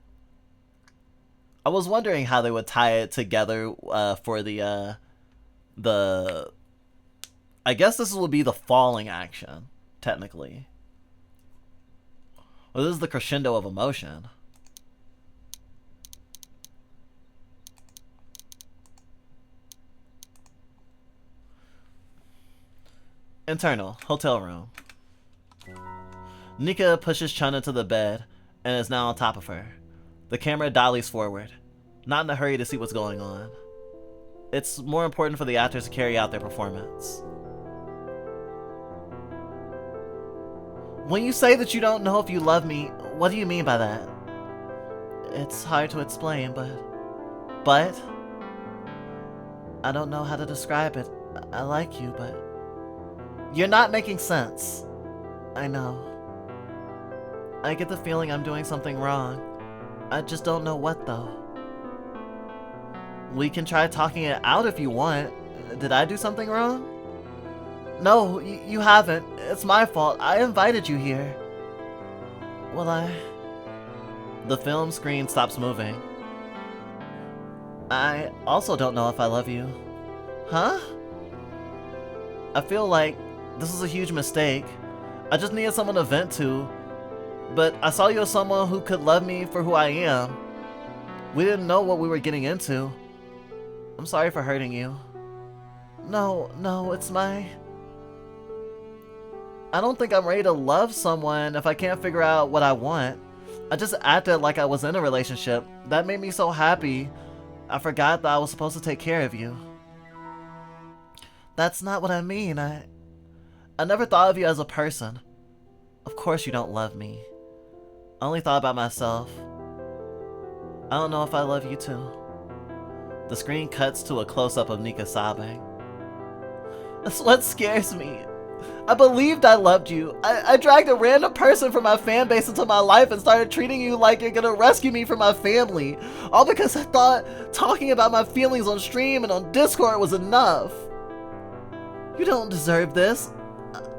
I was wondering how they would tie it together for the I guess this would be the falling action, technically. Well, this is the crescendo of emotion. Internal, hotel room. Nika pushes Chun into the bed and is now on top of her. The camera dollies forward, not in a hurry to see what's going on. It's more important for the actors to carry out their performance. When you say that you don't know if you love me, what do you mean by that? It's hard to explain, but I don't know how to describe it. I like you, but you're not making sense. I know. I get the feeling I'm doing something wrong. I just don't know what, though. We can try talking it out if you want. Did I do something wrong? No, you haven't. It's my fault. I invited you here. Well, The film screen stops moving. I also don't know if I love you. Huh? I feel like this is a huge mistake. I just needed someone to vent to. But I saw you as someone who could love me for who I am. We didn't know what we were getting into. I'm sorry for hurting you. No, it's my... I don't think I'm ready to love someone if I can't figure out what I want. I just acted like I was in a relationship. That made me so happy. I forgot that I was supposed to take care of you. That's not what I mean. I never thought of you as a person. Of course you don't love me. I only thought about myself. I don't know if I love you too. The screen cuts to a close-up of Nika sobbing. That's what scares me. I believed I loved you. I dragged a random person from my fan base into my life and started treating you like you're gonna rescue me from my family. All because I thought talking about my feelings on stream and on Discord was enough. You don't deserve this.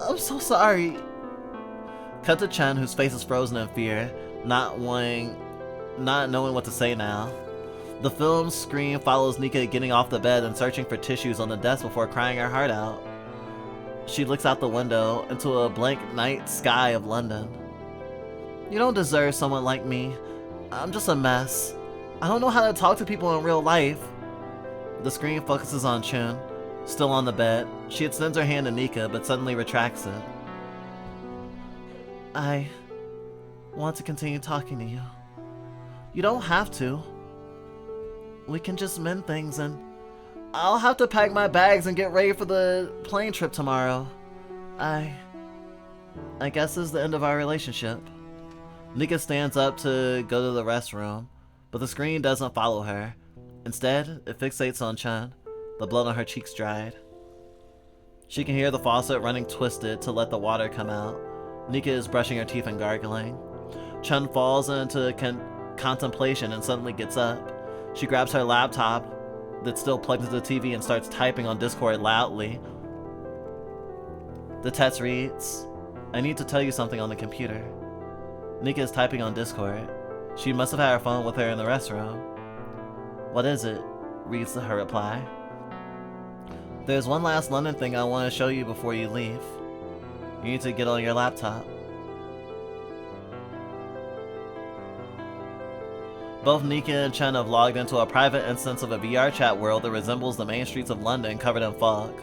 I'm so sorry. Cut to Chen, whose face is frozen in fear, not knowing what to say now. The film screen follows Nika getting off the bed and searching for tissues on the desk before crying her heart out. She looks out the window into a blank night sky of London. You don't deserve someone like me. I'm just a mess. I don't know how to talk to people in real life. The screen focuses on Chun, still on the bed. She extends her hand to Nika, but suddenly retracts it. I want to continue talking to you. You don't have to. We can just mend things and I'll have to pack my bags and get ready for the plane trip tomorrow. I guess this is the end of our relationship. Nika stands up to go to the restroom, but the screen doesn't follow her. Instead, it fixates on Chun, the blood on her cheeks dried. She can hear the faucet running twisted to let the water come out. Nika is brushing her teeth and gargling. Chun falls into contemplation and suddenly gets up. She grabs her laptop that's still plugged into the TV and starts typing on Discord loudly. The text reads, I need to tell you something on the computer. Nika is typing on Discord. She must have had her phone with her in the restroom. What is it? Reads her reply. There's one last London thing I want to show you before you leave. You need to get on your laptop. Both Nika and Chen have logged into a private instance of a VR chat world that resembles the main streets of London covered in fog.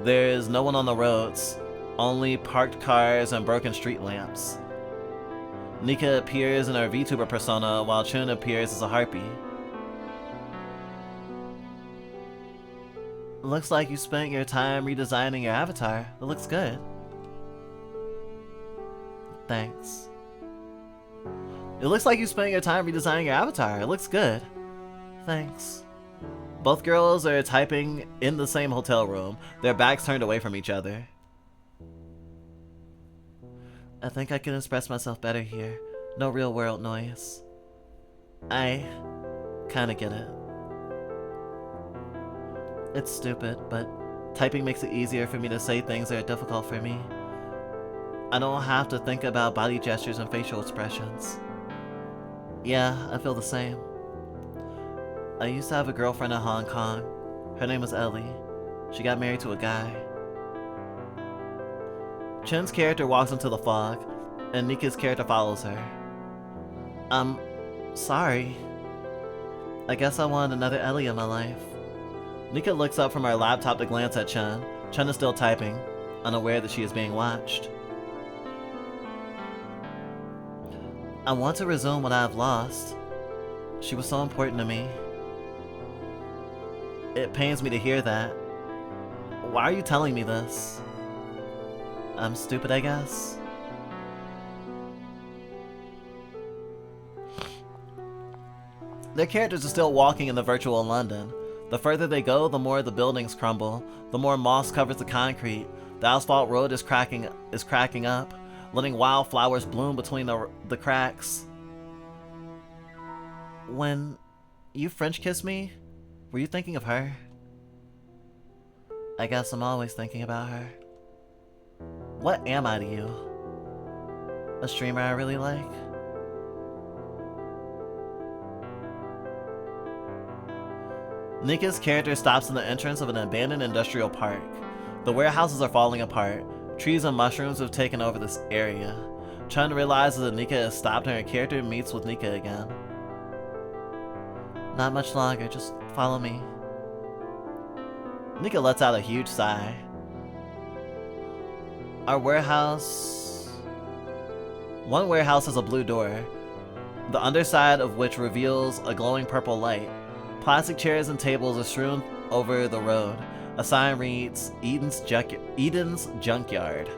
There is no one on the roads, only parked cars and broken street lamps. Nika appears in her VTuber persona while Chun appears as a harpy. Looks like you spent your time redesigning your avatar. It looks good. Thanks. It looks like you spent your time redesigning your avatar. It looks good. Thanks. Both girls are typing in the same hotel room, their backs turned away from each other. I think I can express myself better here. No real world noise. I kinda get it. It's stupid, but typing makes it easier for me to say things that are difficult for me. I don't have to think about body gestures and facial expressions. Yeah, I feel the same. I used to have a girlfriend in Hong Kong. Her name was Ellie. She got married to a guy. Chen's character walks into the fog, and Nika's character follows her. I'm sorry. I guess I wanted another Ellie in my life. Nika looks up from her laptop to glance at Chen. Chen is still typing, unaware that she is being watched. I want to resume what I have lost. She was so important to me. It pains me to hear that. Why are you telling me this? I'm stupid, I guess. Their characters are still walking in the virtual London. The further they go, the more the buildings crumble, the more moss covers the concrete. The asphalt road is cracking up, letting wildflowers bloom between the cracks. When you French kissed me, were you thinking of her? I guess I'm always thinking about her. What am I to you? A streamer I really like? Nika's character stops in the entrance of an abandoned industrial park. The warehouses are falling apart. Trees and mushrooms have taken over this area. Chun realizes that Nika has stopped and her character meets with Nika again. Not much longer, just follow me. Nika lets out a huge sigh. Our warehouse... One warehouse has a blue door, the underside of which reveals a glowing purple light. Plastic chairs and tables are strewn over the road. A sign reads, Eden's Junkyard.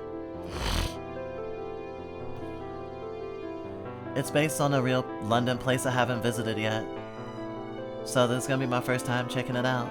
It's based on a real London place I haven't visited yet, so this is gonna be my first time checking it out.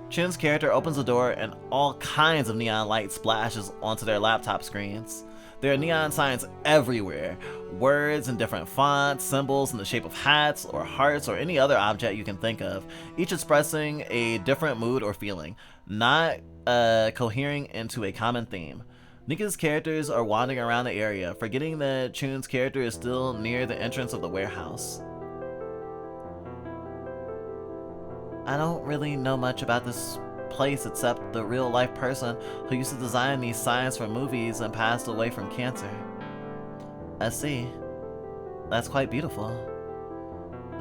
Chun's character opens the door and all kinds of neon light splashes onto their laptop screens. There are neon signs everywhere, words in different fonts, symbols in the shape of hats or hearts or any other object you can think of, each expressing a different mood or feeling, not cohering into a common theme. Nika's characters are wandering around the area, forgetting that Chun's character is still near the entrance of the warehouse. I don't really know much about this place except the real-life person who used to design these signs for movies and passed away from cancer. I see. That's quite beautiful.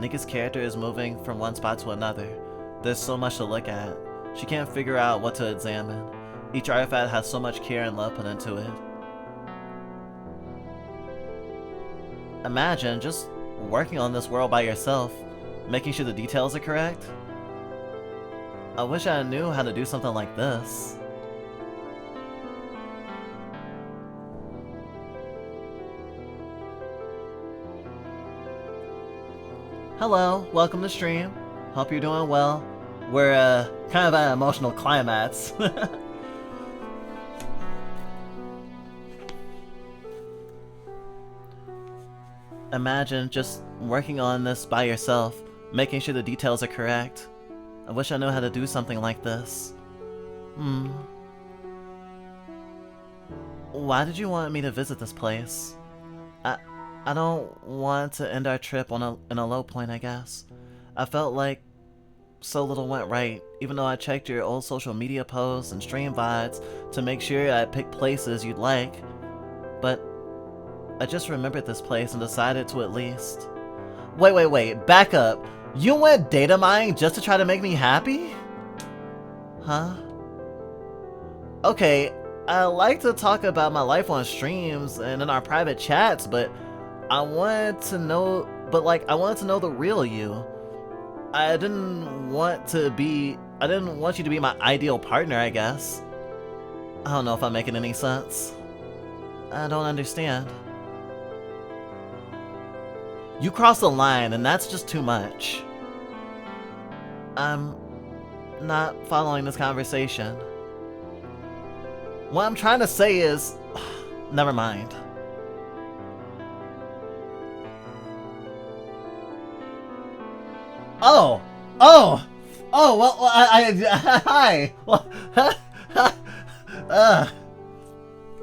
Nika's character is moving from one spot to another. There's so much to look at. She can't figure out what to examine. Each artifact has so much care and love put into it. Imagine just working on this world by yourself, making sure the details are correct. I wish I knew how to do something like this. Hello, welcome to stream. Hope you're doing well. We're kind of at an emotional climax. Imagine just working on this by yourself, making sure the details are correct. I wish I knew how to do something like this. Why did you want me to visit this place? I don't want to end our trip in a low point, I guess. I felt like so little went right, even though I checked your old social media posts and stream VODs to make sure I picked places you'd like. But I just remembered this place and decided to at least... Wait, back up. You went data mining just to try to make me happy? Huh? Okay, I like to talk about my life on streams and in our private chats, but I wanted to know the real you. I didn't want you to be my ideal partner, I guess. I don't know if I'm making any sense. I don't understand. You crossed the line, and that's just too much. I'm not following this conversation. What I'm trying to say is... Never mind. Oh, well, hi.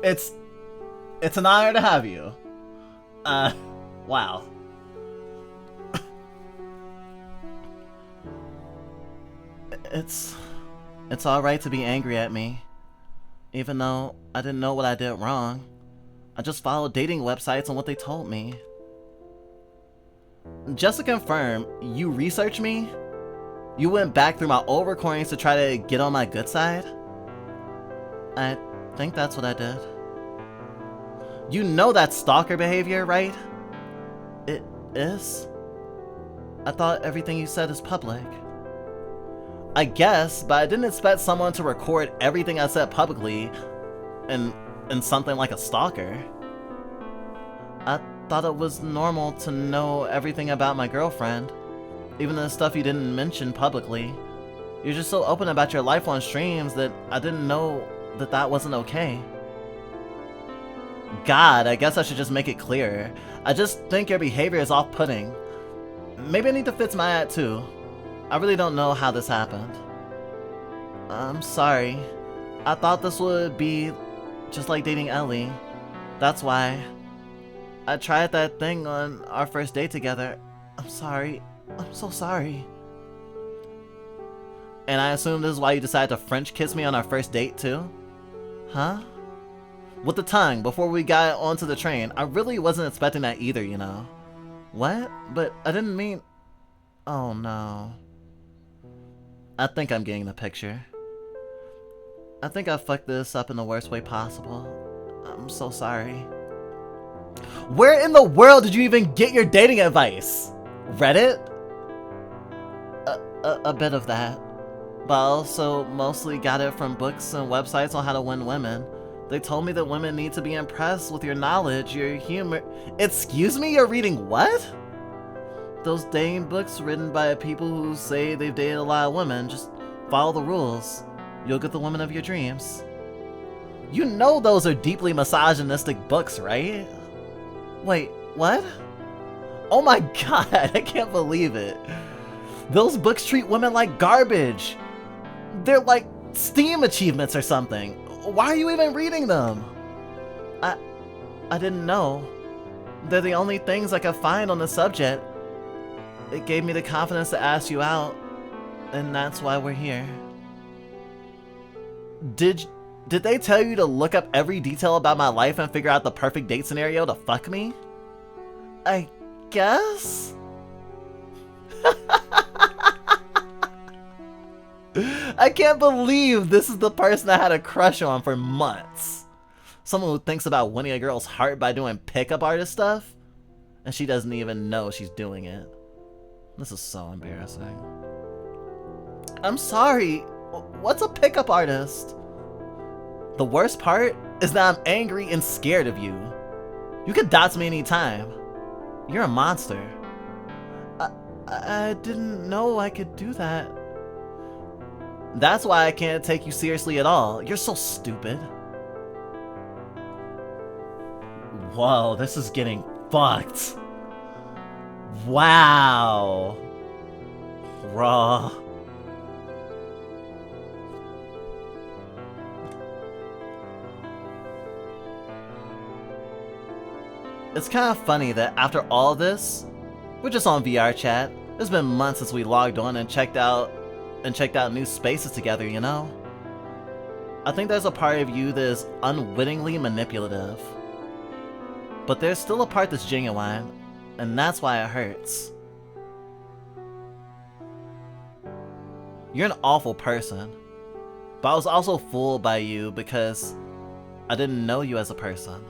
It's an honor to have you. Wow. It's alright to be angry at me, even though I didn't know what I did wrong. I just followed dating websites and what they told me. Just to confirm, you researched me? You went back through my old recordings to try to get on my good side? I think that's what I did. You know that's stalker behavior, right? It is? I thought everything you said is public. I guess, but I didn't expect someone to record everything I said publicly in something like a stalker. I thought it was normal to know everything about my girlfriend, even the stuff you didn't mention publicly. You're just so open about your life on streams that I didn't know that that wasn't okay. God, I guess I should just make it clearer. I just think your behavior is off-putting. Maybe I need to fix my act too. I really don't know how this happened. I'm sorry. I thought this would be just like dating Ellie. That's why. I tried that thing on our first date together. I'm sorry. I'm so sorry. And I assume this is why you decided to French kiss me on our first date too? Huh? With the tongue, before we got onto the train. I really wasn't expecting that either, you know. What? But I didn't mean... Oh no. I think I'm getting the picture. I think I fucked this up in the worst way possible. I'm so sorry. Where in the world did you even get your dating advice? Reddit? A bit of that. But I also mostly got it from books and websites on how to win women. They told me that women need to be impressed with your knowledge, your humor. Excuse me, you're reading what? Those dating books written by people who say they've dated a lot of women. Just follow the rules. You'll get the woman of your dreams. You know those are deeply misogynistic books, right? Wait, what? Oh my god, I can't believe it. Those books treat women like garbage. They're like STEAM achievements or something. Why are you even reading them? I didn't know. They're the only things I could find on the subject. It gave me the confidence to ask you out, and that's why we're here. Did they tell you to look up every detail about my life and figure out the perfect date scenario to fuck me? I guess? I can't believe this is the person I had a crush on for months. Someone who thinks about winning a girl's heart by doing pickup artist stuff, and she doesn't even know she's doing it. This is so embarrassing. I'm sorry. What's a pickup artist? The worst part is that I'm angry and scared of you. You could dox me anytime. You're a monster. I didn't know I could do that. That's why I can't take you seriously at all. You're so stupid. Whoa, this is getting fucked. Wow. Raw. It's kind of funny that after all this, we're just on VR chat. It's been months since we logged on and checked out new spaces together, you know? I think there's a part of you that is unwittingly manipulative. But there's still a part that's genuine, and that's why it hurts. You're an awful person, but I was also fooled by you because I didn't know you as a person.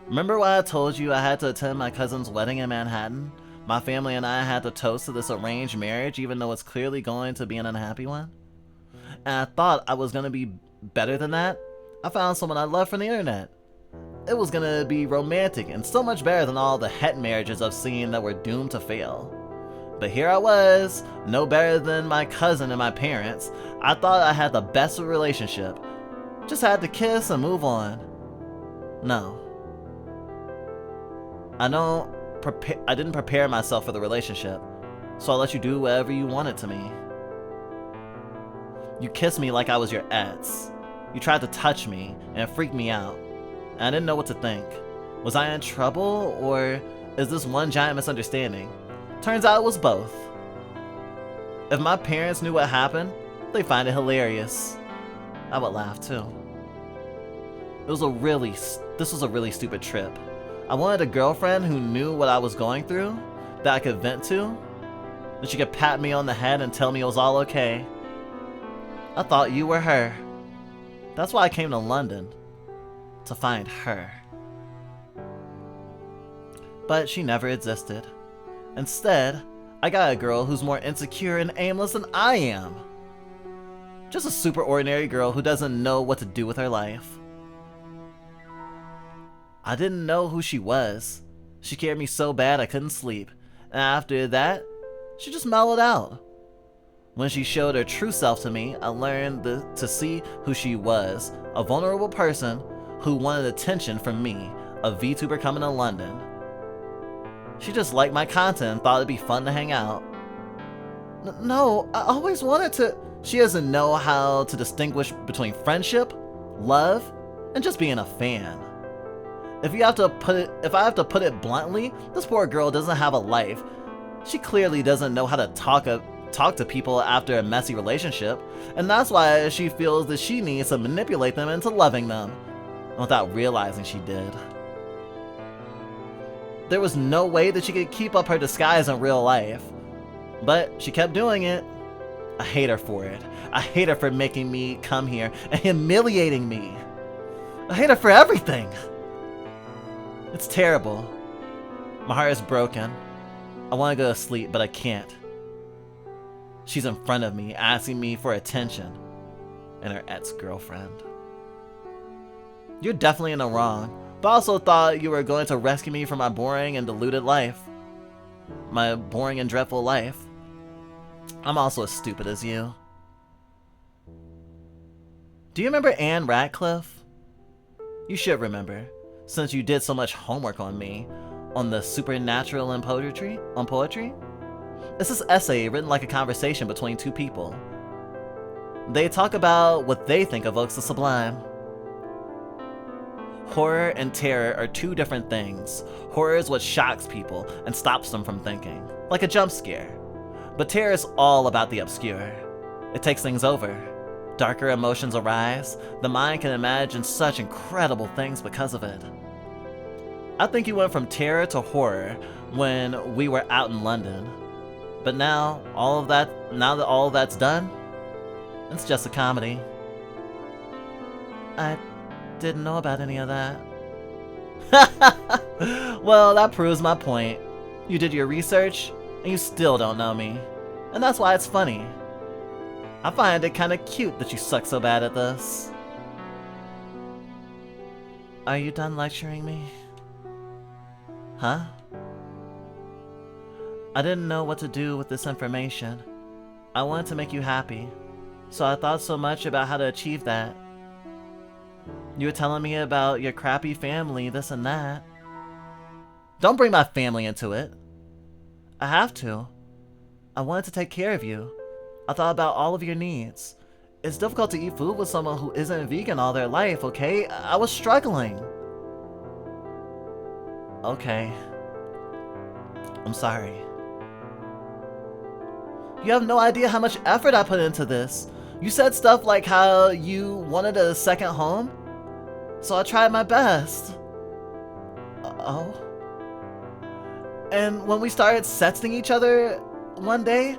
Remember when I told you I had to attend my cousin's wedding in Manhattan? My family and I had to toast to this arranged marriage even though it's clearly going to be an unhappy one? And I thought I was going to be better than that. I found someone I love from the internet. It was going to be romantic and so much better than all the het marriages I've seen that were doomed to fail. But here I was, no better than my cousin and my parents. I thought I had the best relationship. Just had to kiss and move on. No. I didn't prepare myself for the relationship, so I let you do whatever you wanted to me. You kissed me like I was your ex. You tried to touch me, and it freaked me out. And I didn't know what to think. Was I in trouble, or is this one giant misunderstanding? Turns out it was both. If my parents knew what happened, they'd find it hilarious. I would laugh too. This was a really stupid trip. I wanted a girlfriend who knew what I was going through, that I could vent to, that she could pat me on the head and tell me it was all okay. I thought you were her. That's why I came to London, to find her. But she never existed. Instead, I got a girl who's more insecure and aimless than I am. Just a super ordinary girl who doesn't know what to do with her life. I didn't know who she was. She scared me so bad I couldn't sleep. And after that, she just mellowed out. When she showed her true self to me, I learned to see who she was. A vulnerable person who wanted attention from me, a VTuber coming to London. She just liked my content and thought it'd be fun to hang out. No, I always wanted to. She doesn't know how to distinguish between friendship, love, and just being a fan. If I have to put it bluntly, this poor girl doesn't have a life. She clearly doesn't know how to talk to people after a messy relationship, and that's why she feels that she needs to manipulate them into loving them, without realizing she did. There was no way that she could keep up her disguise in real life, but she kept doing it. I hate her for it. I hate her for making me come here and humiliating me. I hate her for everything. It's terrible. My heart is broken. I want to go to sleep, but I can't. She's in front of me, asking me for attention, and her ex-girlfriend. You're definitely in the wrong, but I also thought you were going to rescue me from my boring and deluded life. My boring and dreadful life. I'm also as stupid as you. Do you remember Anne Radcliffe? You should remember, since you did so much homework on me, on the supernatural and poetry. It's this essay written like a conversation between two people. They talk about what they think evokes the sublime. Horror and terror are two different things. Horror is what shocks people and stops them from thinking, like a jump scare. But terror is all about the obscure. It takes things over. Darker emotions arise. The mind can imagine such incredible things because of it. I think you went from terror to horror when we were out in London. But now that all of that's done, it's just a comedy. I didn't know about any of that. Well, that proves my point. You did your research, and you still don't know me. And that's why it's funny. I find it kinda cute that you suck so bad at this. Are you done lecturing me? Huh? I didn't know what to do with this information. I wanted to make you happy, so I thought so much about how to achieve that. You were telling me about your crappy family, this and that. Don't bring my family into it. I have to. I wanted to take care of you. I thought about all of your needs. It's difficult to eat food with someone who isn't vegan all their life, okay? I was struggling. Okay. I'm sorry. You have no idea how much effort I put into this. You said stuff like how you wanted a second home, so I tried my best. Oh. And when we started sexting each other one day,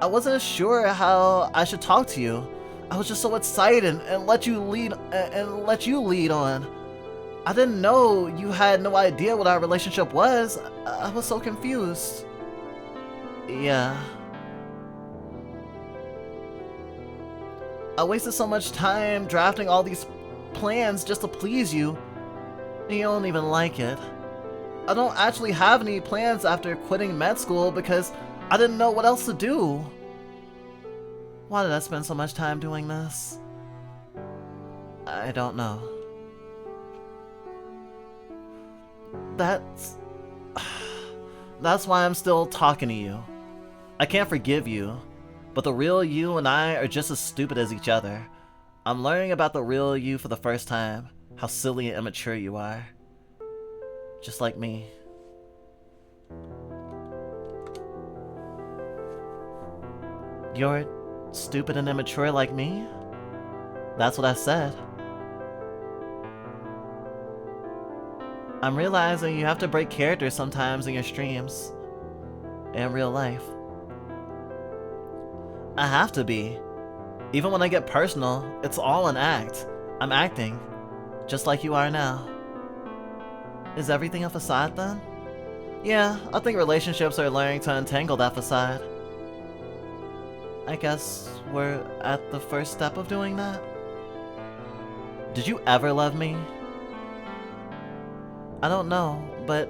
I wasn't sure how I should talk to you. I was just so excited and let you lead on. I didn't know you had no idea what our relationship was. I was so confused. Yeah. I wasted so much time drafting all these plans just to please you, and you don't even like it. I don't actually have any plans after quitting med school because I didn't know what else to do. Why did I spend so much time doing this? I don't know. That's why I'm still talking to you. I can't forgive you, but the real you and I are just as stupid as each other. I'm learning about the real you for the first time, how silly and immature you are. Just like me. You're stupid and immature like me? That's what I said. I'm realizing you have to break character sometimes in your streams. In real life. I have to be. Even when I get personal, it's all an act. I'm acting. Just like you are now. Is everything a facade then? Yeah, I think relationships are learning to untangle that facade. I guess we're at the first step of doing that. Did you ever love me? I don't know, but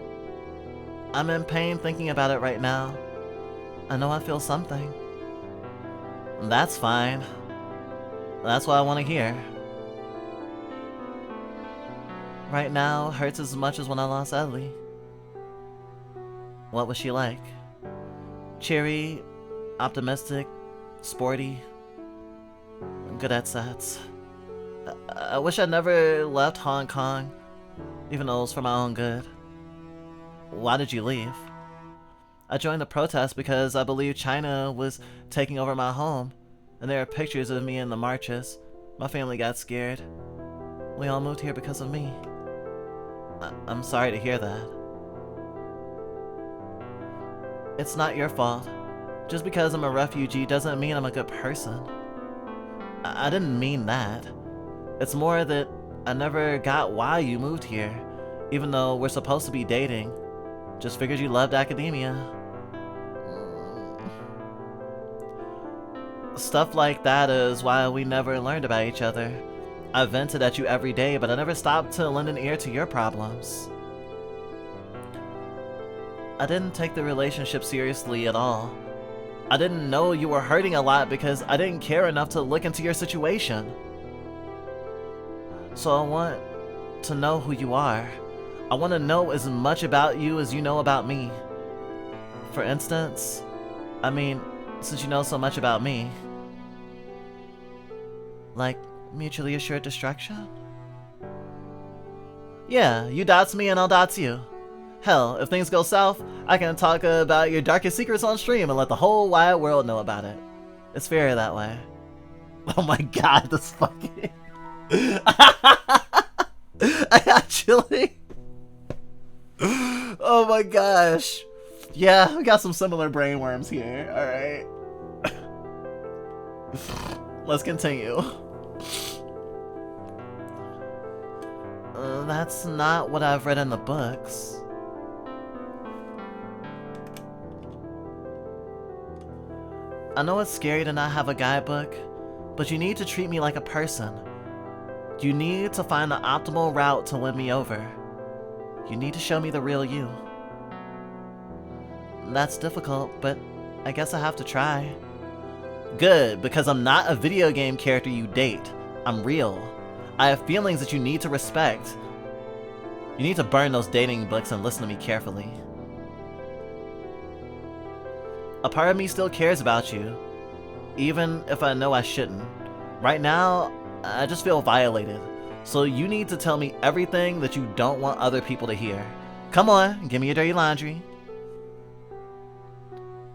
I'm in pain thinking about it right now. I know I feel something. That's fine. That's what I want to hear. Right now hurts as much as when I lost Ellie. What was she like? Cheery, optimistic, sporty, good at sets. I wish I never left Hong Kong, even though it was for my own good. Why did you leave? I joined the protest because I believed China was taking over my home, and there are pictures of me in the marches. My family got scared. We all moved here because of me. I'm sorry to hear that. It's not your fault. Just because I'm a refugee doesn't mean I'm a good person. I didn't mean that. It's more that I never got why you moved here, even though we're supposed to be dating. Just figured you loved academia. Stuff like that is why we never learned about each other. I vented at you every day, but I never stopped to lend an ear to your problems. I didn't take the relationship seriously at all. I didn't know you were hurting a lot because I didn't care enough to look into your situation. So I want to know who you are. I want to know as much about you as you know about me. For instance, I mean, since you know so much about me. Like, mutually assured destruction? Yeah, you dots me and I'll dots you. Hell, if things go south, I can talk about your darkest secrets on stream and let the whole wide world know about it. It's fairer that way. Oh my god, this fucking... I actually... Oh my gosh. Yeah, we got some similar brainworms here, alright. Let's continue. That's not what I've read in the books. I know it's scary to not have a guidebook, but you need to treat me like a person. You need to find the optimal route to win me over. You need to show me the real you. That's difficult, but I guess I have to try. Good, because I'm not a video game character you date. I'm real. I have feelings that you need to respect. You need to burn those dating books and listen to me carefully. A part of me still cares about you, even if I know I shouldn't. Right now, I just feel violated. So you need to tell me everything that you don't want other people to hear. Come on, give me your dirty laundry.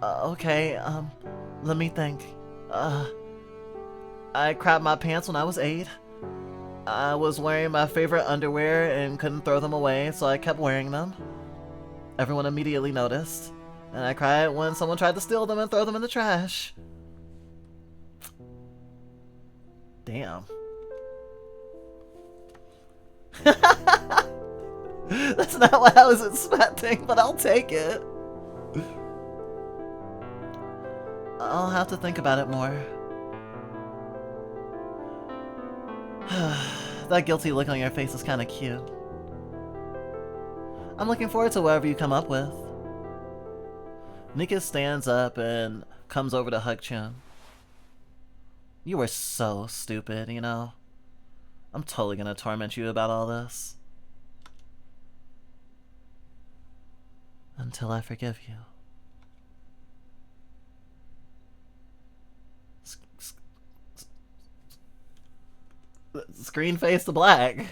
Okay, let me think. I crapped my pants when I was 8. I was wearing my favorite underwear and couldn't throw them away, so I kept wearing them. Everyone immediately noticed, and I cried when someone tried to steal them and throw them in the trash. Damn. That's not what I was expecting, but I'll take it. I'll have to think about it more. That guilty look on your face is kind of cute. I'm looking forward to whatever you come up with. Nika stands up and comes over to hug Chun. You were so stupid, you know? I'm totally gonna torment you about all this. Until I forgive you. Screen face to black.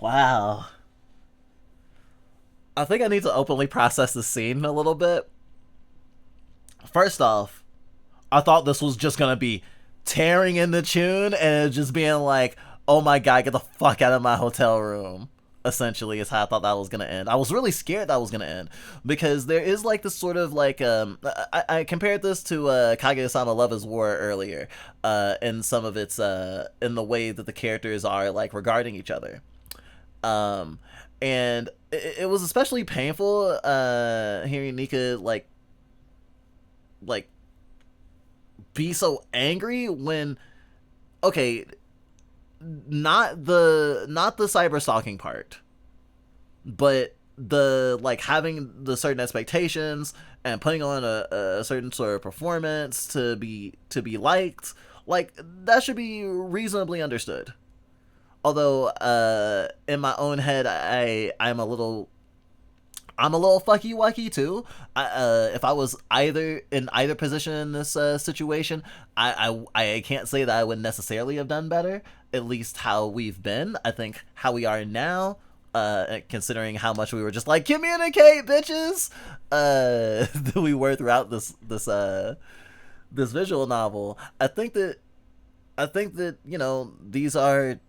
Wow. I think I need to openly process the scene a little bit. First off, I thought this was just gonna be tearing in the tune and just being like, oh my god, get the fuck out of my hotel room. essentially is how I thought that was gonna end. I was really scared that was gonna end because there is like this sort of like I compared this to Kaguya-sama Love is War earlier, in some of its in the way that the characters are like regarding each other. And it was especially painful hearing Nika like be so angry when, okay, not the cyber stalking part, but the like having the certain expectations and putting on a certain sort of performance to be liked, like that should be reasonably understood. Although in my own head I'm a little fucky wucky too. If I was either in either position in this situation, I can't say that I would necessarily have done better. At least how we've been. I think how we are now, considering how much we were just like communicate, bitches, that we were throughout this visual novel. I think that these are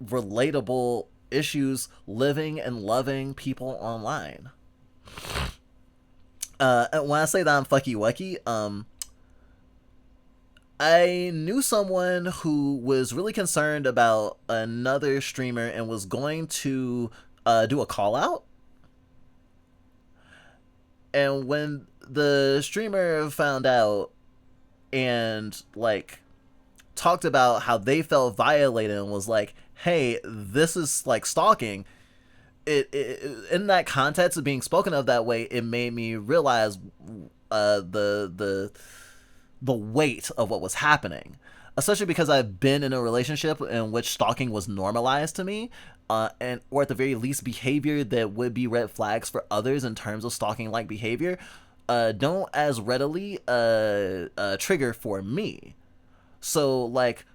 relatable issues living and loving people online. And when I say that I'm fucky wucky, I knew someone who was really concerned about another streamer and was going to do a call out. And when the streamer found out and like talked about how they felt violated and was like, hey, this is like stalking, it in that context of being spoken of that way, it made me realize the weight of what was happening, especially because I've been in a relationship in which stalking was normalized to me, and or at the very least behavior that would be red flags for others in terms of stalking like behavior don't as readily trigger for me. So like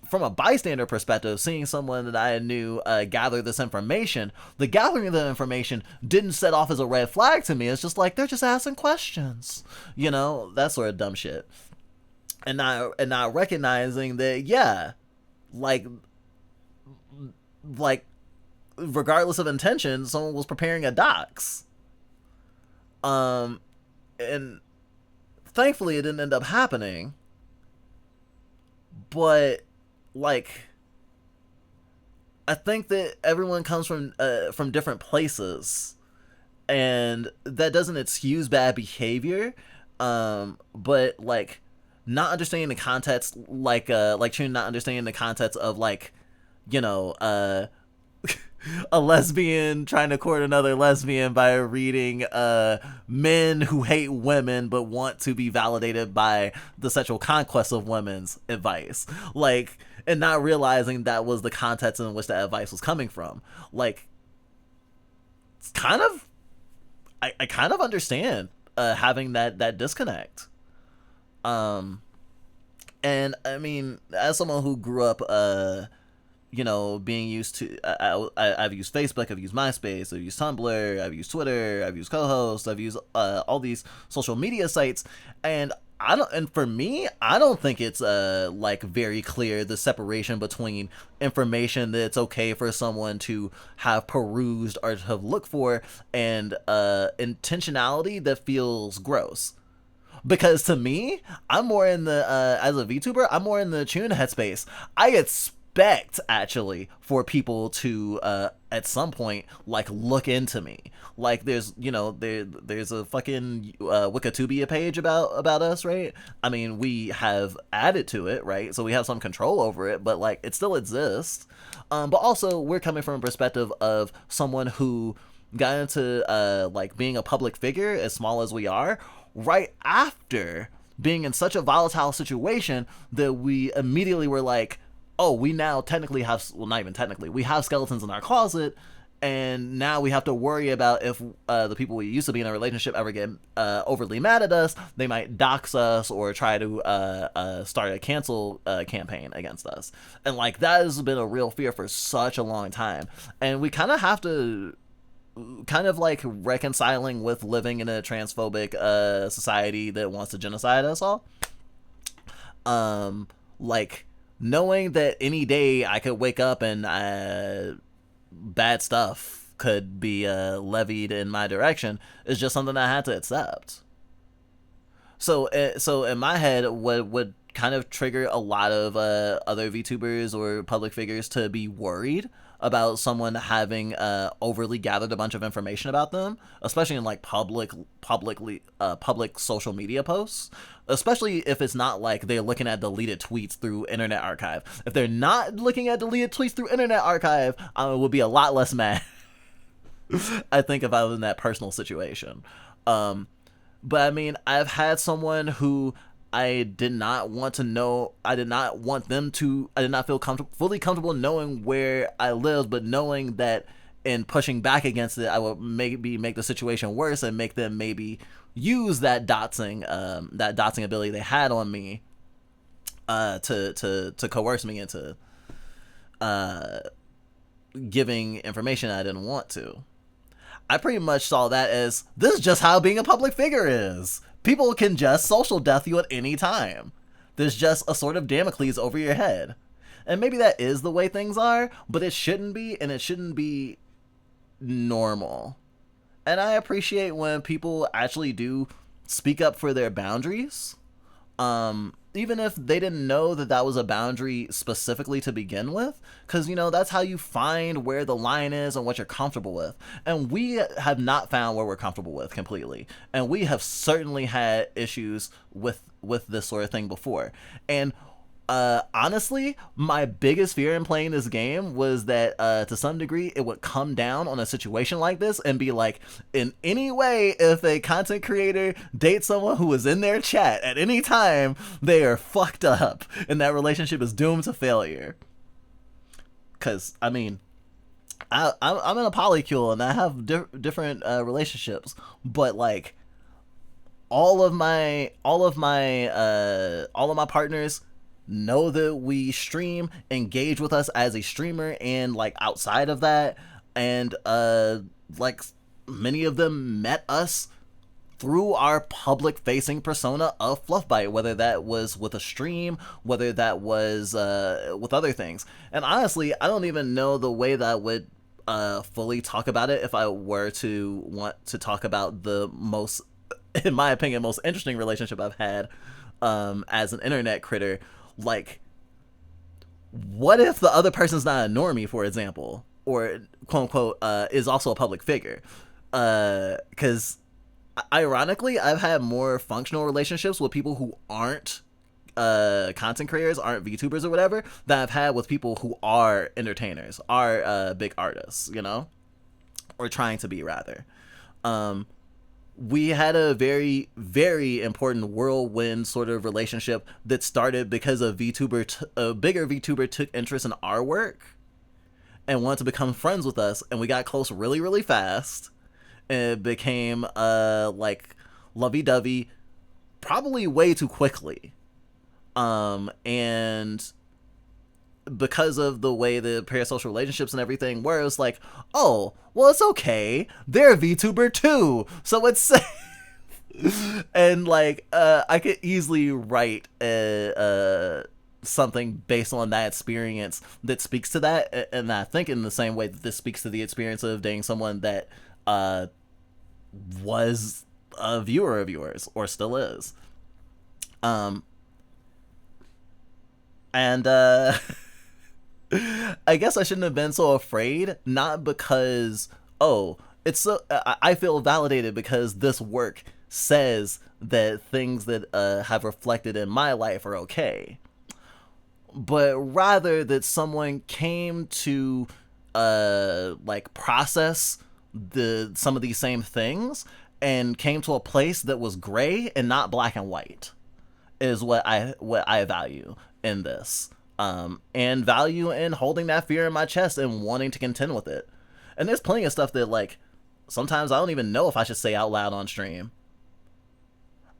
from a bystander perspective, seeing someone that I knew gather this information, the gathering of the information didn't set off as a red flag to me. It's just like they're just asking questions, that sort of dumb shit. And not recognizing that, yeah, like regardless of intention, someone was preparing a dox. And thankfully it didn't end up happening. But like, I think that everyone comes from different places, and that doesn't excuse bad behavior. But like, not understanding the context, like Chun not understanding the context of like, a lesbian trying to court another lesbian by reading men who hate women but want to be validated by the sexual conquest of women's advice, like, and not realizing that was the context in which that advice was coming from. Like, it's kind of, I kind of understand having that disconnect. And I mean, as someone who grew up being used to, I've used Facebook, I've used MySpace, I've used Tumblr, I've used Twitter, I've used Co-host, I've used all these social media sites, and for me, I don't think it's like very clear the separation between information that it's okay for someone to have perused or to have looked for and intentionality that feels gross. Because to me, I'm more in the as a VTuber, I'm more in the Chun headspace. I expect actually for people to at some point like look into me. Like there's there's a fucking Wikitubia page about us, right? I mean, we have added to it, right? So we have some control over it, but like it still exists. But also we're coming from a perspective of someone who got into like being a public figure, as small as we are, right after being in such a volatile situation that we immediately were like, oh, we now technically have, well, not even technically, we have skeletons in our closet, and now we have to worry about if the people we used to be in a relationship ever get overly mad at us, they might dox us or try to start a cancel campaign against us. And like, that has been a real fear for such a long time. And we kind of have to kind of like reconciling with living in a transphobic society that wants to genocide us all. Like, knowing that any day I could wake up and bad stuff could be levied in my direction is just something I had to accept. So in my head, what would kind of trigger a lot of other VTubers or public figures to be worried about someone having overly gathered a bunch of information about them, especially in like public social media posts, especially if it's not like they're looking at deleted tweets through Internet Archive. If they're not looking at deleted tweets through Internet Archive, I would be a lot less mad. I think if I was in that personal situation. But I mean, I've had someone who I did not want to know. I did not want them to. I did not feel fully comfortable knowing where I lived, but knowing that in pushing back against it, I would maybe make the situation worse and make them maybe use that doxing ability they had on me, to coerce me into giving information I didn't want to. I pretty much saw that as, this is just how being a public figure is. People can just social death you at any time. There's just a sort of Damocles over your head. And maybe that is the way things are, but it shouldn't be, and it shouldn't be normal. And I appreciate when people actually do speak up for their boundaries. Even if they didn't know that that was a boundary specifically to begin with, because, you know, that's how you find where the line is and what you're comfortable with. And we have not found where we're comfortable with completely. And we have certainly had issues with this sort of thing before. And honestly, my biggest fear in playing this game was that to some degree it would come down on a situation like this and be like, in any way, if a content creator dates someone who is in their chat at any time, they are fucked up and that relationship is doomed to failure. Because I mean, I'm in a polycule and I have different relationships, but like all of my partners know that we stream, engage with us as a streamer, and like outside of that, and like many of them met us through our public facing persona of Fluffbite, whether that was with a stream, whether that was with other things. And honestly, I don't even know the way that I would fully talk about it if I were to want to talk about the most, in my opinion, most interesting relationship I've had as an internet critter. Like, what if the other person's not a normie, for example, or quote unquote is also a public figure? Because ironically, I've had more functional relationships with people who aren't content creators, aren't VTubers or whatever, than I've had with people who are entertainers, are big artists, you know, or trying to be rather. We had a very, very important whirlwind sort of relationship that started because a bigger VTuber took interest in our work and wanted to become friends with us, and we got close really, really fast, and it became like lovey-dovey probably way too quickly. And because of the way the parasocial relationships and everything were, it was like, oh, well, it's okay, they're a VTuber too, so it's safe. And like I could easily write something based on that experience that speaks to that, and I think in the same way that this speaks to the experience of dating someone that was a viewer of yours or still is. And I guess I shouldn't have been so afraid, not because, oh, it's so, I feel validated because this work says that things that have reflected in my life are okay, but rather that someone came to like process some of these same things and came to a place that was gray and not black and white, is what I value in this. And value in holding that fear in my chest and wanting to contend with it. And there's plenty of stuff that, like, sometimes I don't even know if I should say out loud on stream.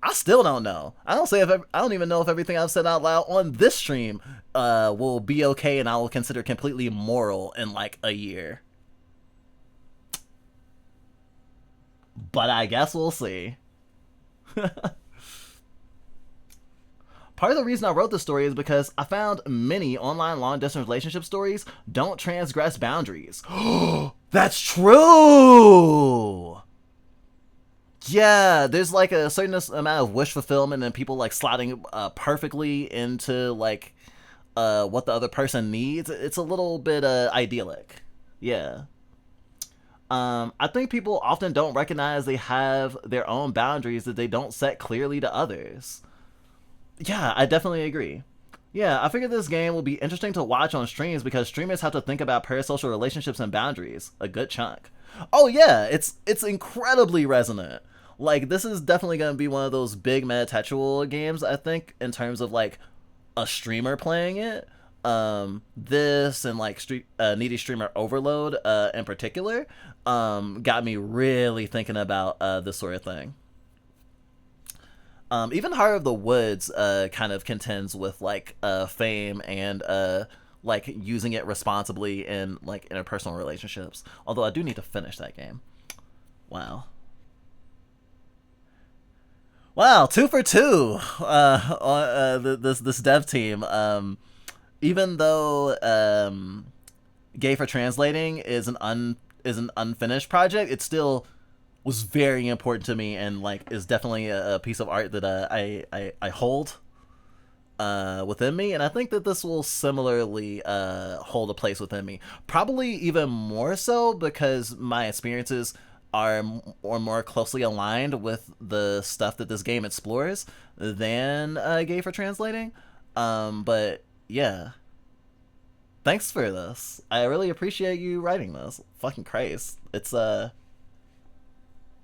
I still don't know. I don't even know if everything I've said out loud on this stream will be okay and I will consider completely moral in like a year. But I guess we'll see. Part of the reason I wrote this story is because I found many online long distance relationship stories don't transgress boundaries. That's true! Yeah, there's like a certain amount of wish fulfillment and people like slotting perfectly into like what the other person needs. It's a little bit idyllic. Yeah. I think people often don't recognize they have their own boundaries that they don't set clearly to others. Yeah, I definitely agree. Yeah, I figured this game will be interesting to watch on streams because streamers have to think about parasocial relationships and boundaries a good chunk. Oh yeah, it's incredibly resonant. Like this is definitely gonna be one of those big metatextual games, I think, in terms of like a streamer playing it. This and like Needy Streamer Overload in particular got me really thinking about this sort of thing. Even Heart of the Woods kind of contends with like fame and like using it responsibly in like interpersonal relationships. Although I do need to finish that game. Wow. Wow, 2 for 2 on this dev team. Even though Gay for Translating is an unfinished project, it still was very important to me and like is definitely a piece of art that I hold within me, and I think that this will similarly hold a place within me. Probably even more so because my experiences are more closely aligned with the stuff that this game explores than Gay for Translating. But yeah, thanks for this. I really appreciate you writing this. Fucking Christ, it's a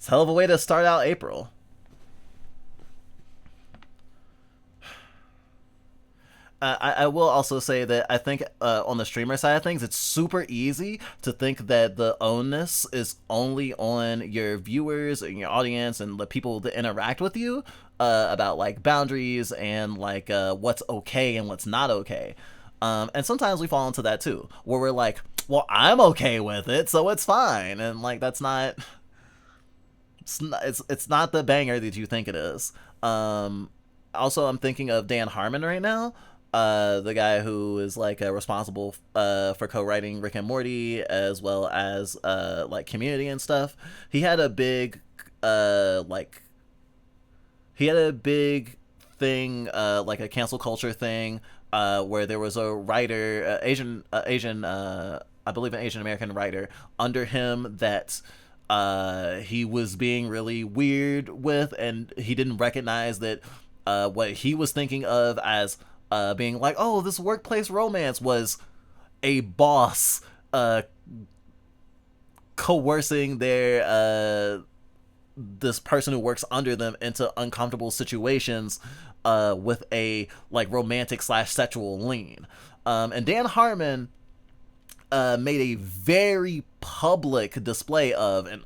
hell of a way to start out April. I will also say that I think on the streamer side of things, it's super easy to think that the onus is only on your viewers and your audience and the people that interact with you about like boundaries and like what's okay and what's not okay. And sometimes we fall into that too, where we're like, well, I'm okay with it, so it's fine. And like, that's not, it's not the banger that you think it is. Also, I'm thinking of Dan Harmon right now, the guy who is like responsible for co-writing Rick and Morty as well as like Community and stuff. He had a big thing, like a cancel culture thing, where there was a writer, Asian, I believe an Asian American writer under him that he was being really weird with, and he didn't recognize that what he was thinking of as being like, oh, this workplace romance was a boss coercing their this person who works under them into uncomfortable situations with a like romantic / sexual lean. And Dan Harmon made a very public display of, and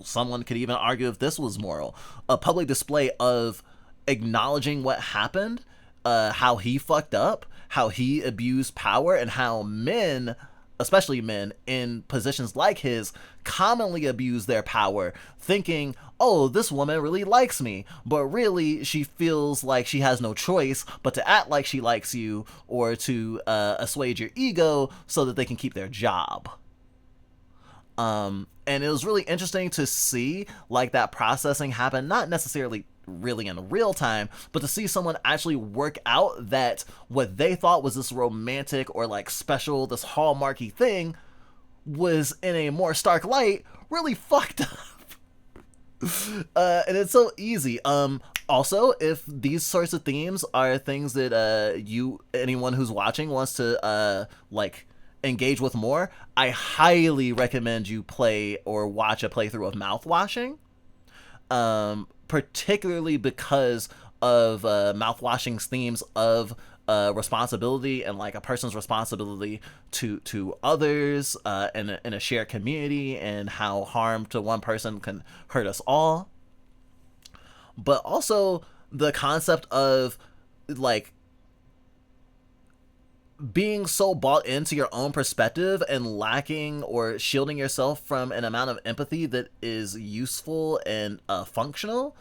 someone could even argue if this was moral, a public display of acknowledging what happened, how he fucked up, how he abused power, and how men, especially men in positions like his, commonly abuse their power, thinking, oh, this woman really likes me, but really she feels like she has no choice but to act like she likes you or to assuage your ego so that they can keep their job. And it was really interesting to see like that processing happen, not necessarily really in real time, but to see someone actually work out that what they thought was this romantic or like special, this hallmarky thing, was in a more stark light really fucked up. And it's so easy. Also, if these sorts of themes are things that anyone who's watching wants to like engage with more, I highly recommend you play or watch a playthrough of Mouthwashing. Particularly because of Mouthwashing's themes of responsibility and like a person's responsibility to others in a shared community, and how harm to one person can hurt us all. But also the concept of like being so bought into your own perspective and lacking or shielding yourself from an amount of empathy that is useful and functional,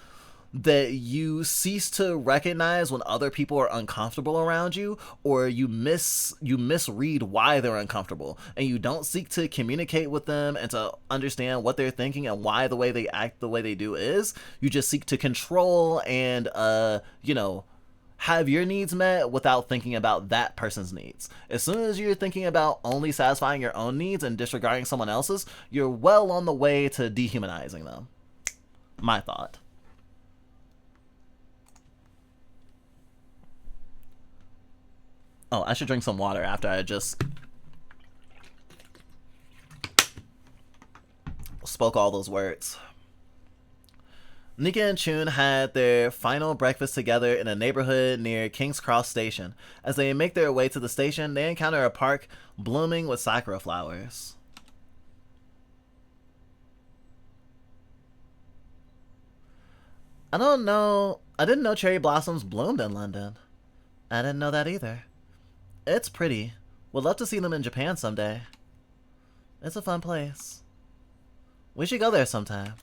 that you cease to recognize when other people are uncomfortable around you, or you misread why they're uncomfortable, and you don't seek to communicate with them and to understand what they're thinking and why the way they act the way they do is. You just seek to control and have your needs met without thinking about that person's needs. As soon as you're thinking about only satisfying your own needs and disregarding someone else's, you're well on the way to dehumanizing them. My thought. Oh, I should drink some water after I just spoke all those words. Nika and Chun had their final breakfast together in a neighborhood near King's Cross Station. As they make their way to the station, they encounter a park blooming with sakura flowers. I don't know. I didn't know cherry blossoms bloomed in London. I didn't know that either. It's pretty. Would love to see them in Japan someday. It's a fun place. We should go there sometime.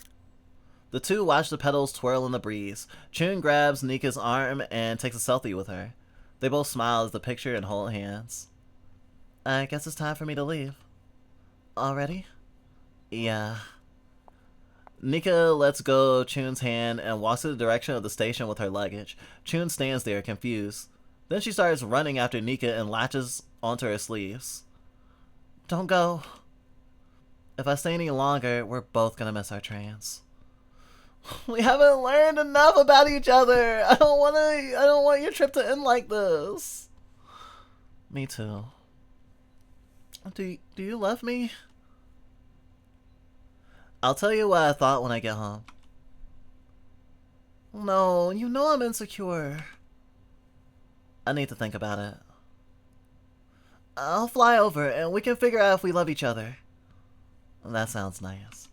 The two watch the petals twirl in the breeze. Chun grabs Nika's arm and takes a selfie with her. They both smile as the picture and hold hands. I guess it's time for me to leave. Already? Yeah. Nika lets go of Chun's hand and walks in the direction of the station with her luggage. Chun stands there, confused. Then she starts running after Nika and latches onto her sleeves. Don't go. If I stay any longer, we're both gonna miss our trains. We haven't learned enough about each other. I don't want your trip to end like this. Me too. Do you love me? I'll tell you what I thought when I get home. No, you know I'm insecure. I need to think about it. I'll fly over and we can figure out if we love each other. That sounds nice.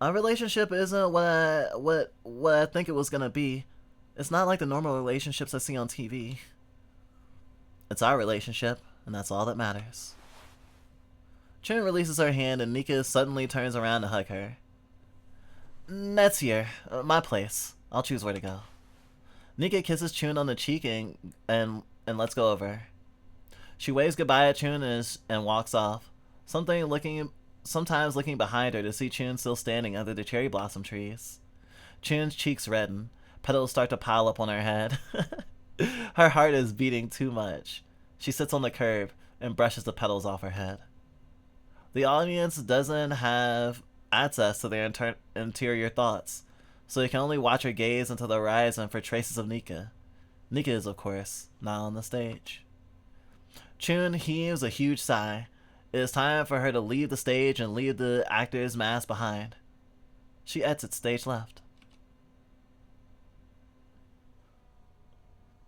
Our relationship isn't what I think it was gonna be. It's not like the normal relationships I see on TV. It's our relationship, and that's all that matters. Chun releases her hand and Nika suddenly turns around to hug her. That's here. My place. I'll choose where to go. Nika kisses Chun on the cheek and lets go of her. She waves goodbye at Chun and walks off. Sometimes looking behind her to see Chun still standing under the cherry blossom trees. Chun's cheeks redden. Petals start to pile up on her head. Her heart is beating too much. She sits on the curb and brushes the petals off her head. The audience doesn't have access to their interior thoughts, so they can only watch her gaze into the horizon for traces of Nika. Nika is, of course, not on the stage. Chun heaves a huge sigh. It is time for her to leave the stage and leave the actor's mask behind. She exits stage left.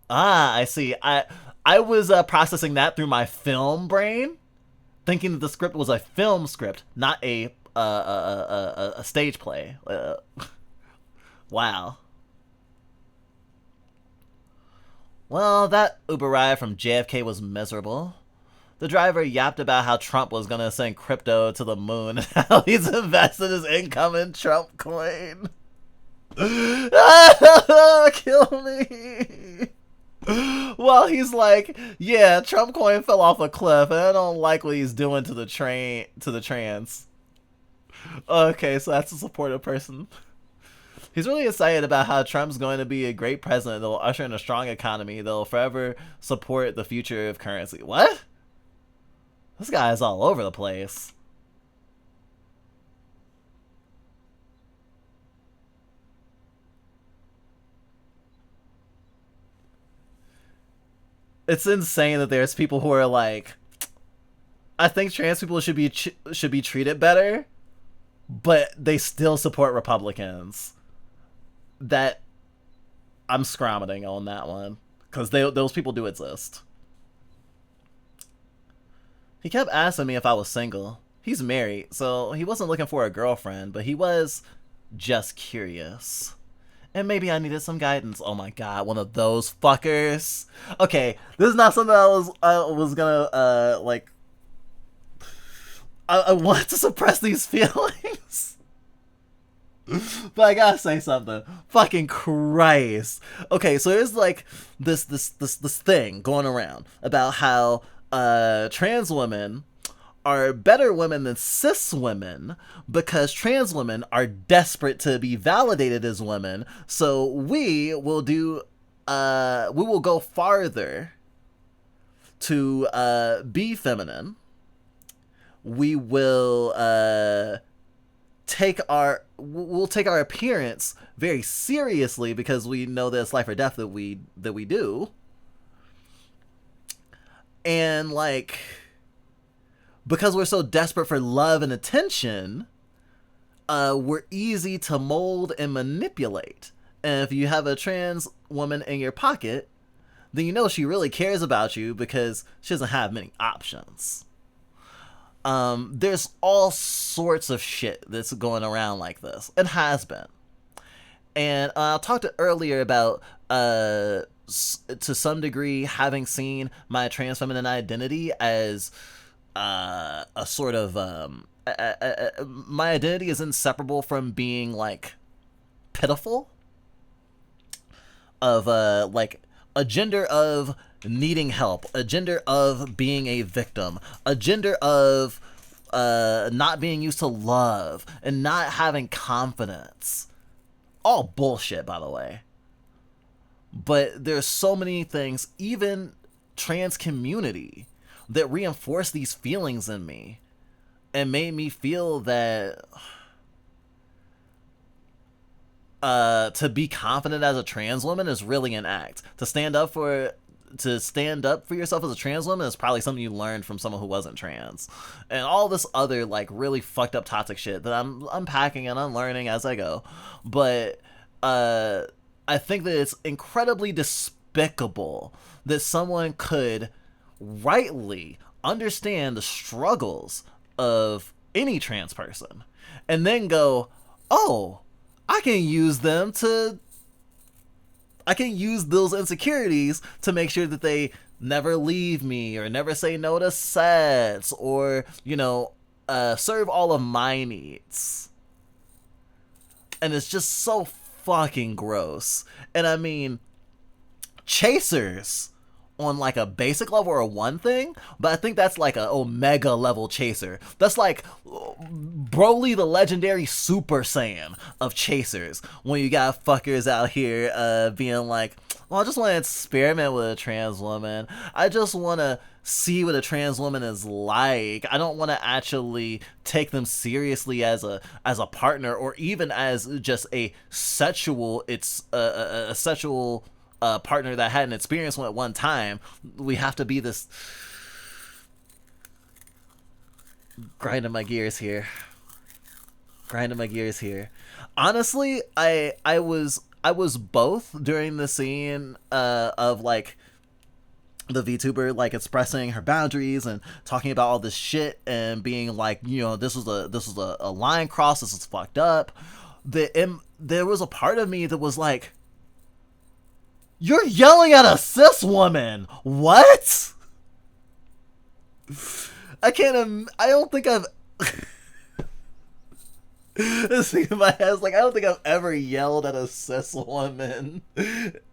Ah, I see. I was processing that through my film brain, thinking that the script was a film script, not a stage play. Wow. Well, that Uber ride from JFK was miserable. The driver yapped about how Trump was gonna send crypto to the moon and how he's invested his income in Trump coin. Kill me. Well, he's like, yeah, Trump coin fell off a cliff and I don't like what he's doing to the trans. Okay, so that's a supportive person. He's really excited about how Trump's going to be a great president that will usher in a strong economy that will forever support the future of currency. What? This guy is all over the place. It's insane that there's people who are like, I think trans people should be treated better, but they still support Republicans. That I'm scromming on that one because those people do exist. He kept asking me if I was single. He's married, so he wasn't looking for a girlfriend, but he was just curious. And maybe I needed some guidance. Oh my god, one of those fuckers. Okay, this is not something I was gonna like. I want to suppress these feelings. But I gotta say something. Fucking Christ. Okay, so there's like this thing going around about how trans women are better women than cis women because trans women are desperate to be validated as women. So we will go farther to be feminine. We will we'll take our appearance very seriously because we know that it's life or death that we do. And like, because we're so desperate for love and attention, we're easy to mold and manipulate. And if you have a trans woman in your pocket, then you know she really cares about you because she doesn't have many options. There's all sorts of shit that's going around like this. It has been. And I talked earlier about, to some degree, having seen my trans feminine identity as a sort of... my identity is inseparable from being, like, pitiful. Of, like, a gender of needing help, a gender of being a victim, a gender of not being used to love and not having confidence. All bullshit, by the way. But there's so many things, even trans community, that reinforce these feelings in me and made me feel that to be confident as a trans woman is really an act. To stand up for yourself as a trans woman is probably something you learned from someone who wasn't trans. And all this other like really fucked up toxic shit that I'm unpacking and unlearning as I go. But I think that it's incredibly despicable that someone could rightly understand the struggles of any trans person and then go, oh, I can use those insecurities to make sure that they never leave me or never say no to sets or, you know, serve all of my needs. And it's just so fucking gross. And I mean, chasers on like a basic level are one thing, but I think that's like a omega level chaser. That's like Broly the legendary Super Saiyan of chasers, when you got fuckers out here being like, well, I just want to experiment with a trans woman. I just want to see what a trans woman is like. I don't want to actually take them seriously as a partner or even as just a sexual partner that had an experience at one time. We have to be this... grinding my gears here. Honestly, I was both during the scene of like the VTuber like expressing her boundaries and talking about all this shit and being like, you know, this was a line cross, this is fucked up. There was a part of me that was like, you're yelling at a cis woman. What? I don't think I've... This thing in my head is like, I don't think I've ever yelled at a cis woman.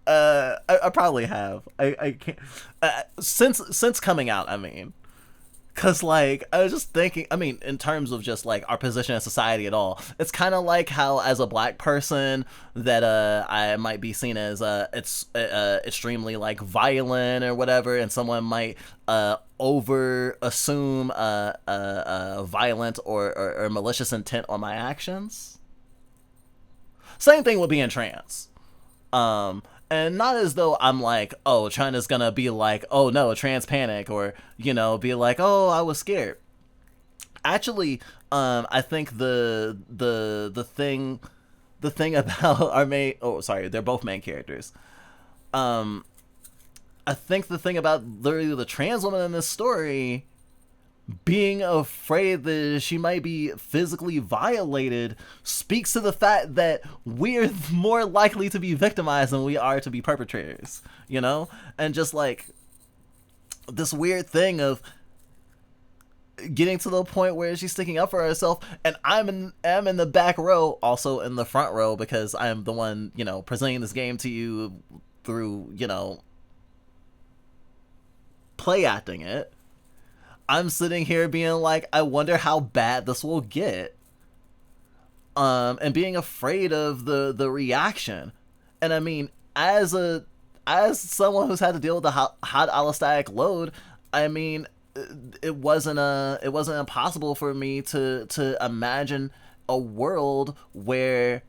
I probably have. I can't... since coming out, I mean. Because, like, I was just thinking, I mean, in terms of just, like, our position in society at all, it's kind of like how, as a black person, that I might be seen as extremely, like, violent or whatever, and someone might over-assume violent or malicious intent on my actions. Same thing with being trans. And not as though I'm like, oh, China's gonna be like, oh no, a trans panic, or, you know, be like, oh, I was scared. Actually, I think the thing about our main... oh, sorry, they're both main characters. I think the thing about literally the trans woman in this story being afraid that she might be physically violated speaks to the fact that we're more likely to be victimized than we are to be perpetrators, you know? And just like this weird thing of getting to the point where she's sticking up for herself, and am in the back row, also in the front row, because I'm the one, you know, presenting this game to you through, you know, play acting it. I'm sitting here being like, I wonder how bad this will get. And being afraid of the reaction. And I mean, as someone who's had to deal with the hot allostatic load, I mean, it wasn't impossible for me to imagine a world where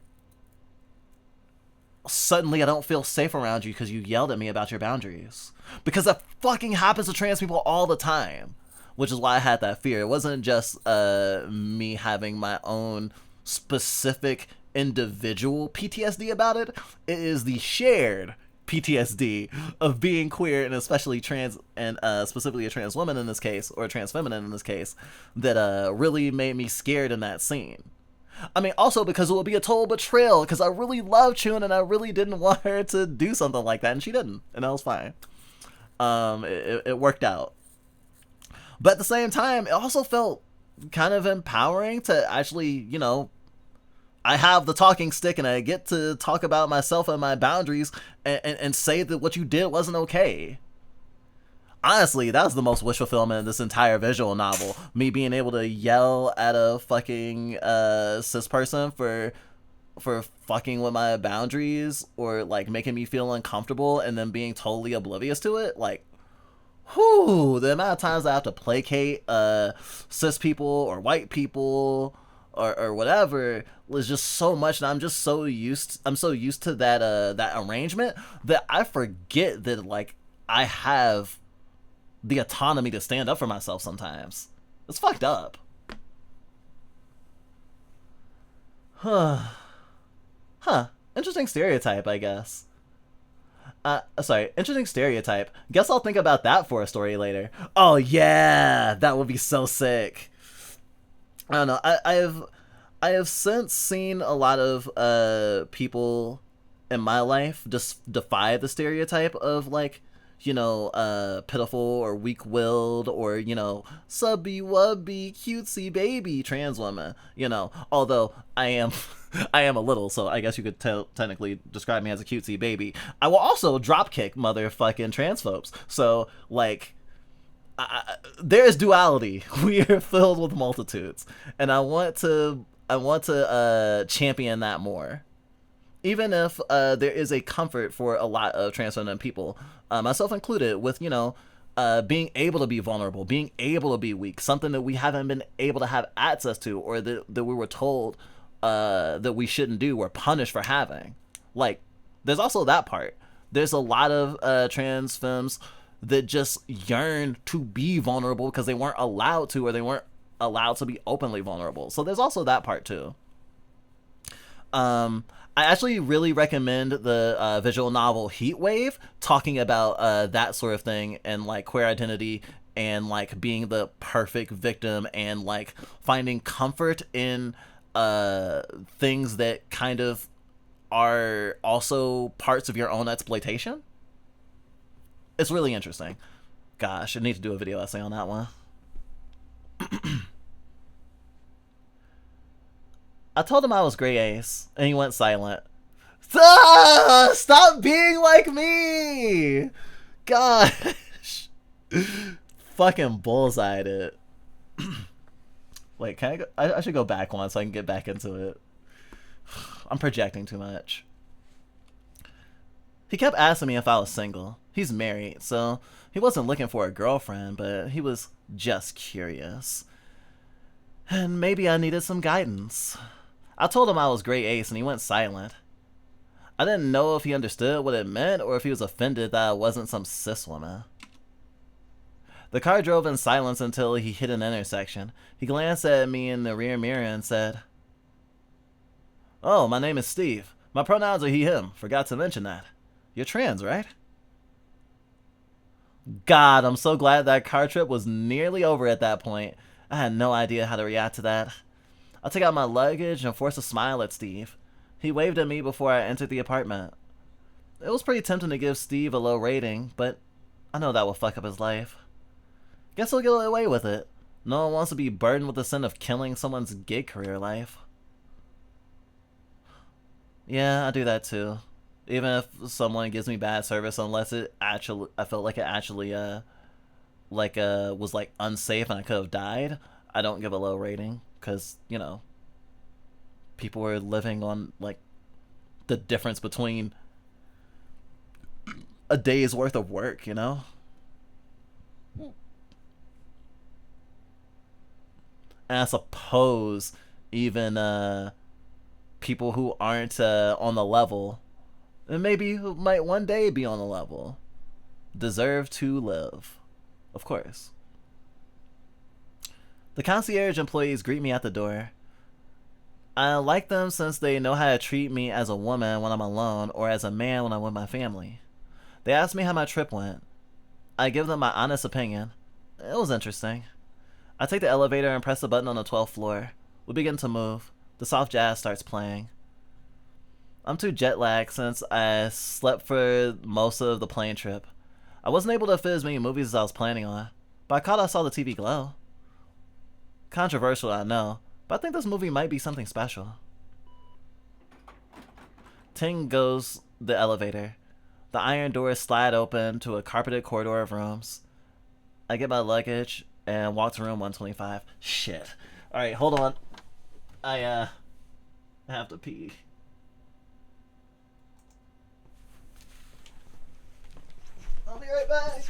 suddenly I don't feel safe around you because you yelled at me about your boundaries. Because that fucking happens to trans people all the time. Which is why I had that fear. It wasn't just me having my own specific individual PTSD about it. It is the shared PTSD of being queer, and especially trans, and specifically a trans woman in this case, or a trans feminine in this case, that really made me scared in that scene. I mean, also because it would be a total betrayal, because I really love Chun and I really didn't want her to do something like that, and she didn't, and that was fine. It worked out. But at the same time, it also felt kind of empowering to actually, you know, I have the talking stick and I get to talk about myself and my boundaries and say that what you did wasn't okay. Honestly, that was the most wish fulfillment in this entire visual novel. Me being able to yell at a fucking cis person for fucking with my boundaries or like making me feel uncomfortable and then being totally oblivious to it. Like, whew, the amount of times I have to placate cis people or white people or whatever was just so much, and I'm so used to that that arrangement that I forget that like I have the autonomy to stand up for myself sometimes. It's fucked up. Huh. Interesting stereotype, I guess. Interesting stereotype. Guess I'll think about that for a story later. Oh yeah, that would be so sick. I don't know. I have since seen a lot of people in my life just defy the stereotype of like, you know, pitiful or weak-willed or, you know, subby-wubby cutesy baby trans woman, you know. Although I am a little, so I guess you could technically describe me as a cutesy baby. I will also dropkick motherfucking transphobes. So like, there is duality. We are filled with multitudes, and I want to champion that more. Even if there is a comfort for a lot of transgender people, myself included, with, you know, being able to be vulnerable, being able to be weak, something that we haven't been able to have access to, or that we were told that we shouldn't do, or punished for having. Like, there's also that part. There's a lot of trans femmes that just yearn to be vulnerable because they weren't allowed to, or they weren't allowed to be openly vulnerable. So there's also that part too. I actually really recommend the visual novel Heat Wave, talking about that sort of thing, and like queer identity, and like being the perfect victim, and like finding comfort in things that kind of are also parts of your own exploitation. It's really interesting. Gosh, I need to do a video essay on that one. I told him I was Grey Ace, and he went silent. Ah, stop being like me! Gosh. Fucking bullseyed it. Wait, can I go? I should go back one so I can get back into it. I'm projecting too much. He kept asking me if I was single. He's married, so he wasn't looking for a girlfriend, but he was just curious. And maybe I needed some guidance. I told him I was Grey Ace, and he went silent. I didn't know if he understood what it meant, or if he was offended that I wasn't some cis woman. The car drove in silence until he hit an intersection. He glanced at me in the rear mirror and said, "Oh, my name is Steve. My pronouns are he, him. Forgot to mention that. You're trans, right?" God, I'm so glad that car trip was nearly over at that point. I had no idea how to react to that. I took out my luggage and forced a smile at Steve. He waved at me before I entered the apartment. It was pretty tempting to give Steve a low rating, but I know that will fuck up his life. Guess he'll get away with it. No one wants to be burdened with the sin of killing someone's gig career life. Yeah, I do that too. Even if someone gives me bad service, unless it actually, I felt like it actually, was like unsafe and I could have died, I don't give a low rating because people are living on like the difference between a day's worth of work. And I suppose even people who aren't on the level, and maybe who might one day be on the level, deserve to live. Of course. The concierge employees greet me at the door. I like them since they know how to treat me as a woman when I'm alone or as a man when I'm with my family. They ask me how my trip went. I give them my honest opinion. It was interesting. I take the elevator and press the button on the 12th floor. We begin to move. The soft jazz starts playing. I'm too jet lagged since I slept for most of the plane trip. I wasn't able to fit as many movies as I was planning on, but I saw the TV glow. Controversial, I know, but I think this movie might be something special. Ting goes the elevator. The iron doors slide open to a carpeted corridor of rooms. I get my luggage and walk to room 125. Shit. Alright, hold on. I have to pee. I'll be right back.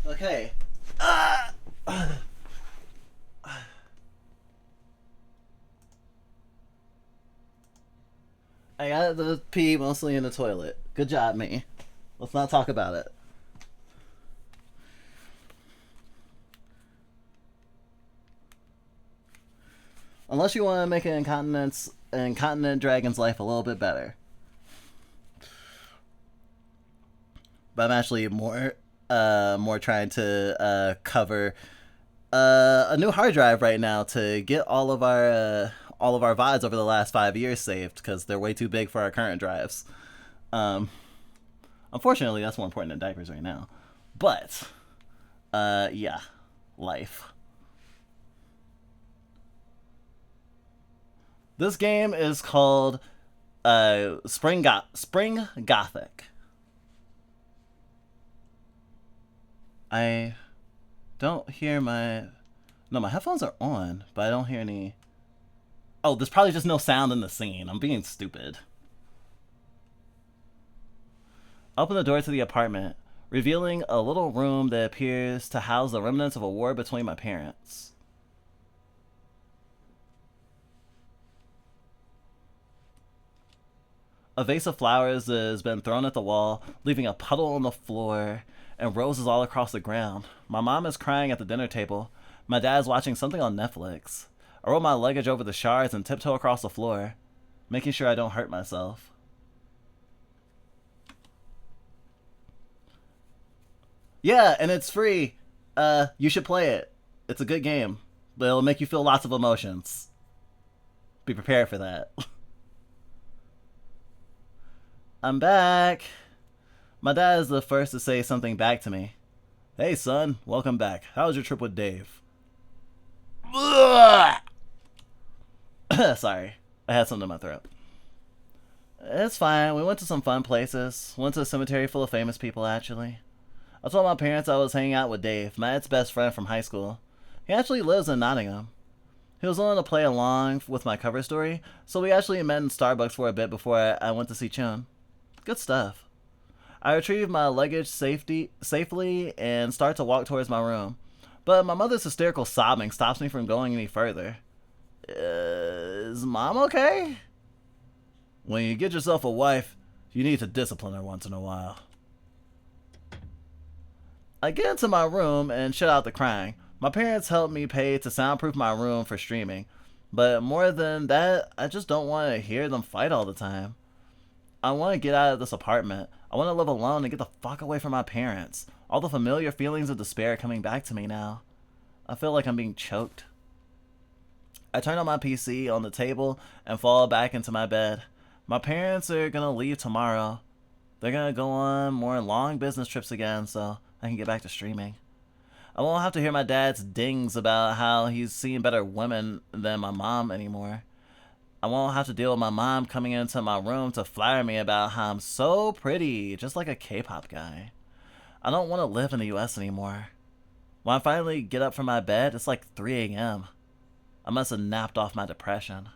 Okay. I got the pee mostly in the toilet. Good job, me. Let's not talk about it. Unless you want to make an incontinent dragon's life a little bit better. But I'm actually more trying to cover a new hard drive right now to get all of our VODs over the last 5 years saved because they're way too big for our current drives. Unfortunately, that's more important than diapers right now. But, yeah, life. This game is called Spring Gothic. I don't hear my... No, my headphones are on, but I don't hear any... Oh, there's probably just no sound in the scene. I'm being stupid. Open the door to the apartment, revealing a little room that appears to house the remnants of a war between my parents. A vase of flowers has been thrown at the wall, leaving a puddle on the floor and roses all across the ground. My mom is crying at the dinner table. My dad's watching something on Netflix. I roll my luggage over the shards and tiptoe across the floor, making sure I don't hurt myself. Yeah, and it's free. You should play it. It's a good game, but it'll make you feel lots of emotions. Be prepared for that. I'm back. My dad is the first to say something back to me. Hey son, welcome back. How was your trip with Dave? Sorry, I had something in my throat. It's fine. We went to some fun places. Went to a cemetery full of famous people, actually. I told my parents I was hanging out with Dave, my ex-best friend from high school. He actually lives in Nottingham. He was willing to play along with my cover story, so we actually met in Starbucks for a bit before I went to see Chun. Good stuff. I retrieve my luggage safely and start to walk towards my room, but my mother's hysterical sobbing stops me from going any further. Is Mom okay? When you get yourself a wife, you need to discipline her once in a while. I get into my room and shut out the crying. My parents helped me pay to soundproof my room for streaming, but more than that, I just don't want to hear them fight all the time. I want to get out of this apartment. I want to live alone and get the fuck away from my parents. All the familiar feelings of despair are coming back to me now. I feel like I'm being choked. I turn on my PC on the table and fall back into my bed. My parents are gonna leave tomorrow. They're gonna go on more long business trips again, so I can get back to streaming. I won't have to hear my dad's dings about how he's seen better women than my mom anymore. I won't have to deal with my mom coming into my room to flatter me about how I'm so pretty, just like a K-pop guy. I don't want to live in the US anymore. When I finally get up from my bed, it's like 3 a.m. I must have napped off my depression.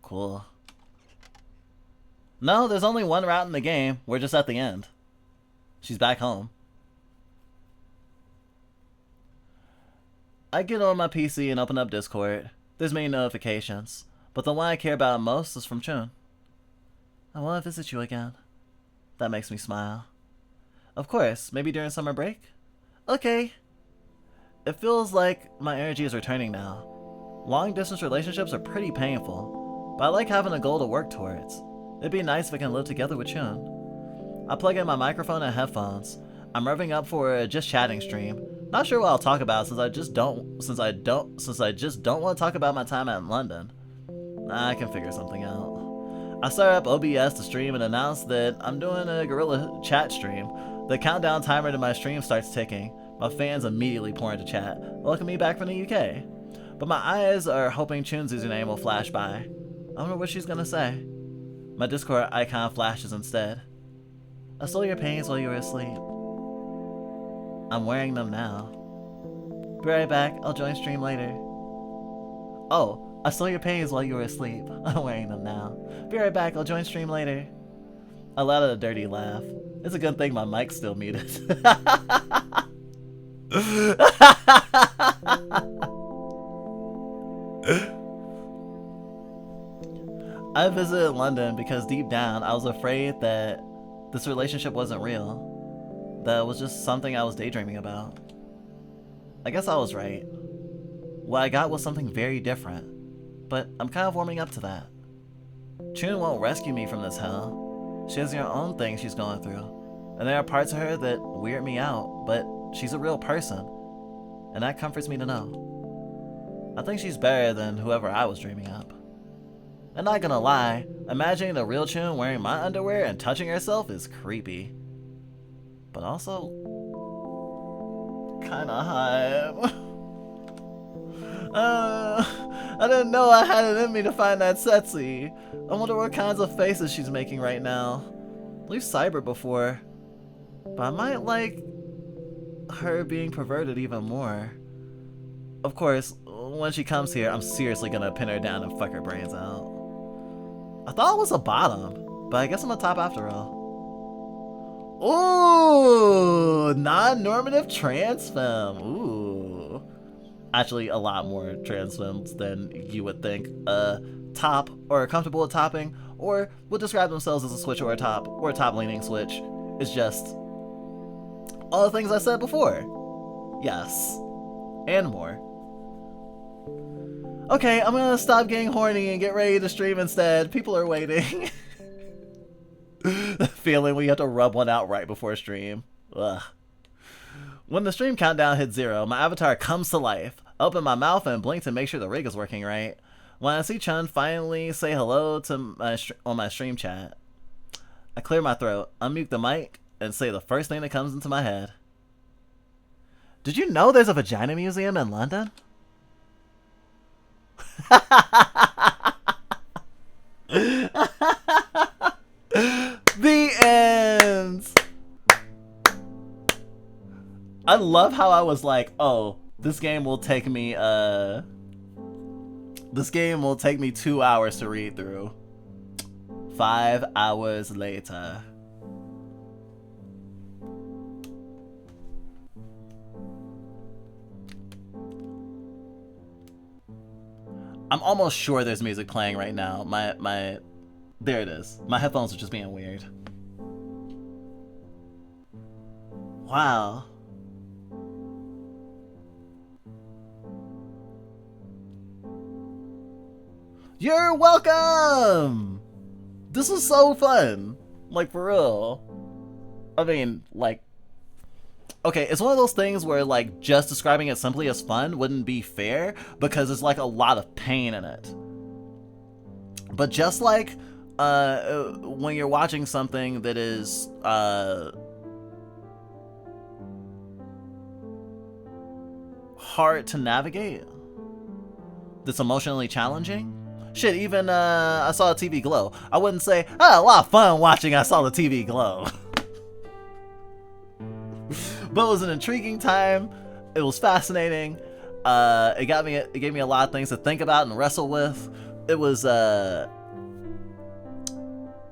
Cool. No, there's only one route in the game. We're just at the end. She's back home. I get on my PC and open up Discord. There's many notifications, but the one I care about most is from Chun. I want to visit you again. That makes me smile. Of course, maybe during summer break? Okay. It feels like my energy is returning now. Long distance relationships are pretty painful, but I like having a goal to work towards. It'd be nice if I can live together with Chun. I plug in my microphone and headphones. I'm revving up for a just chatting stream. Not sure what I'll talk about since I just don't want to talk about my time out in London. I can figure something out. I start up OBS to stream and announce that I'm doing a guerrilla chat stream. The countdown timer to my stream starts ticking. My fans immediately pour into chat, welcome me back from the UK. But my eyes are hoping Chun's username will flash by. I wonder what she's gonna say. My Discord icon flashes instead. I stole your panties while you were asleep. I'm wearing them now. Be right back, I'll join stream later. Oh, I stole your panties while you were asleep. I'm wearing them now. Be right back, I'll join stream later. I let out a dirty laugh. It's a good thing my mic's still muted. I visited London because deep down I was afraid that this relationship wasn't real. That it was just something I was daydreaming about. I guess I was right. What I got was something very different, but I'm kind of warming up to that. Chun won't rescue me from this hell. She has her own things she's going through, and there are parts of her that weird me out, but she's a real person, and that comforts me to know. I think she's better than whoever I was dreaming up. And not gonna lie, imagining the real Chun wearing my underwear and touching herself is creepy. But also, kinda hot. I didn't know I had it in me to find that sexy. I wonder what kinds of faces she's making right now. We've cybered before, but I might like her being perverted even more. Of course, when she comes here, I'm seriously gonna pin her down and fuck her brains out. I thought it was a bottom, but I guess I'm a top after all. Ooh, non-normative trans femme. Ooh. Actually, a lot more trans femmes than you would think. Top, or comfortable with topping, or would describe themselves as a switch or a top leaning switch. It's just all the things I said before. Yes. And more. Okay, I'm gonna stop getting horny and get ready to stream instead. People are waiting. The feeling we have to rub one out right before stream. Ugh. When the stream countdown hits 0, my avatar comes to life. I open my mouth and blink to make sure the rig is working right. When I see Chun finally say hello to on my stream chat, I clear my throat, unmute the mic, and say the first thing that comes into my head. Did you know there's a vagina museum in London? The end. I love how I was like, oh, this game will take me 2 hours to read through. 5 hours later. I'm almost sure there's music playing right now. There it is. My headphones are just being weird. Wow. You're welcome! This was so fun. Like, for real. I mean, like, okay, it's one of those things where, like, just describing it simply as fun wouldn't be fair because there's, like, a lot of pain in it. But just like when you're watching something that is hard to navigate, that's emotionally challenging. Shit, even I saw a TV glow. I wouldn't say I had a lot of fun watching I saw the TV glow. But it was an intriguing time. It was fascinating. It gave me a lot of things to think about and wrestle with. It was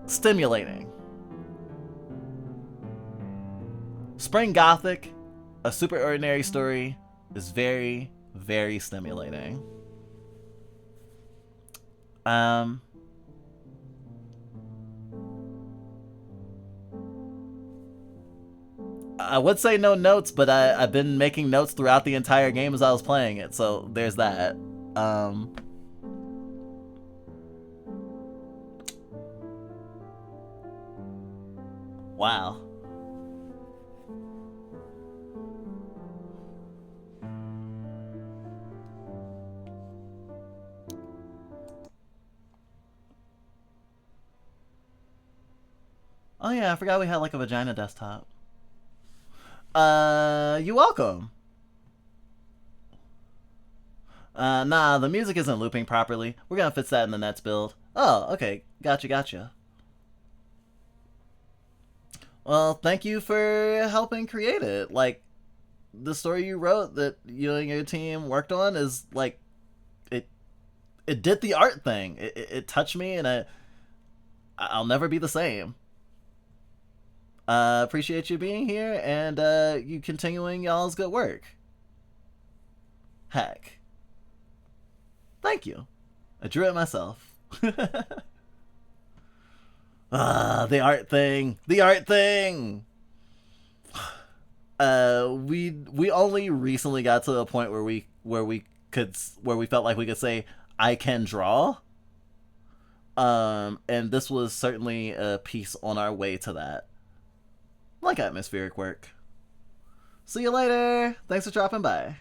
stimulating. Spring Gothic, a super ordinary story, is very, very stimulating. I would say no notes, but I've been making notes throughout the entire game as I was playing it, so there's that. Wow. Oh yeah, I forgot we had like a vagina desktop. You're welcome. Nah, the music isn't looping properly. We're gonna fix that in the next build. Oh, okay. Gotcha. Well, thank you for helping create it. Like, the story you wrote that you and your team worked on is, like, it did the art thing. It touched me, and I'll never be the same. Appreciate you being here, and you continuing y'all's good work. Heck. Thank you. I drew it myself. The art thing. The art thing. We only recently got to a point where we felt like we could say I can draw. And this was certainly a piece on our way to that. Like atmospheric work. See you later. Thanks for dropping by.